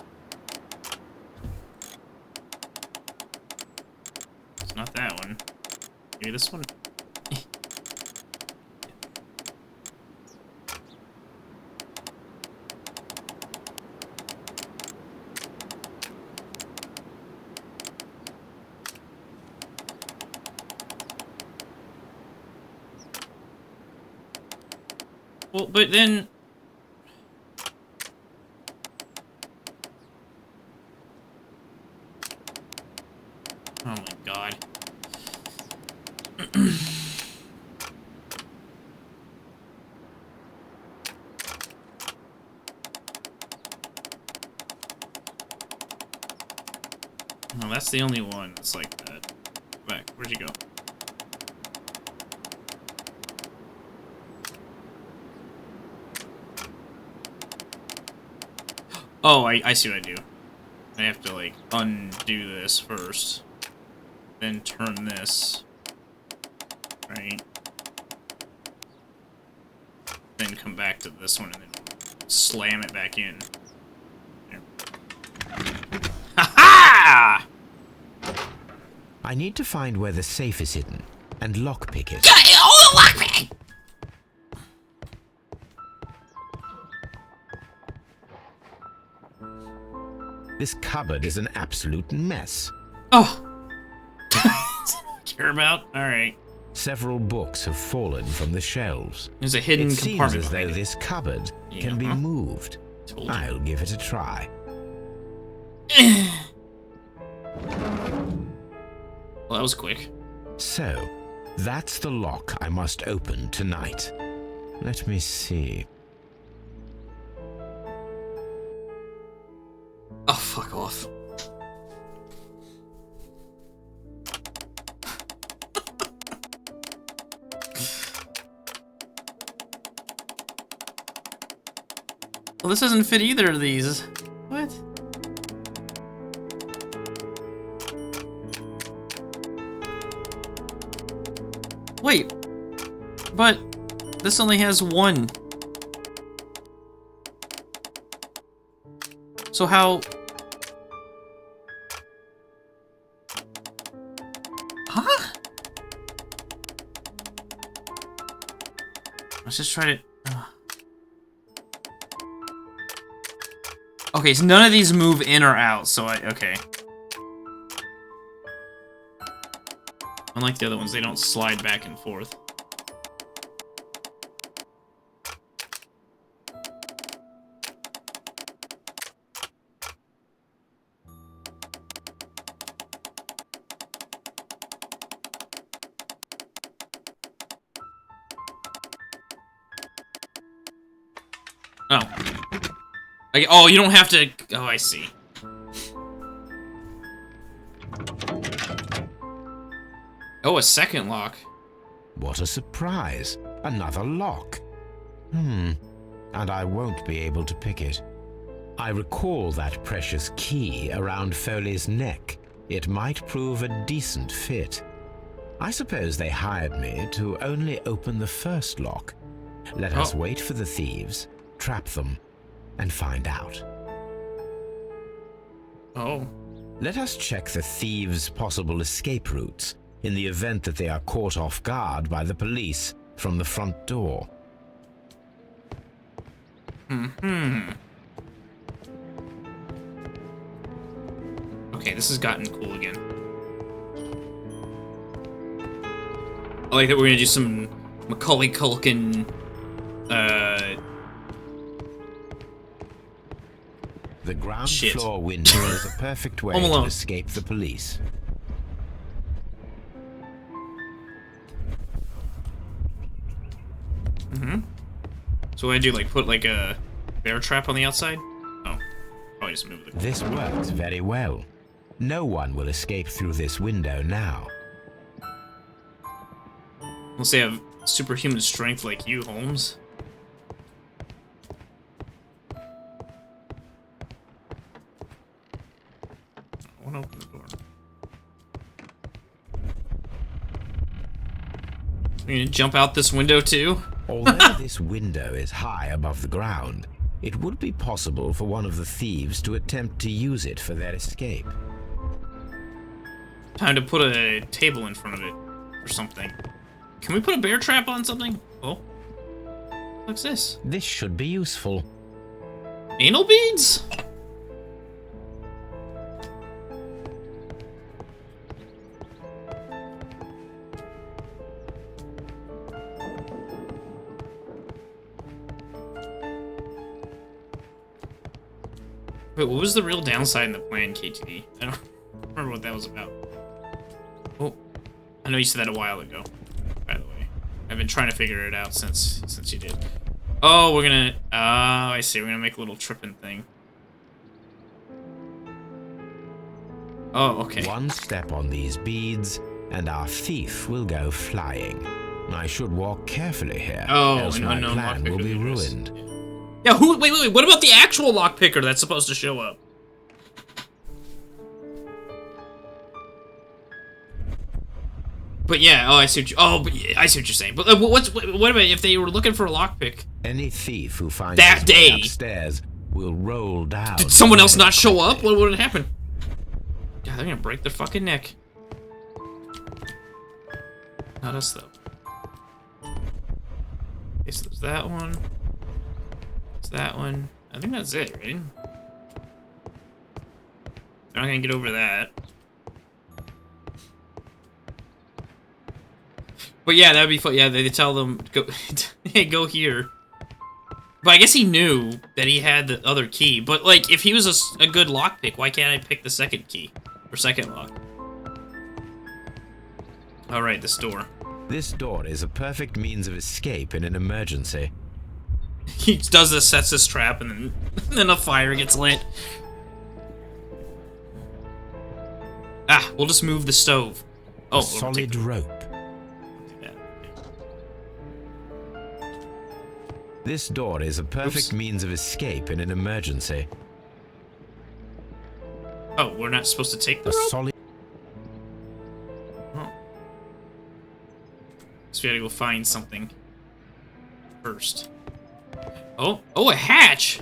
It's not that one. Maybe this one. Well, but then... Oh my god. No, that's the only one that's like that. Back, where'd you go? Oh, I see what I do. I have to, like, undo this first. Then turn this. Right? Then come back to this one and then slam it back in. There. Ha-ha! I need to find where the safe is hidden and lockpick it. Oh, lockpick! This cupboard is an absolute mess. Oh. Care about? Alright. Several books have fallen from the shelves. There's a hidden compartment. It seems as though this cupboard can be moved. I'll give it a try. Well, that was quick. So, that's the lock I must open tonight. Let me see. Oh, fuck off. Well, this doesn't fit either of these. What? Wait. But this only has one. So how... Huh? Let's just try to... Okay, so none of these move in or out, so okay. Unlike the other ones, they don't slide back and forth. Oh. Oh, you don't have to... Oh, I see. Oh, a second lock. What a surprise. Another lock. And I won't be able to pick it. I recall that precious key around Foley's neck. It might prove a decent fit. I suppose they hired me to only open the first lock. Let us wait for the thieves, trap them, and find out. Oh. Let us check the thieves' possible escape routes in the event that they are caught off guard by the police from the front door. Okay, this has gotten cool again. I like that we're gonna do some Macaulay Culkin, The ground floor window is a perfect way to escape the police. So I do, like, put, like, a bear trap on the outside? Oh. Probably just move the... This works very well. No one will escape through this window now. Unless they have superhuman strength like you, Holmes. I want to open the door. Are you gonna jump out this window too? Although this window is high above the ground, it would be possible for one of the thieves to attempt to use it for their escape. Time to put a table in front of it, or something. Can we put a bear trap on something? Oh. What's this? This should be useful. Anal beads? Wait, what was the real downside in the plan, KTD? I don't remember what that was about. Oh, I know you said that a while ago, by the way. I've been trying to figure it out since you did. Oh, we're gonna... Oh, I see. We're gonna make a little tripping thing. Oh, okay. One step on these beads, and our thief will go flying. I should walk carefully here, else my plan will be ruined. Yeah, wait, what about the actual lockpicker that's supposed to show up? But yeah, I see what I see what you're saying. But what about if they were looking for a lockpick? Any thief who finds that his way day upstairs will roll down. Did someone else not show up? What would happen? God, they're gonna break their fucking neck. Not us though. Okay, so there's that one. That one. I think that's it, right? They're not gonna get over that. But yeah, that'd be fun. Yeah, they tell them go, hey, go here. But I guess he knew that he had the other key. But like, if he was a good lockpick, why can't I pick the second key or second lock? All right, this door. This door is a perfect means of escape in an emergency. He does this, sets this trap, and then a fire gets lit. Ah, we'll just move the stove. Oh, a solid rope. This door is a perfect means of escape in an emergency. Oh, we're not supposed to take the rope? Solid. Oh. So we gotta go find something first. Oh, a hatch!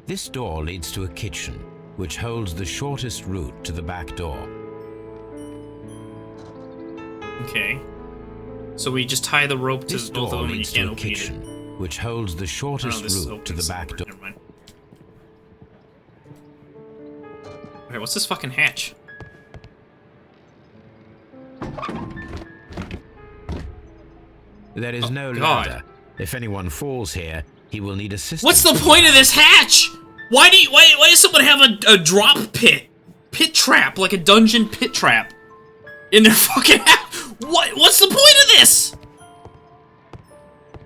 This door leads to a kitchen, which holds the shortest route to the back door. Okay. So we just tie the rope to both of them and you can't open kitchen, which holds the shortest route to the back door. Never mind. Okay, what's this fucking hatch? There is no ladder. If anyone falls here, he will need assistance. What's the point of this hatch? Why does someone have a drop pit trap, like a dungeon pit trap in their fucking hatch? What's the point of this?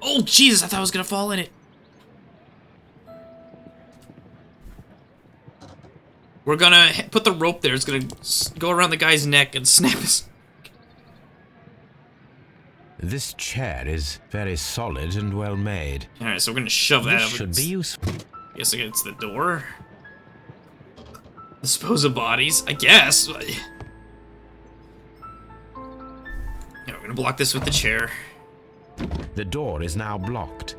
Oh Jesus, I thought I was gonna fall in it. We're gonna put the rope there. It's gonna go around the guy's neck and snap his. This chair is very solid and well made. Alright, so we're gonna shove that up. This should be useful. Guess it's the door. Dispose of bodies, I guess. Yeah, we're gonna block this with the chair. The door is now blocked.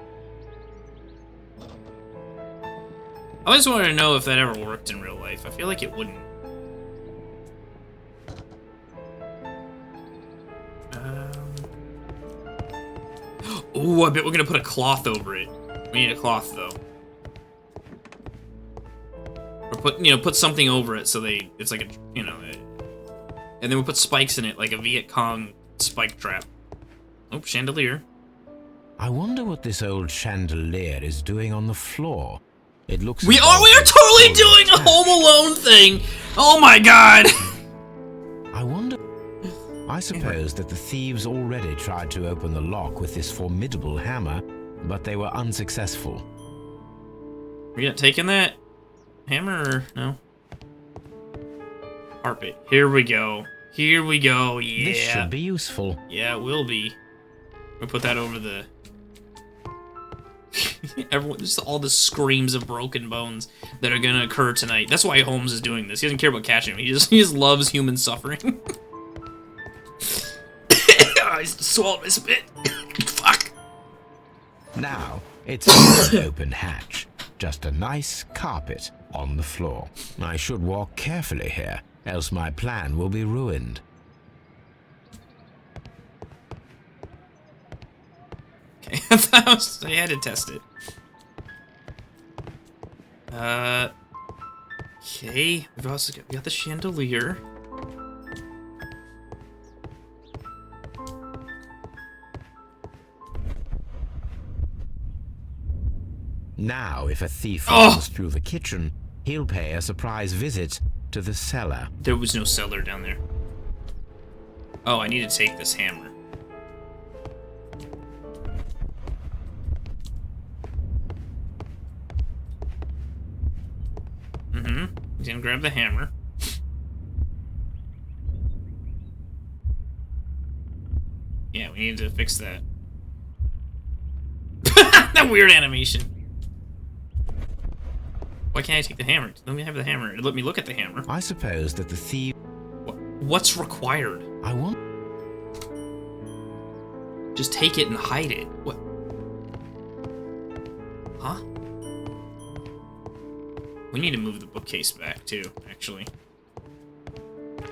I just wanted to know if that ever worked in real life. I feel like it wouldn't. Ooh, I bet we're gonna put a cloth over it. We need a cloth though. Or put something over it so it's like a, and then we put spikes in it like a Viet Cong spike trap. Oh, chandelier. I wonder what this old chandelier is doing on the floor. It looks. We are totally doing a Home Alone thing. Oh my god. I wonder. I suppose that the thieves already tried to open the lock with this formidable hammer, but they were unsuccessful. We not taking that hammer or no? Carpet. Here we go. Here we go. Yeah. This should be useful. Yeah, it will be. We'll put that over the. Everyone, just all the screams of broken bones that are gonna occur tonight. That's why Holmes is doing this. He doesn't care about catching him. He just loves human suffering. I swallowed my spit. Fuck. Now it's an open hatch. Just a nice carpet on the floor. I should walk carefully here, else my plan will be ruined. Okay, I had to test it. Okay, we got the chandelier. Now, if a thief falls through the kitchen, he'll pay a surprise visit to the cellar. There was no cellar down there. Oh, I need to take this hammer. He's gonna grab the hammer. Yeah, we need to fix that. That weird animation. Why can't I take the hammer? Let me have the hammer. Let me look at the hammer. I suppose that the thief... What's required? I want... Just take it and hide it. What? Huh? We need to move the bookcase back, too, actually.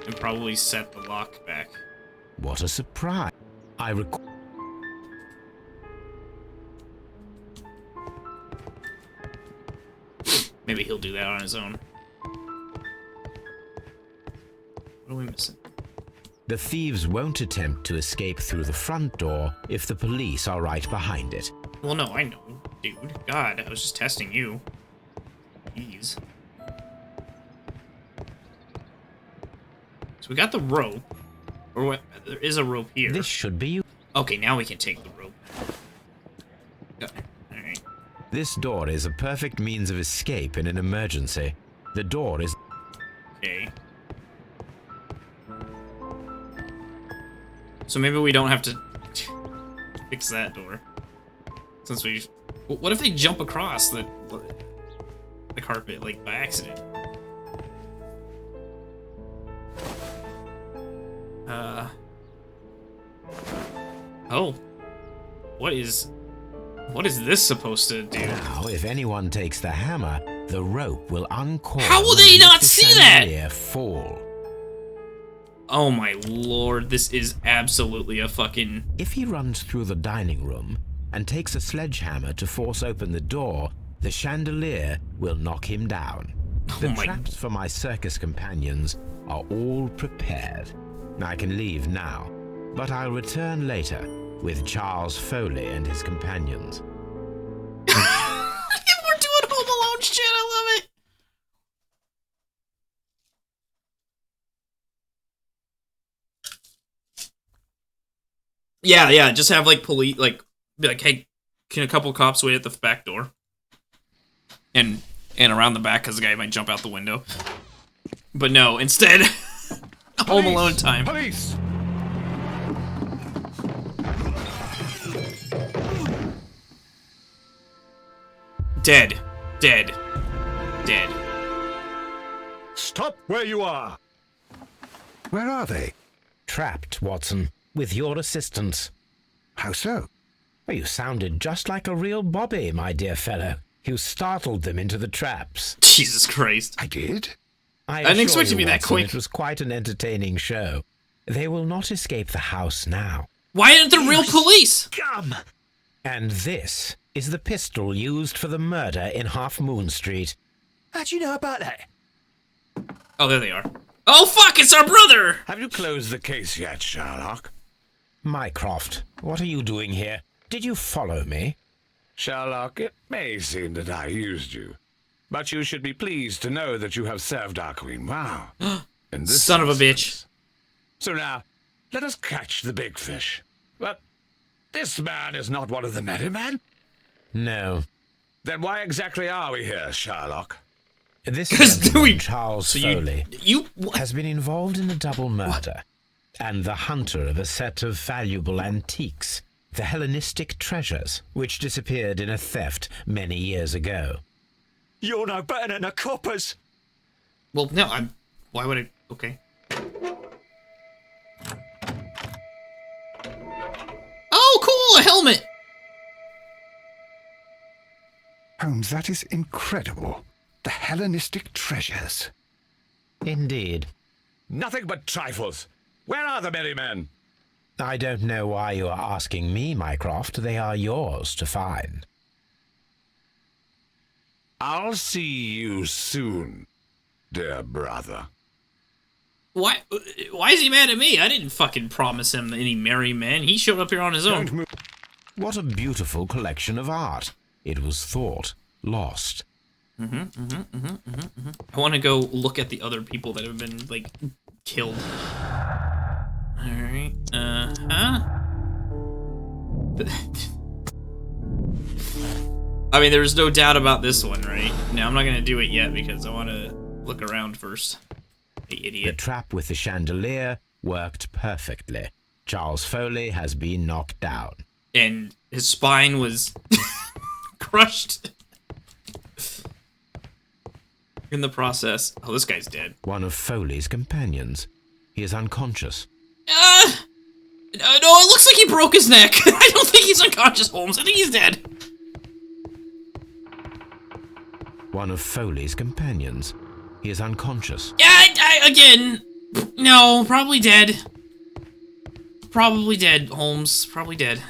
And probably set the lock back. What a surprise. Maybe he'll do that on his own. What are we missing? The thieves won't attempt to escape through the front door if the police are right behind it. Well, no, I know, dude. God, I was just testing you. Jeez. So we got the rope. Or what? There is a rope here. This should be you. Okay, now we can take the rope. Alright. This door is a perfect means of escape in an emergency. The door is... Okay. So maybe we don't have to fix that door. Since we... What if they jump across the carpet, like, by accident? Oh. What is this supposed to do? Now, if anyone takes the hammer, the rope will uncoil. How will they not see that? Fall. Oh my lord, this is absolutely a fucking... If he runs through the dining room and takes a sledgehammer to force open the door, the chandelier will knock him down. The traps for my circus companions are all prepared. I can leave now, but I'll return later with Charles Foley and his companions. We're doing Home Alone shit, I love it! Yeah, just have, like, police, like, be like, hey, can a couple cops wait at the back door? And around the back, because the guy might jump out the window. But no, instead, Home Alone time. Police! Dead. Dead. Dead. Stop where you are! Where are they? Trapped, Watson, with your assistance. How so? Well, you sounded just like a real Bobby, my dear fellow. You startled them into the traps. Jesus Christ. I did? I didn't expect assure to be you, that Watson, quick. It was quite an entertaining show. They will not escape the house now. Why aren't there real police? Scum! And this is the pistol used for the murder in Half Moon Street. How do you know about that? Oh, there they are. Oh, fuck, it's our brother! Have you closed the case yet, Sherlock? Mycroft, what are you doing here? Did you follow me? Sherlock, it may seem that I used you, but you should be pleased to know that you have served our queen well. In this Son of a bitch. instance. So now, let us catch the big fish. But this man is not one of the merry men? No. Then why exactly are we here, Sherlock? This gentleman, Charles Foley, has been involved in a double murder, and the hunter of a set of valuable antiques, the Hellenistic treasures, which disappeared in a theft many years ago. You're no better than the coppers. Well, no, I'm... Why would I... Okay. Oh, cool! A helmet! Holmes, that is incredible. The Hellenistic treasures. Indeed. Nothing but trifles. Where are the merry men? I don't know why you are asking me, Mycroft. They are yours to find. I'll see you soon, dear brother. Why is he mad at me? I didn't fucking promise him any merry men. He showed up here on his own. What a beautiful collection of art. It was thought lost. I want to go look at the other people that have been, like, killed. Alright, I mean, there's no doubt about this one, right? Now, I'm not gonna do it yet because I want to look around first. The idiot. The trap with the chandelier worked perfectly. Charles Foley has been knocked down. And his spine was crushed. In the process. Oh, this guy's dead. One of Foley's companions. He is unconscious. No, it looks like he broke his neck. I don't think he's unconscious, Holmes. I think he's dead. One of Foley's companions. He is unconscious. Yeah, again. No, probably dead. Probably dead, Holmes. Probably dead.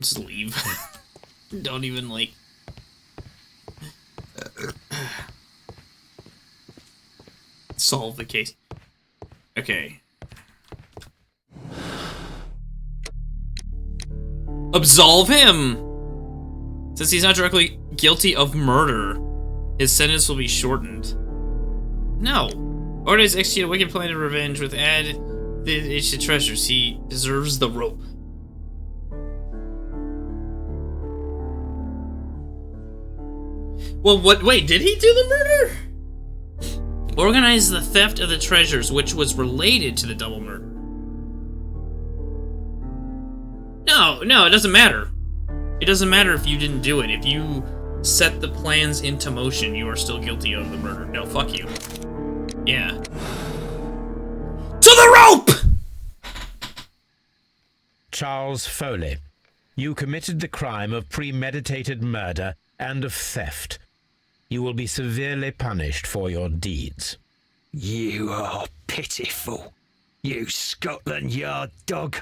Just leave. Don't even, like... solve the case. Okay. Absolve him! Since he's not directly guilty of murder, his sentence will be shortened. No. Orders execute a wicked plan of revenge with add the ancient treasures. He deserves the rope. Well, what? Wait, did he do the murder? Organize the theft of the treasures, which was related to the double murder. No, it doesn't matter. It doesn't matter if you didn't do it. If you set the plans into motion, you are still guilty of the murder. No, fuck you. Yeah. To the rope! Charles Foley, you committed the crime of premeditated murder and of theft. You will be severely punished for your deeds. You are pitiful, you Scotland Yard dog.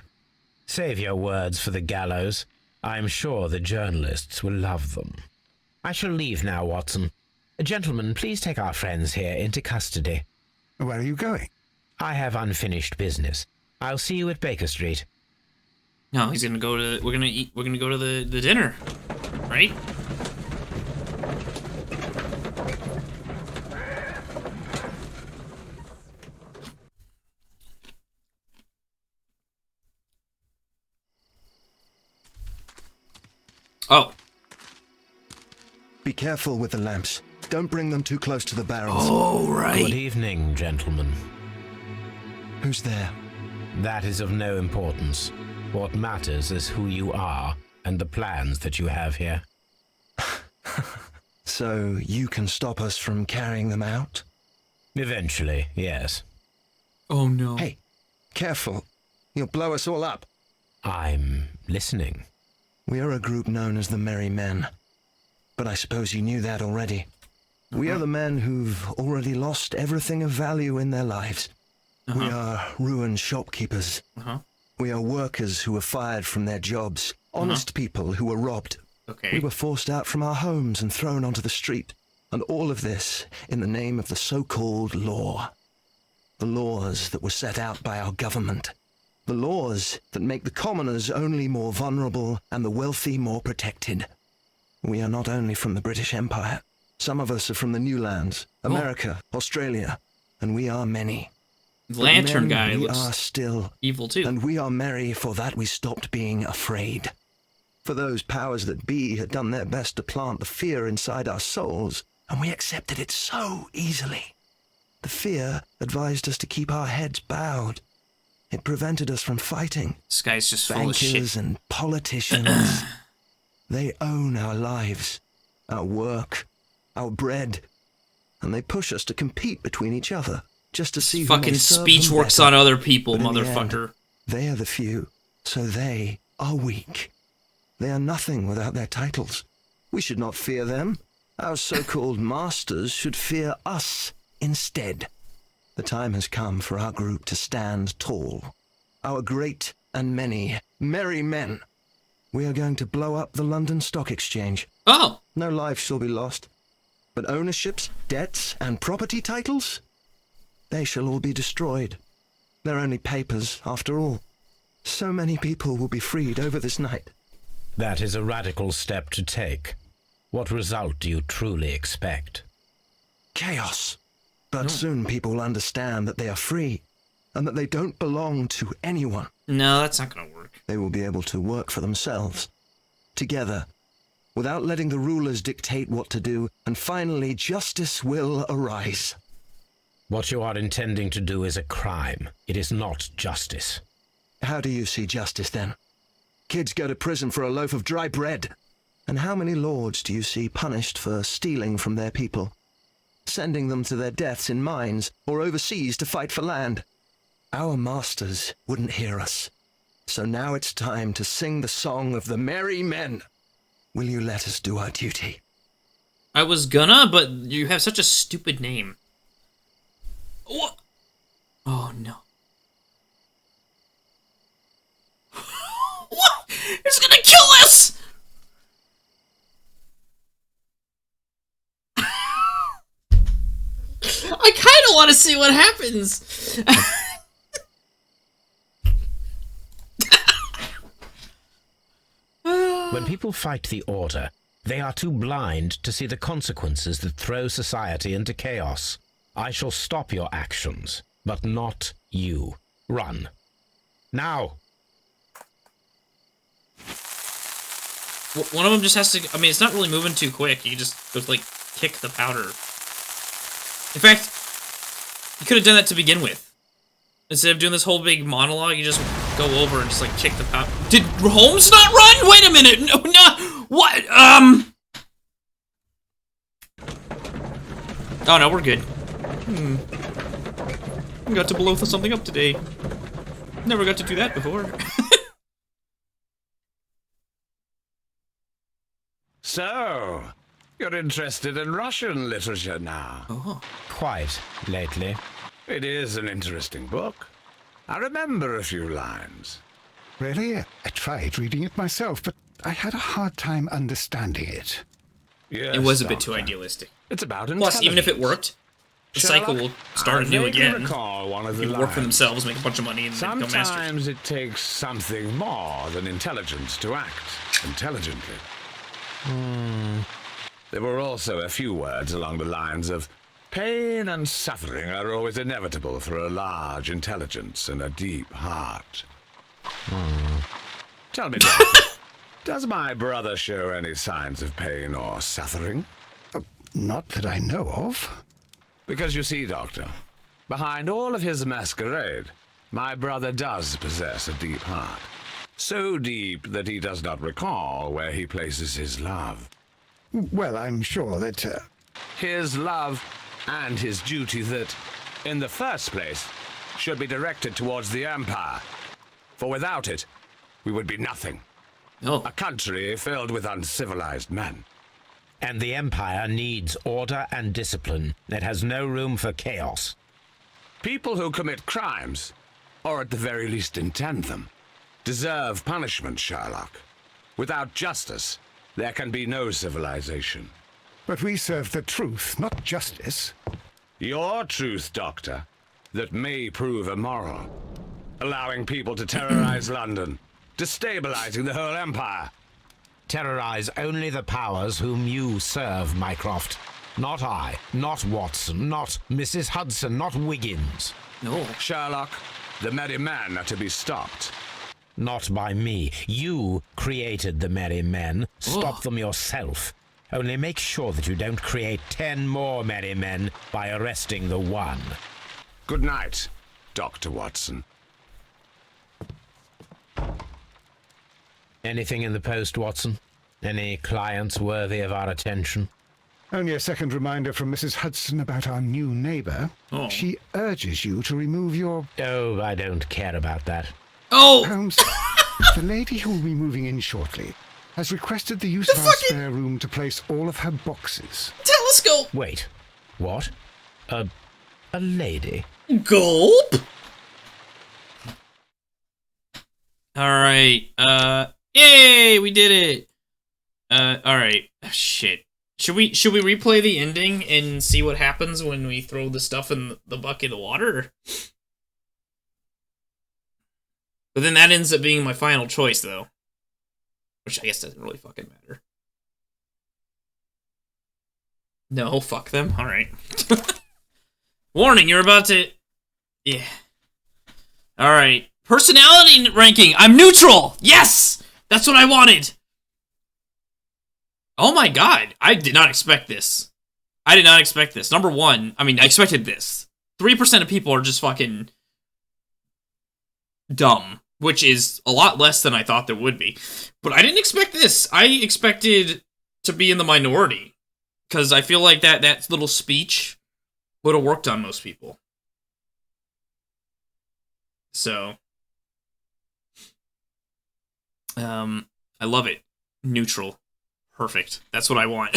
Save your words for the gallows. I'm sure the journalists will love them. I shall leave now, Watson. Gentlemen, please take our friends here into custody. Where are you going? I have unfinished business. I'll see you at Baker Street. No, he's gonna go to. We're gonna go to the dinner, right? Oh. Be careful with the lamps. Don't bring them too close to the barrels. Oh, right. Good evening, gentlemen. Who's there? That is of no importance. What matters is who you are and the plans that you have here. So you can stop us from carrying them out? Eventually, yes. Oh, no. Hey, careful. You'll blow us all up. I'm listening. We are a group known as the Merry Men. But I suppose you knew that already. We are the men who've already lost everything of value in their lives. We are ruined shopkeepers. We are workers who were fired from their jobs. Honest people who were robbed. We were forced out from our homes and thrown onto the street. And all of this in the name of the so-called law. The laws that were set out by our government. The laws that make the commoners only more vulnerable and the wealthy more protected. We are not only from the British Empire. Some of us are from the New Lands, America, Australia, and we are many. Lantern guy we looks are still evil too. And we are merry for that we stopped being afraid. For those powers that be had done their best to plant the fear inside our souls, and we accepted it so easily. The fear advised us to keep our heads bowed. It prevented us from fighting. This guy's just full of shit. Bankers and politicians. They own our lives, our work, our bread, and they push us to compete between each other just to see fucking who serve speech them works better. on other people, But in the motherfucker. end, they are the few, so they are weak. They are nothing without their titles. We should not fear them. Our so-called masters should fear us instead. The time has come for our group to stand tall. Our great and many merry men. We are going to blow up the London Stock Exchange. Oh! No life shall be lost. But ownerships, debts, and property titles? They shall all be destroyed. They're only papers, after all. So many people will be freed over this night. That is a radical step to take. What result do you truly expect? Chaos. But soon people will understand that they are free, and that they don't belong to anyone. No, that's not gonna work. They will be able to work for themselves, together, without letting the rulers dictate what to do, and finally justice will arise. What you are intending to do is a crime. It is not justice. How do you see justice, then? Kids go to prison for a loaf of dry bread. And how many lords do you see punished for stealing from their people? Sending them to their deaths in mines or overseas to fight for land? Our masters wouldn't hear us. So now it's time to sing the song of the merry men. Will you let us do our duty? I was gonna, but you have such a stupid name. What? Oh, no. What? It's gonna kill us! I kind of want to see what happens. When people fight the order, they are too blind to see the consequences that throw society into chaos. I shall stop your actions, but not you. Run. Now! One of them just has to... I mean, it's not really moving too quick. You just go, like, kick the powder. In fact, you could have done that to begin with. Instead of doing this whole big monologue, you just go over and just, like, kick the powder. Did Holmes not run? Wait a minute! No! What? Oh, no, we're good. We got to blow something up today. Never got to do that before. So, you're interested in Russian literature now? Oh. Quite, lately. It is an interesting book. I remember a few lines. Really? I tried reading it myself, but I had a hard time understanding it. Yes, It was a bit Doctor. too idealistic. It's about Plus, even if it worked, the cycle will start anew again. One of the People work for lines. themselves, make a bunch of money, and then become masters. Sometimes it takes something more than intelligence to act intelligently. There were also a few words along the lines of, pain and suffering are always inevitable for a large intelligence and a deep heart. Tell me, Doctor, does my brother show any signs of pain or suffering? Not that I know of. Because you see, Doctor, behind all of his masquerade, my brother does possess a deep heart. So deep that he does not recall where he places his love. Well, I'm sure that... His love and his duty that, in the first place, should be directed towards the Empire. For without it, we would be nothing. No. A country filled with uncivilized men. And the Empire needs order and discipline. It has no room for chaos. People who commit crimes, or at the very least intend them, deserve punishment, Sherlock. Without justice, there can be no civilization. But we serve the truth, not justice. Your truth, Doctor, that may prove immoral. Allowing people to terrorize London, destabilizing the whole empire. Terrorize only the powers whom you serve, Mycroft. Not I, not Watson, not Mrs. Hudson, not Wiggins. No. Sherlock, the merry men are to be stopped. Not by me. You created the merry men. Stop them yourself. Only make sure that you don't create 10 more merry men by arresting the one. Good night, Dr. Watson. Anything in the post, Watson? Any clients worthy of our attention? Only a second reminder from Mrs. Hudson about our new neighbor. Oh. She urges you to remove your... Oh, I don't care about that. Oh! Holmes, the lady who will be moving in shortly has requested the use of our spare room to place all of her boxes. Telescope! Wait, what? A lady? Gulp? Alright, yay! We did it! Alright. Shit. Should we replay the ending and see what happens when we throw the stuff in the bucket of water? But then that ends up being my final choice, though. Which I guess doesn't really fucking matter. No, fuck them. Alright. Warning, you're about to... Yeah. Alright. Personality ranking. I'm neutral! Yes! That's what I wanted! Oh my god. I did not expect this. I did not expect this. Number one, I mean, I expected this. 3% of people are just fucking... dumb. Which is a lot less than I thought there would be. But I didn't expect this. I expected to be in the minority. Because I feel like that little speech would have worked on most people. So... I love it. Neutral. Perfect. That's what I want.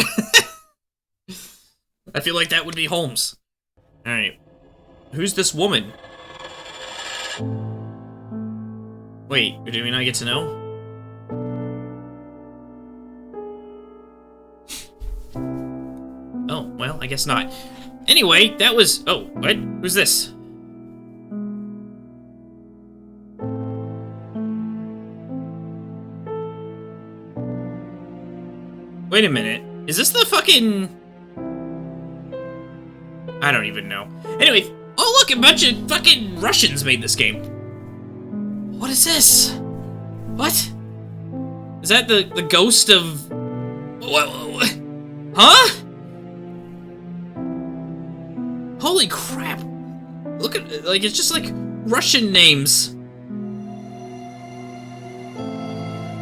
I feel like that would be Holmes. Alright. Who's this woman? Wait, do we not get to know? Oh, well, I guess not. Anyway, that was... Oh, what? Who's this? Wait a minute. Is this the fucking... I don't even know. Anyway, oh look, a bunch of fucking Russians made this game. What is this? What? Is that the ghost of... What? Huh? Holy crap. Look at, like, it's just like Russian names.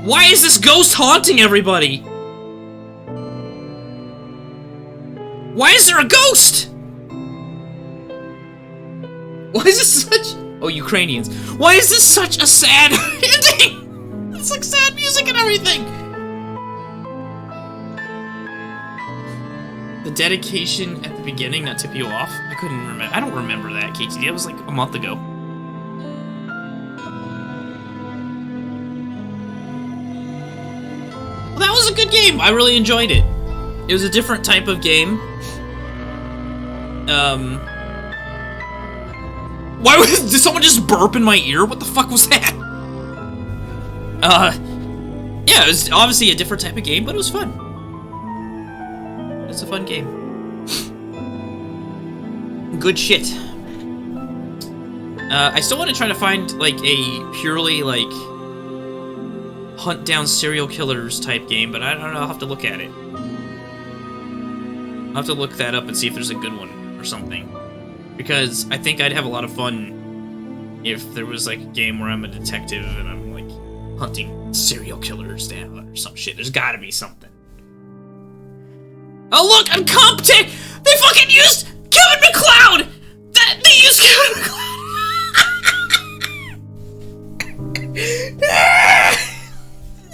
Why is this ghost haunting everybody? Why is there a ghost? Why is this such... Oh, Ukrainians. Why is this such a sad ending? It's like sad music and everything. The dedication at the beginning that tip you off? I couldn't remember. I don't remember that, KTD. That was like a month ago. Well, that was a good game. I really enjoyed it. It was a different type of game. Why did someone just burp in my ear? What the fuck was that? Yeah, it was obviously a different type of game, but it was fun. It's a fun game. Good shit. I still want to try to find, like, a purely, like, hunt down serial killers type game, but I don't know, I'll have to look at it. I'll have to look that up and see if there's a good one or something. Because I think I'd have a lot of fun if there was, like, a game where I'm a detective and I'm, like, hunting serial killers down or some shit. There's gotta be something. Oh, look! I'm competent! They fucking used Kevin McLeod! They used Kevin McLeod!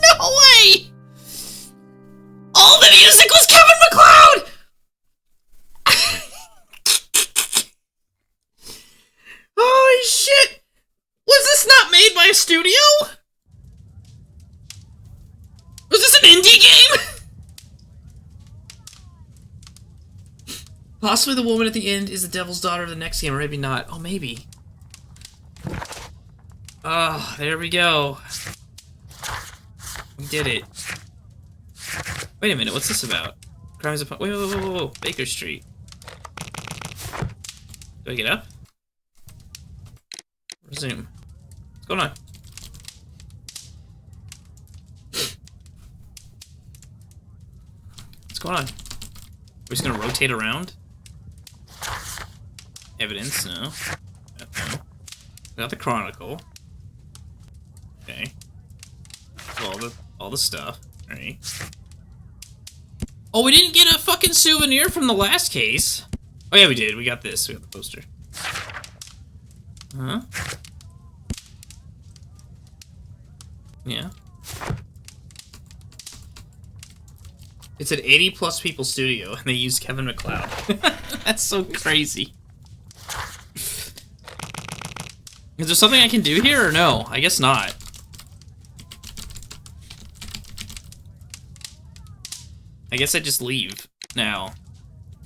No way! All the music was Kevin McLeod! Holy shit! Was this not made by a studio? Was this an indie game? Possibly the woman at the end is the devil's daughter of the next game, or maybe not. Oh, maybe. Oh, there we go. We did it. Wait a minute, what's this about? Crimes upon... Whoa. Baker Street. Do I get up? Resume. What's going on? What's going on? We're just gonna rotate around? Evidence, no. No. Got the Chronicle. Okay. All the stuff. Alright. Oh, we didn't get a fucking souvenir from the last case. Oh yeah, we did. We got this. We got the poster. Huh? Yeah. It's an 80+ people studio, and they used Kevin McLeod. That's so crazy. Is there something I can do here, or no? I guess not. I guess I just leave now.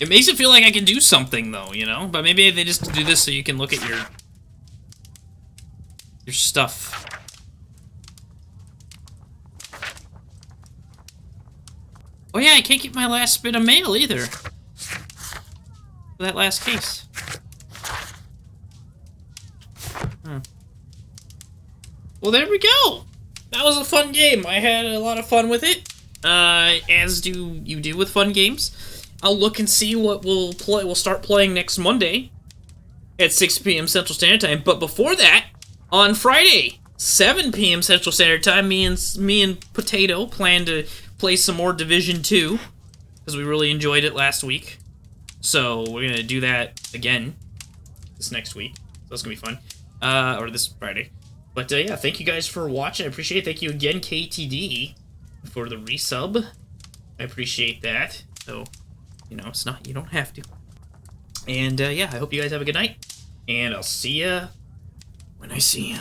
It makes it feel like I can do something, though, you know? But maybe they just do this so you can look at your stuff. Oh yeah, I can't get my last bit of mail either. For that last case. Well, there we go. That was a fun game. I had a lot of fun with it. As do you do with fun games. I'll look and see what we'll play. We'll start playing next Monday at 6 p.m. Central Standard Time. But before that, on Friday, 7 p.m. Central Standard Time, me and Potato plan to play some more Division 2 because we really enjoyed it last week. So we're gonna do that again this next week. So that's gonna be fun. Or this Friday. But yeah, thank you guys for watching. I appreciate it. Thank you again, KTD, for the resub. I appreciate that. So, you know, it's not, you don't have to. And yeah, I hope you guys have a good night. And I'll see ya when I see ya.